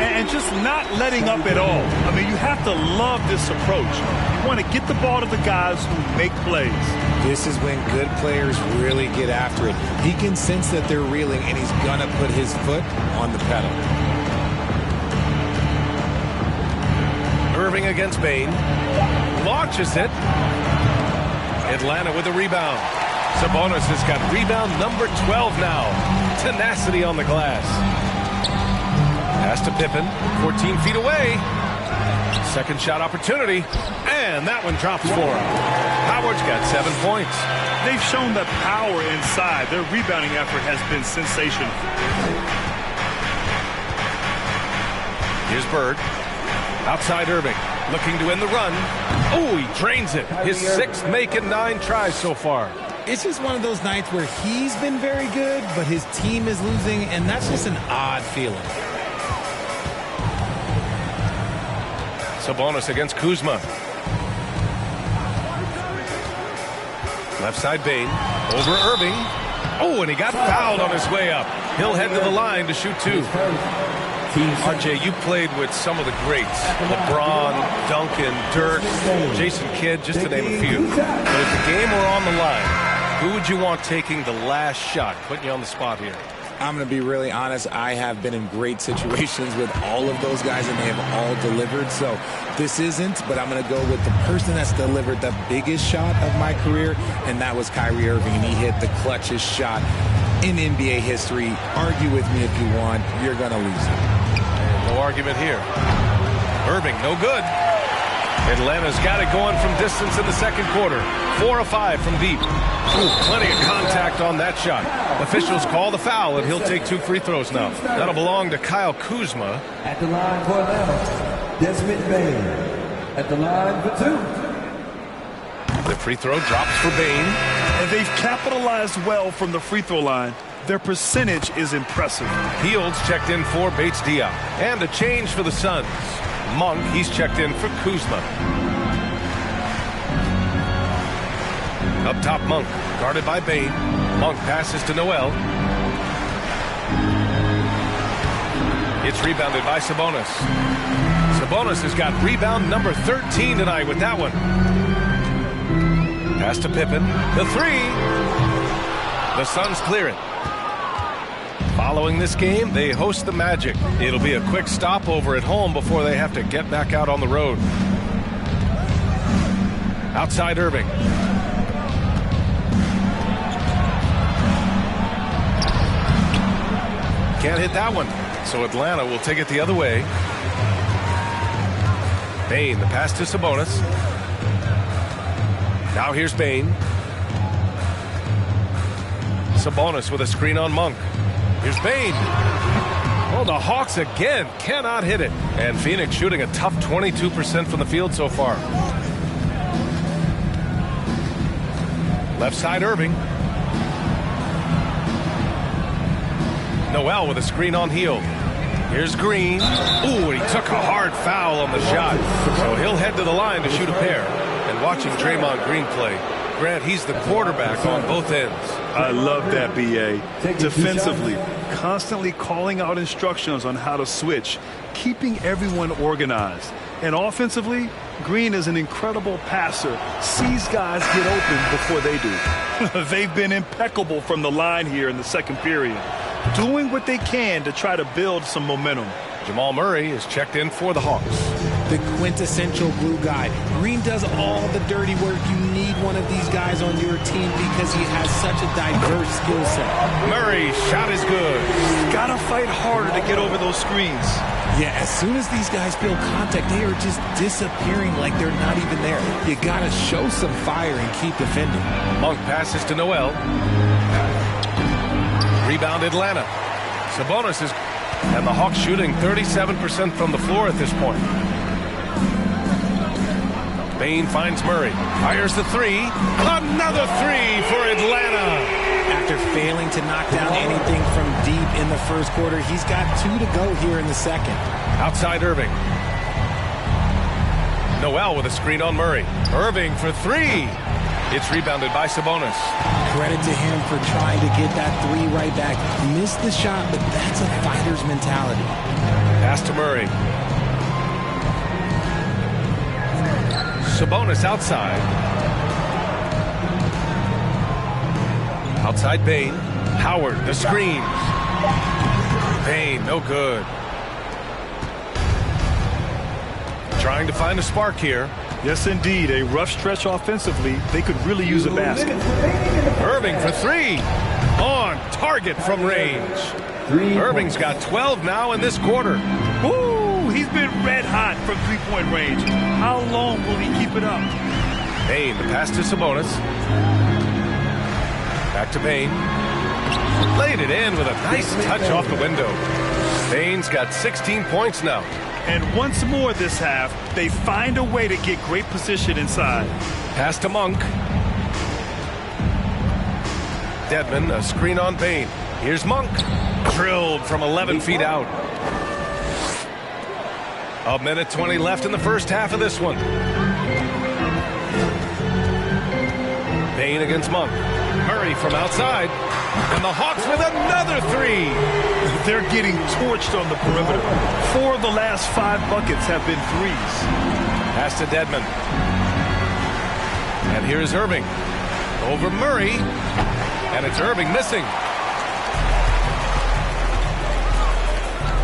And just not letting up at all. I mean, you have to love this approach. You want to get the ball to the guys who make plays. This is when good players really get after it. He can sense that they're reeling, and he's going to put his foot on the pedal. Irving against Bain. Launches it. Atlanta with a rebound. Sabonis has got rebound number 12 now. Tenacity on the glass. Pass to Pippen. 14 feet away. Second shot opportunity. And that one drops for him. Howard's got 7 points. They've shown the power inside. Their rebounding effort has been sensational. Here's Bird. Outside Irving, looking to end the run. Oh, he drains it. His 6th make in 9 tries so far. It's just one of those nights where he's been very good, but his team is losing, and that's just an odd feeling. Sabonis against Kuzma. Left side Bane. Over Irving. Oh, and he got fouled on his way up. He'll head to the line to shoot 2. RJ, you played with some of the greats. LeBron, Duncan, Dirk, Jason Kidd, just to name a few. But if the game were on the line, who would you want taking the last shot? Putting you on the spot here. I'm going to be really honest. I have been in great situations with all of those guys, and they have all delivered. So this isn't, but I'm going to go with the person that's delivered the biggest shot of my career, and that was Kyrie Irving, and he hit the clutchest shot in NBA history. Argue with me if you want. You're going to lose it. No argument here. Irving, no good. Atlanta's got it going from distance in the second quarter. 4 of 5 from deep. Ooh, plenty of contact on that shot. Officials call the foul, and he'll take 2 free throws now. That'll belong to Kyle Kuzma. At the line for Atlanta, Desmond Bane. At the line for 2. The free throw drops for Bane. And they've capitalized well from the free throw line. Their percentage is impressive. Fields checked in for Bates Diop. And a change for the Suns. Monk, he's checked in for Kuzma. Up top, Monk, guarded by Bane. Monk passes to Noel. It's rebounded by Sabonis. Sabonis has got rebound number 13 tonight with that one. Pass to Pippen. The 3. The Suns clear it. Following this game, they host the Magic. It'll be a quick stopover at home before they have to get back out on the road. Outside Irving. Can't hit that one, so Atlanta will take it the other way. Bane, the pass to Sabonis. Now here's Bane. Sabonis with a screen on Monk. Here's Bane. Oh, the Hawks again cannot hit it. And Phoenix shooting a tough 22% from the field so far. Left side Irving. Noel with a screen on Hield. Here's Green. Ooh, and he took a hard foul on the shot. So he'll head to the line to shoot a pair. And watching Draymond Green play, Grant, he's the quarterback on both ends. I love that, B.A. Defensively, constantly calling out instructions on how to switch, keeping everyone organized. And offensively, Green is an incredible passer, sees guys get open before they do. They've been impeccable from the line here in the second period, doing what they can to try to build some momentum. Jamal Murray is checked in for the Hawks. The quintessential glue guy. Green does all the dirty work. You need one of these guys on your team because he has such a diverse skill set. Murray's shot is good. Gotta fight harder to get over those screens. Yeah, as soon as these guys feel contact, they are just disappearing like they're not even there. You gotta show some fire and keep defending. Monk passes to Noel. Rebound Atlanta. Sabonis is... And the Hawks shooting 37% from the floor at this point. Bane finds Murray. Fires the 3. Another 3 for Atlanta. After failing to knock down anything from deep in the first quarter, he's got 2 to go here in the second. Outside Irving. Noel with a screen on Murray. Irving for 3. It's rebounded by Sabonis. Credit to him for trying to get that 3 right back. Missed the shot, but that's a fighter's mentality. Pass to Murray. Sabonis outside. Outside Bane. Howard, the screen. Bane, no good. Trying to find a spark here. Yes, indeed. A rough stretch offensively. They could really use a basket. Irving for 3. On target from range. Irving's got 12 now in this quarter. Woo! He's been red hot from three-point range. How long will he keep it up? Bane, the pass to Sabonis. Back to Bane. Laid it in with a nice touch off the window. Bane's got 16 points now. And once more this half, they find a way to get great position inside. Pass to Monk. Dedmon, a screen on Bane. Here's Monk. Drilled from 11 feet out. 1:20 left in the first half of this one. Bane against Monk. Murray from outside. And the Hawks with another three. They're getting torched on the perimeter. 4 of the last 5 buckets have been threes. Pass to Dedmon. And here's Irving. Over Murray. And it's Irving missing.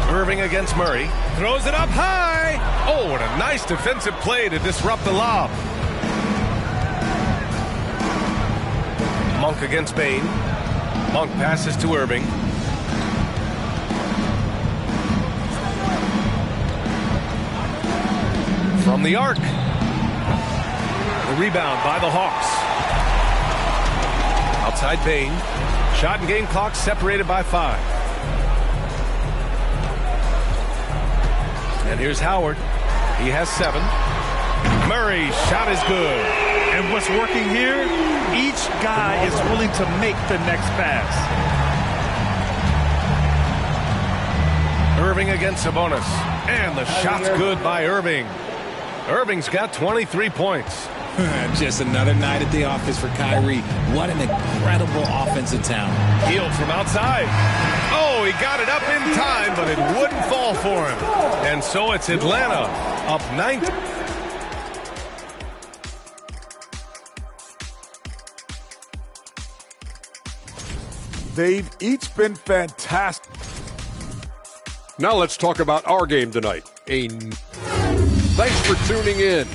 Irving against Murray. Throws it up high. Oh, what a nice defensive play to disrupt the lob. Monk against Bane. Monk passes to Irving. From the arc. The rebound by the Hawks. Outside Bane. Shot and game clock separated by 5. And here's Howard. He has 7. Murray's shot is good. And what's working here? Each guy is willing to make the next pass. Irving against Sabonis. And the shot's good by Irving. Irving's got 23 points. Just another night at the office for Kyrie. What an incredible offensive talent. Hield from outside. Oh, he got it up in time, but it wouldn't fall for him. And so it's Atlanta up 9. They've each been fantastic. Now let's talk about our game tonight. Thanks for tuning in.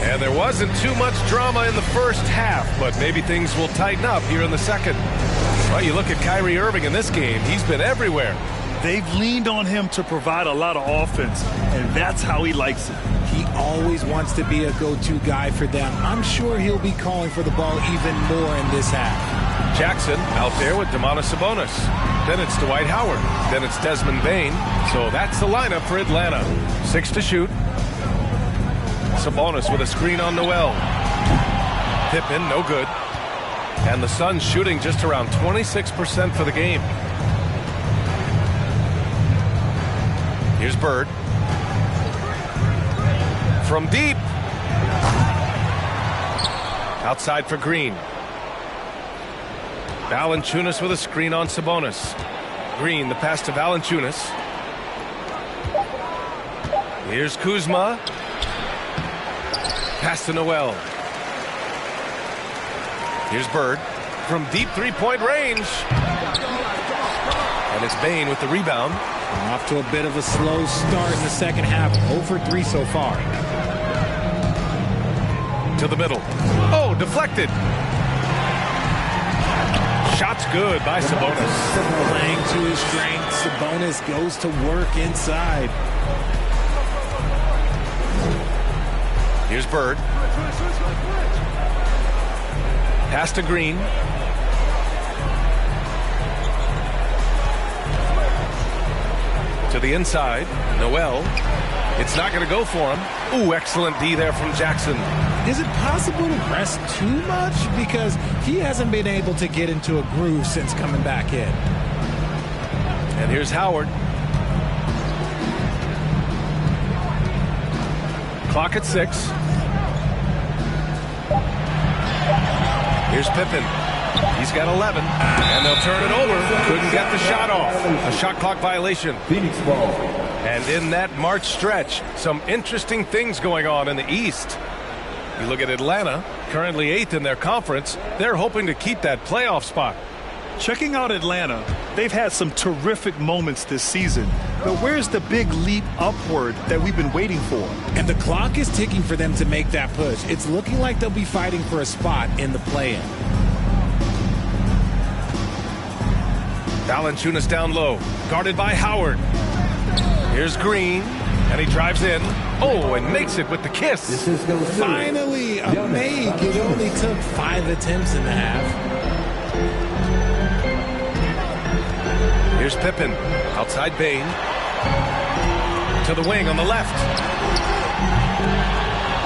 And there wasn't too much drama in the first half, but maybe things will tighten up here in the second. Well, you look at Kyrie Irving in this game. He's been everywhere. They've leaned on him to provide a lot of offense, and that's how he likes it. He always wants to be a go-to guy for them. I'm sure he'll be calling for the ball even more in this half. Jackson out there with Domantas Sabonis. Then it's Dwight Howard. Then it's Desmond Bane. So that's the lineup for Atlanta. 6 to shoot. Sabonis with a screen on Noel. Pippen, no good. And the Suns shooting just around 26% for the game. Here's Bird. From deep. Outside for Green. Valanciunas with a screen on Sabonis. Green, the pass to Valanciunas. Here's Kuzma. Pass to Noel. Here's Bird from deep three-point range. And it's Bane with the rebound. And off to a bit of a slow start in the second half. 0 for 3 so far. To the middle. Oh, deflected. Shot's good by Sabonis. Playing to his strength. Sabonis goes to work inside. Here's Bird. Pass to Green. To the inside. Noel. It's not going to go for him. Ooh, excellent D there from Jackson. Is it possible to rest too much? Because he hasn't been able to get into a groove since coming back in. And here's Howard. Clock at 6. Here's Pippen. He's got 11. And they'll turn it over. Couldn't get the shot off. A shot clock violation. Phoenix ball. And in that March stretch, some interesting things going on in the East. You look at Atlanta, currently 8th in their conference. They're hoping to keep that playoff spot. Checking out Atlanta, they've had some terrific moments this season. But where's the big leap upward that we've been waiting for? And the clock is ticking for them to make that push. It's looking like they'll be fighting for a spot in the play-in. Valanciunas down low, guarded by Howard. Here's Green, and he drives in. Oh, and makes it with the kiss. Finally, a make. It only took 5 attempts in the half. Here's Pippen, outside Bane. To the wing on the left.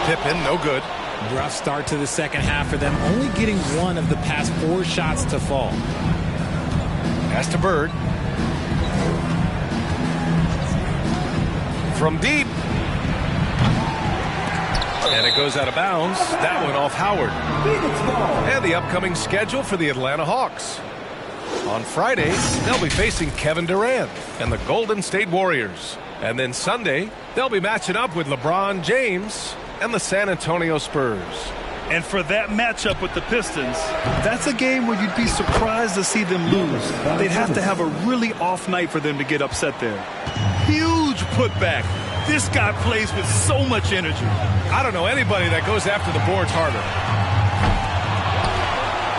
Pippen, no good. Rough start to the second half for them, only getting one of the past 4 shots to fall. Pass to Bird. From deep. And it goes out of bounds. That one off Howard. And the upcoming schedule for the Atlanta Hawks. On Friday, they'll be facing Kevin Durant and the Golden State Warriors. And then Sunday, they'll be matching up with LeBron James and the San Antonio Spurs. And for that matchup with the Pistons, that's a game where you'd be surprised to see them lose. They'd have to have a really off night for them to get upset there. Huge putback. This guy plays with so much energy. I don't know anybody that goes after the boards harder.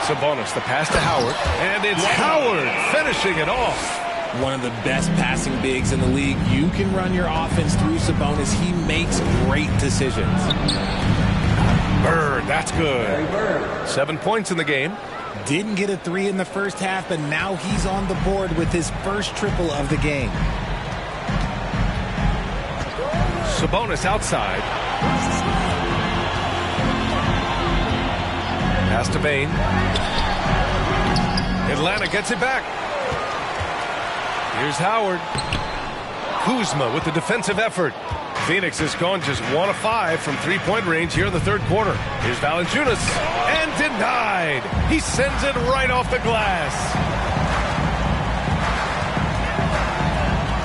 Sabonis, the pass to Howard. And it's Howard finishing it off. One of the best passing bigs in the league. You can run your offense through Sabonis. He makes great decisions. Bird, that's good. 7 points in the game. Didn't get a 3 in the first half, but now he's on the board with his first triple of the game. Sabonis outside. Pass to Bane. Atlanta gets it back. Here's Howard. Kuzma with the defensive effort. Phoenix has gone just 1 of 5 from three-point range here in the third quarter. Here's Valanciunas. And denied. He sends it right off the glass.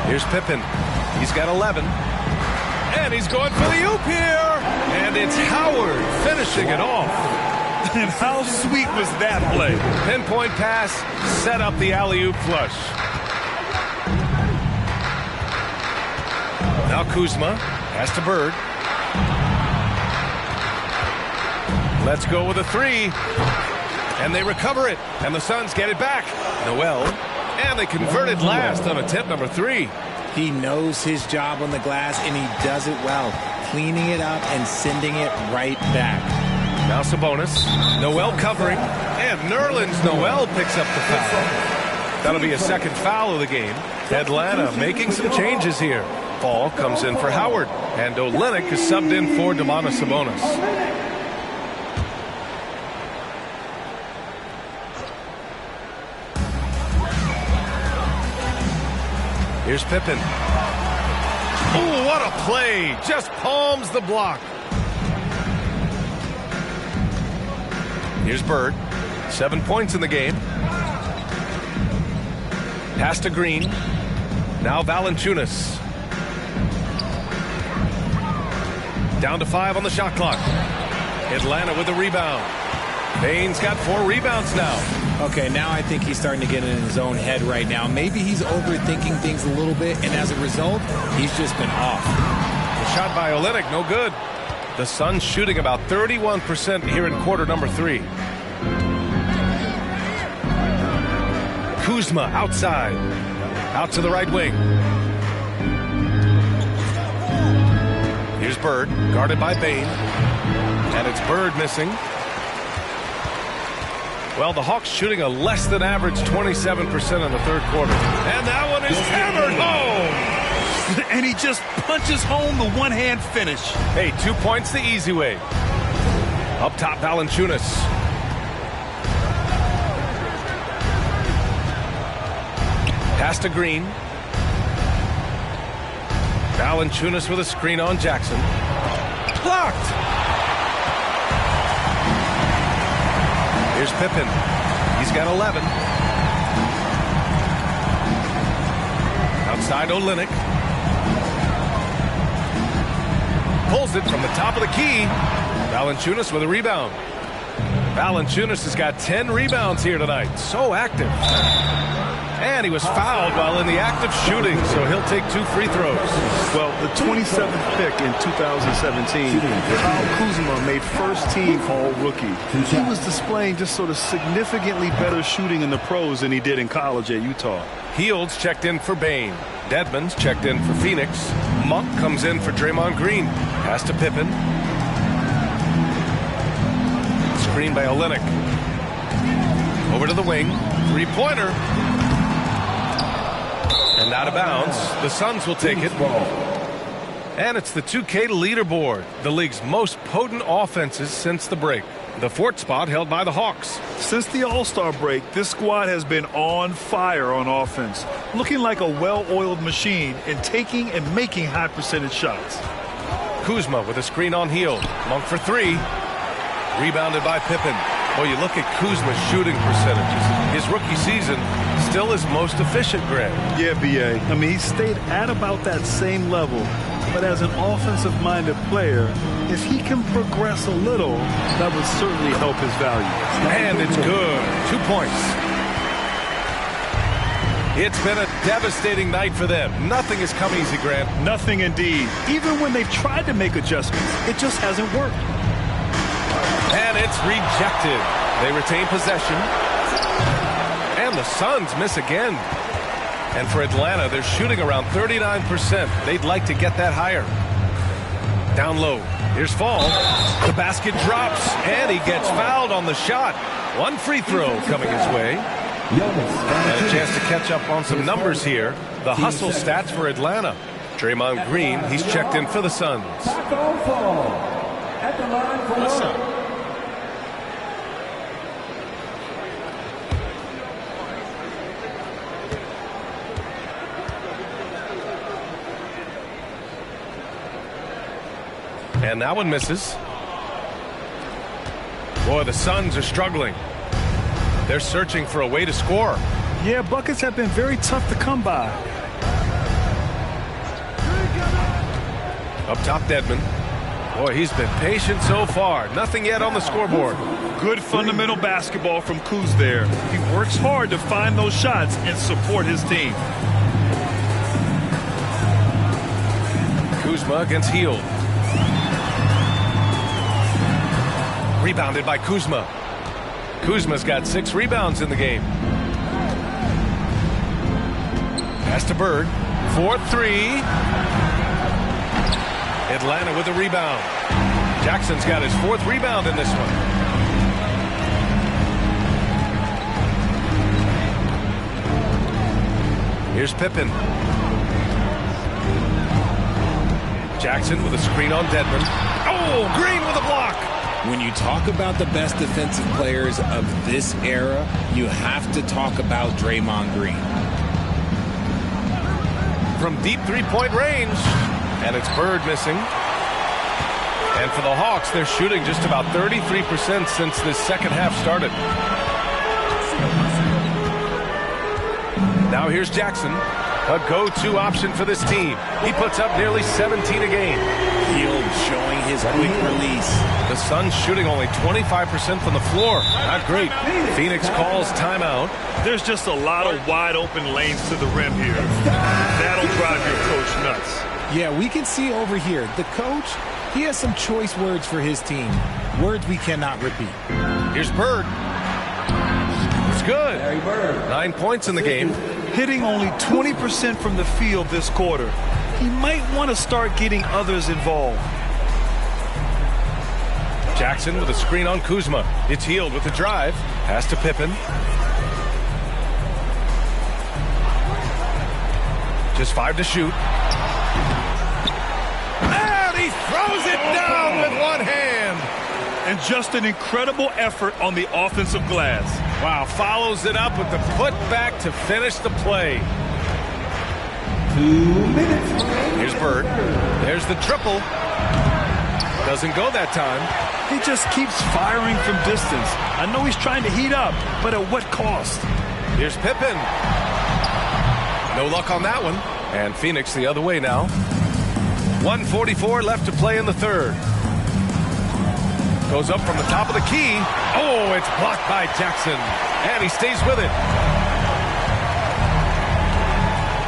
Here's Pippen. He's got 11. And he's going for the oop here. And it's Howard finishing it off. And how sweet was that play? Pinpoint pass, set up the alley-oop flush. Now Kuzma, pass to Bird. Let's go with a 3. And they recover it. And the Suns get it back. Noel. And they converted last on attempt number 3. He knows his job on the glass, and he does it well. Cleaning it up and sending it right back. Now Sabonis. Noel covering. And Nerlens Noel picks up the foul. That'll be a second foul of the game. Atlanta making some changes here. Paul comes in for Howard. And Olynyk is subbed in for Domantas Sabonis. Here's Pippen. Oh, what a play. Just palms the block. Here's Bird. 7 points in the game. Pass to Green. Now Valanciunas. Down to 5 on the shot clock. Atlanta with the rebound. Bane's got 4 rebounds now. Okay, now I think he's starting to get in his own head right now. Maybe he's overthinking things a little bit, and as a result, he's just been off. The shot by Olynyk, no good. The Suns shooting about 31% here in quarter number 3. Kuzma outside. Out to the right wing. Here's Bird, guarded by Bane. And it's Bird missing. Well, the Hawks shooting a less than average 27% in the third quarter. And that one is hammered home. And he just punches home the one-hand finish. Hey, 2 points the easy way. Up top, Valanciunas. Pass to Green. Valanciunas with a screen on Jackson. Blocked. Here's Pippen. He's got 11. Outside Olynyk. Pulls it from the top of the key. Valanciunas with a rebound. Valanciunas has got 10 rebounds here tonight. So active. And he was fouled while in the act of shooting, so he'll take 2 free throws. Well, the 27th pick in 2017, Kyle Kuzma made first-team All-Rookie. He was displaying just sort of significantly better shooting in the pros than he did in college at Utah. Hields checked in for Bane. Dedmon's checked in for Phoenix. Monk comes in for Draymond Green. Pass to Pippen. Screen by Olynyk. Over to the wing. Three-pointer. And out of bounds. The Suns will take it. And it's the 2K leaderboard, the league's most potent offenses since the break. The fourth spot held by the Hawks. Since the All-Star break, this squad has been on fire on offense, looking like a well-oiled machine and taking and making high percentage shots. Kuzma with a screen on Hield. Monk for three. Rebounded by Pippen. Well, you look at Kuzma's shooting percentages. His rookie season, still his most efficient, Grant. Yeah, B.A. I mean, he stayed at about that same level. But as an offensive-minded player, if he can progress a little, that would certainly help his value. And it's good. 2 points. It's been a devastating night for them. Nothing has come easy, Grant. Nothing indeed. Even when they've tried to make adjustments, it just hasn't worked. And it's rejected. They retain possession. And the Suns miss again. And for Atlanta, they're shooting around 39%. They'd like to get that higher. Down low. Here's Fall. The basket drops, and he gets fouled on the shot. One free throw coming his way. And a chance to catch up on some numbers here. The hustle stats for Atlanta. Draymond Green, he's checked in for the Suns. At the line for What's up? And that one misses. Boy, the Suns are struggling. They're searching for a way to score. Yeah, buckets have been very tough to come by. Up top, Dedmon. Boy, he's been patient so far. Nothing yet on the scoreboard. Good fundamental basketball from Kuz there. He works hard to find those shots and support his team. Kuzma against Hield. Rebounded by Kuzma. Kuzma's got 6 rebounds in the game. Pass to Bird. 4-3. Atlanta with a rebound. Jackson's got his 4th rebound in this one. Here's Pippen. Jackson with a screen on Dedmon. Oh, Green with a block. When you talk about the best defensive players of this era, you have to talk about Draymond Green. From deep three-point range. And it's Bird missing. And for the Hawks, they're shooting just about 33% since this second half started. Now here's Jackson. A go-to option for this team. He puts up nearly 17 a game. Hield showing his quick release. The Suns shooting only 25% from the floor. Not great. Phoenix calls timeout. There's just a lot of wide open lanes to the rim here. That'll drive your coach nuts. Yeah, we can see over here, the coach, he has some choice words for his team. Words we cannot repeat. Here's Bird. It's good. 9 points in the game. Hitting only 20% from the field this quarter. He might want to start getting others involved. Jackson with a screen on Kuzma. It's Hield with the drive. Pass to Pippen. Just 5 to shoot. And he throws it down with one hand. And just an incredible effort on the offensive glass. Wow, follows it up with the putback to finish the play. 2 minutes. Here's Bird. There's the triple. Doesn't go that time. He just keeps firing from distance. I know he's trying to heat up, but at what cost? Here's Pippen. No luck on that one. And Phoenix the other way now. 1:44 left to play in the third. Goes up from the top of the key. Oh, it's blocked by Jackson. And he stays with it.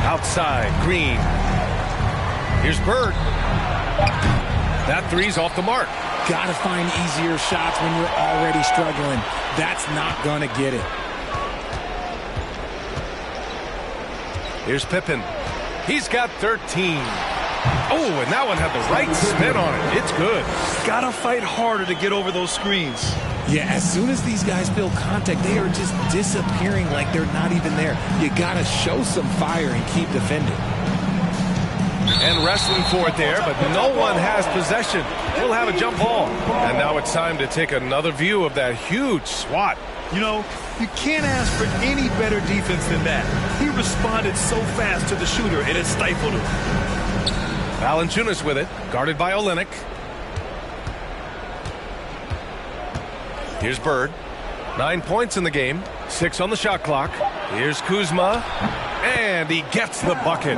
Outside, Green. Here's Bird. That three's off the mark. Gotta find easier shots when you're already struggling. That's not gonna get it. Here's Pippen. He's got 13. Oh, and that one had the right spin on it. It's good. Gotta fight harder to get over those screens. Yeah, as soon as these guys feel contact, they are just disappearing like they're not even there. You gotta show some fire and keep defending. And wrestling for it there, but no one has possession. He'll have a jump ball. And now it's time to take another view of that huge swat. You know, you can't ask for any better defense than that. He responded so fast to the shooter, and it stifled him. Valanciunas with it, guarded by Olynyk. Here's Bird. 9 points in the game, 6 on the shot clock. Here's Kuzma, and he gets the bucket.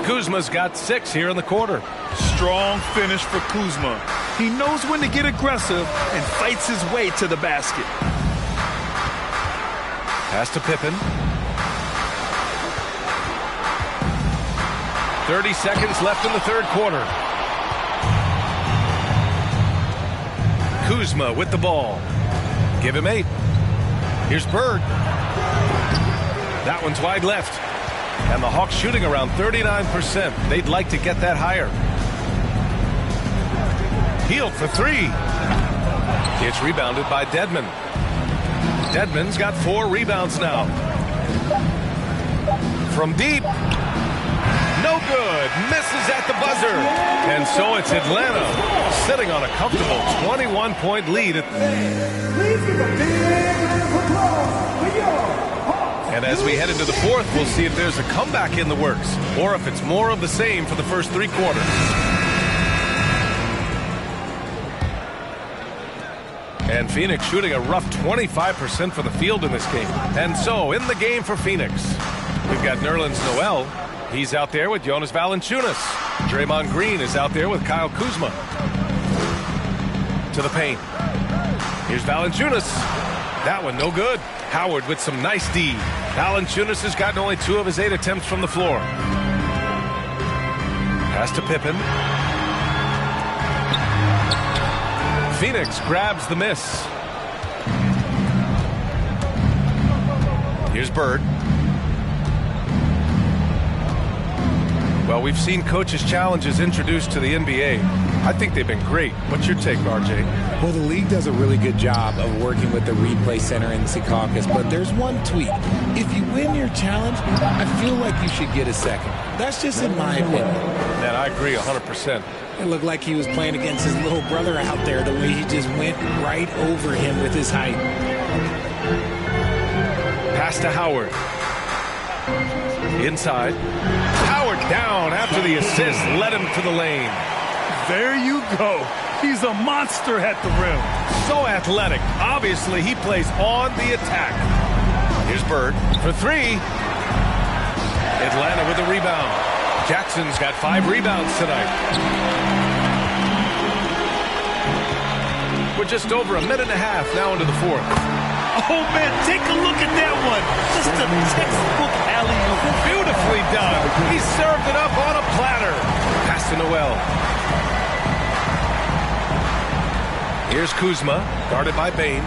Kuzma's got 6 here in the quarter. Strong finish for Kuzma. He knows when to get aggressive and fights his way to the basket. Pass to Pippen. 30 seconds left in the third quarter. Kuzma with the ball. Give him 8. Here's Bird. That one's wide left. And the Hawks shooting around 39%. They'd like to get that higher. Hield for 3. It's rebounded by Dedmon. Dedmon's got 4 rebounds now. From deep. No good. Misses at the buzzer. And so it's Atlanta sitting on a comfortable 21-point lead. And as we head into the fourth, we'll see if there's a comeback in the works or if it's more of the same for the first 3 quarters. And Phoenix shooting a rough 25% for the field in this game. And so in the game for Phoenix, we've got Nerlens Noel. He's out there with Jonas Valanciunas. Draymond Green is out there with Kyle Kuzma. To the paint. Here's Valanciunas. That one no good. Howard with some nice D. Valanciunas has gotten only 2 of his 8 attempts from the floor. Pass to Pippen. Phoenix grabs the miss. Here's Bird. Well, we've seen coaches' challenges introduced to the NBA. I think they've been great. What's your take, RJ? Well, the league does a really good job of working with the replay center in Secaucus, but there's one tweak. If you win your challenge, I feel like you should get a second. That's just in my opinion. And I agree 100%. It looked like he was playing against his little brother out there, the way he just went right over him with his height. Pass to Howard. Inside. Howard down after the assist. Led him to the lane. There you go. He's a monster at the rim. So athletic. Obviously, he plays on the attack. Here's Bird for 3. Atlanta with a rebound. Jackson's got 5 rebounds tonight. We're just over a minute and a half now into the fourth. Oh, man, take a look at that one. Just a textbook alley-oop. Beautifully done. He served it up on a platter. Pass to Noel. Here's Kuzma, guarded by Bane.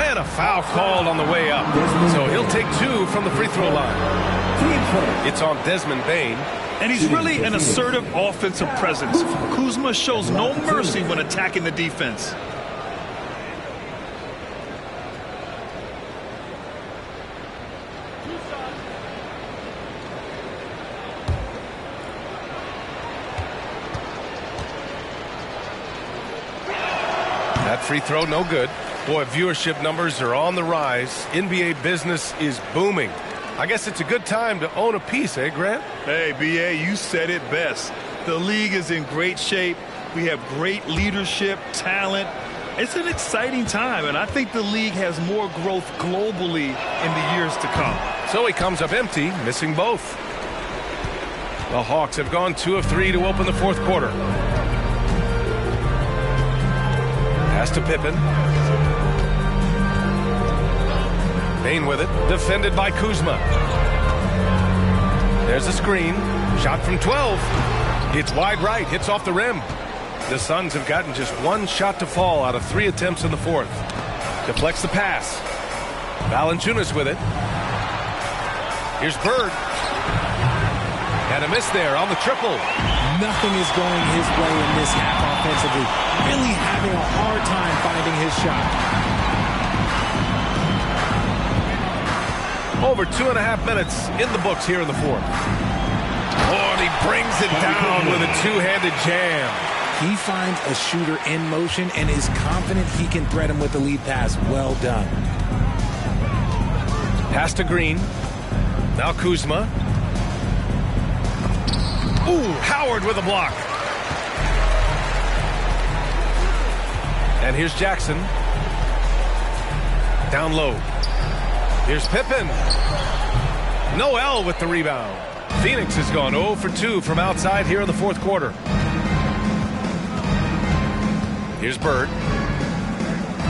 And a foul called on the way up. So he'll take 2 from the free throw line. It's on Desmond Bane. And he's really an assertive offensive presence. Kuzma shows no mercy when attacking the defense. That free throw, no good. Boy, viewership numbers are on the rise. NBA business is booming. I guess it's a good time to own a piece, eh, Grant? Hey, B.A., you said it best. The league is in great shape. We have great leadership, talent. It's an exciting time, and I think the league has more growth globally in the years to come. So he comes up empty, missing both. The Hawks have gone 2 of 3 to open the fourth quarter. Pass to Pippen. Bane with it, defended by Kuzma. There's a screen, shot from 12. It's wide right, hits off the rim. The Suns have gotten just 1 shot to fall out of 3 attempts in the fourth. Deflects the pass. Valanciunas with it. Here's Bird. And a miss there on the triple. Nothing is going his way in this half offensively. Really having a hard time finding his shot. Over 2.5 minutes in the books here in the fourth. Oh, and he brings it down with a two-handed jam. He finds a shooter in motion and is confident he can thread him with the lead pass. Well done. Pass to Green. Now Kuzma. Ooh, Howard with a block. And here's Jackson. Down low. Here's Pippen. Noel with the rebound. Phoenix has gone 0 for 2 from outside here in the fourth quarter. Here's Bird.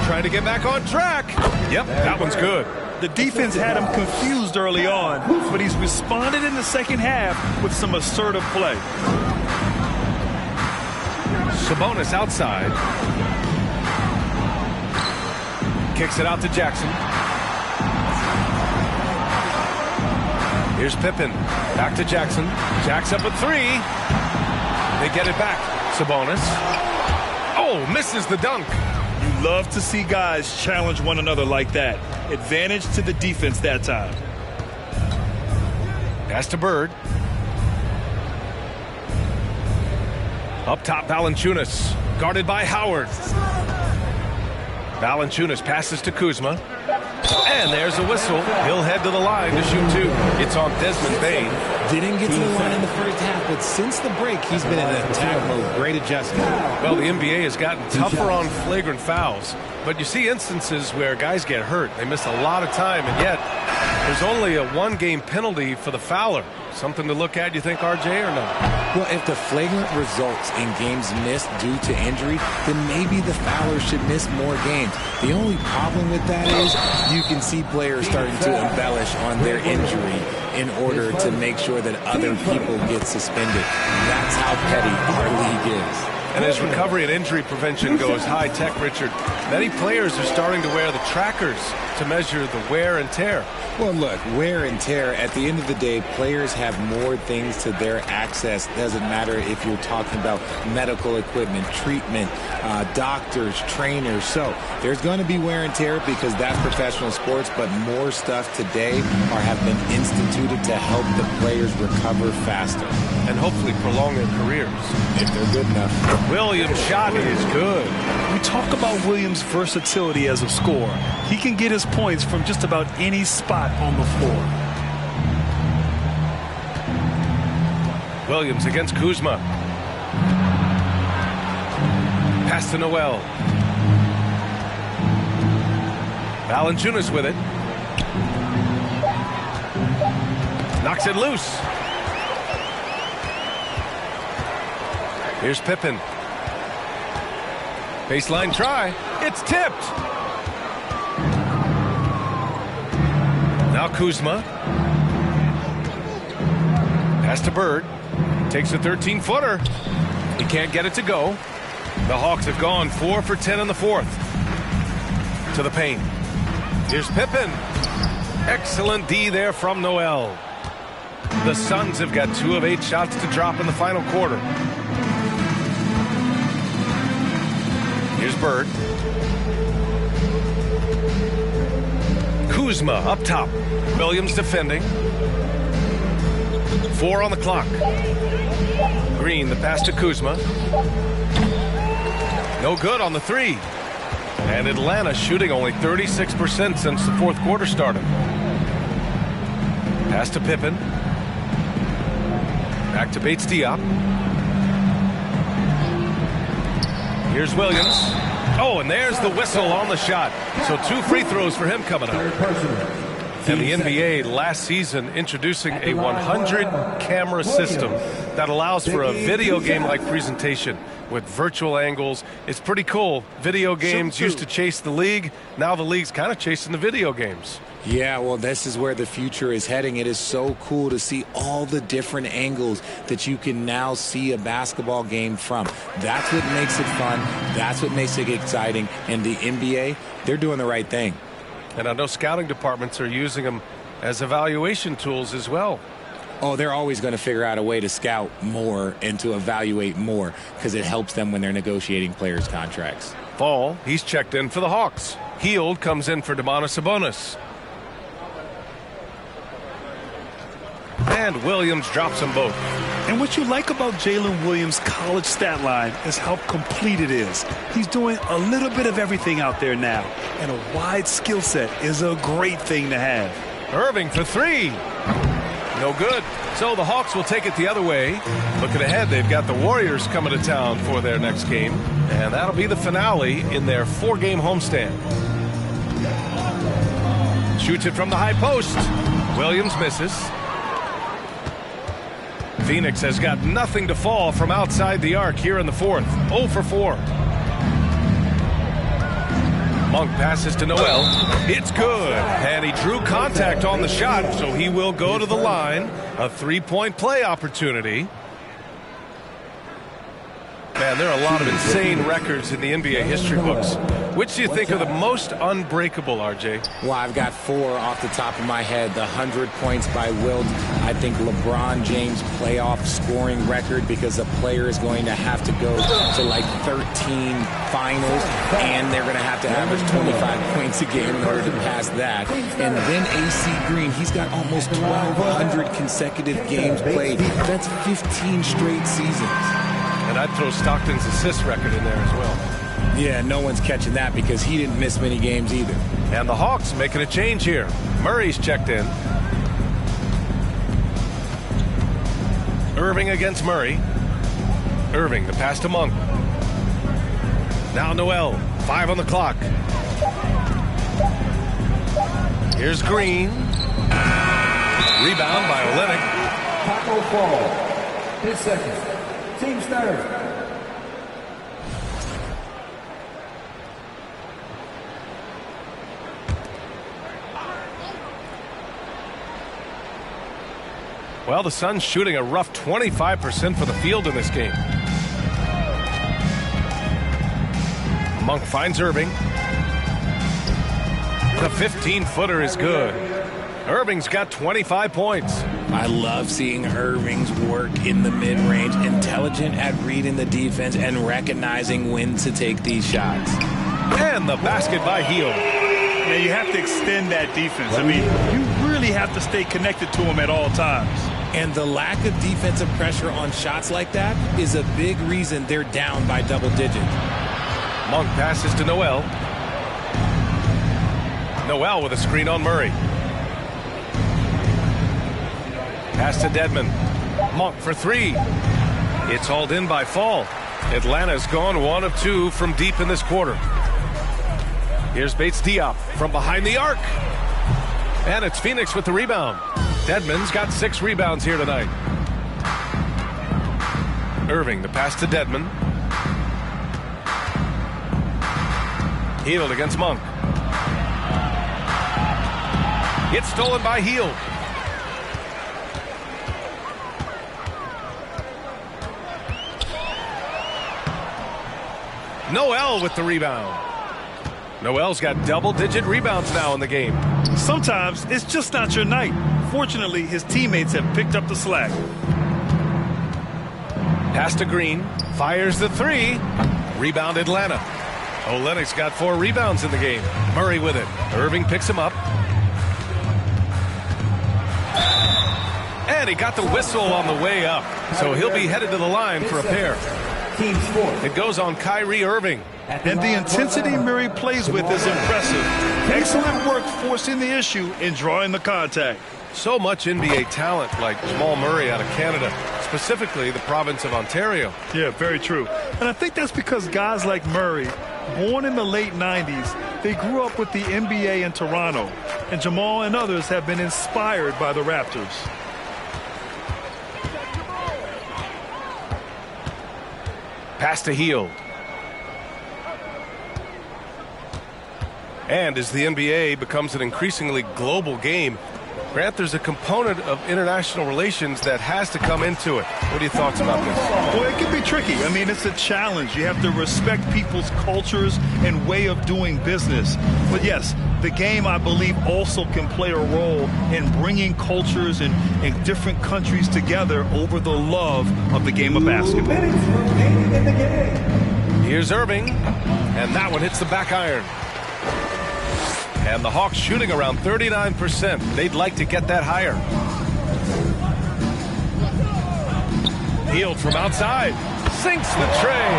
Trying to get back on track. Yep, that one's good. The defense had him confused early on, but he's responded in the second half with some assertive play. Sabonis outside. Kicks it out to Jackson. Here's Pippen. Back to Jackson. Jack's up at 3. They get it back. Sabonis. Oh, misses the dunk. You love to see guys challenge one another like that. Advantage to the defense that time. Pass to Bird. Up top, Valanciunas. Guarded by Howard. Valanciunas passes to Kuzma. And there's a whistle. He'll head to the line to shoot 2. It's on Desmond Bane. Didn't get to the line in the first half, but since the break, he's been in an attack mode. Great adjustment. Well, the NBA has gotten tougher on flagrant fouls. But you see instances where guys get hurt. They miss a lot of time, and yet there's only a 1-game penalty for the fouler. Something to look at, you think, RJ, or no? Well, if the flagrant results in games missed due to injury, then maybe the fouler should miss more games. The only problem with that is you can see players starting to embellish on their injury in order to make sure that other people get suspended. That's how petty our league is. And as recovery and injury prevention goes high-tech, Richard, many players are starting to wear the trackers to measure the wear and tear. Well, look, wear and tear, at the end of the day, players have more things to their access. It doesn't matter if you're talking about medical equipment, treatment, doctors, trainers. So there's going to be wear and tear because that's professional sports, but more stuff today have been instituted to help the players recover faster. And hopefully prolong their careers. If they're good enough. Williams' shot is good. We talk about Williams' versatility as a scorer. He can get his points from just about any spot on the floor. Williams against Kuzma. Pass to Noel. Valanciunas with it. Knocks it loose. Here's Pippen. Baseline try. It's tipped. Now Kuzma. Pass to Bird. Takes a 13-footer. He can't get it to go. The Hawks have gone 4 for 10 in the fourth. To the paint. Here's Pippen. Excellent D there from Noel. The Suns have got 2 of 8 shots to drop in the final quarter. Here's Bird. Kuzma up top. Williams defending. 4 on the clock. Green, the pass to Kuzma. No good on the 3. And Atlanta shooting only 36% since the fourth quarter started. Pass to Pippen. Back to Bates Diop. Here's Williams. Oh, and there's the whistle on the shot. So 2 free throws for him coming up. And the NBA last season introducing a 100-camera system that allows for a video game-like presentation with virtual angles. It's pretty cool. Video games used to chase the league. Now the league's kind of chasing the video games. Yeah, well, this is where the future is heading. It is so cool to see all the different angles that you can now see a basketball game from. That's what makes it fun. That's what makes it exciting. And the NBA, they're doing the right thing. And I know scouting departments are using them as evaluation tools as well. Oh, they're always going to figure out a way to scout more and to evaluate more because it helps them when they're negotiating players' contracts. Fall, he's checked in for the Hawks. Hield comes in for Domantas Sabonis. And Williams drops them both. And what you like about Jalen Williams' college stat line is how complete it is. He's doing a little bit of everything out there now. And a wide skill set is a great thing to have. Irving for three. No good. So the Hawks will take it the other way. Looking ahead, they've got the Warriors coming to town for their next game. And that'll be the finale in their 4-game homestand. Shoots it from the high post. Williams misses. Phoenix has got nothing to fall from outside the arc here in the fourth. 0 for 4. Monk passes to Noel. It's good. And he drew contact on the shot, so he will go to the line. A 3-point play opportunity. Man, there are a lot of insane records in the NBA history books. Which do you think are the most unbreakable, RJ? Well, I've got 4 off the top of my head. The 100 points by Wilt. I think LeBron James' playoff scoring record, because a player is going to have to go to like 13 finals, and they're going to have to average 25 points a game in order to pass that. And then AC Green, he's got almost 1,200 consecutive games played. That's 15 straight seasons. And I'd throw Stockton's assist record in there as well. Yeah, no one's catching that because he didn't miss many games either. And the Hawks making a change here. Murray's checked in. Irving against Murray. Irving, the pass to Monk. Now Noel, 5 on the clock. Here's Green. Rebound by Olynyk. Taco Fall. 10 seconds. Team third. Well, the Suns shooting a rough 25% for the field in this game. Monk finds Irving. The 15-footer is good. Irving's got 25 points. I love seeing Irving's work in the mid-range, intelligent at reading the defense and recognizing when to take these shots. And the basket by Hield. Yeah, you have to extend that defense. I mean, you really have to stay connected to him at all times. And the lack of defensive pressure on shots like that is a big reason they're down by double digits. Monk passes to Noel. Noel with a screen on Murray. Pass to Dedmon. Monk for 3. It's hauled in by Fall. Atlanta's gone 1 of 2 from deep in this quarter. Here's Bates Diop from behind the arc. And it's Phoenix with the rebound. Dedmon's got 6 rebounds here tonight. Irving, the pass to Dedmon. Hield against Monk. It's stolen by Hield. Noel with the rebound. Noel's got double-digit rebounds now in the game. Sometimes it's just not your night. Fortunately, his teammates have picked up the slack. Pass to Green. Fires the 3. Rebound Atlanta. Olynyk's got 4 rebounds in the game. Murray with it. Irving picks him up. And he got the whistle on the way up. So he'll be headed to the line for a pair. It goes on Kyrie Irving. And the intensity Murray plays with is impressive. Excellent work forcing the issue and drawing the contact. So much NBA talent like Jamal Murray out of Canada, specifically the province of Ontario. Yeah, very true. And I think that's because guys like Murray, born in the late 90s, they grew up with the NBA in Toronto. And Jamal and others have been inspired by the Raptors. Pass to Hield. And as the NBA becomes an increasingly global game, Grant, there's a component of international relations that has to come into it. What are your thoughts about this? Well, it can be tricky. I mean, it's a challenge. You have to respect people's cultures and way of doing business. But yes, the game, I believe, also can play a role in bringing cultures and different countries together over the love of the game of basketball. Here's Irving, and that one hits the back iron. And the Hawks shooting around 39%. They'd like to get that higher. Hield from outside. Sinks the tray.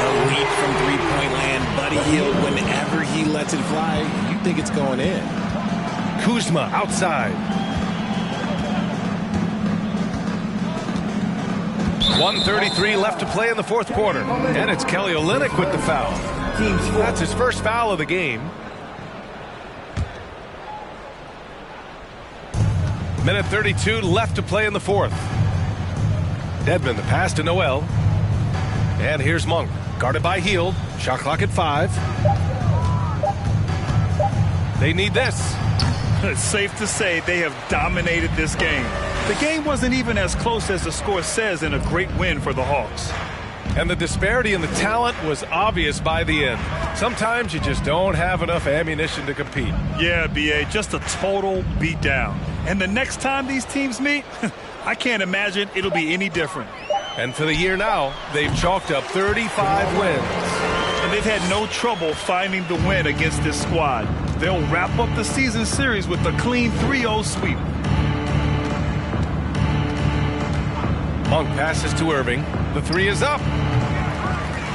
Elite from three-point land. Buddy Hield, whenever he lets it fly, you think it's going in. Kuzma outside. 1:33 left to play in the fourth quarter. And it's Kelly Olynyk with the foul. That's his first foul of the game. Minute 32 left to play in the fourth. Dedmon, the pass to Noel. And here's Monk, guarded by Hield. Shot clock at 5. They need this. It's safe to say they have dominated this game. The game wasn't even as close as the score says in a great win for the Hawks. And the disparity in the talent was obvious by the end. Sometimes you just don't have enough ammunition to compete. Yeah, B.A., just a total beatdown. And the next time these teams meet, I can't imagine it'll be any different. And for the year now, they've chalked up 35 wins. And they've had no trouble finding the win against this squad. They'll wrap up the season series with a clean 3-0 sweep. Monk passes to Irving. The three is up.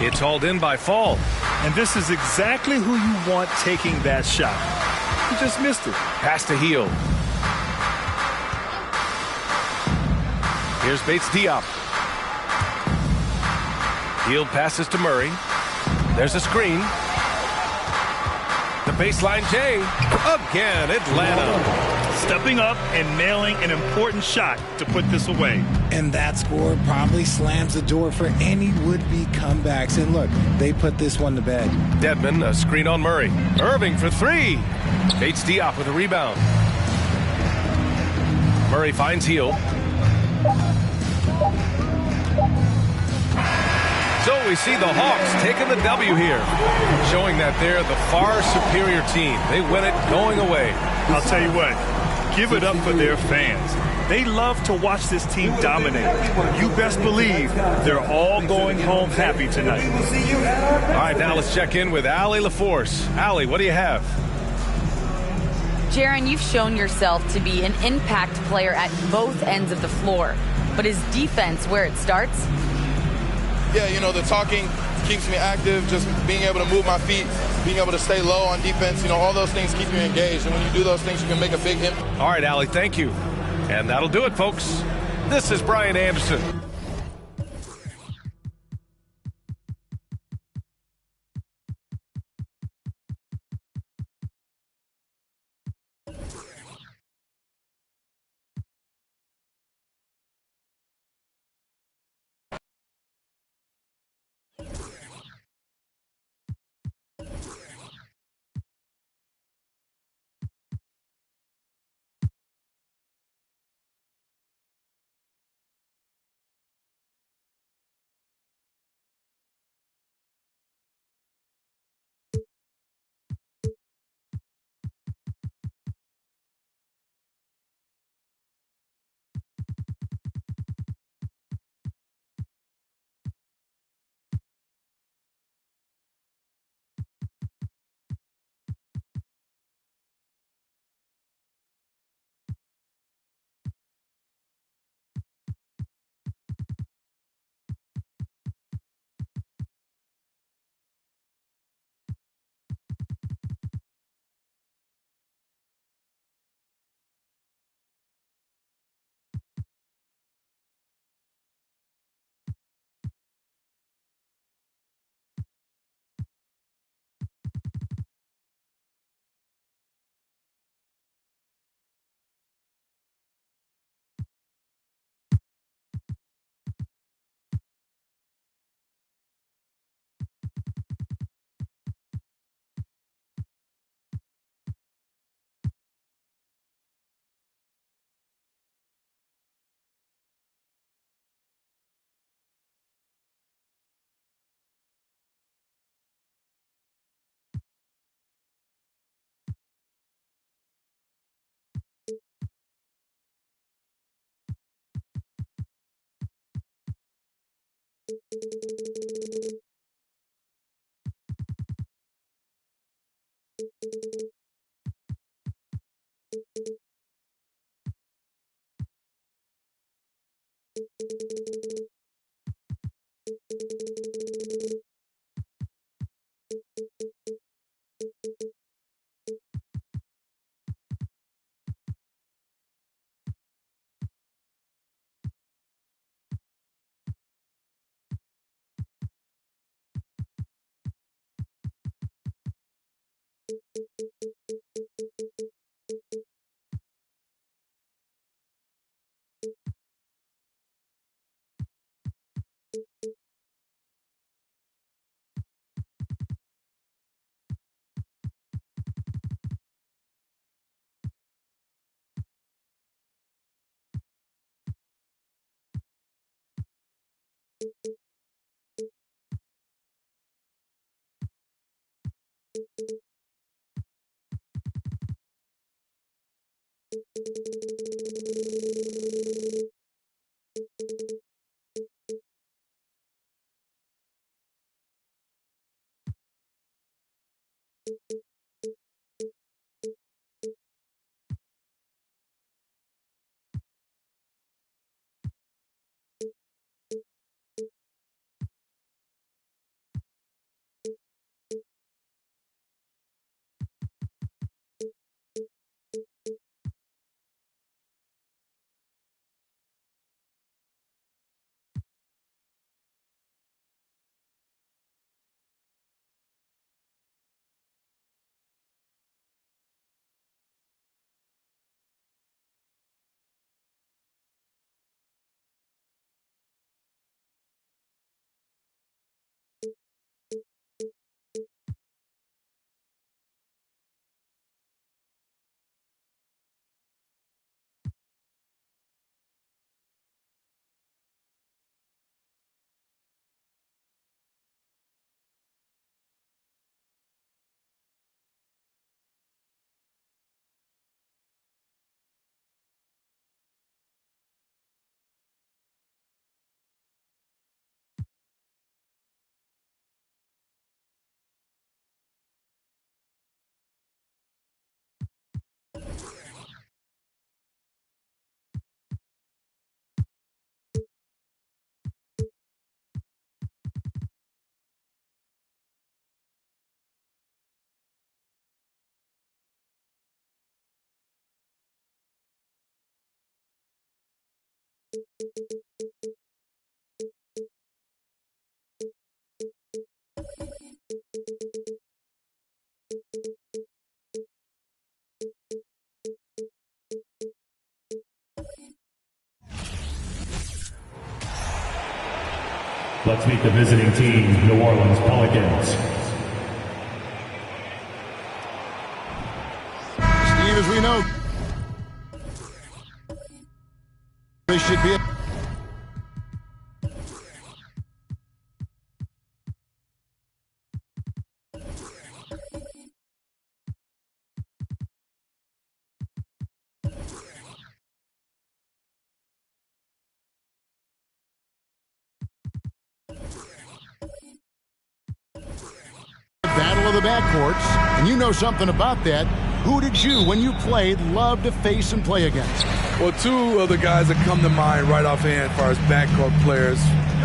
It's hauled in by Fall. And this is exactly who you want taking that shot. He just missed it. Pass to Hield. Here's Bates Diop. Hield passes to Murray. There's a screen. The baseline J. Again, Atlanta. Stepping up and nailing an important shot to put this away. And that score probably slams the door for any would-be comebacks. And look, they put this one to bed. Dedmon, a screen on Murray. Irving for 3. Bates Diop with a rebound. Murray finds Hield. So we see the Hawks taking the W here, showing that they're the far superior team. They win it going away. I'll tell you what, give it up for their fans. They love to watch this team dominate. You best believe they're all going home happy tonight. All right, now let's check in with Allie LaForce. Allie, what do you have? Jaron, you've shown yourself to be an impact player at both ends of the floor. But is defense where it starts? Yeah, you know, the talking keeps me active, just being able to move my feet, being able to stay low on defense, you know, all those things keep you engaged. And when you do those things, you can make a big impact. All right, Allie, thank you. And that'll do it, folks. This is Brian Anderson. Let's meet the visiting team, New Orleans Pelicans. Steve, as we know, this should be battle of the backcourts, and you know something about that. Who did you, when you played, love to face and play against? Well, two of the guys that come to mind right offhand as far as backcourt players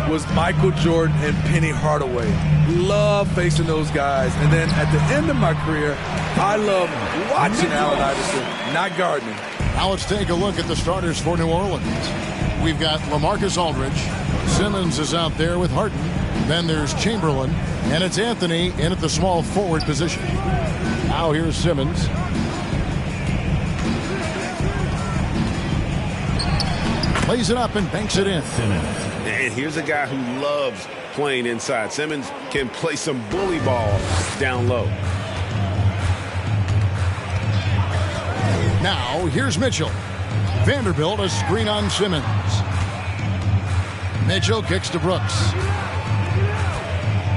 was Michael Jordan and Penny Hardaway. Love facing those guys. And then at the end of my career, I love watching Allen Iverson, not guarding him. Now let's take a look at the starters for New Orleans. We've got LaMarcus Aldridge. Simmons is out there with Harden. Then there's Chamberlain. And it's Anthony in at the small forward position. Now here's Simmons. Plays it up and banks it in. And here's a guy who loves playing inside. Simmons can play some bully ball down low. Now here's Mitchell. Vanderbilt a screen on Simmons. Mitchell kicks to Brooks.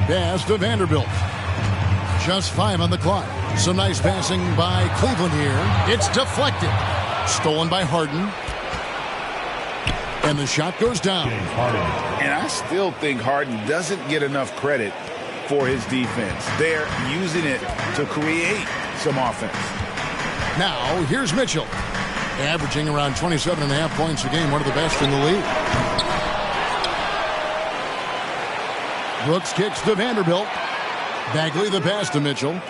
Pass to Vanderbilt. Just 5 on the clock. Some nice passing by Cleveland here. It's deflected. Stolen by Harden. And the shot goes down. And I still think Harden doesn't get enough credit for his defense. They're using it to create some offense. Now, here's Mitchell. Averaging around 27.5 points a game, one of the best in the league. Brooks kicks to Vanderbilt. Bagley the pass to Mitchell.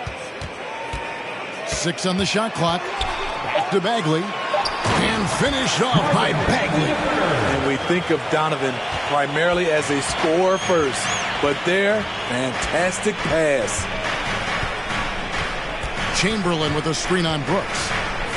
6 on the shot clock. Back to Bagley. And finished off by Bagley. And we think of Donovan primarily as a scorer first. But there, fantastic pass. Chamberlain with a screen on Brooks.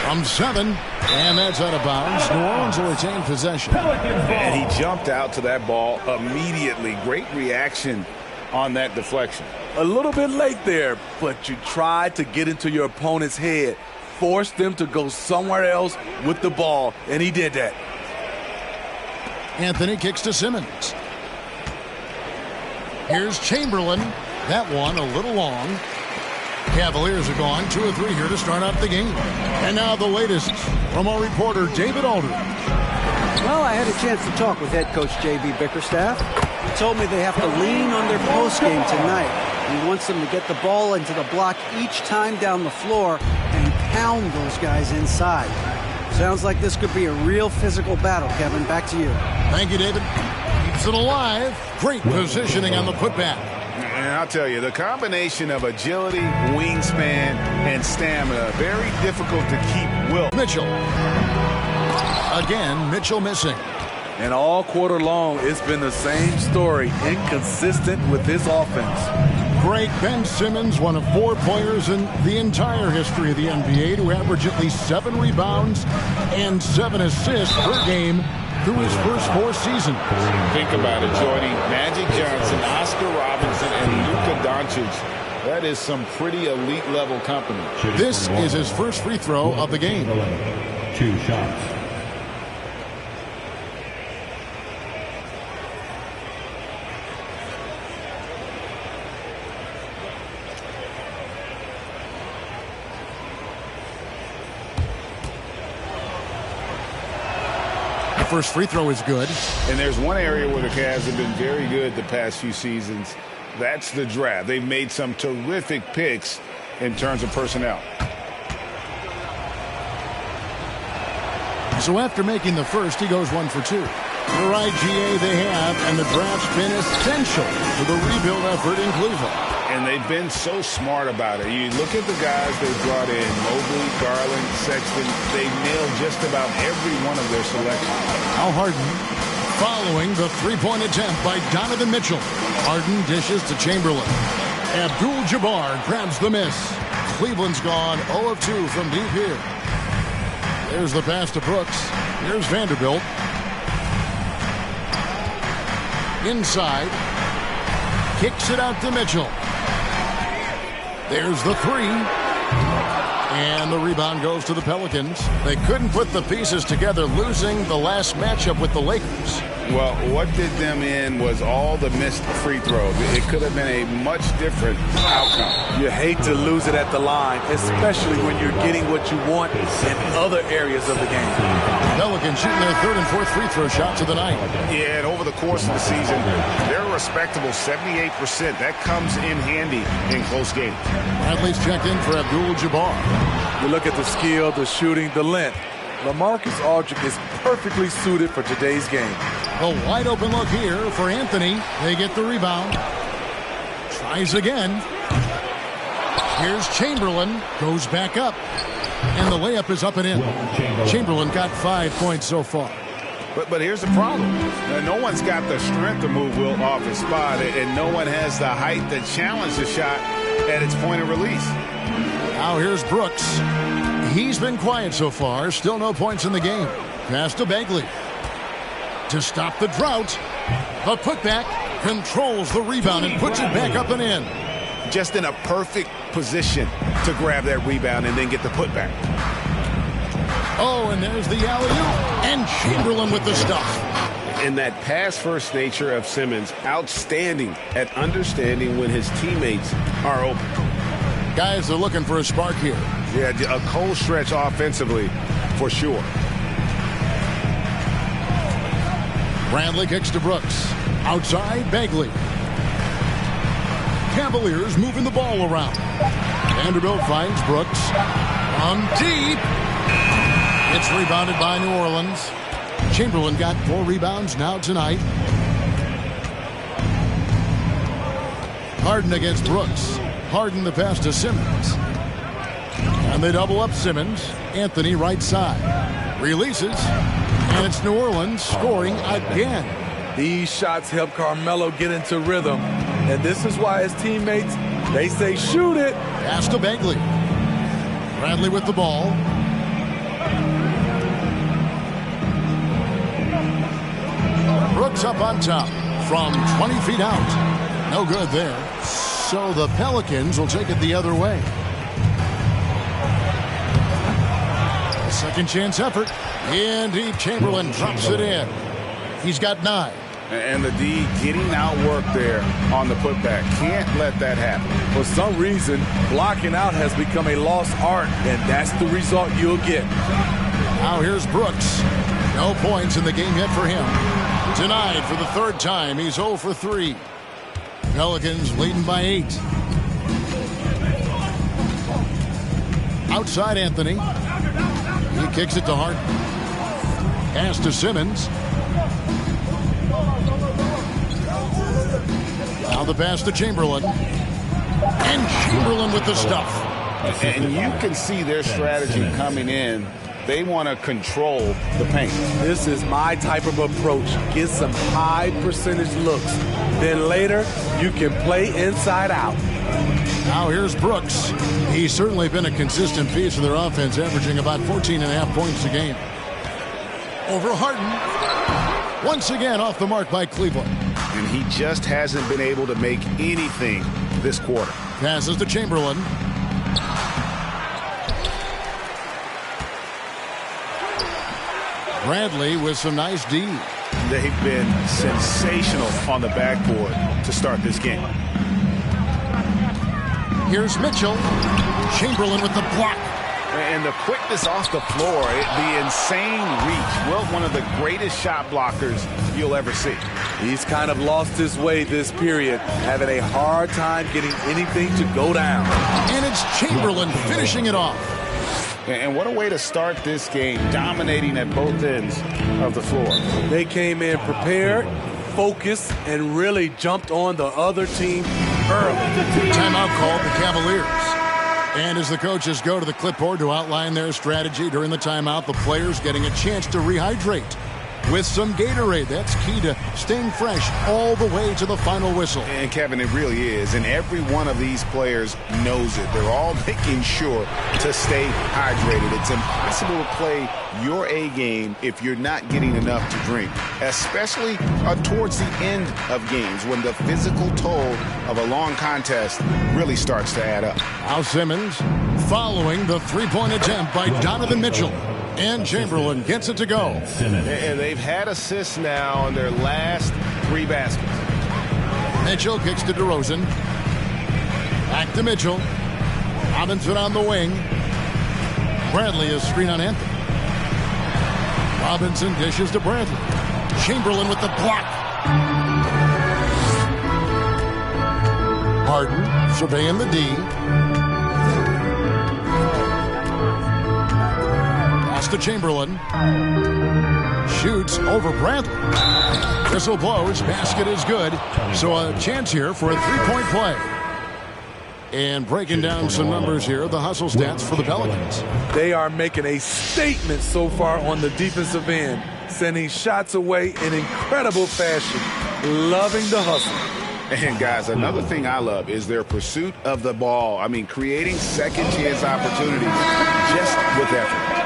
From 7. And that's out of bounds. New Orleans will retain possession. And he jumped out to that ball immediately. Great reaction on that deflection. A little bit late there, but you tried to get into your opponent's head. Force them to go somewhere else with the ball, and he did that. Anthony kicks to Simmons. Here's Chamberlain. That one a little long. Cavaliers are gone 2 of 3 here to start out the game. And now the latest from our reporter, David Aldridge. Well, I had a chance to talk with head coach J.B. Bickerstaff. He told me they have to lean on their postgame tonight. He wants them to get the ball into the block each time down the floor and pound those guys inside. Sounds like this could be a real physical battle, Kevin. Back to you. Thank you, David. Keeps it alive. Great positioning on the putback. And I'll tell you, the combination of agility, wingspan, and stamina, very difficult to keep Wilt. Mitchell. Again, Mitchell missing. And all quarter long, it's been the same story, inconsistent with his offense. Great Ben Simmons, one of 4 players in the entire history of the NBA to average at least 7 rebounds and 7 assists per game through his first 4 seasons. Think about it, Jordy. Magic Johnson, Oscar Robertson, and Luka Doncic. That is some pretty elite level company. This is his first free throw of the game. 2 shots. First free throw is good. And there's one area where the Cavs have been very good the past few seasons. That's the draft. They've made some terrific picks in terms of personnel. So after making the first, he goes 1 for 2. The right GA they have, and the draft's been essential to the rebuild effort in Cleveland. And they've been so smart about it. You look at the guys they brought in, Mobley, Garland, Sexton. They nailed just about every one of their selections. Al Harden following the three-point attempt by Donovan Mitchell. Harden dishes to Chamberlain. Abdul-Jabbar grabs the miss. Cleveland's gone 0 of 2 from deep here. There's the pass to Brooks. Here's Vanderbilt. Inside. Kicks it out to Mitchell. There's the 3. And the rebound goes to the Pelicans. They couldn't put the pieces together, losing the last matchup with the Lakers. Well, what did them in was all the missed free throws. It could have been a much different outcome. You hate to lose it at the line, especially when you're getting what you want in other areas of the game. Pelicans shooting their 3rd and 4th free throw shots of the night. Yeah, and over the course of the season, they're a respectable 78%. That comes in handy in close games. Bradley's checked in for Abdul-Jabbar. You look at the skill, the shooting, the length. LaMarcus Aldridge is perfectly suited for today's game. A wide open look here for Anthony. They get the rebound. Tries again. Here's Chamberlain. Goes back up. And the layup is up and in. Chamberlain got 5 points so far. But here's the problem. No one's got the strength to move Wilt off his spot, and no one has the height to challenge the shot at its point of release. Now here's Brooks. He's been quiet so far. Still no points in the game. Pass to Bagley. To stop the drought, the putback controls the rebound and puts it back up and in. Just in a perfect position to grab that rebound and then get the putback. Oh, and there's the alley-oop. And Chamberlain with the stuff. And that pass-first nature of Simmons, outstanding at understanding when his teammates are open. Guys are looking for a spark here. Yeah, a cold stretch offensively, for sure. Bradley kicks to Brooks. Outside, Bagley. Cavaliers moving the ball around. Vanderbilt finds Brooks. On deep. It's rebounded by New Orleans. Chamberlain got 4 rebounds now tonight. Harden against Brooks. Harden the pass to Simmons. And they double up Simmons. Anthony right side. Releases. And it's New Orleans scoring again. These shots help Carmelo get into rhythm. And this is why his teammates, they say shoot it. Pass to Bagley. Bradley with the ball. Brooks up on top from 20 feet out. No good there. So the Pelicans will take it the other way. Second chance effort. Indeed, Chamberlain drops it in. He's got 9. And the D getting outworked there on the putback. Can't let that happen. For some reason, blocking out has become a lost art, and that's the result you'll get. Now here's Brooks. No points in the game yet for him. Denied for the third time. He's 0 for 3. Pelicans leading by 8. Outside Anthony. He kicks it to Harden. Pass to Simmons. Now the pass to Chamberlain. And Chamberlain with the stuff. And you can see their strategy coming in. They want to control the paint. This is my type of approach. Get some high percentage looks. Then later, you can play inside out. Now here's Brooks. He's certainly been a consistent piece of their offense, averaging about 14.5 points a game. Over Harden. Once again off the mark by Cleveland. And he just hasn't been able to make anything this quarter. Passes to Chamberlain. Bradley with some nice D. They've been sensational on the backboard to start this game. Here's Mitchell. Chamberlain with the block. And the quickness off the floor, the insane reach. Well, one of the greatest shot blockers you'll ever see. He's kind of lost his way this period, having a hard time getting anything to go down. And it's Chamberlain finishing it off. And what a way to start this game, dominating at both ends of the floor. They came in prepared, focused, and really jumped on the other team early. Timeout called the Cavaliers. And as the coaches go to the clipboard to outline their strategy during the timeout, the players getting a chance to rehydrate with some Gatorade. That's key to staying fresh all the way to the final whistle. And Kevin, it really is. And every one of these players knows it. They're all making sure to stay hydrated. It's impossible to play your A game if you're not getting enough to drink, especially towards the end of games when the physical toll of a long contest really starts to add up. Al Simmons following the three-point attempt by Donovan Mitchell. And Chamberlain gets it to go. And they've had assists now on their last 3 baskets. Mitchell kicks to DeRozan. Back to Mitchell. Robinson on the wing. Bradley is screen on Anthony. Robinson dishes to Bradley. Chamberlain with the block. Harden surveying the D. To Chamberlain. Shoots over Bradley. Whistle blows. Basket is good. So a chance here for a three-point play. And breaking down some numbers here, the hustle stats for the Pelicans. They are making a statement so far on the defensive end, sending shots away in incredible fashion. Loving the hustle. And guys, another thing I love is their pursuit of the ball. I mean, creating second chance opportunities just with effort.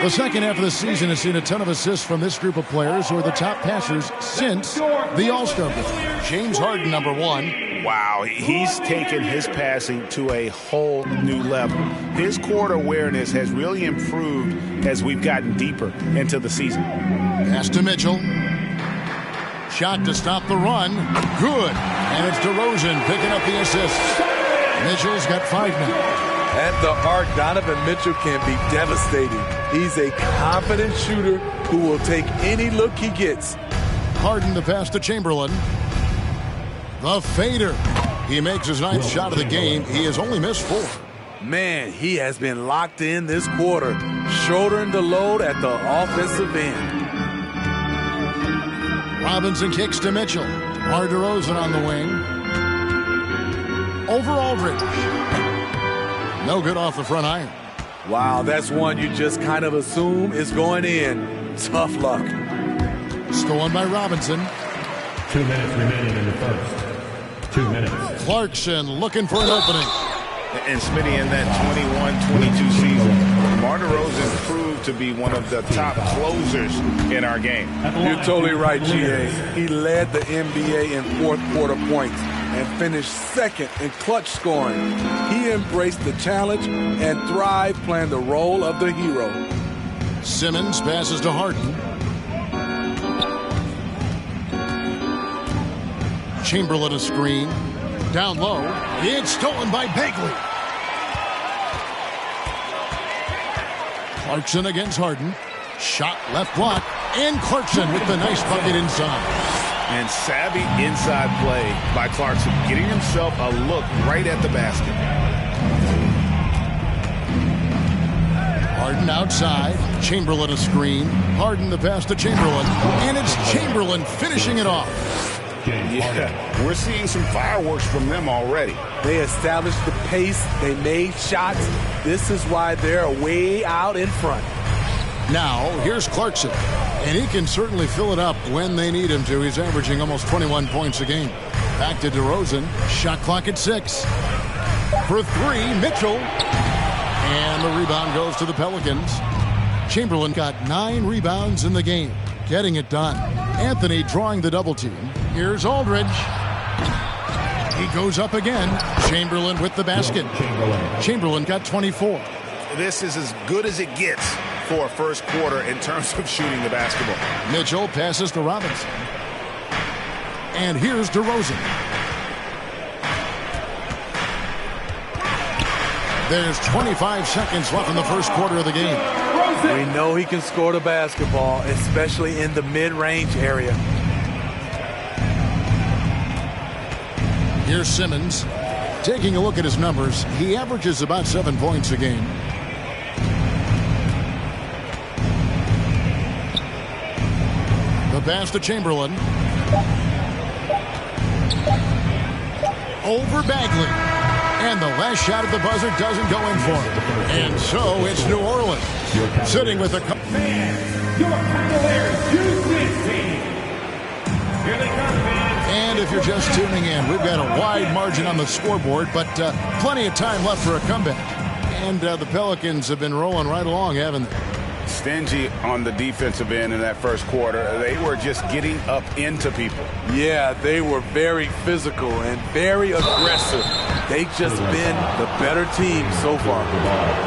The second half of the season has seen a ton of assists from this group of players who are the top passers since the All-Star break. James Harden, number 1. Wow, he's taken his passing to a whole new level. His court awareness has really improved as we've gotten deeper into the season. Pass to Mitchell. Shot to stop the run. Good. And it's DeRozan picking up the assist. Mitchell's got 5 now. At the arc, Donovan Mitchell can be devastating. He's a confident shooter who will take any look he gets. Harden the pass to Chamberlain. The fader. He makes his 9th shot of the game. He has only missed 4. Man, he has been locked in this quarter, shouldering the load at the offensive end. Robinson kicks to Mitchell. DeRozan on the wing. Over Aldridge. No good off the front iron. Wow, that's one you just kind of assume is going in. Tough luck. Stolen by Robinson. 2 minutes remaining in the first. 2 minutes. Clarkson looking for an opening. And Smitty, in that 21-22 season, DeMar DeRozan proved to be one of the top closers in our game. You're totally right, G.A. He led the NBA in fourth quarter points and finished second in clutch scoring. He embraced the challenge and thrived playing the role of the hero. Simmons passes to Harden. Chamberlain a screen. Down low. It's stolen by Bagley. Clarkson against Harden. Shot left block. And Clarkson with the nice bucket inside. And savvy inside play by Clarkson, getting himself a look right at the basket. Harden outside. Chamberlain a screen. Harden the pass to Chamberlain. And it's Chamberlain finishing it off. Yeah, we're seeing some fireworks from them already. They established the pace. They made shots. This is why they're way out in front. Now, here's Clarkson. And he can certainly fill it up when they need him to. He's averaging almost 21 points a game. Back to DeRozan. Shot clock at 6. For 3, Mitchell. And the rebound goes to the Pelicans. Chamberlain got 9 rebounds in the game. Getting it done. Anthony drawing the double team. Here's Aldridge. He goes up again. Chamberlain with the basket. Chamberlain got 24. This is as good as it gets for a first quarter in terms of shooting the basketball. Mitchell passes to Robinson. And here's DeRozan. There's 25 seconds left in the first quarter of the game. We know he can score the basketball, especially in the mid-range area. Here's Simmons. Taking a look at his numbers, he averages about 7 points a game. The pass to Chamberlain. Over Bagley. And the last shot at the buzzer doesn't go in for him. And so it's New Orleans sitting with a... Your Cavaliers U16. Here they come, fans. And if you're just tuning in, we've got a wide margin on the scoreboard, but plenty of time left for a comeback. And the Pelicans have been rolling right along, haven't they? Stingy on the defensive end in that first quarter. They were just getting up into people. Yeah, they were very physical and very aggressive. They've just been the better team so far.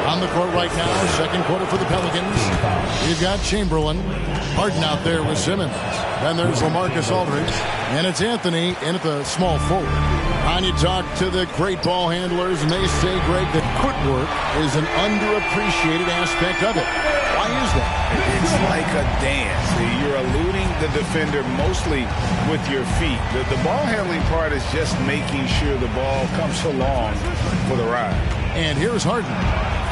On the court right now, second quarter for the Pelicans. You've got Chamberlain. Harden out there with Simmons. Then there's LaMarcus Aldridge. And it's Anthony in at the small forward. And you talk to the great ball handlers, and they say, Greg, that footwork is an underappreciated aspect of it. Why is that? It's like a dance. You're eluding the defender mostly with your feet. The ball handling part is just making sure the ball comes along for the ride. And here's Harden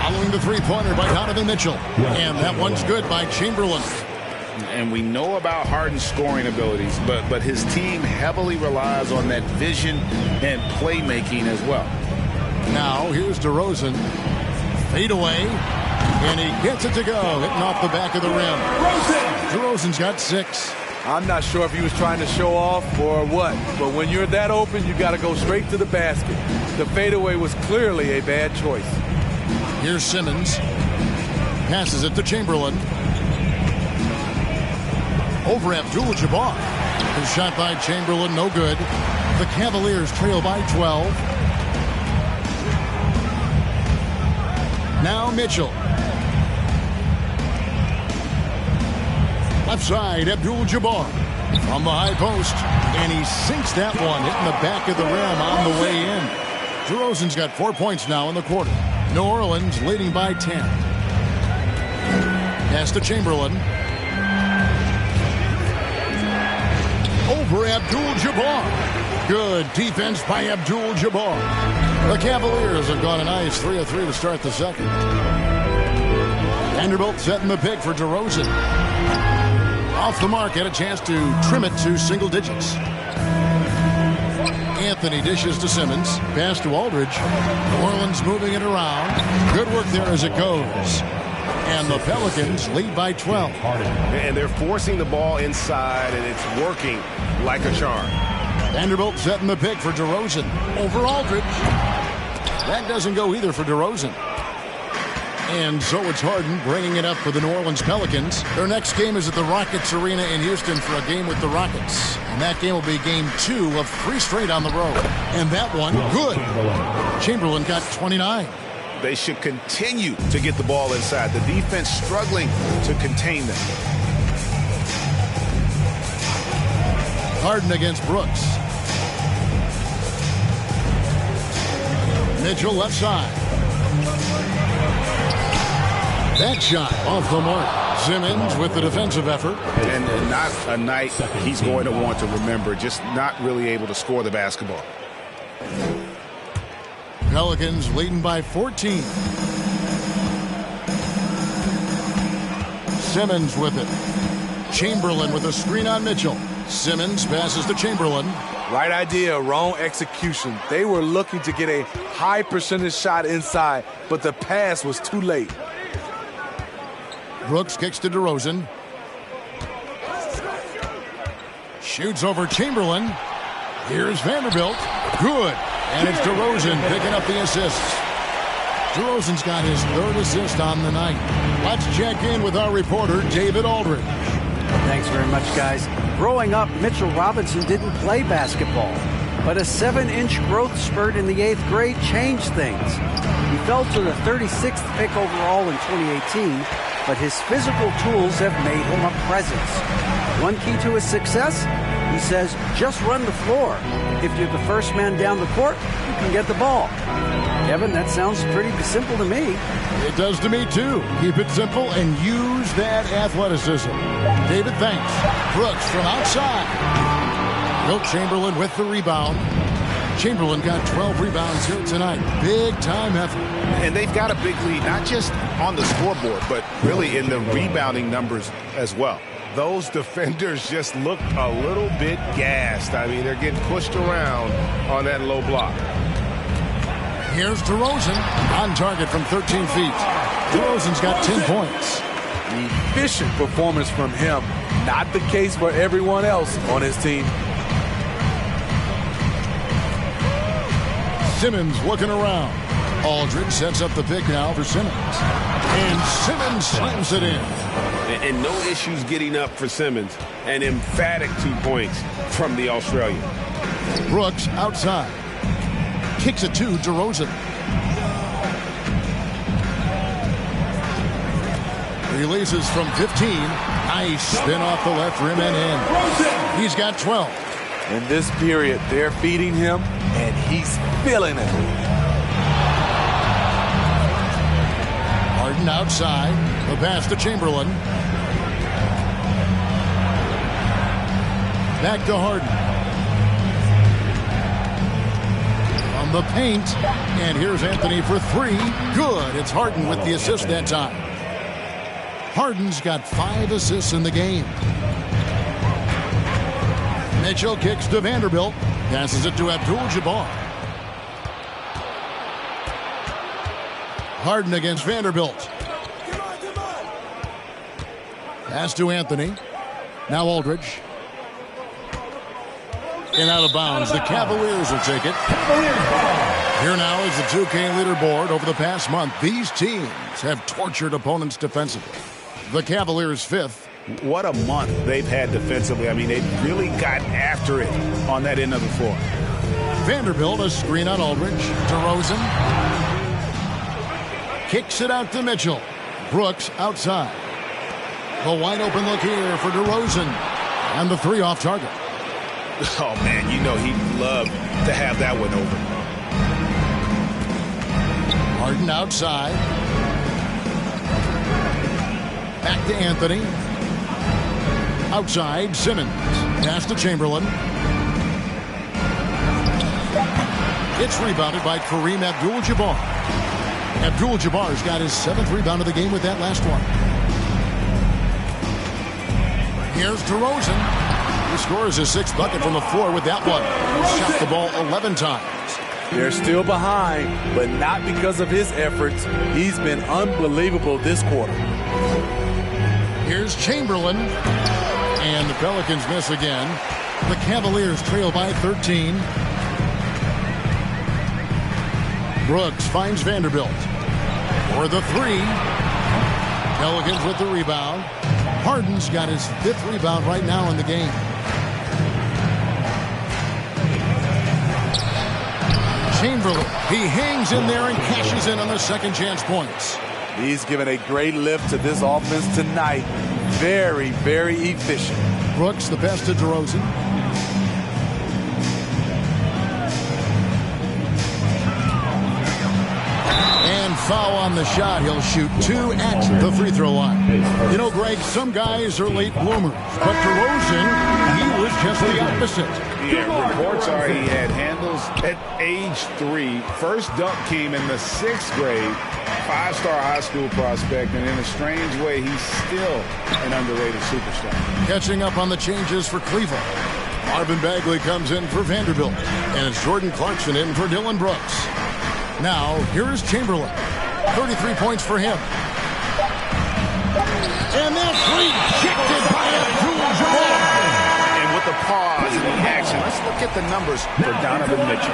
following the three-pointer by Donovan Mitchell. And that one's good by Chamberlain. And we know about Harden's scoring abilities, but his team heavily relies on that vision and playmaking as well. Now, here's DeRozan. Fade away. And he gets it to go, hitting off the back of the rim. DeRozan's got 6. I'm not sure if he was trying to show off or what, but when you're that open, you got to go straight to the basket. The fadeaway was clearly a bad choice. Here's Simmons. Passes it to Chamberlain. Over Abdul-Jabbar. The shot by Chamberlain, no good. The Cavaliers trail by 12. Now Mitchell. Left side, Abdul-Jabbar from the high post. And he sinks that one, hitting the back of the rim on the way in. DeRozan's got 4 points now in the quarter. New Orleans leading by 10. Pass to Chamberlain. Over Abdul-Jabbar. Good defense by Abdul-Jabbar. The Cavaliers have gone a nice 3 of 3 to start the second. Vanderbilt setting the pick for DeRozan. Off the mark, had a chance to trim it to single digits. Anthony dishes to Simmons. Pass to Aldridge. New Orleans moving it around. Good work there as it goes. And the Pelicans lead by 12. And they're forcing the ball inside, and it's working like a charm. Vanderbilt setting the pick for DeRozan. Over Aldridge. That doesn't go either for DeRozan. And so it's Harden bringing it up for the New Orleans Pelicans. Their next game is at the Rockets Arena in Houston for a game with the Rockets. And that game will be game 2 of 3 straight on the road. And that one, good. Chamberlain got 29. They should continue to get the ball inside. The defense struggling to contain them. Harden against Brooks. Mitchell left side. That shot off the mark. Simmons with the defensive effort. And not a night he's going to want to remember, just not really able to score the basketball. Pelicans leading by 14. Simmons with it. Chamberlain with a screen on Mitchell. Simmons passes to Chamberlain. Right idea, wrong execution. They were looking to get a high percentage shot inside, but the pass was too late. Brooks kicks to DeRozan. Shoots over Chamberlain. Here's Vanderbilt. Good. And it's DeRozan picking up the assists. DeRozan's got his third assist on the night. Let's check in with our reporter, David Aldridge. Thanks very much, guys. Growing up, Mitchell Robinson didn't play basketball, but a 7-inch growth spurt in the 8th grade changed things. He fell to the 36th pick overall in 2018, but his physical tools have made him a presence. One key to his success, he says, just run the floor. If you're the first man down the court, you can get the ball. Kevin, that sounds pretty simple to me. It does to me, too. Keep it simple and use that athleticism. David, thanks. Brooks from outside. Wilt Chamberlain with the rebound. Chamberlain got 12 rebounds here tonight. Big time effort. And they've got a big lead, not just on the scoreboard, but really in the rebounding numbers as well. Those defenders just look a little bit gassed. I mean, they're getting pushed around on that low block. Here's DeRozan on target from 13 feet. DeRozan's got 10 points. Efficient performance from him. Not the case for everyone else on his team. Simmons looking around. Aldridge sets up the pick now for Simmons. And Simmons slams it in. And no issues getting up for Simmons. An emphatic 2 points from the Australian. Brooks outside. Kicks it to DeRozan. Releases from 15. Nice spin off the left rim and in. He's got 12. In this period, they're feeding him, and he's feeling it. Harden outside. The pass to Chamberlain. Back to Harden. From the paint. And here's Anthony for three. Good. It's Harden with the assist that time. Harden's got 5 assists in the game. Mitchell kicks to Vanderbilt. Passes it to Abdul-Jabbar. Harden against Vanderbilt. Pass to Anthony. Now Aldridge. And out of bounds. The Cavaliers will take it. Here now is the 2K leaderboard. Over the past month, these teams have tortured opponents defensively. The Cavaliers 5th. What a month they've had defensively. I mean, they've really gotten after it on that end of the floor. Vanderbilt, a screen on Aldridge. DeRozan. Kicks it out to Mitchell. Brooks outside. The wide open look here for DeRozan. And the 3 off target. Oh, man, you know he'd love to have that one over. Harden outside. Back to Anthony. Outside, Simmons. Pass to Chamberlain. It's rebounded by Kareem Abdul-Jabbar. Abdul-Jabbar's got his 7th rebound of the game with that last one. Here's DeRozan. He scores his 6th bucket from the floor with that one. He shot the ball 11 times. They're still behind, but not because of his efforts. He's been unbelievable this quarter. Here's Chamberlain. And the Pelicans miss again. The Cavaliers trail by 13. Brooks finds Vanderbilt for the 3. Pelicans with the rebound. Harden's got his 5th rebound right now in the game. Chamberlain, he hangs in there and cashes in on the second chance points. He's given a great lift to this offense tonight. Very, very efficient. Brooks, the pass to DeRozan. foul on the shot. He'll shoot 2 at the free throw line. You know, Greg, some guys are late bloomers, but DeRozan, he was just the opposite. Yeah, reports are he had handles at age 3. First dunk came in the 6th grade. 5-star high school prospect, and in a strange way, he's still an underrated superstar. Catching up on the changes for Cleveland. Marvin Bagley comes in for Vanderbilt, and it's Jordan Clarkson in for Dylan Brooks. Now, here is Chamberlain. 33 points for him. And that's rejected by Abdul-Jabbar. And with the pause in the action, let's look at the numbers for Donovan Mitchell.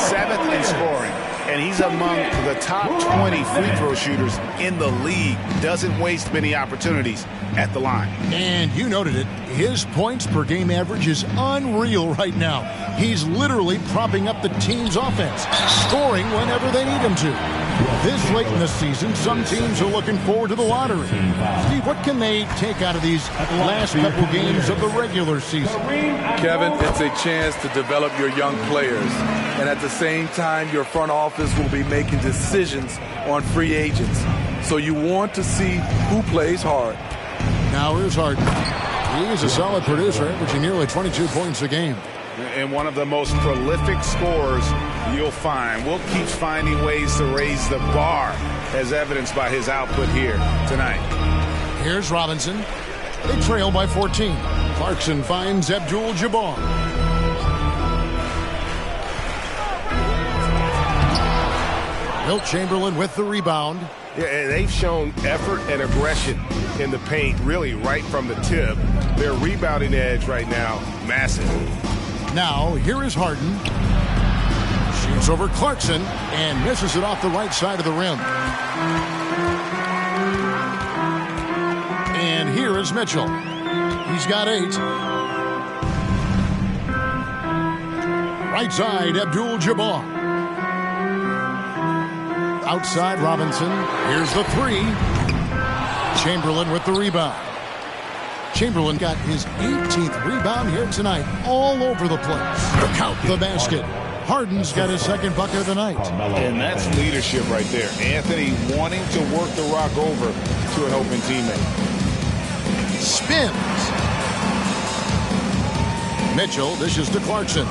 7th in scoring, and he's among the top 20 free throw shooters in the league. Doesn't waste many opportunities at the line. And you noted it. His points per game average is unreal right now. He's literally propping up the team's offense, scoring whenever they need him to. This late in the season, some teams are looking forward to the lottery. Steve, what can they take out of these last couple games of the regular season? Kevin, it's a chance to develop your young players. And at the same time, your front office will be making decisions on free agents. So you want to see who plays hard. Now here's Harden. He's a solid producer, averaging nearly 22 points a game. And one of the most prolific scorers you'll find. Will keeps finding ways to raise the bar, as evidenced by his output here tonight. Here's Robinson. They trail by 14. Clarkson finds Abdul-Jabbar. Wilt Chamberlain with the rebound. Yeah, and they've shown effort and aggression in the paint, really right from the tip. Their rebounding edge right now, massive. Now, here is Harden. Shoots over Clarkson and misses it off the right side of the rim. And here is Mitchell. He's got 8. Right side, Abdul-Jabbar. Outside Robinson. Here's the 3. Chamberlain with the rebound. Chamberlain got his 18th rebound here tonight, all over the place. Look out the basket. Harden's got his 2nd bucket of the night. And that's leadership right there. Anthony wanting to work the rock over to an open teammate. Spins. Mitchell dishes to Clarkson.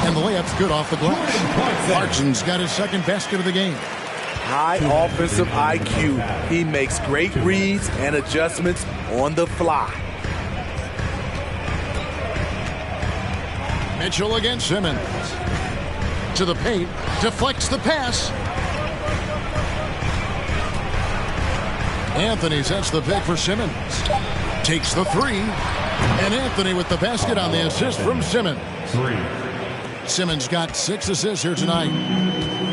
And the layup's good off the glass. Clarkson's got his 2nd basket of the game. High offensive IQ. He makes great reads and adjustments on the fly. Mitchell against Simmons. To the paint. Deflects the pass. Anthony sets the pick for Simmons. Takes the 3. And Anthony with the basket on the assist from Simmons. 3. Simmons got 6 assists here tonight.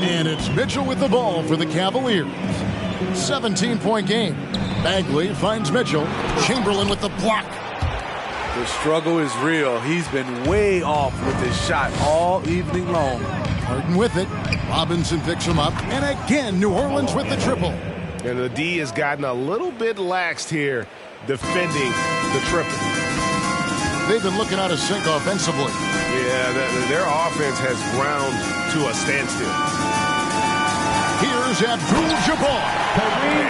And it's Mitchell with the ball for the Cavaliers. 17-point game. Bagley finds Mitchell. Chamberlain with the block. The struggle is real. He's been way off with his shot all evening long. Harden with it. Robinson picks him up. And again, New Orleans with the triple. And the D has gotten a little bit laxed here defending the triple. They've been looking out of sync offensively. Yeah, their offense has ground to a standstill. Here's Abdul-Jabbar.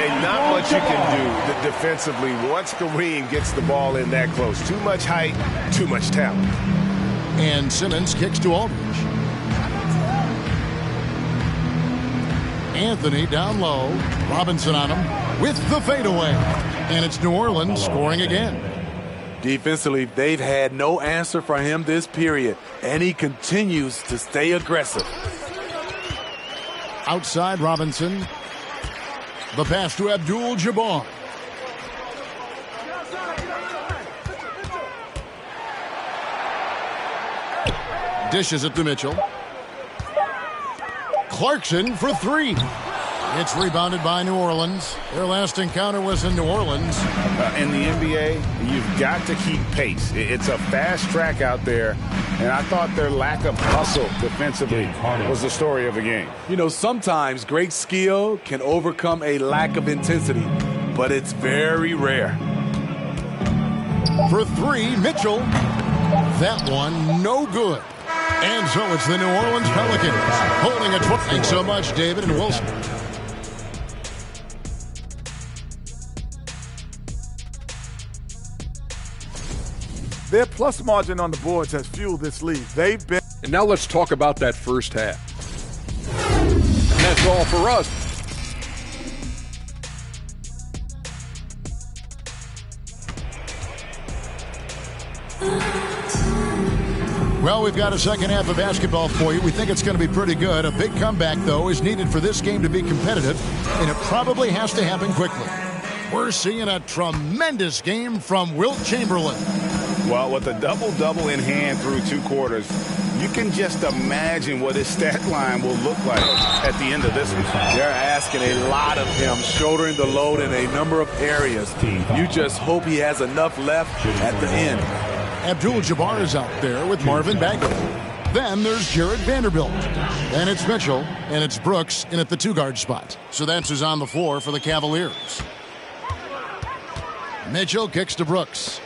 And not much you can do defensively once Kareem gets the ball in that close. Too much height, too much talent. And Simmons kicks to Aldridge. Anthony down low. Robinson on him with the fadeaway. And it's New Orleans scoring again. Defensively, they've had no answer for him this period, and he continues to stay aggressive. Outside Robinson. The pass to Abdul-Jabbar. Dishes it to Mitchell. Clarkson for 3. It's rebounded by New Orleans. Their last encounter was in New Orleans. In the NBA, you've got to keep pace. It's a fast track out there, and I thought their lack of hustle defensively was the story of the game. You know, sometimes great skill can overcome a lack of intensity, but it's very rare. For three, Mitchell. That one, no good. And so it's the New Orleans Pelicans holding a 12. Thanks so much, David and Wilson. Their plus margin on the boards has fueled this lead. They've been. And now let's talk about that first half. And that's all for us. Well, we've got a second half of basketball for you. We think it's going to be pretty good. A big comeback, though, is needed for this game to be competitive, and it probably has to happen quickly. We're seeing a tremendous game from Wilt Chamberlain. Well, with a double-double in hand through 2 quarters, you can just imagine what his stat line will look like at the end of this one. They're asking a lot of him, shouldering the load in a number of areas. You just hope he has enough left at the end. Abdul-Jabbar is out there with Marvin Bagley. Then there's Jared Vanderbilt. Then it's Mitchell, and it's Brooks in at the 2-guard spot. So that's who's on the floor for the Cavaliers. Mitchell kicks to Brooks.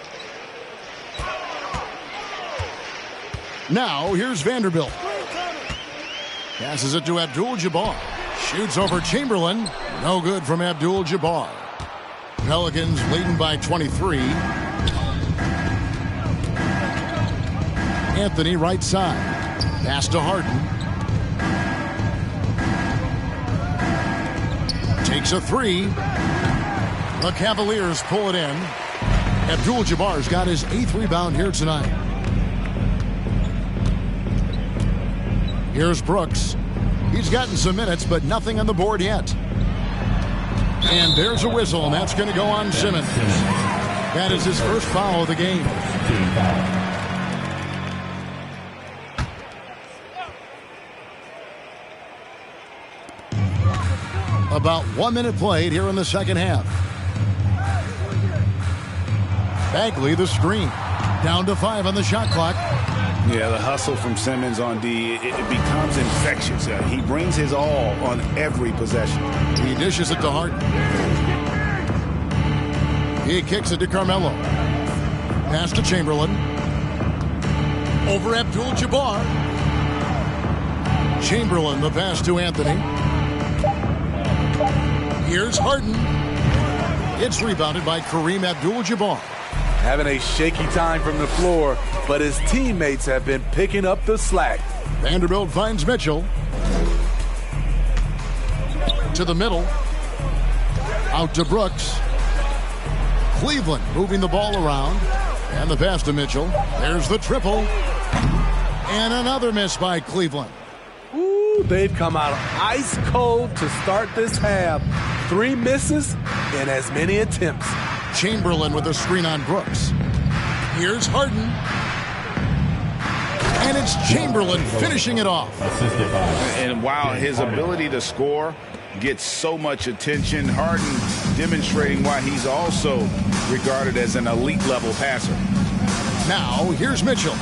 Now here's Vanderbilt. Passes it to Abdul-Jabbar. Shoots over Chamberlain. No good from Abdul-Jabbar. Pelicans leading by 23. Anthony right side. Pass to Harden. Takes a 3. The Cavaliers pull it in. Abdul-Jabbar's got his 8th rebound here tonight. Here's Brooks. He's gotten some minutes, but nothing on the board yet. And there's a whistle, and that's going to go on Simmons. That is his first foul of the game. About 1 minute played here in the second half. Bagley the screen. Down to 5 on the shot clock. Yeah, the hustle from Simmons on D, it becomes infectious. He brings his all on every possession. He dishes it to Harden. He kicks it to Carmelo. Pass to Chamberlain. Over Abdul-Jabbar. Chamberlain the pass to Anthony. Here's Harden. It's rebounded by Kareem Abdul-Jabbar. Having a shaky time from the floor, but his teammates have been picking up the slack. Vanderbilt finds Mitchell. To the middle. Out to Brooks. Cleveland moving the ball around. And the pass to Mitchell. There's the triple. And another miss by Cleveland. Ooh, they've come out ice cold to start this half. 3 misses and as many attempts. Chamberlain with a screen on Brooks. Here's Harden. And it's Chamberlain finishing it off. And while his ability to score gets so much attention, Harden demonstrating why he's also regarded as an elite level passer. Now here's Mitchell.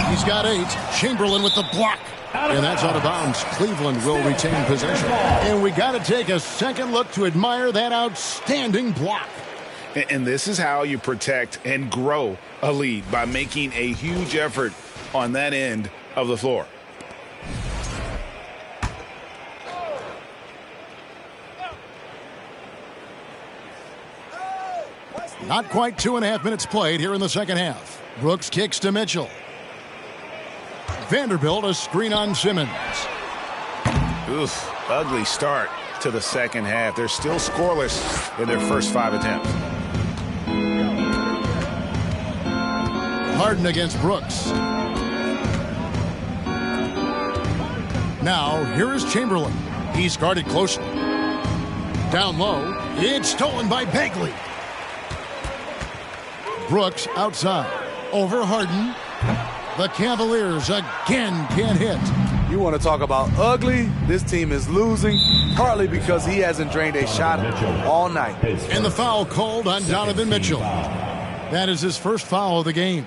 He's got 8. Chamberlain with the block. And that's out of bounds. Cleveland will retain possession. And we got to take a second look to admire that outstanding block. And this is how you protect and grow a lead, by making a huge effort on that end of the floor. Not quite 2.5 minutes played here in the second half. Brooks kicks to Mitchell. Vanderbilt a screen on Simmons. Oof, ugly start to the second half. They're still scoreless in their first 5 attempts. Harden against Brooks. Now, here is Chamberlain. He's guarded closely. Down low. It's stolen by Bagley. Brooks outside. Over Harden. The Cavaliers again can't hit. You want to talk about ugly? This team is losing, partly because he hasn't drained a shot all night. And the foul called on Donovan Mitchell. That is his first foul of the game.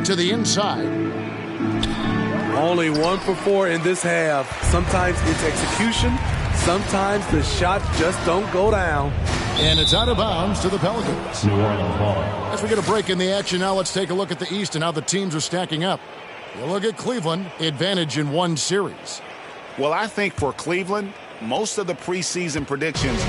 To the inside. Only 1 for 4 in this half. Sometimes it's execution. Sometimes the shot just don't go down. And it's out of bounds to the Pelicans. New Orleans ball. As we get a break in the action now, let's take a look at the East and how the teams are stacking up. You look at Cleveland, advantage in 1 series. Well, I think for Cleveland, most of the preseason predictions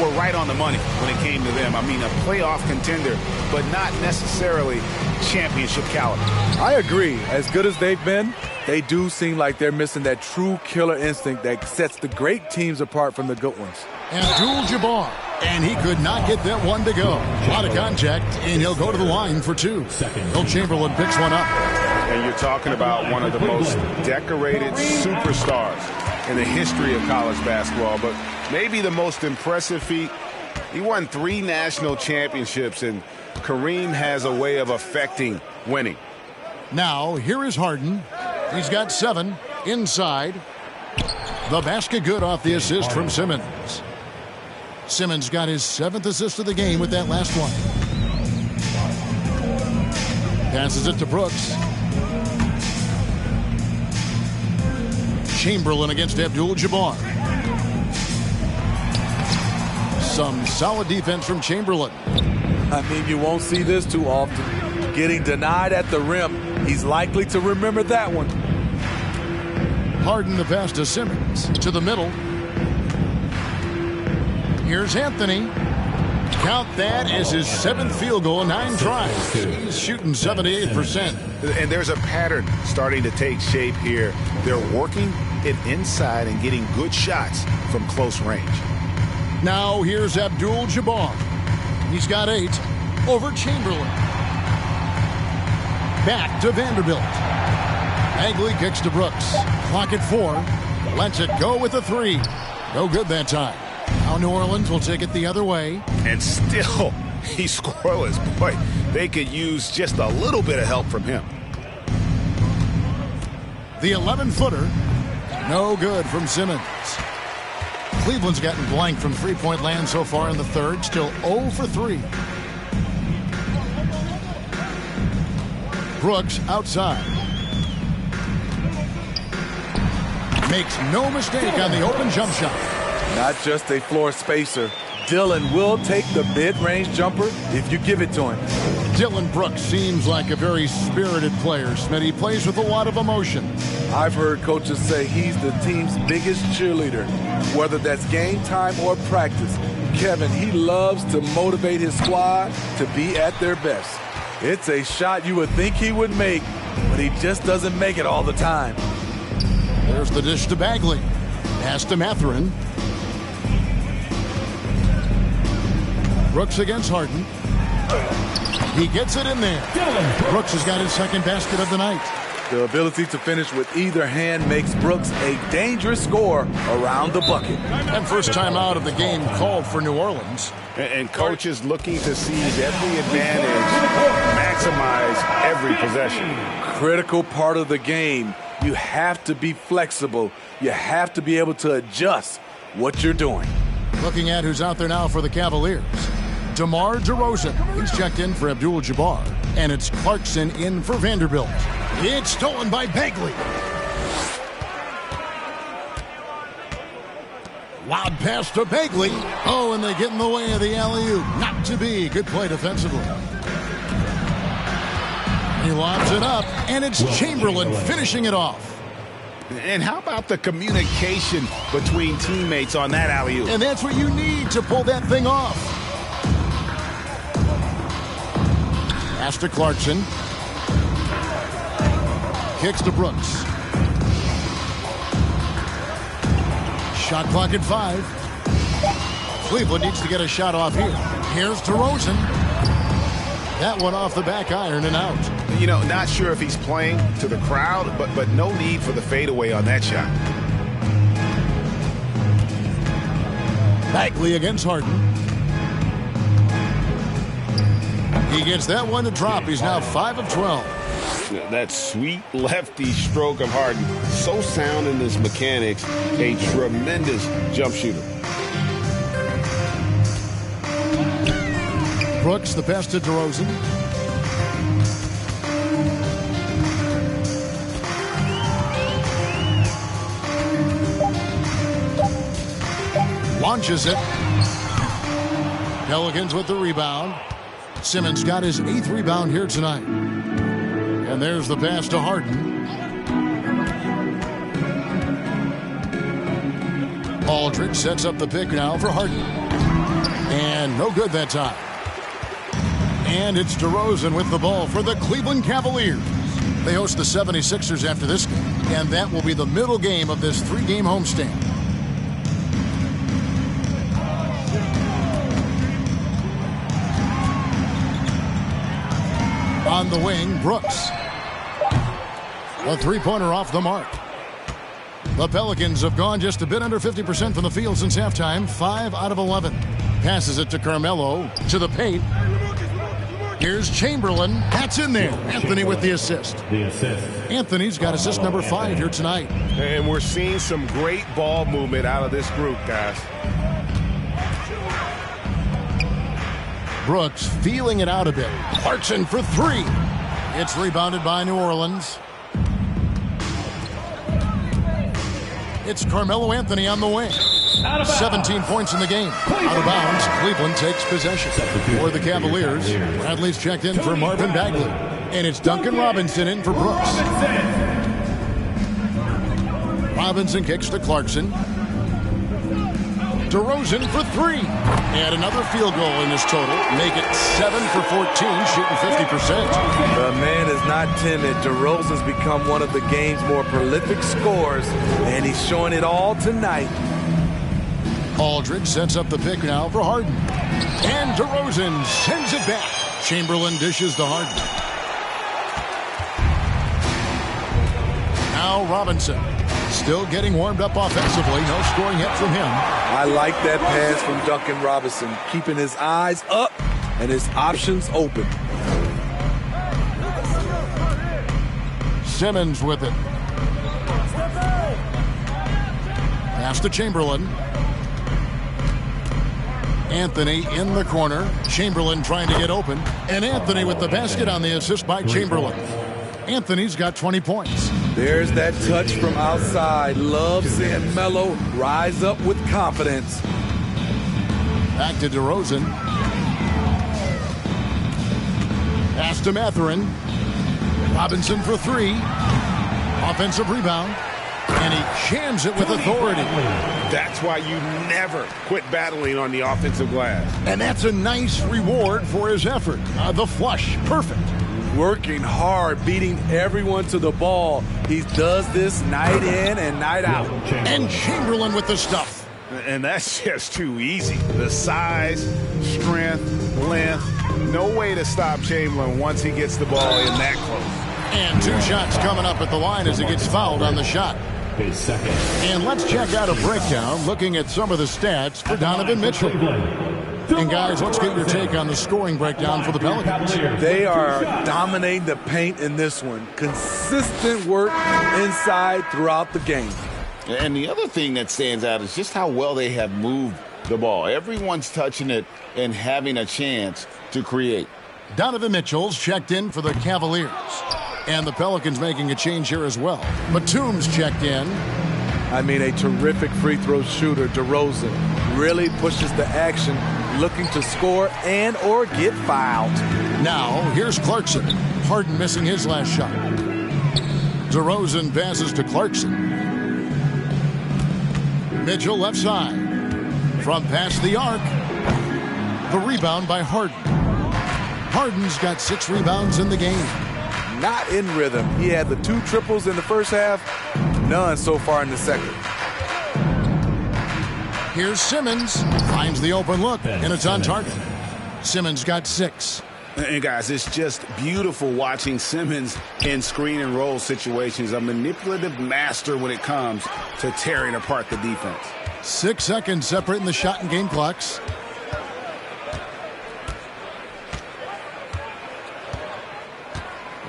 were right on the money when it came to them. I mean, a playoff contender, but not necessarily championship caliber. I agree. As good as they've been, they do seem like they're missing that true killer instinct that sets the great teams apart from the good ones. Abdul-Jabbar, and he could not get that one to go. Out of contact, and he'll go to the line for 2. Will Chamberlain picks one up. And you're talking about one of the most decorated superstars in the history of college basketball, but maybe the most impressive feat. He won 3 national championships, and Kareem has a way of affecting winning. Now, here is Harden. He's got 7 inside. The basket good off the assist from Simmons. Simmons got his 7th assist of the game with that last one. Passes it to Brooks. Chamberlain against Abdul-Jabbar. Some solid defense from Chamberlain. I mean, you won't see this too often. Getting denied at the rim, he's likely to remember that one. Harden the pass to Simmons. To the middle. Here's Anthony. Count that as his 7th field goal, 9 tries. He's shooting 78%. And there's a pattern starting to take shape here. They're working it inside and getting good shots from close range. Now here's Abdul-Jabbar. He's got 8 over Chamberlain. Back to Vanderbilt. Bagley kicks to Brooks. Clock at 4. Lets it go with a 3. No good that time. Now New Orleans will take it the other way. And still, he's scoreless. Boy, they could use just a little bit of help from him. The 11-footer. No good from Simmons. Cleveland's gotten blank from three-point land so far in the third. Still 0 for 3. Brooks outside. Makes no mistake on the open jump shot. Not just a floor spacer. Dillon will take the mid-range jumper if you give it to him. Dillon Brooks seems like a very spirited player. Smitty, he plays with a lot of emotion. I've heard coaches say he's the team's biggest cheerleader, whether that's game time or practice. Kevin, he loves to motivate his squad to be at their best. It's a shot you would think he would make, but he just doesn't make it all the time. There's the dish to Bagley. Pass to Mathurin. Brooks against Harden. He gets it in there. Brooks has got his 2nd basket of the night. The ability to finish with either hand makes Brooks a dangerous scorer around the bucket. And first time out of the game called for New Orleans. And coaches looking to seize every advantage, maximize every possession. Critical part of the game. You have to be flexible. You have to be able to adjust what you're doing. Looking at who's out there now for the Cavaliers. DeMar DeRozan. He's checked in for Abdul-Jabbar. And it's Clarkson in for Vanderbilt. It's stolen by Bagley. Loud pass to Bagley. Oh, and they get in the way of the alley-oop. Not to be. Good play defensively. He lobs it up, and it's Chamberlain finishing it off. And how about the communication between teammates on that alley-oop? And that's what you need to pull that thing off. Pass to Clarkson. Kicks to Brooks. Shot clock at 5. Cleveland needs to get a shot off here. Here's DeRozan. That one off the back iron and out. You know, not sure if he's playing to the crowd, but no need for the fadeaway on that shot. Bagley against Harden. He gets that one to drop. He's now 5 of 12. That sweet lefty stroke of Harden. So sound in his mechanics. A tremendous jump shooter. Brooks, the pass to DeRozan. Launches it. Pelicans with the rebound. Simmons got his 8th rebound here tonight. And there's the pass to Harden. Aldridge sets up the pick now for Harden. And no good that time. And it's DeRozan with the ball for the Cleveland Cavaliers. They host the 76ers after this game, and that will be the middle game of this 3-game homestand. On the wing, Brooks. A three-pointer off the mark. The Pelicans have gone just a bit under 50% from the field since halftime, 5 out of 11. Passes it to Carmelo, to the paint. Here's Chamberlain. That's in there. Anthony with the assist. Anthony's got assist number 5 here tonight. And we're seeing some great ball movement out of this group, guys. Brooks feeling it out a bit. Clarkson for 3. It's rebounded by New Orleans. It's Carmelo Anthony on the wing. 17 points in the game. Out of bounds, Cleveland takes possession. For the Cavaliers, Bradley's checked in for Marvin Bagley. And it's Duncan Robinson in for Brooks. Robinson kicks to Clarkson. DeRozan for 3. And another field goal in this total. Make it 7 for 14, shooting 50%. The man is not timid. DeRozan's become one of the game's more prolific scorers, and he's showing it all tonight. Aldridge sets up the pick now for Harden. And DeRozan sends it back. Chamberlain dishes to Harden. Now Robinson. Still getting warmed up offensively. No scoring yet from him. I like that pass from Duncan Robinson, keeping his eyes up and his options open. Simmons with it. Pass to Chamberlain. Anthony in the corner. Chamberlain trying to get open. And Anthony with the basket on the assist by Chamberlain. Anthony's got 20 points. There's that touch from outside. Love seeing Melo rise up with confidence. Back to DeRozan. Pass to Mathurin. Robinson for 3. Offensive rebound. And he jams it with authority. That's why you never quit battling on the offensive glass. And that's a nice reward for his effort. The flush. Perfect. Working hard, beating everyone to the ball. He does this night in and night out. And Chamberlain with the stuff. And that's just too easy. The size, strength, length. No way to stop Chamberlain once he gets the ball in that close. And 2 shots coming up at the line as he gets fouled on the shot. And let's check out a breakdown looking at some of the stats for Donovan Mitchell. And guys, let's get your take on the scoring breakdown for the Pelicans. They are dominating the paint in this one. Consistent work inside throughout the game. And the other thing that stands out is just how well they have moved the ball. Everyone's touching it and having a chance to create. Donovan Mitchell's checked in for the Cavaliers. And the Pelicans making a change here as well. Batum's checked in. I mean, a terrific free throw shooter, DeRozan. Really pushes the action, looking to score and or get fouled. Now, here's Clarkson. Harden missing his last shot. DeRozan passes to Clarkson. Mitchell left side. From past the arc. The rebound by Harden. Harden's got 6 rebounds in the game. Not in rhythm. He had the 2 triples in the first half. None so far in the second. Here's Simmons. Finds the open look, and it's on target. Simmons got 6. And guys, it's just beautiful watching Simmons in screen and roll situations. A manipulative master when it comes to tearing apart the defense. 6 seconds separating the shot and game clocks.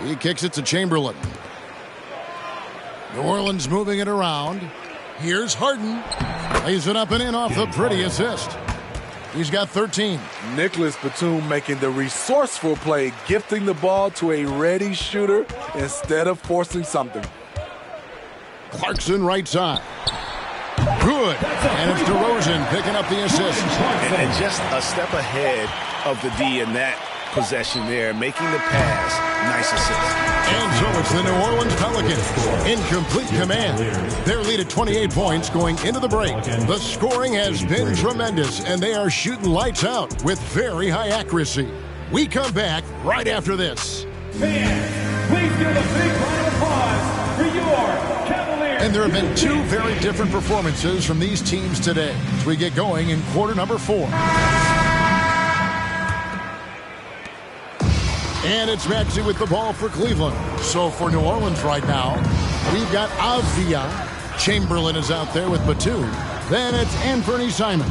He kicks it to Chamberlain. New Orleans moving it around. Here's Harden. Lays it up and in off the pretty assist. He's got 13. Nicholas Batum making the resourceful play, gifting the ball to a ready shooter instead of forcing something. Clarkson right side. Good. And it's DeRozan picking up the assist. And just a step ahead of the D in that possession there, making the pass. Nice assist. And so it's the New Orleans Pelicans in complete command. Their lead at 28 points going into the break. The scoring has been tremendous, and they are shooting lights out with very high accuracy. We come back right after this. Fans, please give a big round of applause for your Cavaliers. And there have been two very different performances from these teams today as we get going in quarter number 4. And it's Maxey with the ball for Cleveland. So for New Orleans right now, we've got Avdija. Chamberlain is out there with Batum. Then it's Anthony Simons.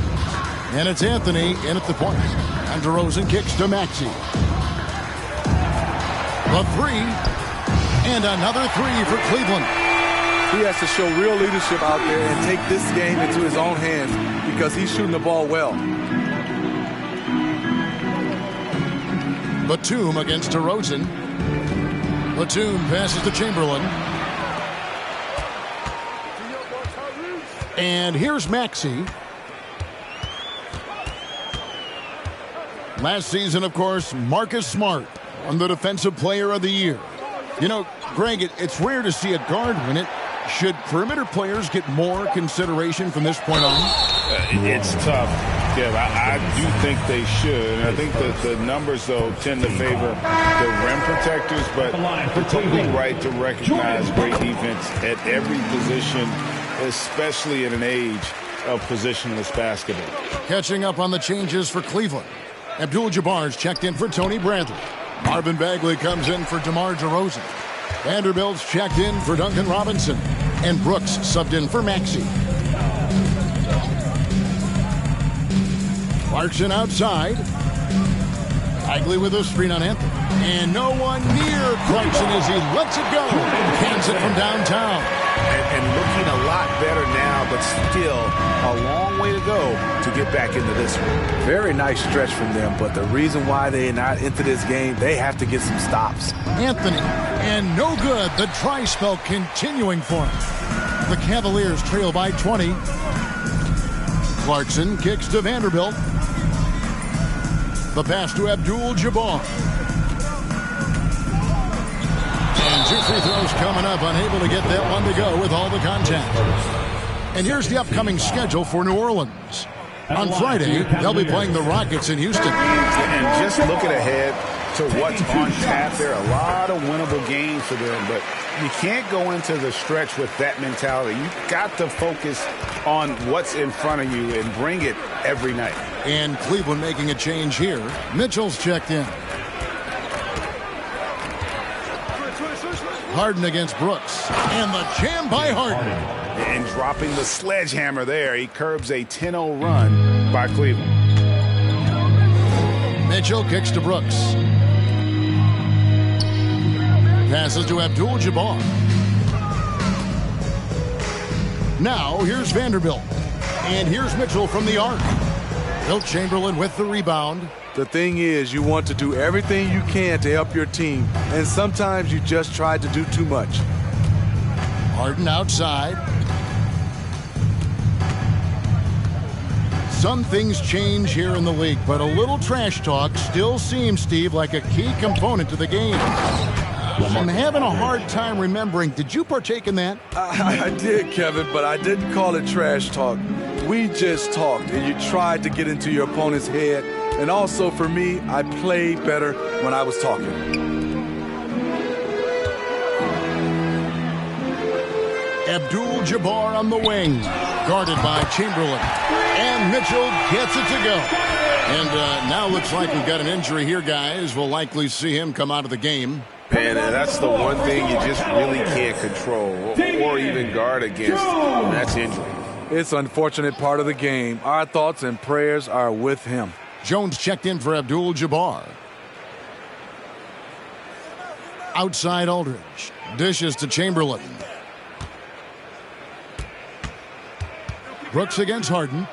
And it's Anthony in at the point. And DeRozan kicks to Maxey. A 3. And another 3 for Cleveland. He has to show real leadership out there and take this game into his own hands because he's shooting the ball well. Batum against DeRozan. Batum passes to Chamberlain. And here's Maxey. Last season, of course, Marcus Smart won the Defensive Player of the Year. You know, Greg, it's rare to see a guard win it. Should perimeter players get more consideration from this point on? It's tough. Yeah, I do think they should. And I think that the numbers, though, tend to favor the rim protectors, but you're totally right to recognize great defense at every position, especially in an age of positionless basketball. Catching up on the changes for Cleveland. Abdul-Jabbar's checked in for Tony Bradley. Marvin Bagley comes in for DeMar DeRozan. Vanderbilt's checked in for Duncan Robinson. And Brooks subbed in for Maxey. Clarkson outside. Bagley with a screen on Anthony. And no one near Clarkson as he lets it go. Cans it from downtown. And looking a lot better now, but still a long way to go to get back into this one. Very nice stretch from them, but the reason why they're not into this game, they have to get some stops. Anthony, and no good. The try spell continuing for him. The Cavaliers trail by 20. Clarkson kicks to Vanderbilt. The pass to Abdul-Jabbar. And 2 free throws coming up, unable to get that one to go with all the contact. And here's the upcoming schedule for New Orleans. On Friday, they'll be playing the Rockets in Houston. And just looking ahead to what's on tap, there are a lot of winnable games for them, but you can't go into the stretch with that mentality. You've got to focus on what's in front of you and bring it every night. And Cleveland making a change here. Mitchell's checked in. Harden against Brooks. And the jam by Harden. And dropping the sledgehammer there, he curbs a 10-0 run by Cleveland. Mitchell kicks to Brooks. Passes to Abdul-Jabbar. Now here's Vanderbilt. And here's Mitchell from the arc. Wilt Chamberlain with the rebound. The thing is, you want to do everything you can to help your team, and sometimes you just try to do too much. Harden outside. Some things change here in the league, but a little trash talk still seems, Steve, like a key component to the game. I'm having a hard time remembering. Did you partake in that? I did, Kevin, but I didn't call it trash talk. We just talked, and you tried to get into your opponent's head. And also, for me, I played better when I was talking. Abdul-Jabbar on the wing, guarded by Chamberlain. And Mitchell gets it to go. And now looks like we've got an injury here, guys. We'll likely see him come out of the game. Man, that's the one thing you just really can't control or even guard against, and that's injury. It's an unfortunate part of the game. Our thoughts and prayers are with him. Jones checked in for Abdul-Jabbar. Outside Aldridge. Dishes to Chamberlain. Brooks against Harden.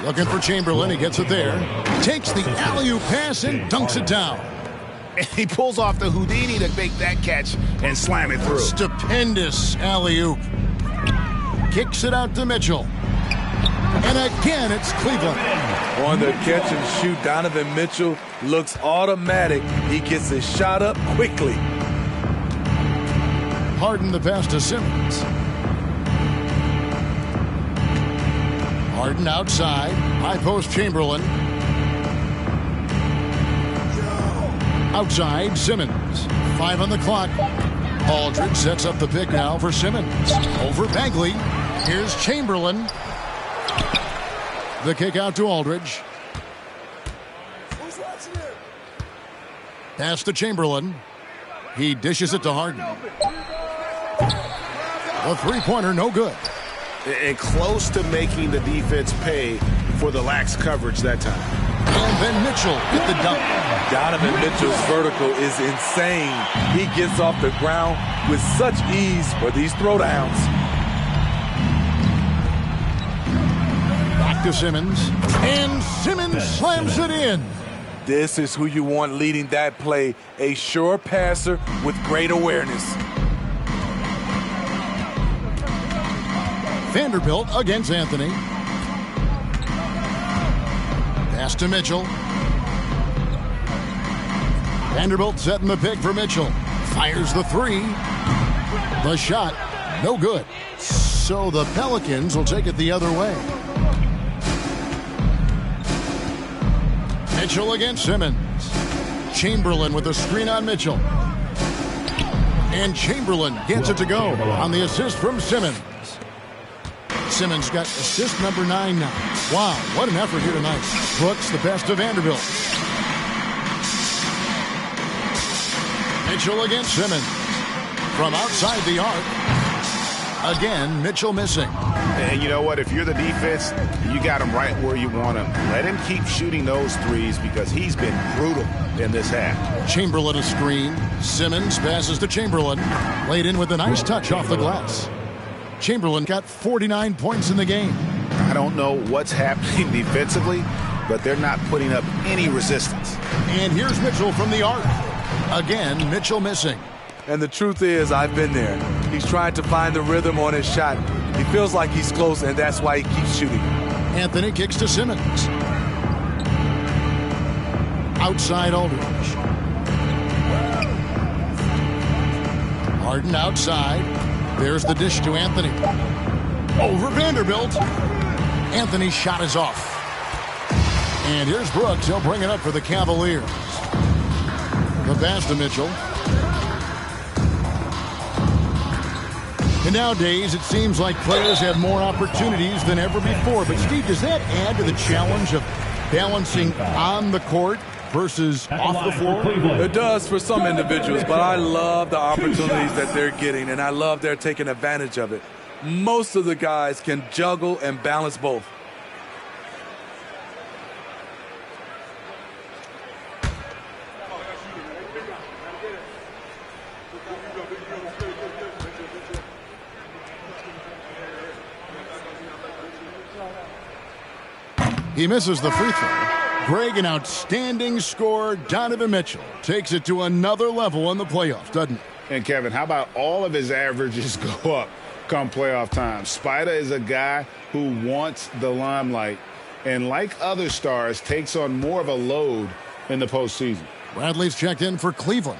Looking for Chamberlain. He gets it there. Takes the alley-oop pass and dunks it down. And he pulls off the Houdini to make that catch and slam it through. Stupendous alley-oop. Kicks it out to Mitchell. And again, it's Cleveland. On the catch and shoot, Donovan Mitchell looks automatic. He gets his shot up quickly. Harden the pass to Simmons. Harden outside. High post Chamberlain. Outside Simmons. 5 on the clock. Aldridge sets up the pick now for Simmons. Over Bagley. Here's Chamberlain. The kick out to Aldridge. Pass to Chamberlain. He dishes it to Harden. A three-pointer, no good. And close to making the defense pay for the lax coverage that time. And then Mitchell with the dunk. Donovan Mitchell's vertical is insane. He gets off the ground with such ease for these throwdowns. Back to Simmons. And Simmons slams it in. This is who you want leading that play. A sure passer with great awareness. Vanderbilt against Anthony. Pass to Mitchell. Vanderbilt setting the pick for Mitchell. Fires the three. The shot, no good. So the Pelicans will take it the other way. Mitchell against Simmons. Chamberlain with a screen on Mitchell. And Chamberlain gets it to go on the assist from Simmons. Simmons got assist number 9 now. Wow, what an effort here tonight. Brooks, the best of Vanderbilt. Mitchell against Simmons. From outside the arc. Again, Mitchell missing. And you know what? If you're the defense, you got him right where you want him. Let him keep shooting those threes because he's been brutal in this half. Chamberlain a screen. Simmons passes to Chamberlain. Laid in with a nice touch off the glass. Chamberlain got 49 points in the game. I don't know what's happening defensively, but they're not putting up any resistance. And here's Mitchell from the arc. Again, Mitchell missing. And the truth is, I've been there. He's trying to find the rhythm on his shot. He feels like he's close, and that's why he keeps shooting. Anthony kicks to Simmons. Outside Aldridge. Harden outside. There's the dish to Anthony. Over Vanderbilt. Anthony's shot is off. And here's Brooks. He'll bring it up for the Cavaliers. The pass to Mitchell. And nowadays, it seems like players have more opportunities than ever before. But, Steve, does that add to the challenge of balancing on the court versus off the floor? It does for some individuals, but I love the opportunities that they're getting, and I love they're taking advantage of it. Most of the guys can juggle and balance both. He misses the free throw. Greg, an outstanding scorer. Donovan Mitchell takes it to another level in the playoffs, doesn't he? And, Kevin, how about all of his averages go up come playoff time? Spider is a guy who wants the limelight and, like other stars, takes on more of a load in the postseason. Bradley's checked in for Cleveland.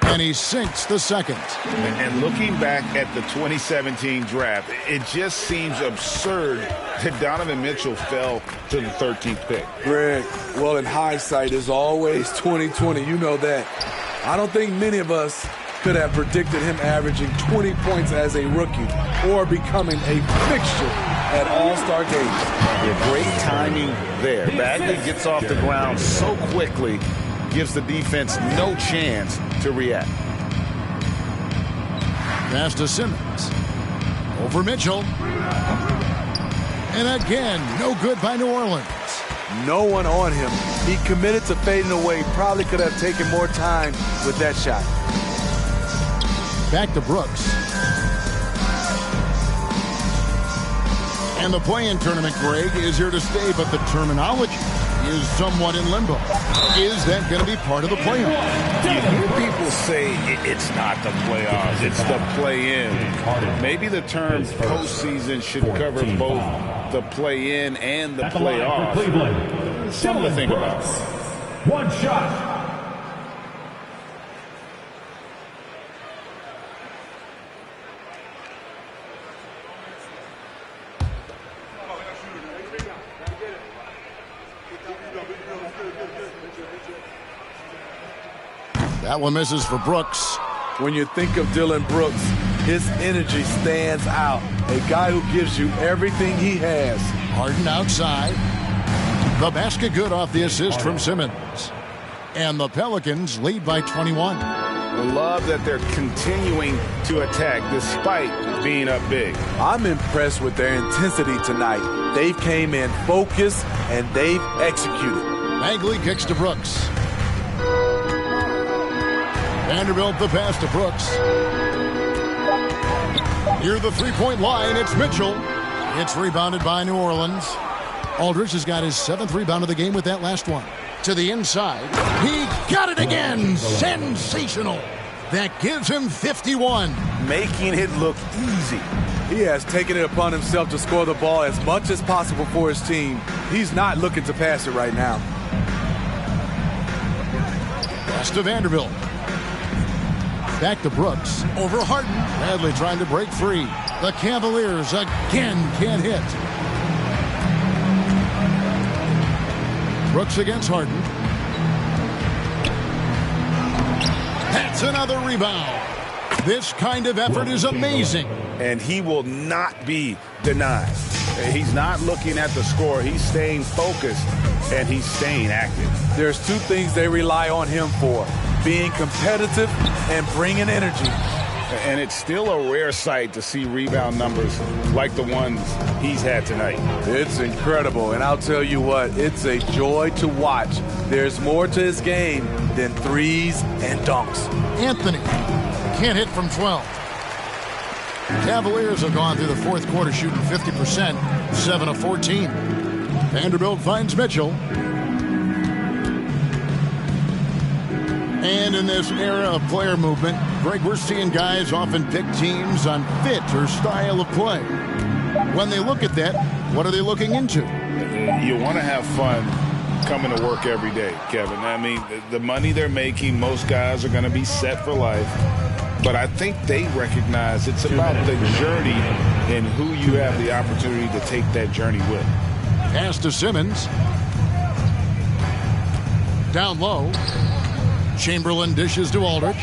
And he sinks the second. And looking back at the 2017 draft, it just seems absurd that Donovan Mitchell fell to the 13th pick. Greg, well, in hindsight, is always 20/20. You know that. I don't think many of us could have predicted him averaging 20 points as a rookie or becoming a fixture at All-Star games. Yeah, great timing there. Bagley gets off the ground so quickly, gives the defense no chance to react. Pass to Simmons. Over Mitchell. And again, no good by New Orleans. No one on him. He committed to fading away. Probably could have taken more time with that shot. Back to Brooks. And the play-in tournament, Greg, is here to stay, but the terminology is somewhat in limbo. Is that going to be part of the playoffs? You hear people say it's not the playoffs, it's the play-in. Maybe the term postseason should cover both the play-in and the playoffs. Something to think about. One shot. That one misses for Brooks. When you think of Dillon Brooks, his energy stands out. A guy who gives you everything he has. Harden outside. The basket good off the assist from Simmons. And the Pelicans lead by 21. I love that they're continuing to attack despite being up big. I'm impressed with their intensity tonight. They came in focused and they've executed. Bagley kicks to Brooks. Vanderbilt the pass to Brooks. Near the three-point line, it's Mitchell. It's rebounded by New Orleans. Aldridge has got his 7th rebound of the game with that last one. To the inside. He got it again. Sensational. That gives him 51. Making it look easy. He has taken it upon himself to score the ball as much as possible for his team. He's not looking to pass it right now. Pass to Vanderbilt. Back to Brooks. Over Harden. Bradley trying to break free. The Cavaliers again can't hit. Brooks against Harden. That's another rebound. This kind of effort is amazing. And he will not be denied. He's not looking at the score. He's staying focused, and he's staying active. There's 2 things they rely on him for. Being competitive and bringing energy. And it's still a rare sight to see rebound numbers like the ones he's had tonight. It's incredible, and I'll tell you what, it's a joy to watch. There's more to his game than threes and dunks. Anthony can't hit from 12. Cavaliers have gone through the 4th quarter shooting 50%, 7 of 14. Vanderbilt finds Mitchell. And in this era of player movement, Greg, we're seeing guys often pick teams on fit or style of play. When they look at that, what are they looking into? You want to have fun coming to work every day, Kevin. I mean, the money they're making, most guys are going to be set for life. But I think they recognize it's about the journey and who you have the opportunity to take that journey with. Pass to Simmons. Down low. Chamberlain dishes to Aldridge.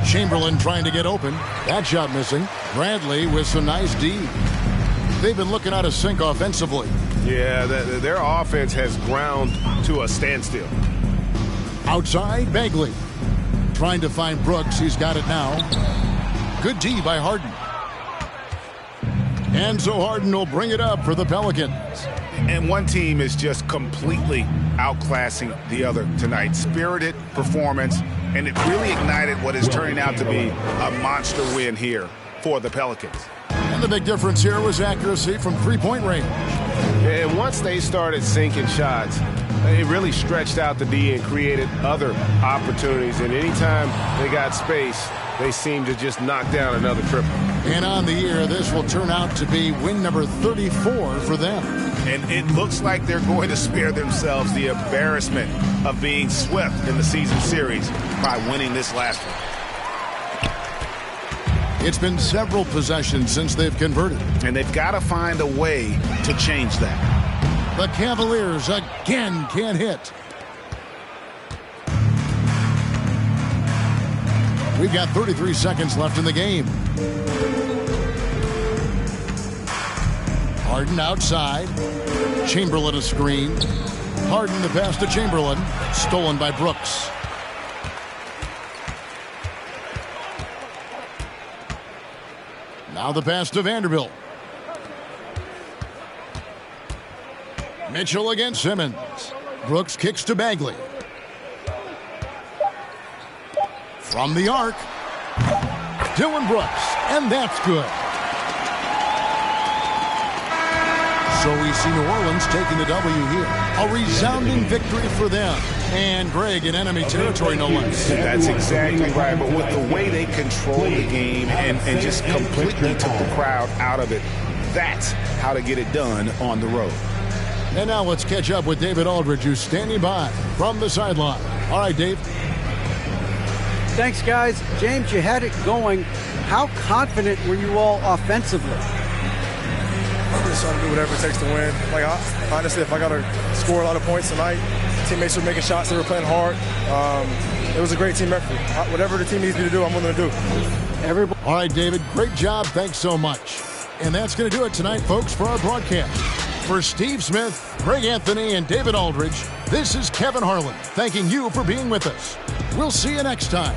Chamberlain trying to get open. That shot missing. Bradley with some nice D. They've been looking out of sync offensively. Yeah, their offense has ground to a standstill. Outside, Bagley. Trying to find Brooks. He's got it now. Good D by Harden. And so Harden will bring it up for the Pelicans. And one team is just completely outclassing the other tonight. Spirited performance, and it really ignited what is turning out to be a monster win here for the Pelicans. And the big difference here was accuracy from three-point range. And once they started sinking shots, they really stretched out the D and created other opportunities. And anytime they got space, they seemed to just knock down another triple. And on the year, this will turn out to be win number 34 for them. And it looks like they're going to spare themselves the embarrassment of being swept in the season series by winning this last one. It's been several possessions since they've converted. And they've got to find a way to change that. The Cavaliers again can't hit. We've got 33 seconds left in the game. Harden outside. Chamberlain a screen. Harden the pass to Chamberlain. Stolen by Brooks. Now the pass to Vanderbilt. Mitchell against Simmons. Brooks kicks to Bagley. From the arc. Dillon Brooks. And that's good. So we see New Orleans taking the W here. A resounding victory for them. And Greg in enemy territory, no less. That's exactly right. But with the way they control the game and just completely took the crowd out of it, that's how to get it done on the road. And now let's catch up with David Aldridge, who's standing by from the sideline. All right, Dave. Thanks, guys. James, you had it going. How confident were you all offensively? I'm just trying to do whatever it takes to win. Like, honestly, if I got to score a lot of points tonight, teammates were making shots. They were playing hard. It was a great team effort. Whatever the team needs me to do, I'm willing to do. All right, David, great job. Thanks so much. And that's going to do it tonight, folks, for our broadcast. For Steve Smith, Greg Anthony, and David Aldridge, this is Kevin Harlan thanking you for being with us. We'll see you next time.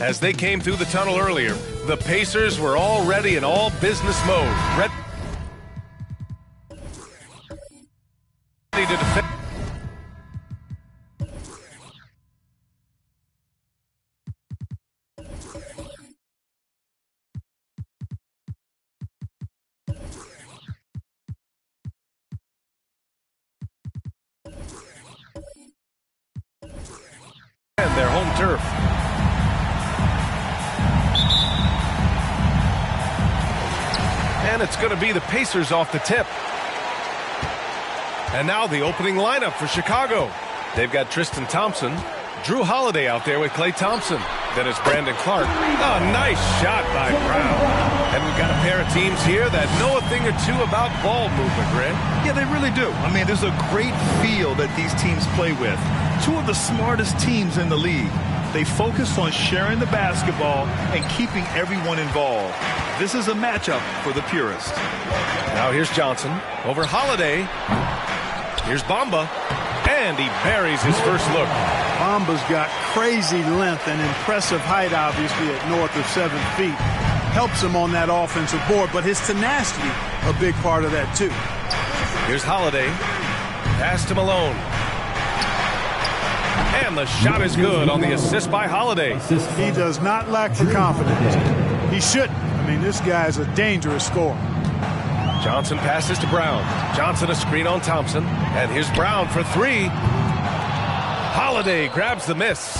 As they came through the tunnel earlier, the Pacers were already in all business mode. Ready to defend. And their home turf. And it's going to be the Pacers off the tip. And now the opening lineup for Chicago. They've got Tristan Thompson, Drew Holiday out there with Klay Thompson. Then it's Brandon Clark. Oh, nice shot by Brown. And we've got a pair of teams here that know a thing or two about ball movement, Grant. Yeah, they really do. I mean, there's a great feel that these teams play with. Two of the smartest teams in the league. They focus on sharing the basketball and keeping everyone involved. This is a matchup for the purists. Now here's Johnson over Holiday. Here's Bamba. And he buries his first look. Bamba's got crazy length and impressive height, obviously, at north of 7 feet. Helps him on that offensive board, but his tenacity, a big part of that, too. Here's Holiday. Pass to Malone. And the shot is good on the assist by Holiday. He does not lack for confidence. He shouldn't. I mean, this guy's a dangerous scorer. Johnson passes to Brown. Johnson a screen on Thompson. And here's Brown for three. Holiday grabs the miss.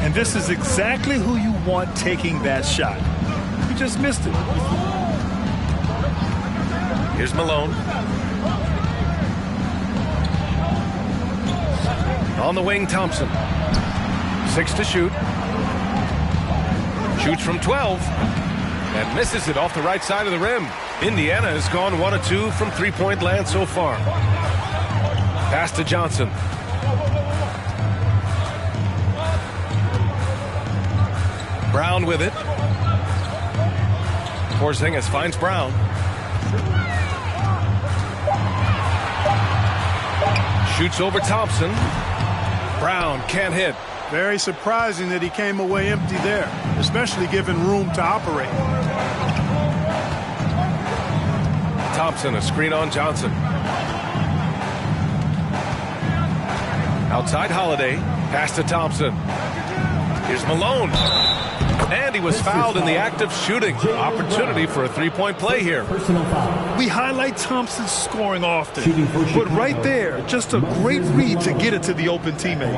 And this is exactly who you want taking that shot. He just missed it. Here's Malone. On the wing, Thompson. 6 to shoot. Shoots from 12. And misses it off the right side of the rim. Indiana has gone 1 of 2 from three-point land so far. Pass to Johnson. Brown with it. Porzingis finds Brown. Shoots over Thompson. Brown can't hit. Very surprising that he came away empty there, especially given room to operate. Thompson, a screen on Johnson. Outside Holiday, pass to Thompson. Here's Malone. And he was fouled in the act of shooting. Opportunity for a three-point play here. We highlight Thompson's scoring often, but right there, just a great read to get it to the open teammate.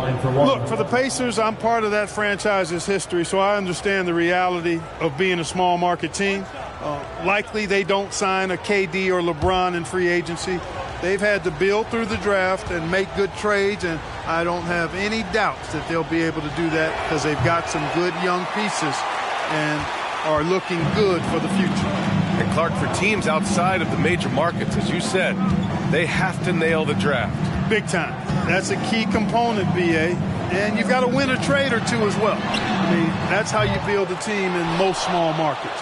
Look, for the Pacers, I'm part of that franchise's history, so I understand the reality of being a small market team. Likely they don't sign a KD or LeBron in free agency. They've had to build through the draft and make good trades, and I don't have any doubts that they'll be able to do that because they've got some good young pieces and are looking good for the future. And Clark, for teams outside of the major markets, as you said, they have to nail the draft. Big time. That's a key component, BA. And you've got to win a trade or two as well. I mean, that's how you build a team in most small markets.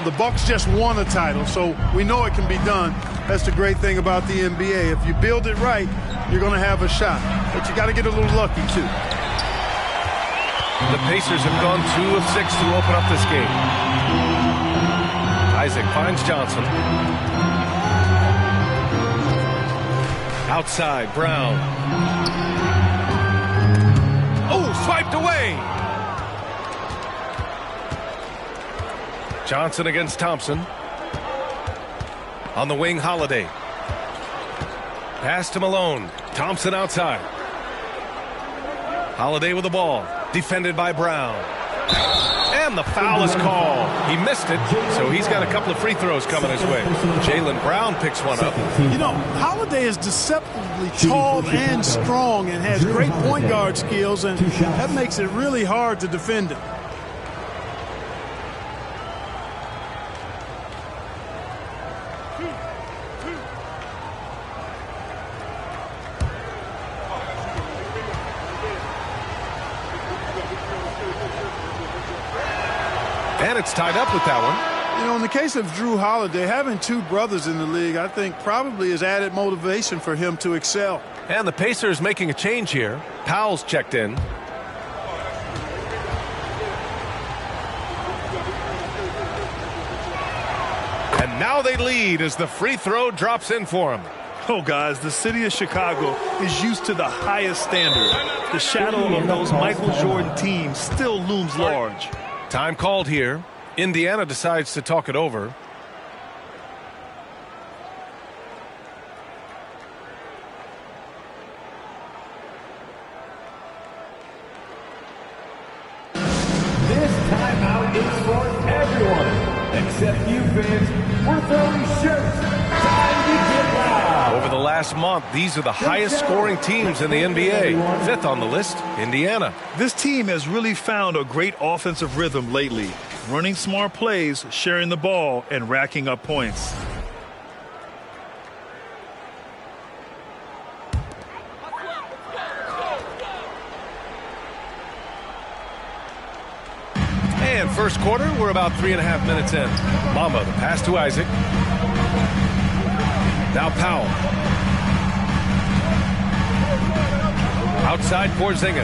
The Bucks just won a title, so we know it can be done. That's the great thing about the NBA. If you build it right, you're going to have a shot. But you got to get a little lucky, too. The Pacers have gone 2 of 6 to open up this game. Isaac finds Johnson. Outside, Brown. Oh, swiped away. Johnson against Thompson. On the wing, Holiday. Pass to Malone. Thompson outside. Holiday with the ball. Defended by Brown. And the foul is called. He missed it, so he's got a couple of free throws coming his way. Jaylen Brown picks one up. You know, Holiday is deceptively tall and strong and has great point guard skills, and that makes it really hard to defend him. And it's tied up with that one. You know, in the case of Drew Holiday, having two brothers in the league, I think probably is added motivation for him to excel. And the Pacers making a change here. Powell's checked in. And now they lead as the free throw drops in for him. Oh, guys, the city of Chicago is used to the highest standard. The shadow of those Michael Jordan teams still looms large. Time called here. Indiana decides to talk it over. This timeout is for everyone, except you fans. We're throwing shirts. Time to get loud. Over the last month, these are the highest scoring teams in the NBA. Fifth on the list, Indiana. This team has really found a great offensive rhythm lately. Running smart plays, sharing the ball, and racking up points. And first quarter, we're about 3.5 minutes in. Mamba, the pass to Isaac. Now Powell. Outside Porzingis.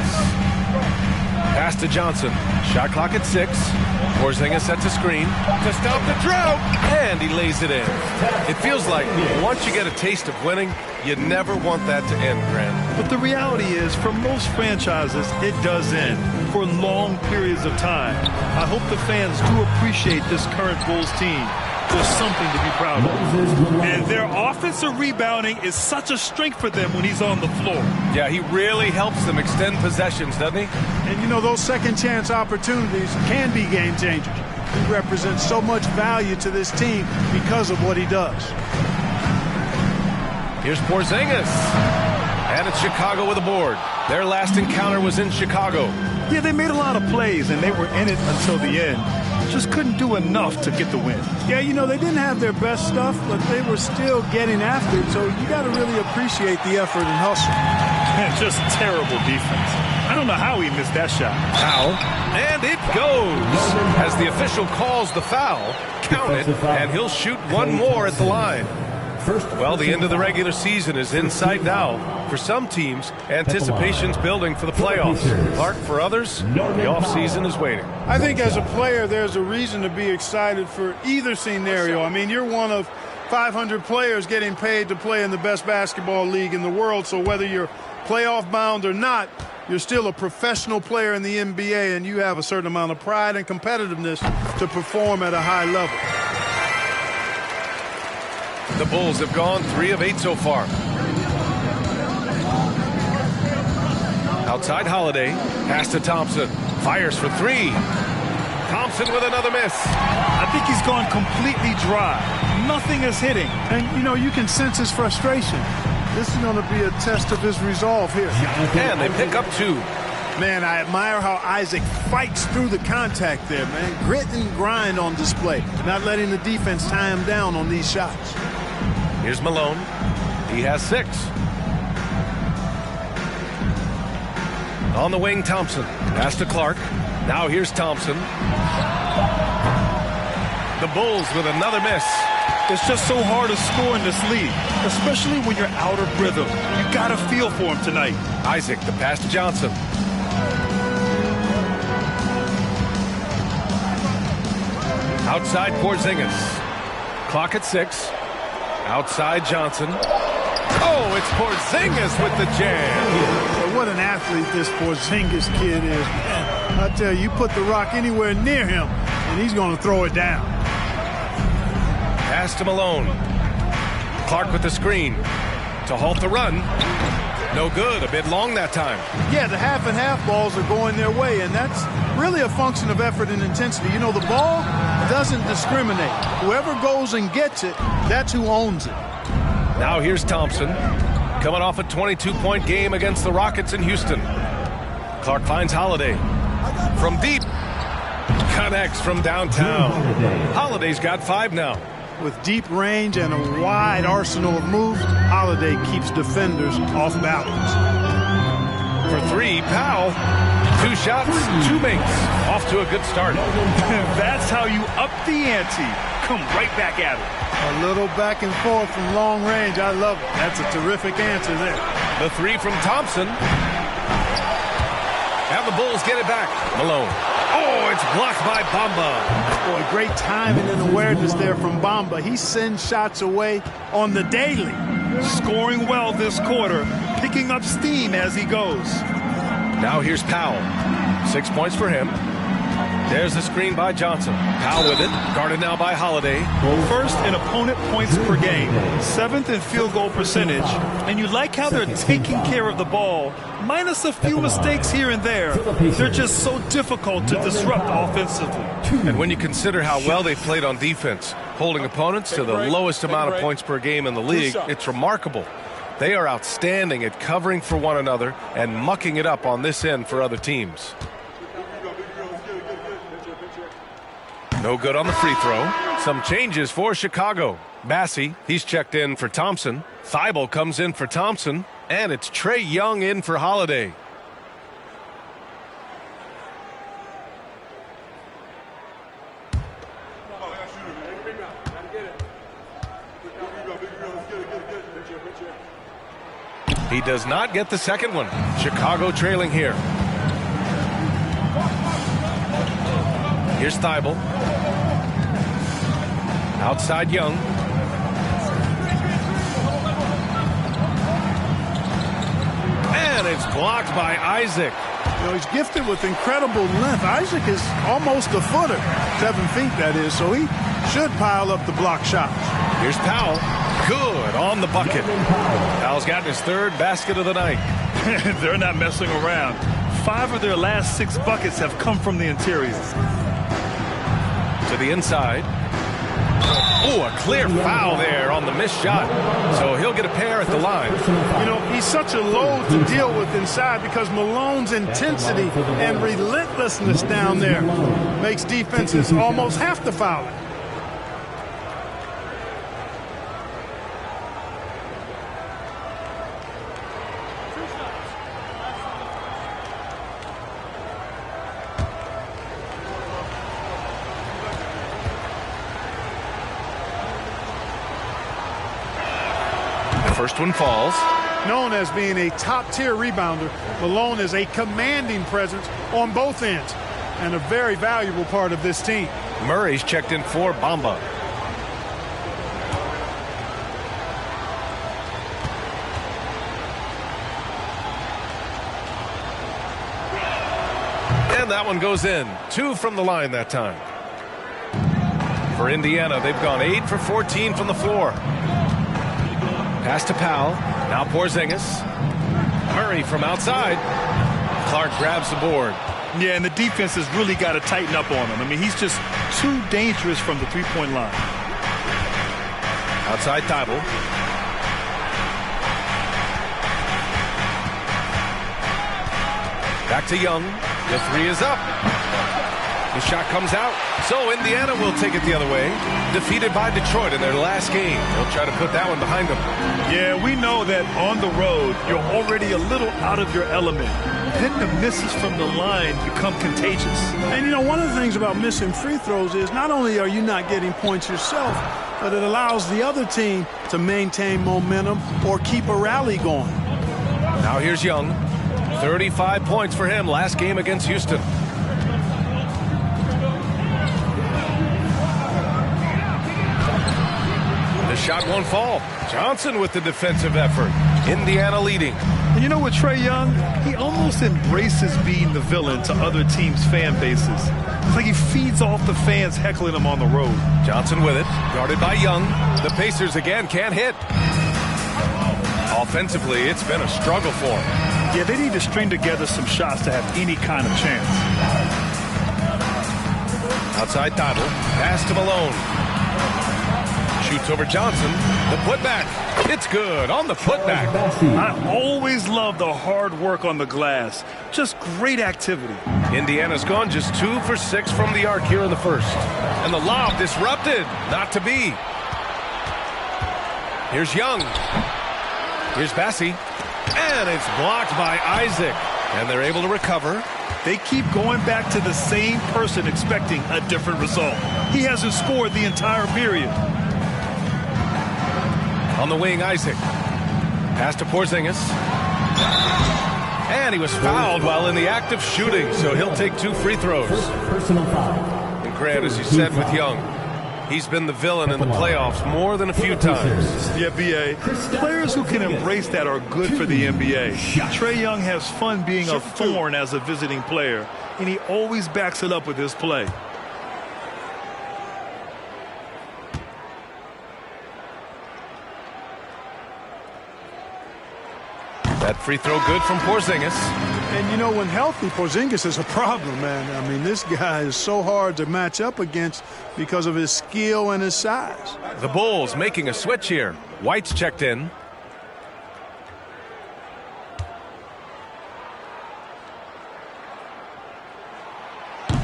Pass to Johnson. Shot clock at 6. Porzingis sets a screen to stop the drought, and he lays it in. It feels like once you get a taste of winning, you never want that to end, Grant. But the reality is, for most franchises, it does end for long periods of time. I hope the fans do appreciate this current Bulls team. There's something to be proud of. And their offensive rebounding is such a strength for them when he's on the floor. Yeah, he really helps them extend possessions, doesn't he? And, you know, those second chance opportunities can be game changers. He represents so much value to this team because of what he does. Here's Porzingis. And it's Chicago with a board. Their last encounter was in Chicago. Yeah, they made a lot of plays, and they were in it until the end. Just couldn't do enough to get the win. Yeah, you know, they didn't have their best stuff, but they were still getting after it, so you got to really appreciate the effort and hustle. And just terrible defense. I don't know how he missed that shot. Foul. And it goes. As the official calls the foul, count it, and he'll shoot one more at the line. Well, the end of the regular season is in sight now. For some teams, anticipation's building for the playoffs. Clark, for others, the offseason is waiting. I think as a player, there's a reason to be excited for either scenario. I mean, you're one of 500 players getting paid to play in the best basketball league in the world, so whether you're playoff bound or not, you're still a professional player in the NBA, and you have a certain amount of pride and competitiveness to perform at a high level. The Bulls have gone 3 of 8 so far. Outside Holiday, pass to Thompson. Fires for 3. Thompson with another miss. I think he's gone completely dry. Nothing is hitting. And, you know, you can sense his frustration. This is going to be a test of his resolve here. And they pick up 2. Man, I admire how Isaac fights through the contact there, man. Grit and grind on display. Not letting the defense tie him down on these shots. Here's Malone. He has 6. On the wing, Thompson. Pass to Clark. Now here's Thompson. The Bulls with another miss. It's just so hard to score in this league, especially when you're out of rhythm. You got to feel for him tonight. Isaac, the pass to Johnson. Outside Porzingis. Clock at 6. Outside Johnson. Oh, it's Porzingis with the jam. What an athlete this Porzingis kid is, man. I tell you, you put the rock anywhere near him, and he's going to throw it down. Pass to Malone. Clark with the screen to halt the run. No good. A bit long that time. Yeah, the half and half balls are going their way, and that's really a function of effort and intensity. You know, the ball doesn't discriminate. Whoever goes and gets it, that's who owns it. Now here's Thompson, coming off a 22-point game against the Rockets in Houston. Clark finds Holiday from deep. Connects from downtown. Holiday's got 5 now. With deep range and a wide arsenal of moves, Holiday keeps defenders off balance. For 3, Powell. 2 shots, 2 makes. Off to a good start. That's how you up the ante. Come right back at it. A little back and forth from long range. I love it. That's a terrific answer there. The 3 from Thompson. And the Bulls get it back. Malone. Oh, it's blocked by Bamba. Boy, great timing and awareness there from Bamba. He sends shots away on the daily. Scoring well this quarter, picking up steam as he goes. Now here's Powell. 6 points for him. There's the screen by Johnson. Powell with it. Guarded now by Holiday. First in opponent points per game. 7th in field goal percentage. And you like how they're taking care of the ball. Minus a few mistakes here and there. They're just so difficult to disrupt offensively. And when you consider how well they played on defense, holding opponents to the lowest amount of points per game in the league, it's remarkable. They are outstanding at covering for one another and mucking it up on this end for other teams. No good on the free throw. Some changes for Chicago. Massey, he's checked in for Thompson. Thibault comes in for Thompson. And it's Trae Young in for Holiday. He does not get the second one. Chicago trailing here. Here's Thibault. Outside Young. And it's blocked by Isaac. You know, he's gifted with incredible length. Isaac is almost a footer. 7 feet, that is, so he should pile up the block shots. Here's Powell. Good on the bucket. Powell's gotten his 3rd basket of the night. They're not messing around. 5 of their last 6 buckets have come from the interior. To the inside. Oh, a clear foul there on the missed shot. So he'll get a pair at the line. You know, he's such a load to deal with inside because Malone's intensity and relentlessness down there makes defenses almost have to foul it. First one falls. Known as being a top-tier rebounder, Malone is a commanding presence on both ends and a very valuable part of this team. Murray's checked in for Bamba. And that one goes in. 2 from the line that time. For Indiana, they've gone 8 for 14 from the floor. Pass to Powell. Now Porzingis. Murray from outside. Clark grabs the board. Yeah, and the defense has really got to tighten up on him. I mean, he's just too dangerous from the three-point line. Outside Thibault. Back to Young. The 3 is up. The shot comes out. So Indiana will take it the other way. Defeated by Detroit in their last game. They'll try to put that one behind them. Yeah, we know that on the road, you're already a little out of your element. Then the misses from the line become contagious. And, you know, one of the things about missing free throws is not only are you not getting points yourself, but it allows the other team to maintain momentum or keep a rally going. Now here's Young. 35 points for him last game against Houston. The shot won't fall. Johnson with the defensive effort. Indiana leading. And you know what, Trae Young? He almost embraces being the villain to other teams' fan bases. It's like he feeds off the fans heckling him on the road. Johnson with it. Guarded by Young. The Pacers again can't hit. Offensively, it's been a struggle for him. Yeah, they need to string together some shots to have any kind of chance. Outside Thibault. Pass to Malone. Shoots over Johnson. The putback. It's good on the putback. I always love the hard work on the glass. Just great activity. Indiana's gone just 2 for 6 from the arc here in the first. And the lob disrupted. Not to be. Here's Young. Here's Bassey. And it's blocked by Isaac. And they're able to recover. They keep going back to the same person expecting a different result. He hasn't scored the entire period. On the wing, Isaac. Pass to Porzingis. And he was fouled while in the act of shooting, so he'll take 2 free throws. Personal foul. And Grant, as you said with Young, he's been the villain in the playoffs more than a few times. Yeah, B.A. Players who can embrace that are good for the NBA. Trae Young has fun being a thorn as a visiting player, and he always backs it up with his play. That free throw good from Porzingis. And, you know, when healthy, Porzingis is a problem, man. I mean, this guy is so hard to match up against because of his skill and his size. The Bulls making a switch here. White's checked in.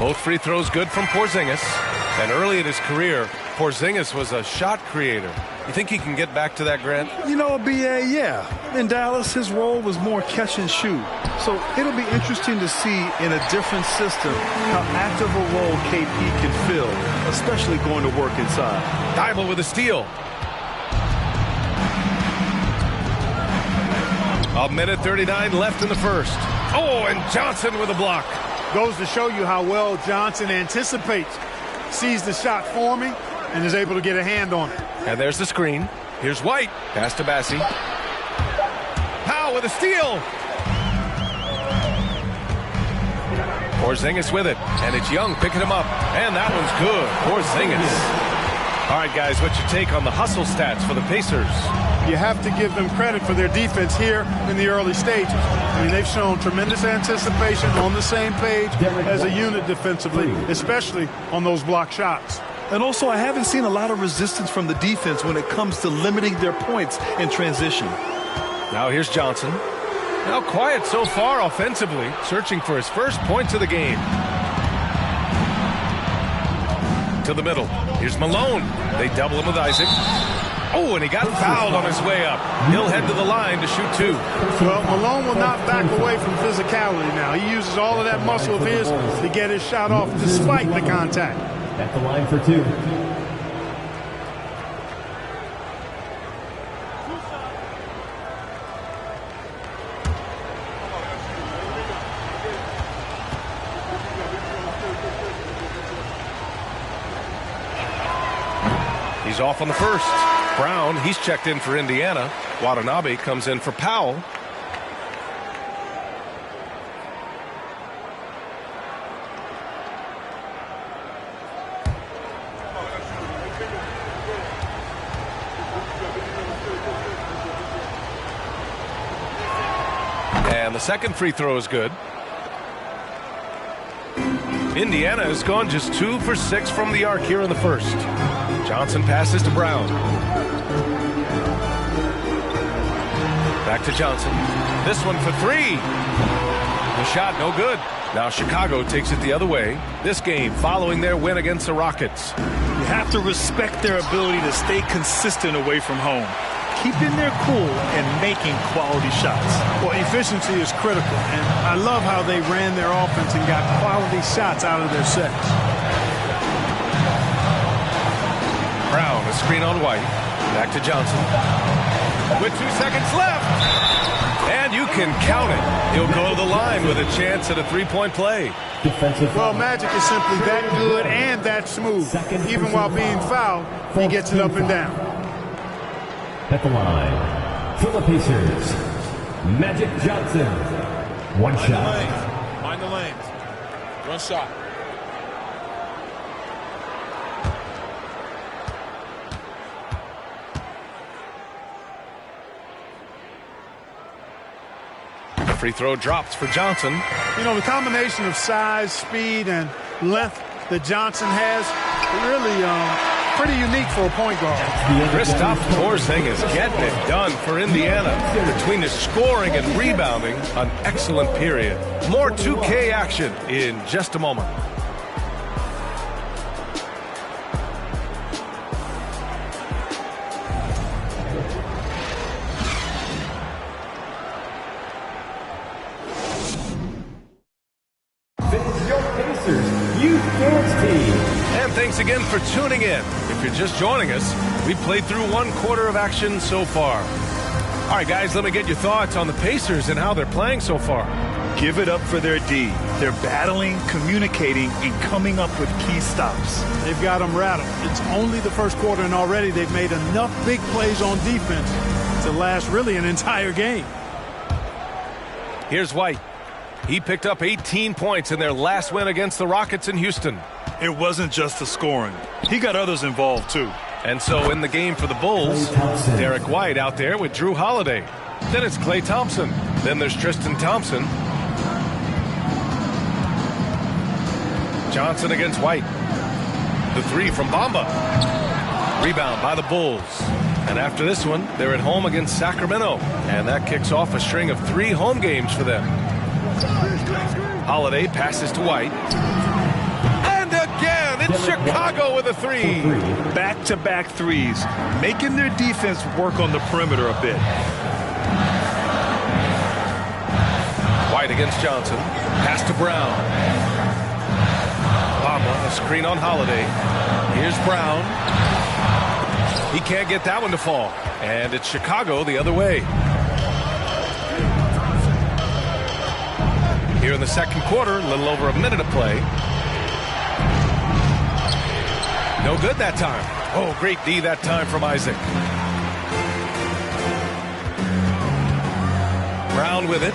Both free throws good from Porzingis. And early in his career, Porzingis was a shot creator. You think he can get back to that, Grant? You know, B.A., yeah. In Dallas, his role was more catch and shoot. So it'll be interesting to see in a different system how active a role KP can fill, especially going to work inside. Thibault with a steal. A minute 39 left in the first. Oh, and Johnson with a block. Goes to show you how well Johnson anticipates, sees the shot forming, and is able to get a hand on it. And there's the screen. Here's White. Pass to Bassey. Powell with a steal. Porzingis with it. And it's Young picking him up. And that one's good. Porzingis. All right, guys, what's your take on the hustle stats for the Pacers? You have to give them credit for their defense here in the early stages. I mean, they've shown tremendous anticipation, on the same page as a unit defensively, especially on those block shots. And also, I haven't seen a lot of resistance from the defense when it comes to limiting their points in transition. Now here's Johnson. Now quiet so far offensively, searching for his first points of the game. To the middle. Here's Malone. They double him with Isaac. Oh, and he got fouled on his way up. He'll head to the line to shoot 2. Well, Malone will not back away from physicality now. He uses all of that muscle of his to get his shot off despite the contact. At the line for 2. 2 He's off on the first. Brown, he's checked in for Indiana. Watanabe comes in for Powell. And the second free throw is good. Indiana has gone just 2 for 6 from the arc here in the first. Johnson passes to Brown. Back to Johnson. This one for 3. The shot no good. Now Chicago takes it the other way. This game following their win against the Rockets. You have to respect their ability to stay consistent away from home, keeping their cool and making quality shots. Well, efficiency is critical, and I love how they ran their offense and got quality shots out of their sets. Brown, a screen on White. Back to Johnson. With 2 seconds left. And you can count it. He'll go to the line with a chance at a three-point play. Well, Magic is simply that good and that smooth. Even while being fouled, he gets it up and down. At the line, for the Pacers, Magic Johnson. One shot. Mind the lanes. One shot. Free throw drops for Johnson. You know, the combination of size, speed, and length that Johnson has, really pretty unique for a point guard. Kristaps Porzingis is getting it done for Indiana. Between the scoring and rebounding, an excellent period. More 2K action in just a moment. And thanks again for tuning in. If you're just joining us, we've played through 1 quarter of action so far. All right, guys, let me get your thoughts on the Pacers and how they're playing so far. Give it up for their D. They're battling, communicating, and coming up with key stops. They've got them rattled. It's only the first quarter, and already they've made enough big plays on defense to last really an entire game. Here's White. He picked up 18 points in their last win against the Rockets in Houston. It wasn't just the scoring. He got others involved, too. And so in the game for the Bulls, Derek White out there with Drew Holiday. Then it's Klay Thompson. Then there's Tristan Thompson. Johnson against White. The 3 from Bamba. Rebound by the Bulls. And after this one, they're at home against Sacramento. And that kicks off a string of 3 home games for them. Holiday passes to White. And again, it's Chicago with a 3. Back-to-back threes, making their defense work on the perimeter a bit. White against Johnson. Pass to Brown. Bamba, a screen on Holiday. Here's Brown. He can't get that one to fall. And it's Chicago the other way. Here in the second quarter, a little over a minute of play. No good that time. Oh, great D that time from Isaac. Brown with it.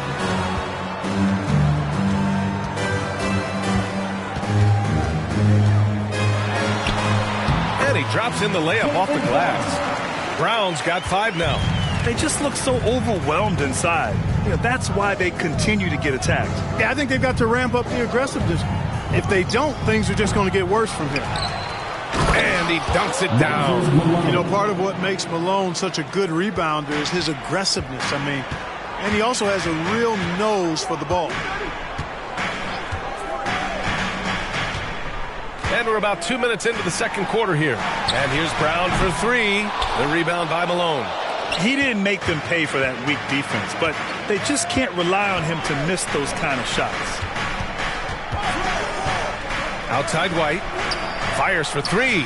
And he drops in the layup off the glass. Brown's got 5 now. They just look so overwhelmed inside. You know, that's why they continue to get attacked. Yeah, I think they've got to ramp up the aggressiveness. If they don't, things are just going to get worse from here. And he dunks it down. You know, part of what makes Malone such a good rebounder is his aggressiveness. I mean, and he also has a real nose for the ball. And we're about 2 minutes into the second quarter here. And here's Brown for 3. The rebound by Malone. He didn't make them pay for that weak defense, but they just can't rely on him to miss those kind of shots. Outside White. Fires for 3.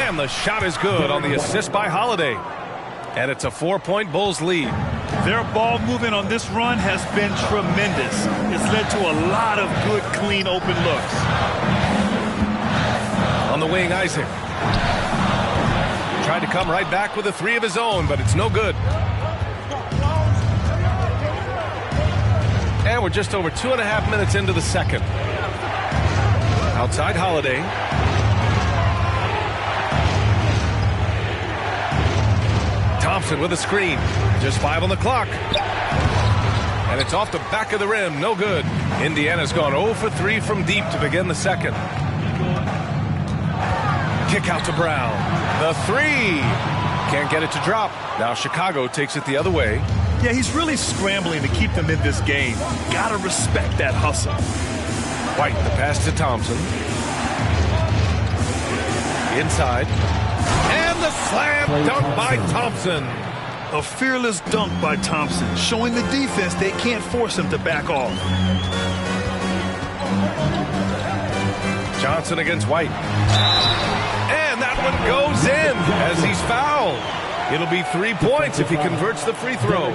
And the shot is good on the assist by Holiday. And it's a 4-point Bulls lead. Their ball movement on this run has been tremendous. It's led to a lot of good, clean, open looks. On the wing, Isaac. to come right back with a three of his own, but it's no good. And we're just over 2.5 minutes into the second. Outside Holiday. Thompson with a screen. Just 5 on the clock. And it's off the back of the rim. No good. Indiana's gone 0 for 3 from deep to begin the second. Kick out to Brown. The three. Can't get it to drop. Now Chicago takes it the other way. Yeah, he's really scrambling to keep them in this game. Gotta respect that hustle. White, the pass to Thompson. Inside. And the slam dunk by Thompson. A fearless dunk by Thompson, showing the defense they can't force him to back off. Johnson against White. And that one goes in as he's fouled. It'll be 3 points if he converts the free throw.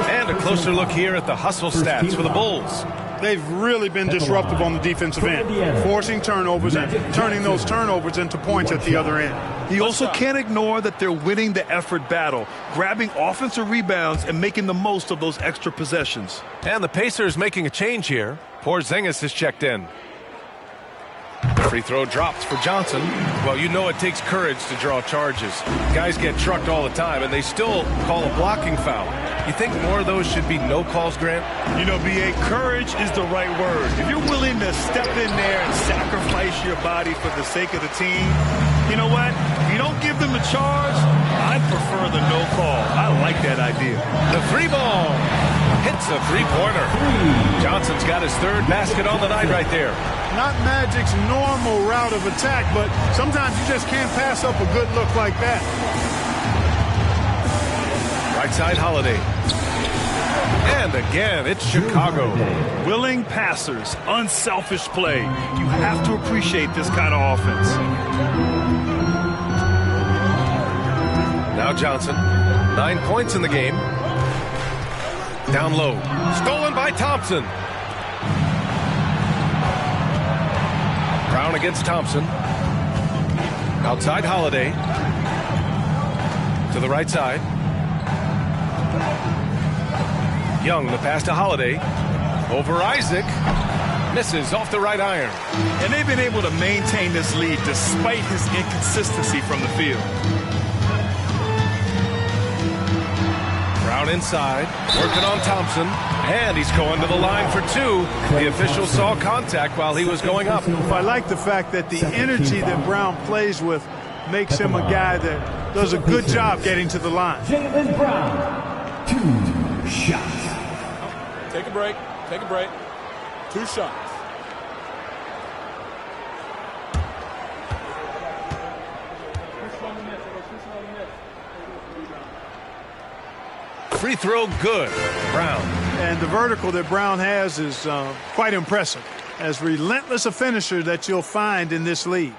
And a closer look here at the hustle stats for the Bulls. They've really been disruptive on the defensive end, forcing turnovers and turning those turnovers into points at the other end. He also can't ignore that they're winning the effort battle, grabbing offensive rebounds and making the most of those extra possessions. And the Pacers making a change here. Porzingis is checked in. Free throw drops for Johnson. Well, you know it takes courage to draw charges. Guys get trucked all the time, and they still call a blocking foul. You think more of those should be no calls, Grant? You know, B.A., courage is the right word. If you're willing to step in there and sacrifice your body for the sake of the team, you know what? If you don't give them a charge, I'd prefer the no call. I like that idea. The three ball hits a three-pointer. Johnson's got his third basket on the night right there. Not Magic's normal route of attack, but sometimes you just can't pass up a good look like that. Right side Holiday. And again, it's Chicago. Willing passers, unselfish play. You have to appreciate this kind of offense. Now Johnson, 9 points in the game. Down low, stolen by Thompson. Brown against Thompson. Outside Holiday. To the right side. Young, the pass to Holiday. Over Isaac. Misses off the right iron. And they've been able to maintain this lead despite his inconsistency from the field. Brown inside, working on Thompson, and he's going to the line for two. The official saw contact while he was going up. I like the fact that the energy that Brown plays with makes him a guy that does a good job getting to the line. Jaylen Brown, 2 shots. Take a break. Take a break. 2 shots. Free throw good. Brown. And the vertical that Brown has is quite impressive. As relentless a finisher that you'll find in this league.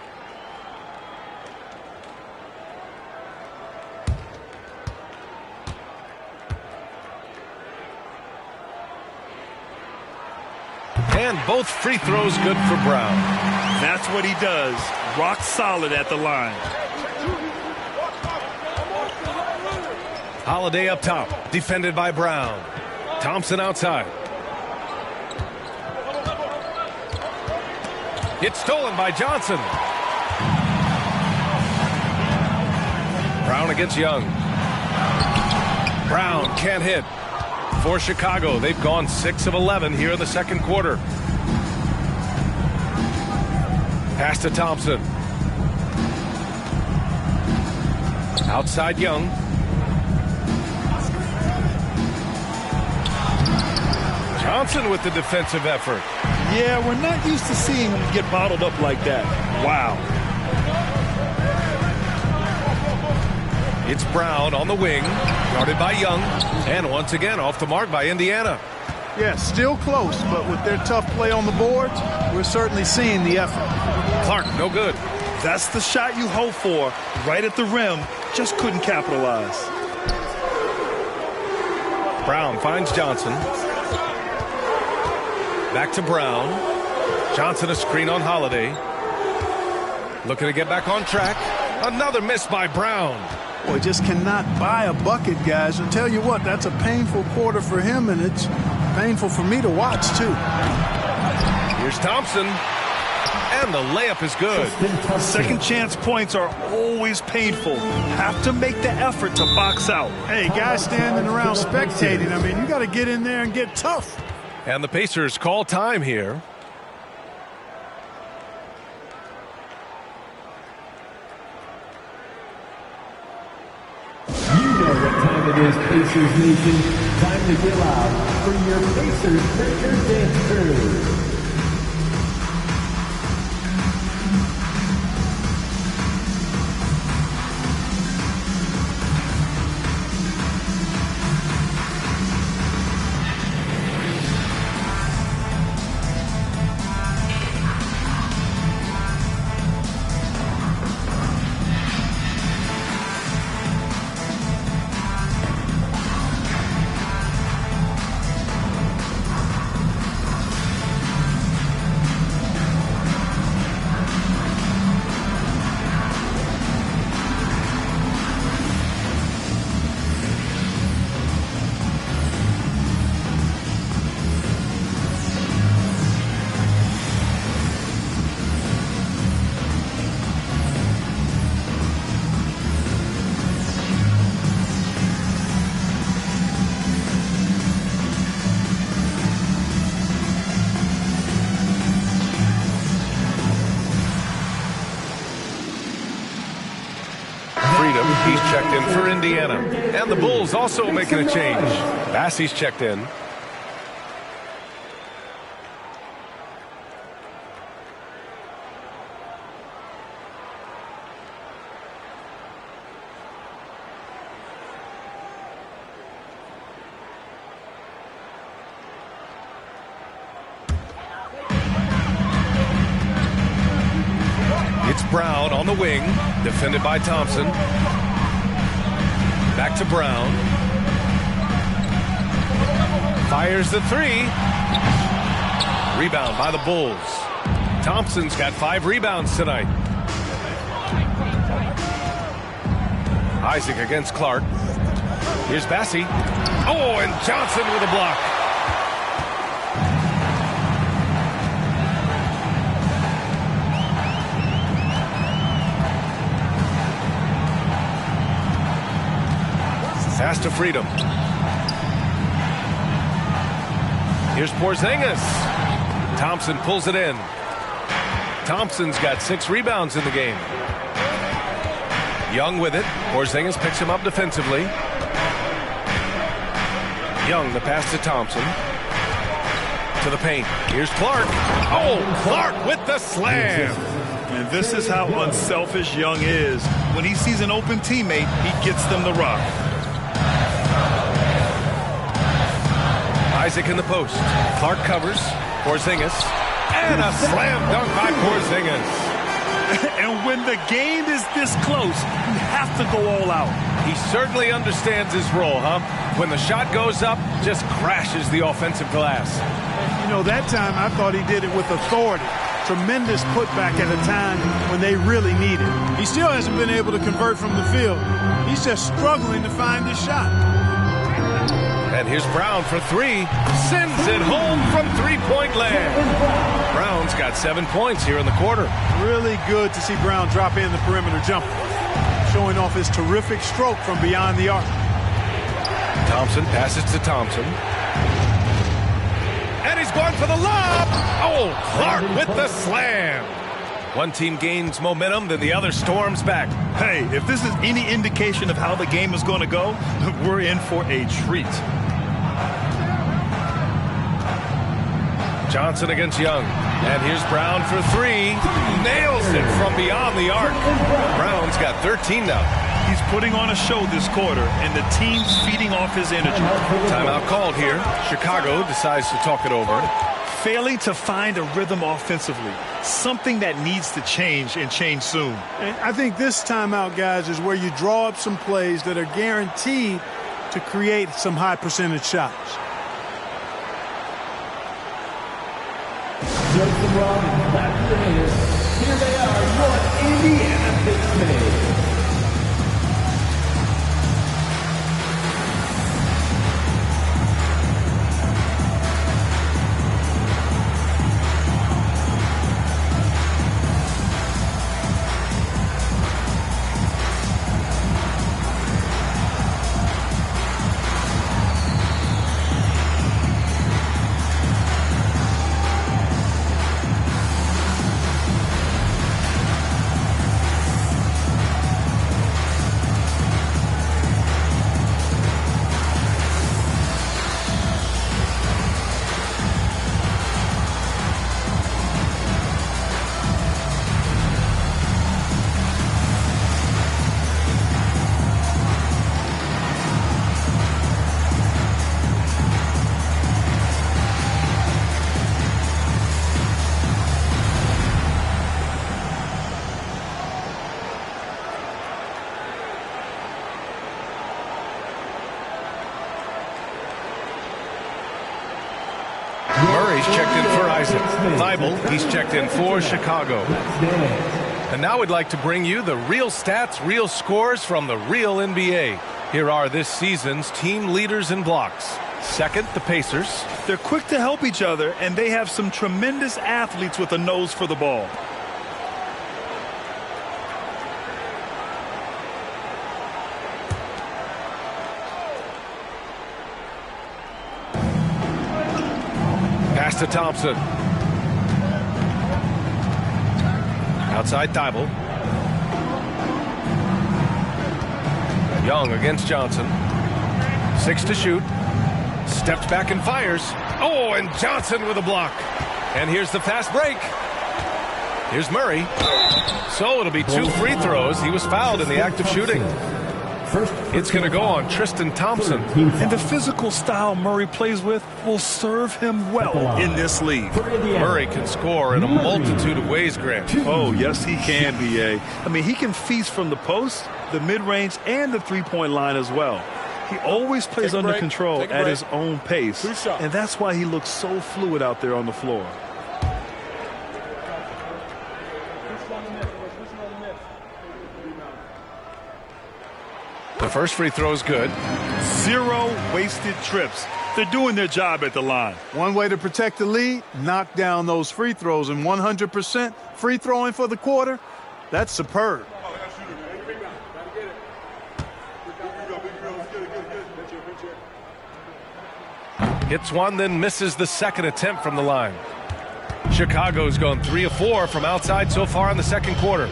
And both free throws good for Brown. That's what he does. Rock solid at the line. Holiday up top, defended by Brown. Thompson outside. It's stolen by Johnson. Brown against Young. Brown can't hit. For Chicago, they've gone 6 of 11 here in the second quarter. Pass to Thompson. Outside Young. Johnson with the defensive effort. Yeah, we're not used to seeing him get bottled up like that. Wow. It's Brown on the wing, guarded by Young, and once again off the mark by Indiana. Yeah, still close, but with their tough play on the boards, we're certainly seeing the effort. Clark, no good. That's the shot you hope for, right at the rim, just couldn't capitalize. Brown finds Johnson. Back to Brown. Johnson a screen on Holiday. Looking to get back on track. Another miss by Brown. Boy, just cannot buy a bucket, guys. I'll tell you what, that's a painful quarter for him, and it's painful for me to watch, too. Here's Thompson. And the layup is good. Second chance points are always painful. Have to make the effort to box out. Hey, guys standing around spectating. I mean, you got to get in there and get tough. And the Pacers call time here. You know what time it is, Pacers Nation. Time to get loud for your Pacers Breaker Dance Crew. He's checked in for Indiana. And the Bulls also making a change. Bassey's checked in. It's Brown on the wing, defended by Thompson. Back to Brown. Fires the three. Rebound by the Bulls. Thompson's got 5 rebounds tonight. Isaac against Clark. Here's Bassey. Oh, and Johnson with a block. Pass to Freedom. Here's Porzingis. Thompson pulls it in. Thompson's got 6 rebounds in the game. Young with it. Porzingis picks him up defensively. Young, the pass to Thompson. To the paint. Here's Clark. Oh, Clark with the slam. And this is how unselfish Young is. When he sees an open teammate, he gets them the rock. Isaac in the post. Clark covers. Porzingis. And a slam dunk by Porzingis. And when the game is this close, you have to go all out. He certainly understands his role, huh? When the shot goes up, just crashes the offensive glass. You know, that time I thought he did it with authority. Tremendous putback at a time when they really need it. He still hasn't been able to convert from the field. He's just struggling to find his shot. And here's Brown for 3. Sends it home from three-point land. Brown's got 7 points here in the quarter. Really good to see Brown drop in the perimeter jumper, showing off his terrific stroke from beyond the arc. Thompson passes to Thompson. And he's going for the lob. Oh, Clark with the slam. One team gains momentum, then the other storms back. Hey, if this is any indication of how the game is going to go, we're in for a treat. Johnson against Young. And here's Brown for 3. Nails it from beyond the arc. Brown's got 13 now. He's putting on a show this quarter, and the team's feeding off his energy. Timeout called here. Chicago decides to talk it over. Failing to find a rhythm offensively. Something that needs to change, and change soon. And I think this timeout, guys, is where you draw up some plays that are guaranteed to create some high percentage shots. Joseph Robin, here they are, your Indiana Pacers. tries it. Thibault, he's checked in for Chicago. And now we'd like to bring you the real stats, real scores from the real NBA. Here are this season's team leaders in blocks. Second, the Pacers. They're quick to help each other, and they have some tremendous athletes with a nose for the ball. Pass to Thompson. Outside Thibault. Young against Johnson. 6 to shoot. Steps back and fires. Oh, and Johnson with a block. And here's the fast break. Here's Murray. So it'll be 2 free throws. He was fouled in the act of shooting. It's going to go on Tristan Thompson. And the physical style Murray plays with will serve him well in this league. Murray can score in a multitude of ways, Grant. Oh, yes, he can, B.A. I mean, he can feast from the post, the mid-range, and the three-point line as well. He always plays under control at his own pace, and that's why he looks so fluid out there on the floor. The first free throw is good. 0 wasted trips. They're doing their job at the line. One way to protect the lead, knock down those free throws, and 100% free throwing for the quarter, that's superb. Hits one, then misses the second attempt from the line. Chicago's gone 3 of 4 from outside so far in the second quarter.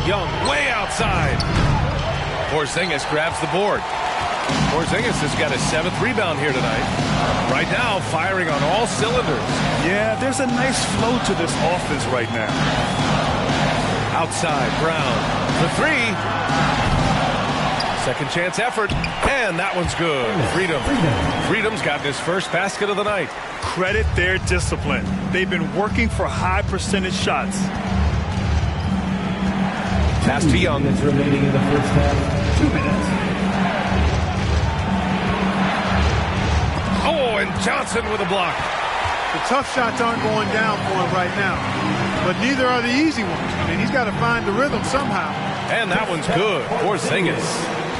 Young way outside. Porzingis grabs the board. Porzingis has got his 7th rebound here tonight. Right now, firing on all cylinders. Yeah, there's a nice flow to this offense right now. Outside, Brown. The 3. Second chance effort, and that one's good. Freedom's gotten his first basket of the night. Credit their discipline. They've been working for high percentage shots. Pass to Young. Remaining in the first half. 2 minutes. Oh, and Johnson with a block. The tough shots aren't going down for him right now, but neither are the easy ones. I mean, he's got to find the rhythm somehow. And that one's good. Porzingis.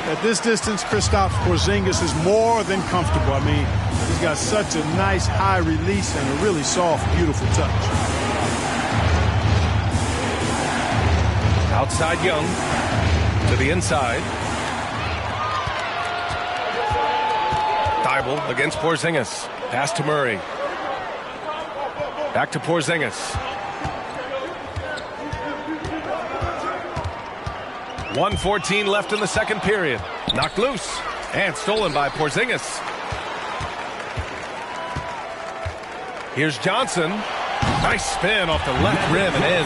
At this distance, Kristaps Porzingis is more than comfortable. I mean, he's got such a nice high release and a really soft, beautiful touch. Outside Young to the inside. Thibault against Porzingis. Pass to Murray. Back to Porzingis. 1:14 left in the second period. Knocked loose and stolen by Porzingis. Here's Johnson. Nice spin off the left rim and in.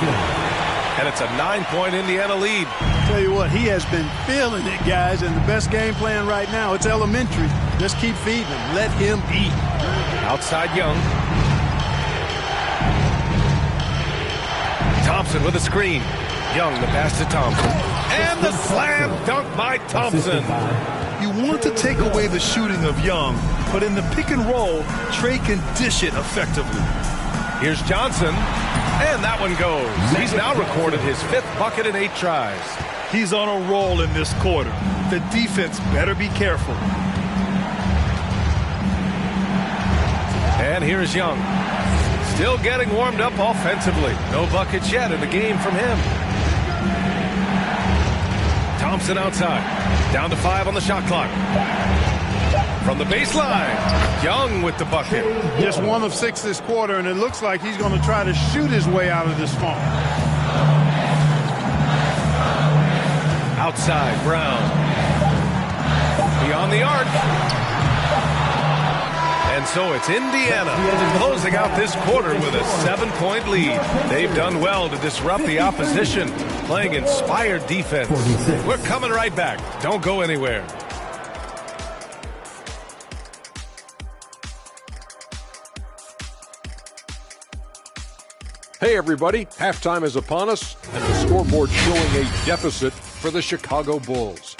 And it's a 9-point Indiana lead. Tell you what, he has been feeling it, guys, and the best game plan right now, it's elementary. Just keep feeding him. Let him eat. Outside Young. Thompson with a screen. Young, the pass to Thompson. And the slam dunk by Thompson. You want to take away the shooting of Young, but in the pick and roll, Trey can dish it effectively. Here's Johnson, and that one goes. He's now recorded his 5th bucket in 8 tries. He's on a roll in this quarter. The defense better be careful. And here's Young. Still getting warmed up offensively. No buckets yet in the game from him. Thompson outside. Down to 5 on the shot clock. From the baseline, Young with the bucket. Just 1 of 6 this quarter, and it looks like he's going to try to shoot his way out of this funk. Outside, Brown. Beyond the arc. And so it's Indiana closing out this quarter with a 7-point lead. They've done well to disrupt the opposition, playing inspired defense. We're coming right back. Don't go anywhere. Hey everybody, halftime is upon us, and the scoreboard showing a deficit for the Chicago Bulls.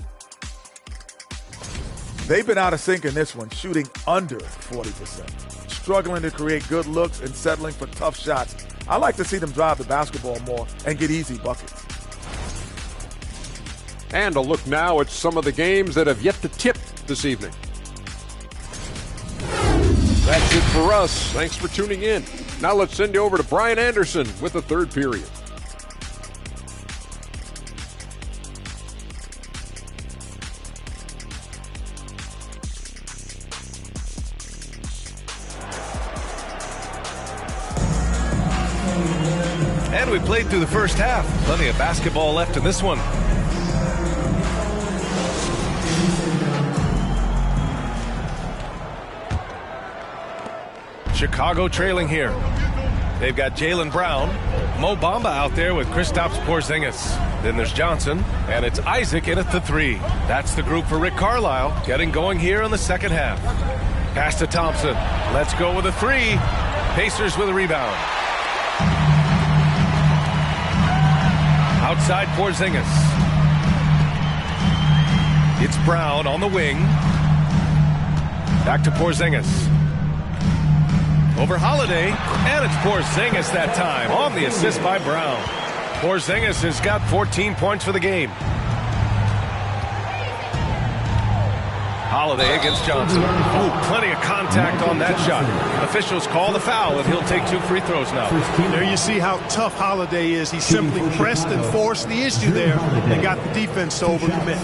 They've been out of sync in this one, shooting under 40%. Struggling to create good looks and settling for tough shots. I like to see them drive the basketball more and get easy buckets. And a look now at some of the games that have yet to tip this evening. That's it for us. Thanks for tuning in. Now let's send you over to Brian Anderson with the third period. And we played through the first half. Plenty of basketball left in this one. Chicago trailing here. They've got Jaylen Brown, Mo Bamba out there with Kristaps Porzingis. Then there's Johnson, and it's Isaac in at the three. That's the group for Rick Carlisle, getting going here in the second half. Pass to Thompson. Let's go with a three. Pacers with a rebound. Outside Porzingis. It's Brown on the wing. Back to Porzingis. Over Holiday, and it's Porzingis that time on the assist by Brown. Porzingis has got 14 points for the game. Holiday against Johnson. Ooh, plenty of contact on that shot. Officials call the foul, and he'll take 2 free throws now. There you see how tough Holiday is. He simply pressed and forced the issue there and got the defense to overcommit.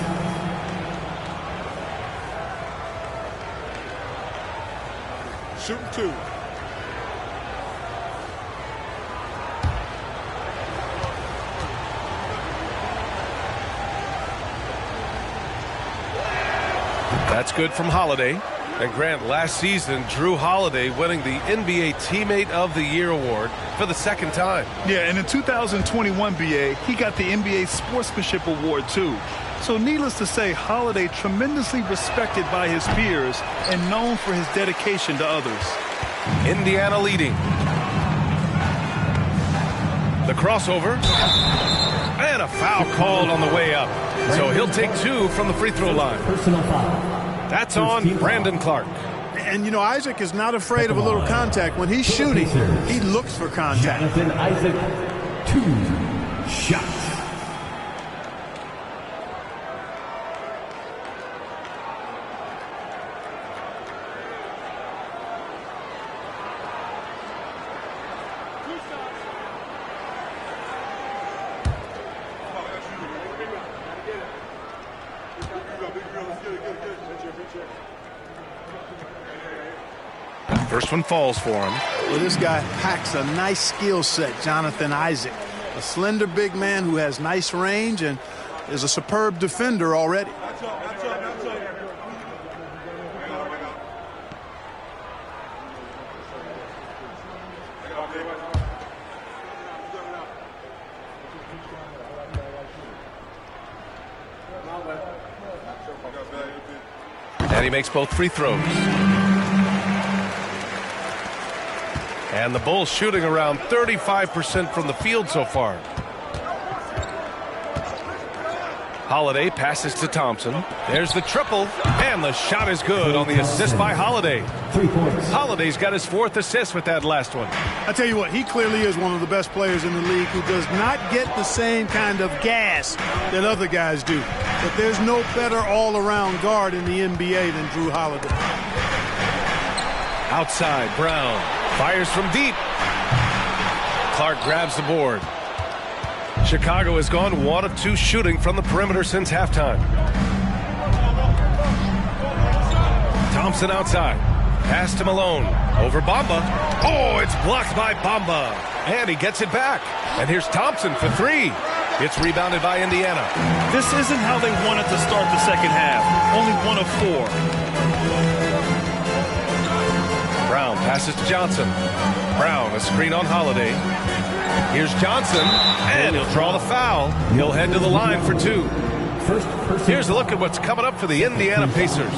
Shooting 2. That's good from Holiday. And Grant, last season, Drew Holiday winning the NBA Teammate of the Year award for the second time. Yeah, and in 2021, BA, he got the NBA Sportsmanship Award, too. So needless to say, Holiday tremendously respected by his peers and known for his dedication to others. Indiana leading. The crossover. And a foul called on the way up. So he'll take 2 from the free throw line. Personal foul. That's on Brandon Clark. And, you know, Isaac is not afraid of a little contact. When he's shooting, he looks for contact. Jonathan Isaac, 2 shots. First one falls for him. Well, this guy packs a nice skill set, Jonathan Isaac. A slender big man who has nice range and is a superb defender already. And he makes both free throws. And the Bulls shooting around 35% from the field so far. Holiday passes to Thompson. There's the triple, and the shot is good on the assist by Holiday. 3 points. Holiday's got his 4th assist with that last one. I tell you what, he clearly is one of the best players in the league who does not get the same kind of gas that other guys do. But there's no better all-around guard in the NBA than Drew Holiday. Outside, Brown fires from deep. Clark grabs the board. Chicago has gone 1 of 2 shooting from the perimeter since halftime. Thompson outside. Pass to Malone. Over Bamba. Oh, it's blocked by Bamba. And he gets it back. And here's Thompson for 3. It's rebounded by Indiana. This isn't how they wanted to start the second half. Only 1 of 4. Brown passes to Johnson. Brown, a screen on Holiday. Here's Johnson, and he'll draw the foul. He'll head to the line for 2. Here's a look at what's coming up for the Indiana Pacers.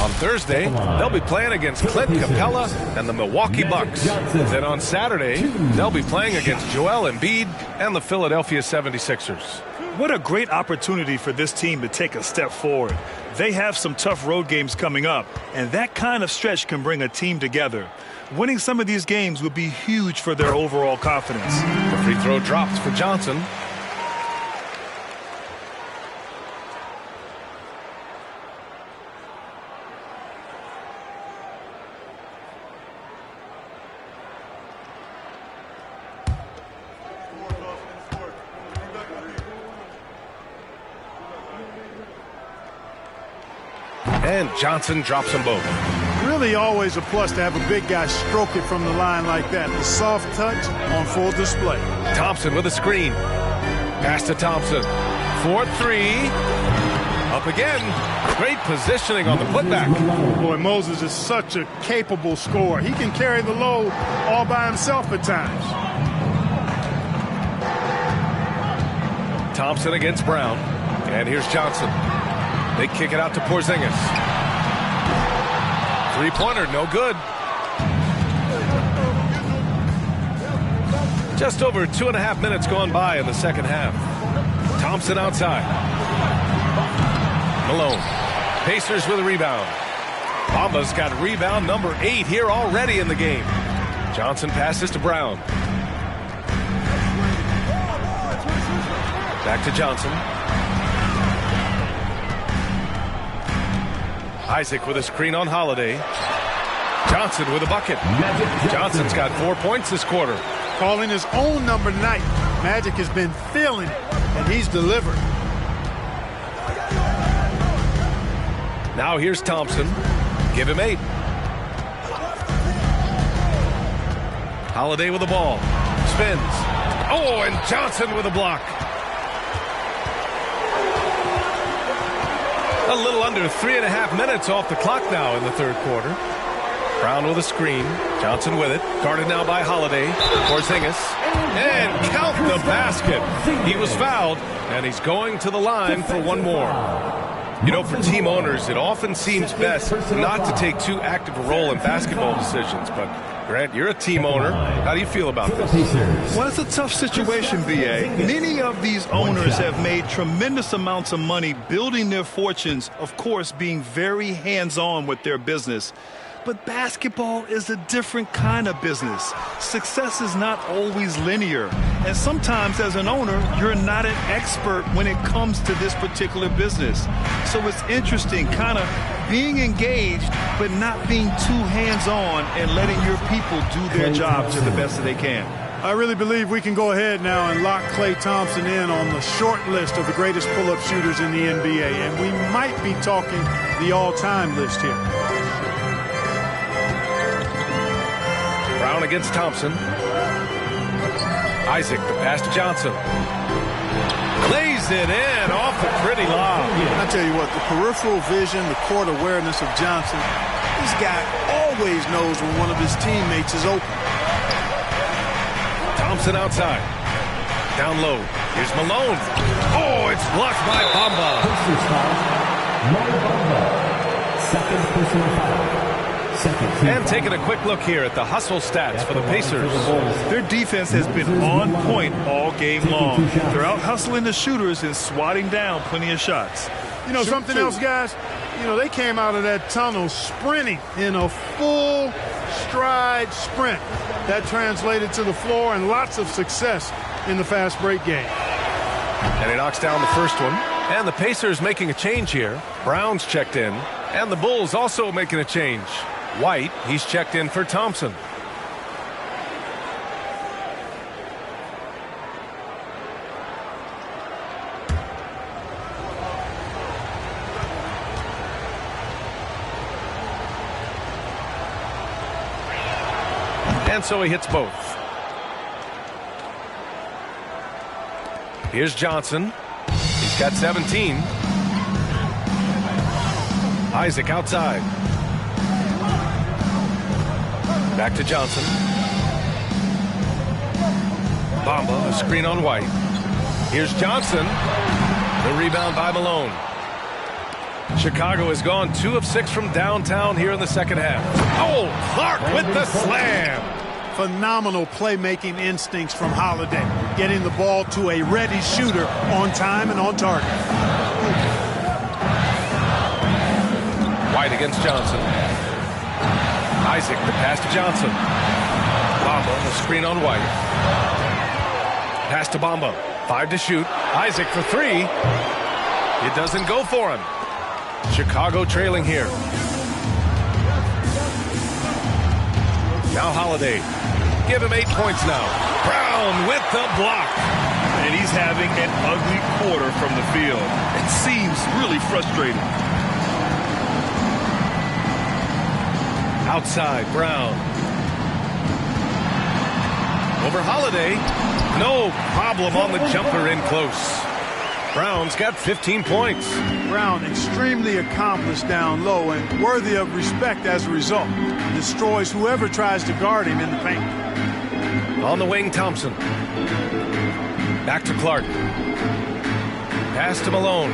On Thursday, they'll be playing against Clint Capella and the Milwaukee Bucks. Then on Saturday, they'll be playing against Joel Embiid and the Philadelphia 76ers. What a great opportunity for this team to take a step forward. They have some tough road games coming up, and that kind of stretch can bring a team together. Winning some of these games would be huge for their overall confidence. The free throw drops for Johnson. And Johnson drops them both. Really always a plus to have a big guy stroke it from the line like that. The soft touch on full display. Thompson with a screen. Pass to Thompson. 4-3. Up again. Great positioning on the putback. Boy, Moses is such a capable scorer. He can carry the load all by himself at times. Thompson against Brown. And here's Johnson. They kick it out to Porzingis. Three-pointer, no good. Just over 2.5 minutes gone by in the second half. Thompson outside. Malone. Pacers with a rebound. Bamba's got rebound number 8 here already in the game. Johnson passes to Brown. Back to Johnson. Isaac with a screen on Holiday. Johnson with a bucket. Johnson's got 4 points this quarter. Calling his own number tonight. Magic has been feeling it, and he's delivered. Now here's Thompson. Give him 8. Holiday with the ball. Spins. Oh, and Johnson with a block. A little under 3.5 minutes off the clock now in the third quarter. Brown with a screen. Johnson with it. Guarded now by Holiday. Porzingis. And count the basket. He was fouled, and he's going to the line for one more. You know, for team owners, it often seems best not to take too active a role in basketball decisions. But, Grant, you're a team owner. How do you feel about this? Well, it's a tough situation, B.A. Many of these owners have made tremendous amounts of money building their fortunes, of course, being very hands-on with their business. But basketball is a different kind of business. Success is not always linear. And sometimes as an owner, you're not an expert when it comes to this particular business. So it's interesting kind of being engaged, but not being too hands-on and letting your people do their job to the best that they can. I really believe we can go ahead now and lock Klay Thompson in on the short list of the greatest pull-up shooters in the NBA. And we might be talking the all-time list here. Brown against Thompson. Isaac, the pass to Johnson. Lays it in off the pretty lob. I tell you what, the peripheral vision, the court awareness of Johnson, this guy always knows when one of his teammates is open. Thompson outside. Down low. Here's Malone. Oh, it's blocked by Bamba. Second personal foul. And taking a quick look here at the hustle stats for the Pacers. Their defense has been on point all game long. They're out hustling the shooters and swatting down plenty of shots. You know, something else, guys? You know, they came out of that tunnel sprinting in a full stride sprint. That translated to the floor and lots of success in the fast break game. And he knocks down the first one. And the Pacers making a change here. Brown's checked in. And the Bulls also making a change. White, he's checked in for Thompson. And so he hits both. Here's Johnson. He's got 17. Isaac outside. Back to Johnson. Bamba, a screen on White. Here's Johnson. The rebound by Malone. Chicago has gone 2 of 6 from downtown here in the second half. Oh, Clark with the slam. Phenomenal playmaking instincts from Holiday. getting the ball to a ready shooter on time and on target. White against Johnson. Isaac, the pass to Johnson. Bamba, the screen on White. Pass to Bamba. 5 to shoot. Isaac for 3. It doesn't go for him. Chicago trailing here. Now Holiday. Give him 8 points now. Brown with the block. And he's having an ugly quarter from the field. It seems really frustrating. Outside, Brown. Over Holiday. No problem on the jumper in close. Brown's got 15 points. Brown extremely accomplished down low and worthy of respect as a result. Destroys whoever tries to guard him in the paint. On the wing, Thompson. Back to Clark. Pass to Malone.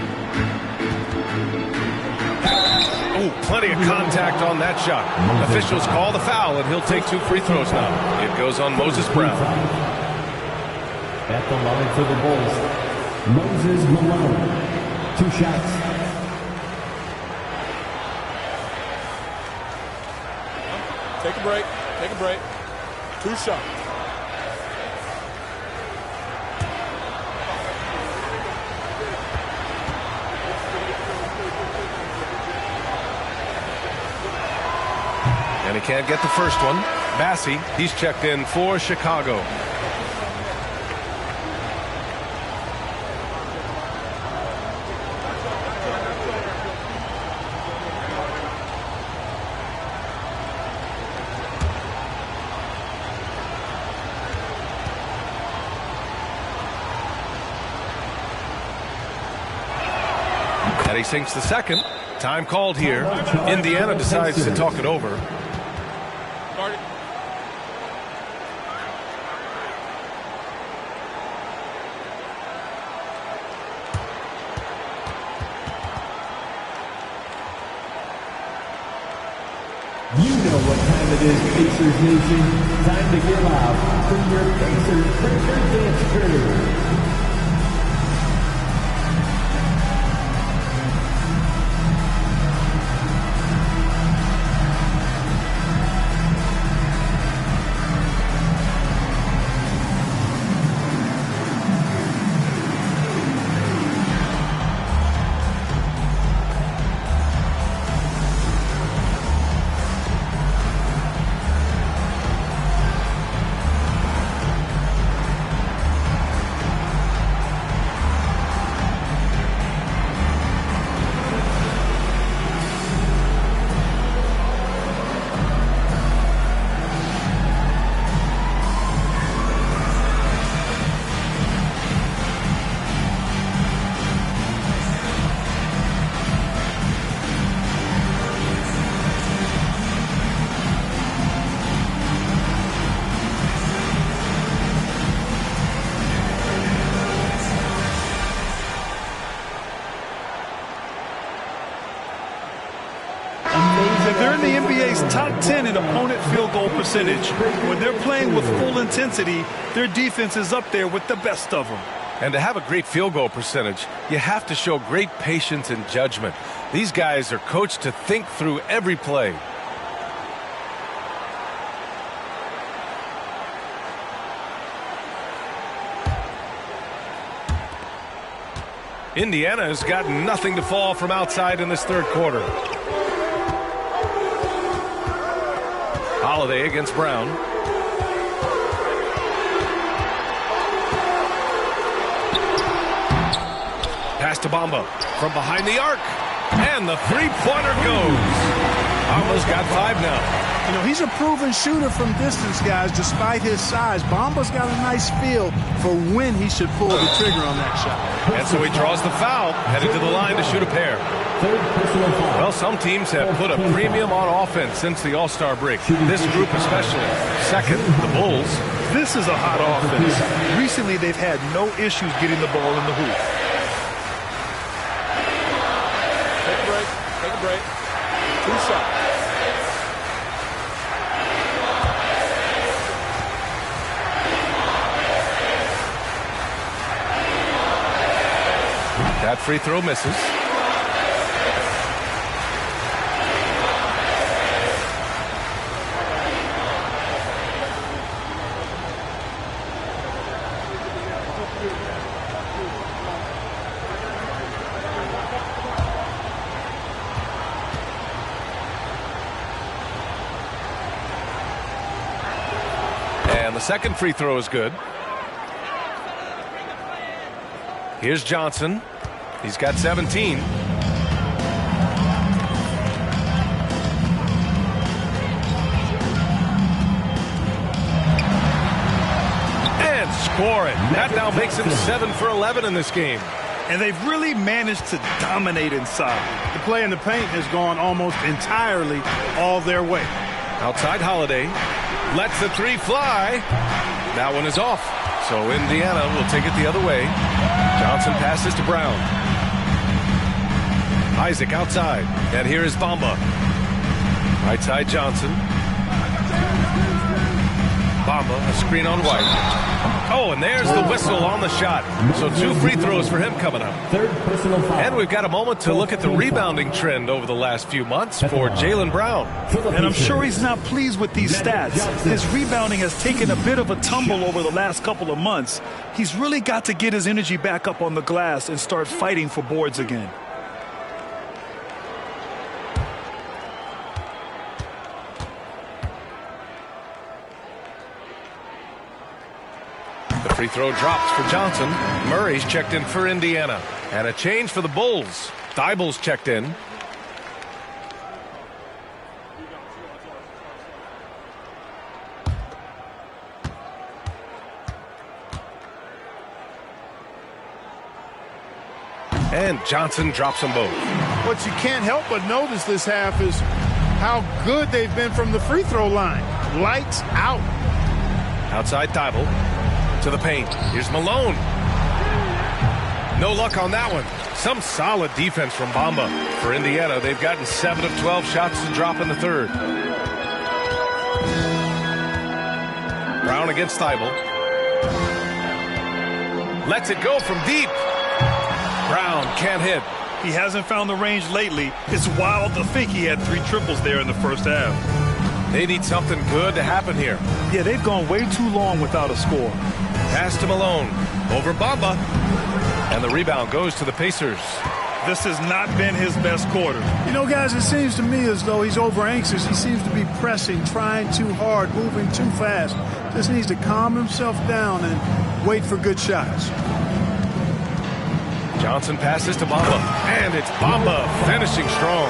Oh, plenty of contact on that shot. Officials call the foul, and he'll take 2 free throws now. It goes on Moses Brown. At the line for the Bulls, Moses Malone. 2 shots. Take a break. Take a break. 2 shots. And he can't get the first one. Massey, he's checked in for Chicago. And he sinks the second. Time called here. Indiana decides to talk it over. You know what time it is, Pacers Nation. Time to get loud from your Pacers Printer Dance Crew. They're in the NBA's top 10 in opponent field goal percentage. When they're playing with full intensity, their defense is up there with the best of them. And to have a great field goal percentage, you have to show great patience and judgment. These guys are coached to think through every play. Indiana has got nothing to fall from outside in this third quarter. Holiday against Brown. Pass to Bamba from behind the arc. And the three-pointer goes. Almost got 5 now. You know, he's a proven shooter from distance, guys, despite his size. Bamba's got a nice feel for when he should pull the trigger on that shot. And so he draws the foul, headed to the line to shoot a pair. Well, some teams have put a premium on offense since the All-Star break. This group especially. Second, the Bulls. This is a hot offense. Recently, they've had no issues getting the ball in the hoop. Take a break. Take a break. 2 shots. That free throw misses. And the second free throw is good. Here's Johnson. He's got 17. And score it. That now makes him 7 for 11 in this game. And they've really managed to dominate inside. The play in the paint has gone almost entirely all their way. Outside Holiday. Lets the three fly. That one is off. So Indiana will take it the other way. Johnson passes to Brown. Isaac outside. And here is Bamba. Right side Johnson. Bamba, a screen on White. Oh, and there's the whistle on the shot. So 2 free throws for him coming up. And we've got a moment to look at the rebounding trend over the last few months for Jaylen Brown. And I'm sure he's not pleased with these stats. His rebounding has taken a bit of a tumble over the last couple of months. He's really got to get his energy back up on the glass and start fighting for boards again. The free throw drops for Johnson. Murray's checked in for Indiana. And a change for the Bulls. Thybulle's checked in. And Johnson drops them both. What you can't help but notice this half is how good they've been from the free throw line. Lights out. Outside Thybulle. To the paint. Here's Malone. No luck on that one. Some solid defense from Bamba. For Indiana, they've gotten 7 of 12 shots to drop in the third. Brown against Thybulle. Lets it go from deep. Brown can't hit. He hasn't found the range lately. It's wild to think he had 3 triples there in the first half. They need something good to happen here. Yeah, they've gone way too long without a score. Pass to Malone. Over Bamba. And the rebound goes to the Pacers. This has not been his best quarter. You know, guys, it seems to me as though he's over anxious. He seems to be pressing, trying too hard, moving too fast. Just needs to calm himself down and wait for good shots. Johnson passes to Bamba. And it's Bamba finishing strong.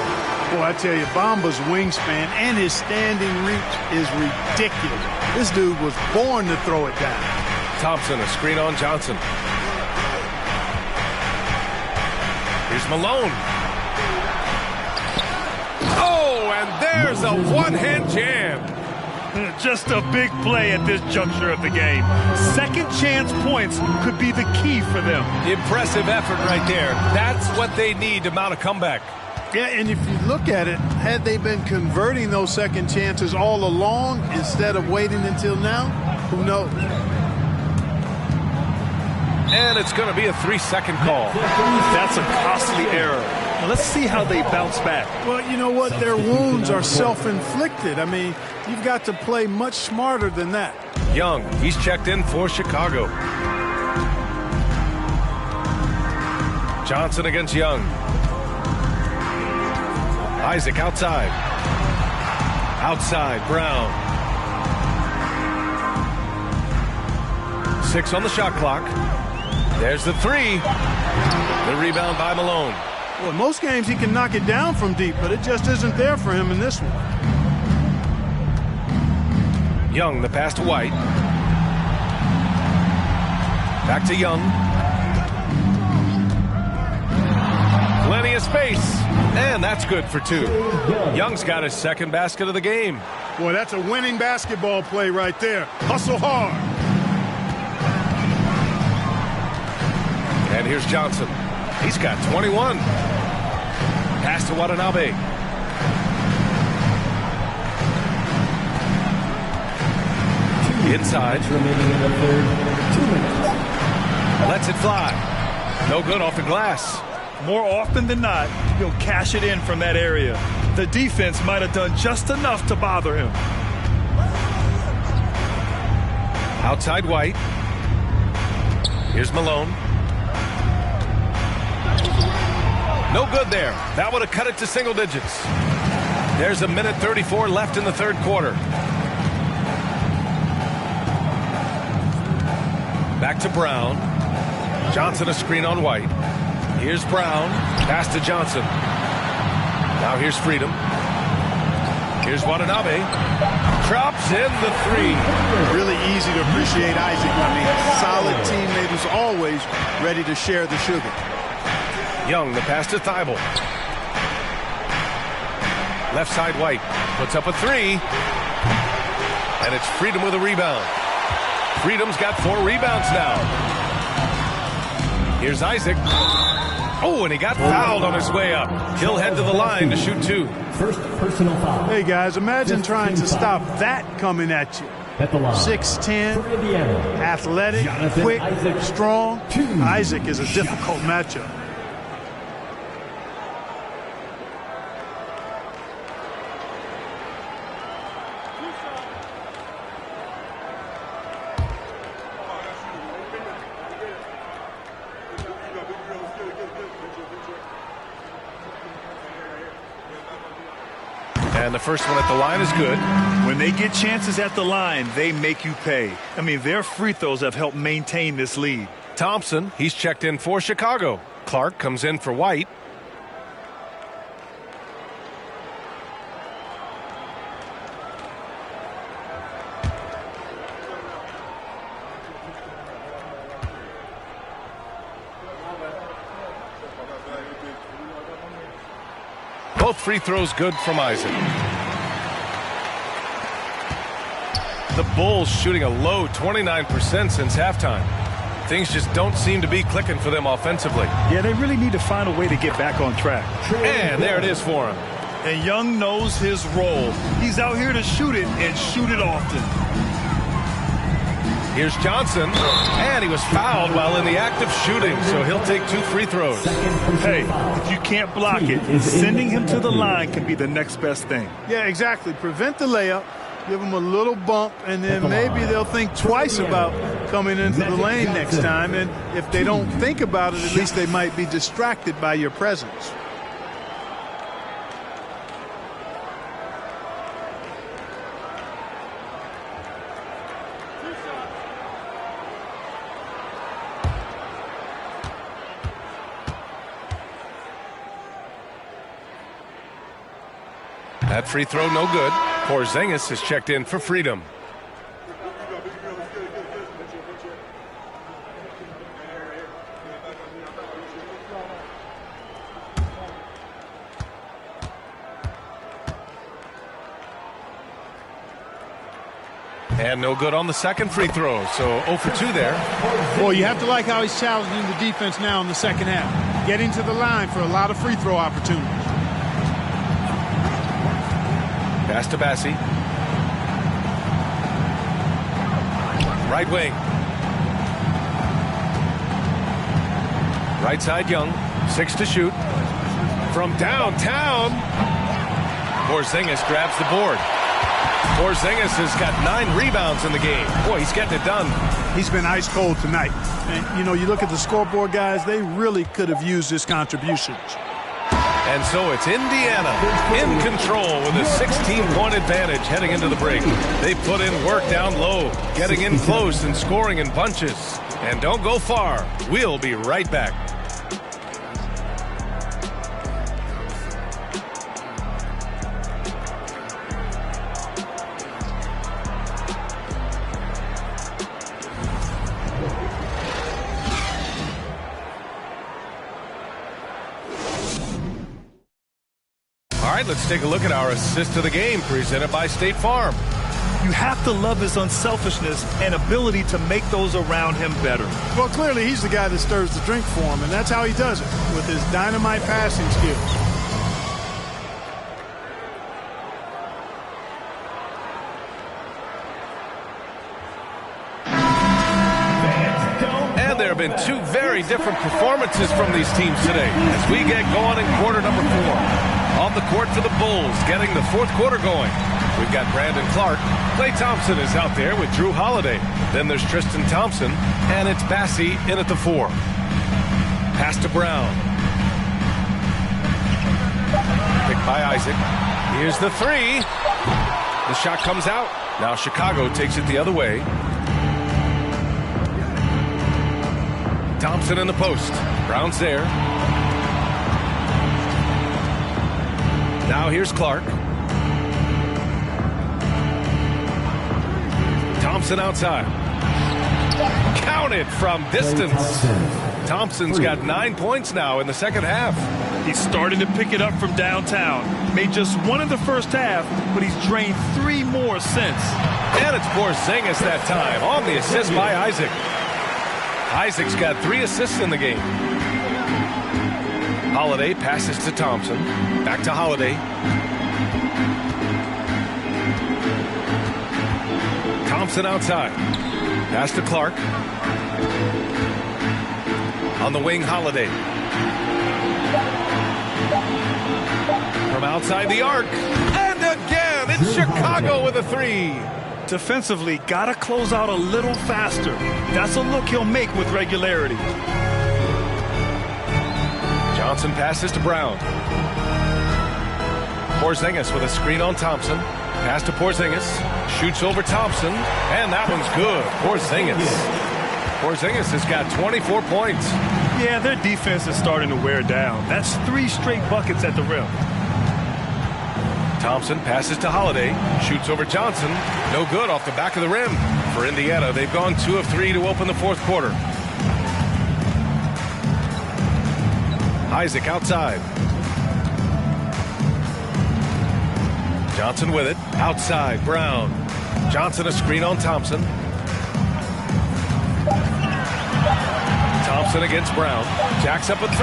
Boy, I tell you, Bamba's wingspan and his standing reach is ridiculous. This dude was born to throw it down. Thompson, a screen on Johnson. Here's Malone. Oh, and there's a one-hand jam. Just a big play at this juncture of the game. Second chance points could be the key for them. Impressive effort right there. That's what they need to mount a comeback. Yeah, and if you look at it, had they been converting those second chances all along instead of waiting until now, who knows? And it's going to be a 3-second call. That's a costly error. Now let's see how they bounce back. Well, you know what? Their wounds are self-inflicted. I mean, you've got to play much smarter than that. Young, he's checked in for Chicago. Johnson against Young. Isaac outside. Outside, Brown. 6 on the shot clock. There's the 3. The rebound by Malone. Well, in most games he can knock it down from deep, but it just isn't there for him in this one. Young, the pass to White. Back to Young. Plenty of space. And that's good for 2. Young's got his second basket of the game. Boy, that's a winning basketball play right there. Hustle hard. And here's Johnson. He's got 21. Pass to Watanabe. Inside. Remaining in the third. 2 minutes. Lets it fly. No good off the glass. More often than not, he'll cash it in from that area. The defense might have done just enough to bother him. Outside White. Here's Malone. No good there. That would have cut it to single digits. There's a minute 34 left in the third quarter. Back to Brown. Johnson a screen on White. Here's Brown. Pass to Johnson. Now here's Freedom. Here's Watanabe. Drops in the three. Really easy to appreciate Isaac. I mean, solid teammate who's always ready to share the sugar. Young, the pass to Thibault. Left side White. Puts up a three. And it's Freedom with a rebound. Freedom's got 4 rebounds now. Here's Isaac. Oh, and he got fouled on his way up. He'll head to the line to shoot 2. First personal foul. Hey, guys, imagine trying to stop that coming at you. At the line. 6'10", athletic, Jonathan quick, Isaac. strong. Isaac is a difficult matchup. And the first one at the line is good. When they get chances at the line, they make you pay. I mean, their free throws have helped maintain this lead. Thompson, he's checked in for Chicago. Clark comes in for White. Both free throws good from Isaac. The Bulls shooting a low 29% since halftime. Things just don't seem to be clicking for them offensively. Yeah, they really need to find a way to get back on track. And there it is for him. And Young knows his role. He's out here to shoot it and shoot it often. Here's Johnson, and he was fouled while in the act of shooting, so he'll take 2 free throws. Hey, if you can't block it, sending him to the line can be the next best thing. Yeah, exactly. Prevent the layup, give them a little bump, and then maybe they'll think twice about coming into the lane next time. And if they don't think about it, at least they might be distracted by your presence. That free throw no good. Porzingis is checked in for Freedom. And no good on the second free throw, so 0 for 2 there. Boy, you have to like how he's challenging the defense now in the second half. Getting to the line for a lot of free throw opportunities. Pass to Bassi. Right wing. Right side Young. 6 to shoot. From downtown. Porzingis grabs the board. Porzingis has got 9 rebounds in the game. Boy, he's getting it done. He's been ice cold tonight. And, you know, you look at the scoreboard, guys, they really could have used his contributions. And so it's Indiana in control with a 16-point advantage heading into the break. They put in work down low, getting in close and scoring in bunches. And don't go far. We'll be right back. All right, let's take a look at our assist of the game presented by State Farm. You have to love his unselfishness and ability to make those around him better. Well, clearly he's the guy that stirs the drink for him, and that's how he does it, with his dynamite passing skills. And there have in two very different performances from these teams today as we get going in quarter number 4. On the court for the Bulls, getting the fourth quarter going. We've got Brandon Clark. Klay Thompson is out there with Drew Holiday. Then there's Tristan Thompson, and it's Bassey in at the 4. Pass to Brown. Picked by Isaac. Here's the 3. The shot comes out. Now Chicago takes it the other way. Thompson in the post. Brown's there. Now here's Clark. Thompson outside. Counted from distance. Thompson's got 9 points now in the second half. He's starting to pick it up from downtown. Made just one in the first half, but he's drained 3 more since. And it's Porzingis that time on the assist by Isaac. Isaac's got 3 assists in the game. Holiday passes to Thompson. Back to Holiday. Thompson outside. Pass to Clark. On the wing, Holiday. From outside the arc. And again, it's Chicago with a 3. Defensively, gotta close out a little faster. That's a look he'll make with regularity. Johnson passes to Brown. Porzingis with a screen on Thompson. Pass to Porzingis. Shoots over Thompson. And that one's good. Porzingis has got 24 points. Yeah, their defense is starting to wear down. That's 3 straight buckets at the rim. Thompson passes to Holiday. Shoots over Johnson. No good off the back of the rim. For Indiana, they've gone 2 of 3 to open the fourth quarter. Isaac outside. Johnson with it. Outside, Brown. Johnson a screen on Thompson. Thompson against Brown. Jacks up a 3.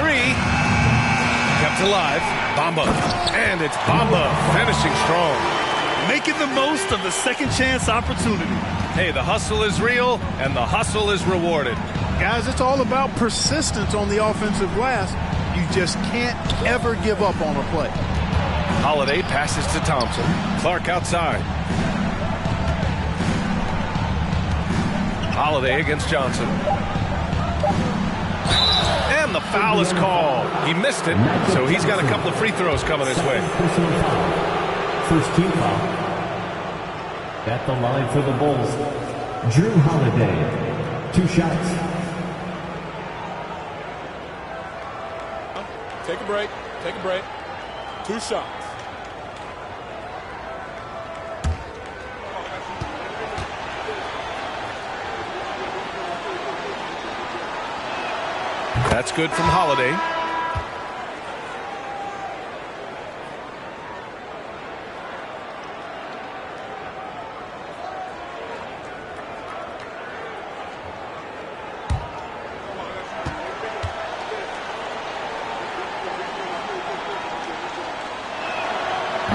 Kept alive. Bamba. And it's Bamba finishing strong. Making the most of the second chance opportunity. Hey, the hustle is real, and the hustle is rewarded. Guys, it's all about persistence on the offensive glass. You just can't ever give up on a play. Holiday passes to Thompson. Clark outside. Holiday against Johnson. And the foul is called. He missed it, so he's got a couple of free throws coming his way. First team foul. At the line for the Bulls, Drew Holiday. 2 shots. Take a break. Take a break. 2 shots. That's good from Holiday.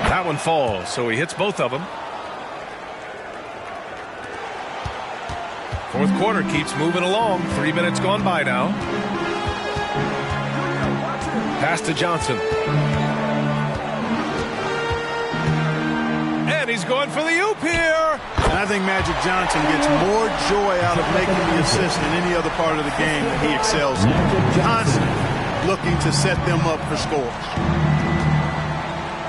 That one falls, so he hits both of them. Fourth quarter keeps moving along. 3 minutes gone by now. Pass to Johnson. And he's going for the oop here. And I think Magic Johnson gets more joy out of making the assist than any other part of the game that he excels in. Johnson looking to set them up for scores.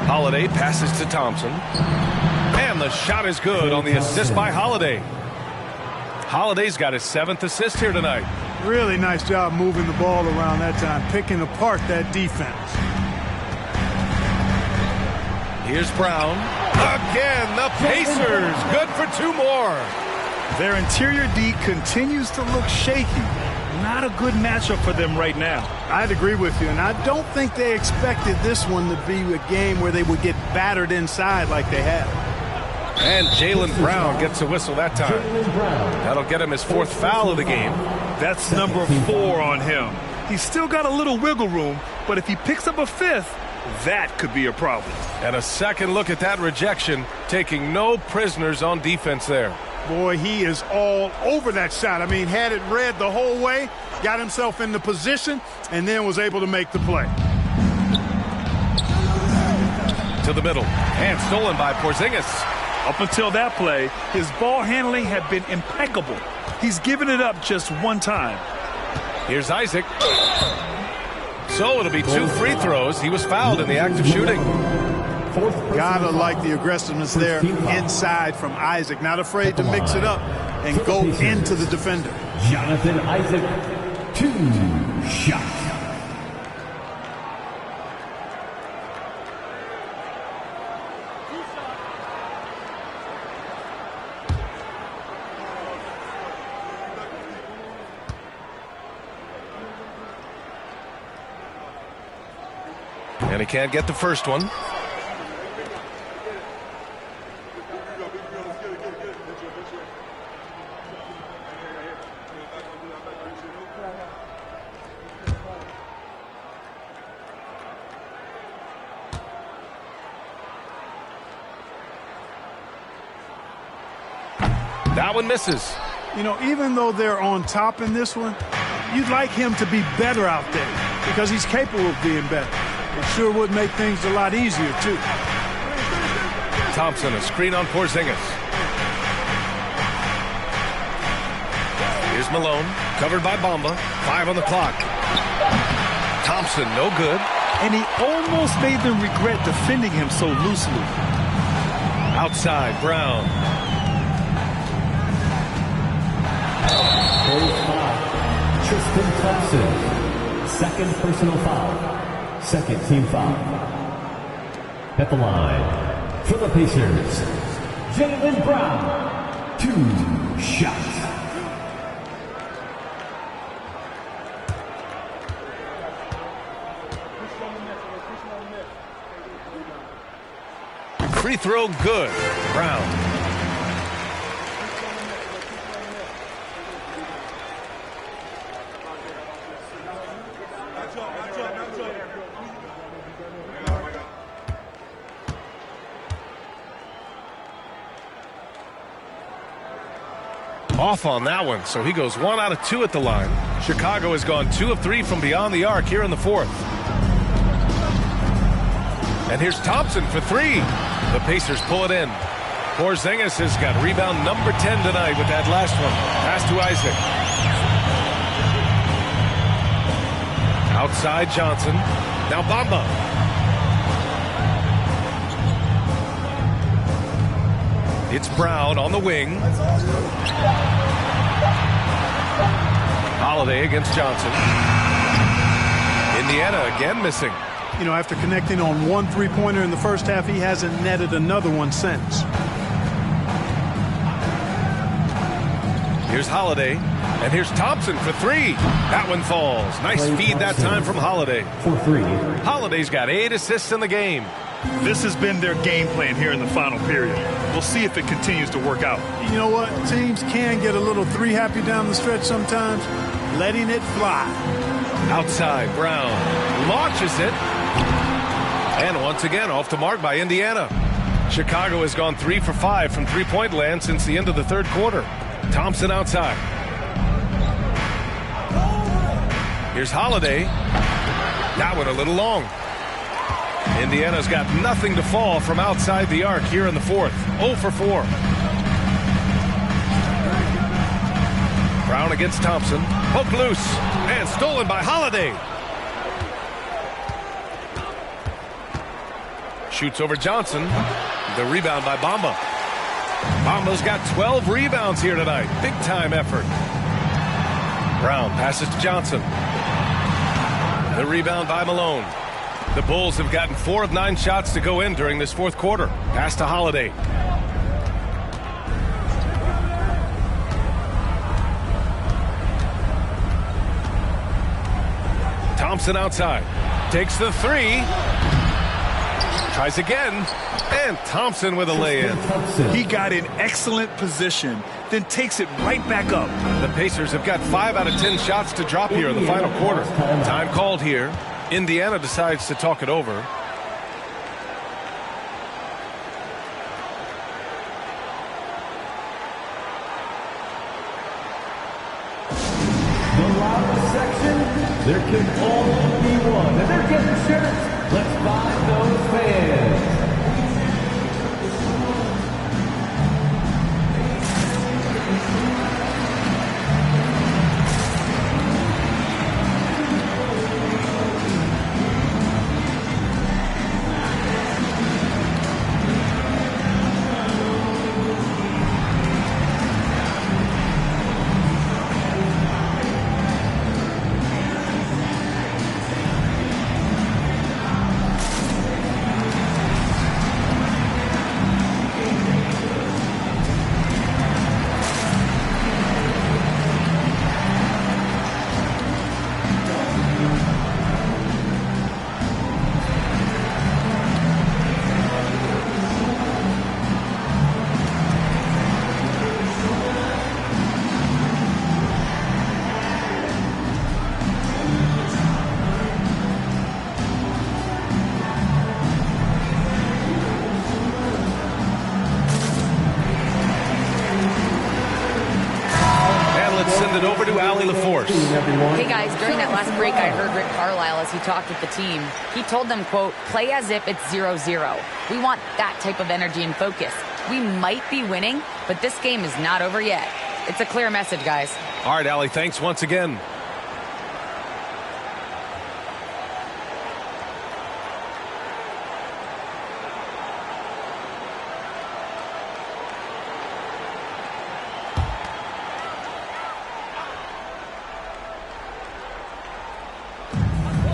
Holiday passes to Thompson. And the shot is good on the assist by Holiday. Holiday's got his 7th assist here tonight. Really nice job moving the ball around that time, picking apart that defense. Here's Brown. Again, the Pacers. Good for 2 more. Their interior D continues to look shaky. Not a good matchup for them right now. I'd agree with you, and I don't think they expected this one to be a game where they would get battered inside like they have. And Jaylen Brown gets a whistle that time. That'll get him his 4th foul of the game. That's number 4 on him. He's still got a little wiggle room, but if he picks up a 5th, that could be a problem. And a second look at that rejection, taking no prisoners on defense there. Boy, he is all over that shot. I mean, had it read the whole way, got himself into position, and then was able to make the play. To the middle, and stolen by Porzingis. Up until that play, his ball handling had been impeccable. He's given it up just one time. Here's Isaac. So it'll be 2 free throws. He was fouled in the act of shooting. Gotta like the aggressiveness there inside from Isaac. Not afraid to mix it up and go into the defender. Jonathan Isaac, 2 shots. And he can't get the first one. That one misses. You know, even though they're on top in this one, you'd like him to be better out there because he's capable of being better. It sure would make things a lot easier, too. Thompson, a screen on Porzingis. Here's Malone, covered by Bamba. 5 on the clock. Thompson, no good. And he almost made them regret defending him so loosely. Outside, Brown. Tristan Thompson, second personal foul. Second team foul. At the line for the Pacers, Jaylen Brown, 2 shots. Free throw good. Brown. Off on that one, so he goes 1 out of 2 at the line. Chicago has gone 2 of 3 from beyond the arc here in the 4th. And here's Thompson for 3. The Pacers pull it in. Porzingis has got rebound number 10 tonight with that last one. Pass to Isaac. Outside Johnson. Now Bamba. It's Brown on the wing. Holiday against Johnson. Indiana again missing. You know, after connecting on 1 3-pointer in the first half, he hasn't netted another one since. Here's Holiday, and here's Thompson for 3. That one falls. Nice feed that time from Holiday. For 3. Holiday's got 8 assists in the game. This has been their game plan here in the final period. We'll see if it continues to work out. You know what? Teams can get a little 3-happy down the stretch sometimes. Letting it fly. Outside, Brown launches it. And once again, off the mark by Indiana. Chicago has gone 3 for 5 from three-point land since the end of the 3rd quarter. Thompson outside. Here's Holiday. That one a little long. Indiana's got nothing to fall from outside the arc here in the 4th. 0 for 4. Brown against Thompson. Poked loose and stolen by Holiday. Shoots over Johnson. The rebound by Bamba. Bamba's got 12 rebounds here tonight. Big time effort. Brown passes to Johnson. The rebound by Malone. The Bulls have gotten 4 of 9 shots to go in during this 4th quarter. Pass to Holiday. Thompson outside. Takes the 3. Tries again. And Thompson with a lay-in. He got in excellent position, then takes it right back up. The Pacers have got 5 out of 10 shots to drop here in the final quarter. Time called here. Indiana decides to talk it over. There can only be one, and they're getting shirts. Let's find those fans. Hey guys, during that last break, I heard Rick Carlisle as he talked with the team. He told them, quote, play as if it's 0-0. We want that type of energy and focus. We might be winning, but this game is not over yet. It's a clear message, guys. All right, Allie, thanks once again.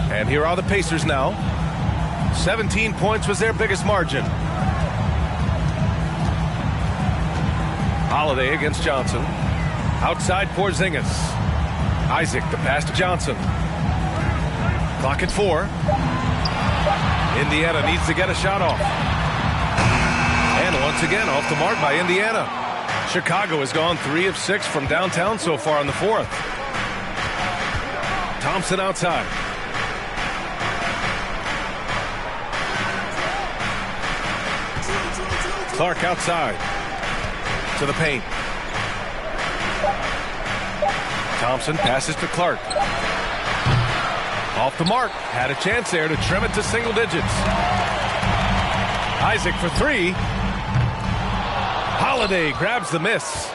And here are the Pacers now. 17 points was their biggest margin. Holiday against Johnson. Outside Porzingis. Isaac, the pass to Johnson. Clock at 4. Indiana needs to get a shot off. And once again, off the mark by Indiana. Chicago has gone 3 of 6 from downtown so far in the fourth. Thompson outside. Clark outside to the paint. Thompson passes to Clark. Off the mark. Had a chance there to trim it to single digits. Isaac for 3. Holiday grabs the miss.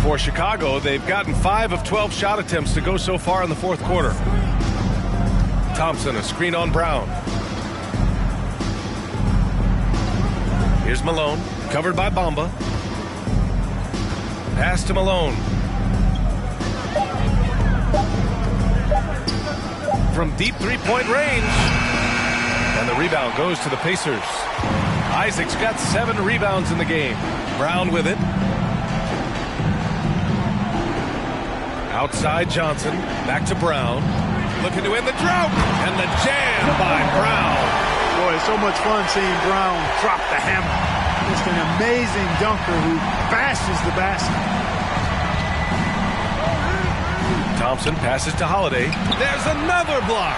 For Chicago, they've gotten 5 of 12 shot attempts to go so far in the fourth quarter. Thompson, a screen on Brown. Here's Malone, covered by Bamba. Pass to Malone. From deep three-point range. And the rebound goes to the Pacers. Isaac's got 7 rebounds in the game. Brown with it. Outside Johnson, back to Brown. Looking to end the drought. And the jam by Brown. Boy, it's so much fun seeing Brown drop the hammer. Just an amazing dunker who bashes the basket. Thompson passes to Holiday. There's another block.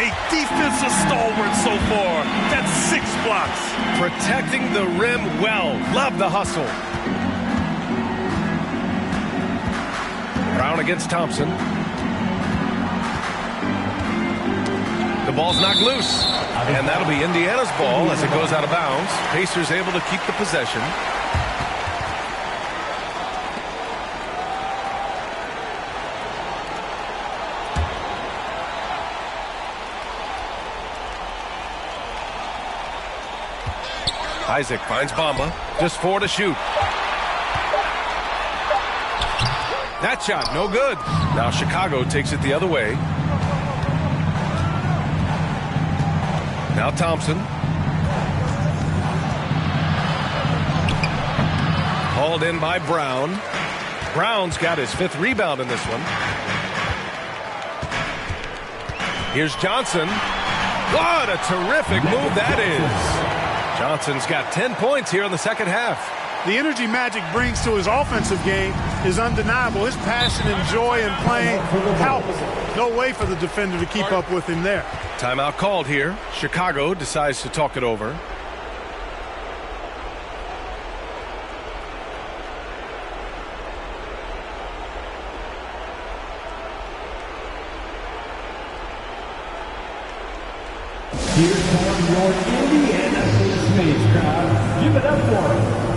A defensive stalwart so far. That's 6 blocks. Protecting the rim well. Love the hustle. Brown against Thompson. The ball's knocked loose. And that'll be Indiana's ball as it goes out of bounds. Pacers able to keep the possession. Isaac finds Bamba. Just 4 to shoot. That shot, no good. Now Chicago takes it the other way. Now Thompson. Hauled in by Brown. Brown's got his 5th rebound in this one. Here's Johnson. What a terrific move that is. Johnson's got 10 points here in the second half. The energy Magic brings to his offensive game is undeniable. His passion and joy in playing palpable. No way for the defender to keep up with him there. Timeout called here. Chicago decides to talk it over. Here comes your Indiana Postmates crowd. Give it up for him.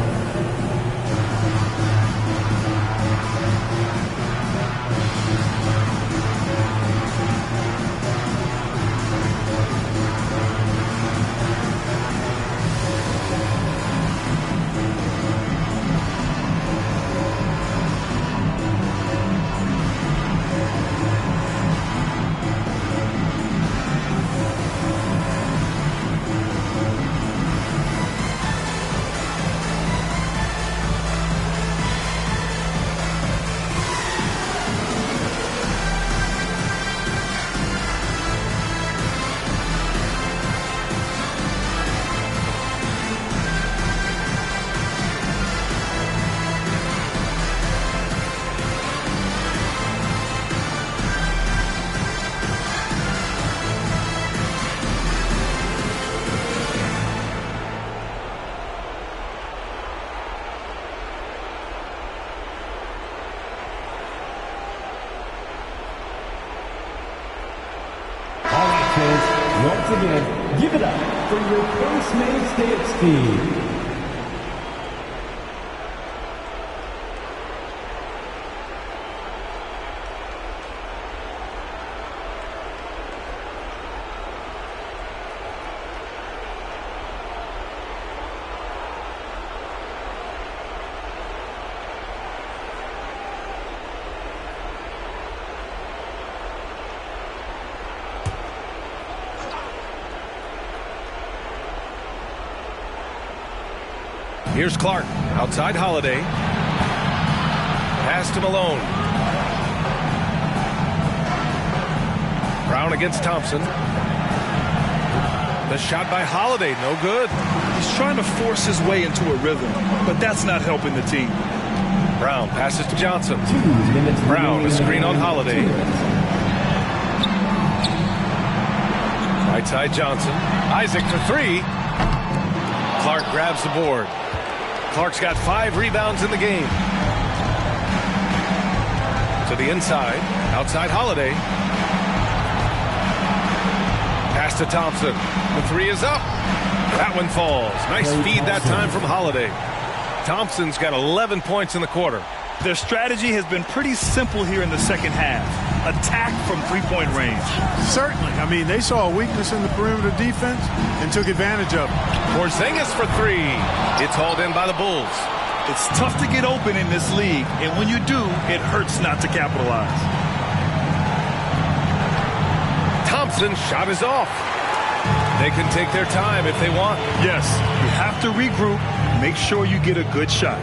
Once again, give it up for your Postmates dance team. Here's Clark, outside Holiday. Pass to Malone. Brown against Thompson. The shot by Holiday, no good. He's trying to force his way into a rhythm, but that's not helping the team. Brown passes to Johnson. Brown, a screen on Holiday. Right side Johnson. Isaac for three. Clark grabs the board. Clark's got 5 rebounds in the game. To the inside. Outside Holiday. Pass to Thompson. The three is up. That one falls. Nice feed that time from Holiday. Thompson's got 11 points in the quarter. Their strategy has been pretty simple here in the second half. Attack from three-point range. Certainly. I mean, they saw a weakness in the perimeter defense and took advantage of it. Porzingis for three. It's hauled in by the Bulls. It's tough to get open in this league, and when you do, it hurts not to capitalize. Thompson's shot is off. They can take their time if they want. Yes, you have to regroup. Make sure you get a good shot.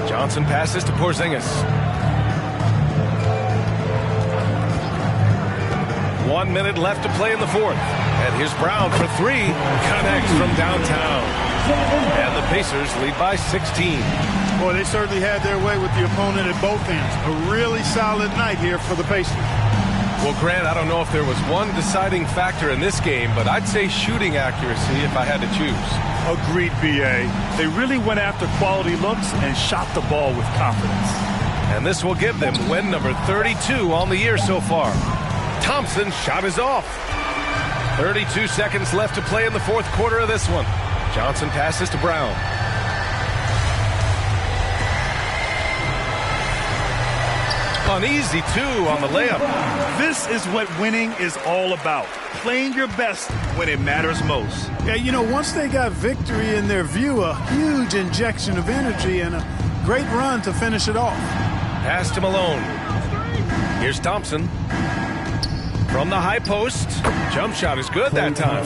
Johnson passes to Porzingis. 1 minute left to play in the fourth. And here's Brown for three. Connects from downtown. And the Pacers lead by 16. Boy, they certainly had their way with the opponent at both ends. A really solid night here for the Pacers. Well, Grant, I don't know if there was one deciding factor in this game, but I'd say shooting accuracy if I had to choose. Agreed, B.A. They really went after quality looks and shot the ball with confidence. And this will give them win number 32 on the year so far. Thompson's shot is off. 32 seconds left to play in the fourth quarter of this one. Johnson passes to Brown. An easy two on the layup. This is what winning is all about. Playing your best when it matters most. Yeah, you know, once they got victory in their view, a huge injection of energy and a great run to finish it off. Pass to Malone. Here's Thompson. From the high post. Jump shot is good that time.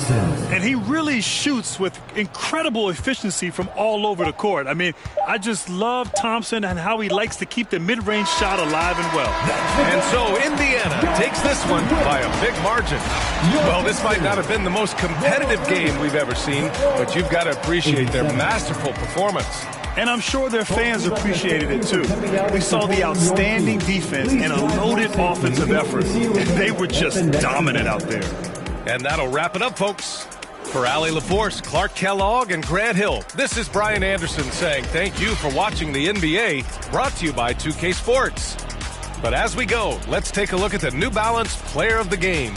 And he really shoots with incredible efficiency from all over the court. I mean, I just love Thompson and how he likes to keep the mid-range shot alive and well. And so Indiana takes this one by a big margin. Well, this might not have been the most competitive game we've ever seen, but you've got to appreciate their masterful performance. And I'm sure their fans appreciated it too. We saw the outstanding defense and a loaded offensive effort. They were just dominant out there. And that'll wrap it up, folks. For Allie LaForce, Clark Kellogg, and Grant Hill, this is Brian Anderson saying thank you for watching the NBA, brought to you by 2K Sports. But as we go, let's take a look at the New Balance Player of the Game.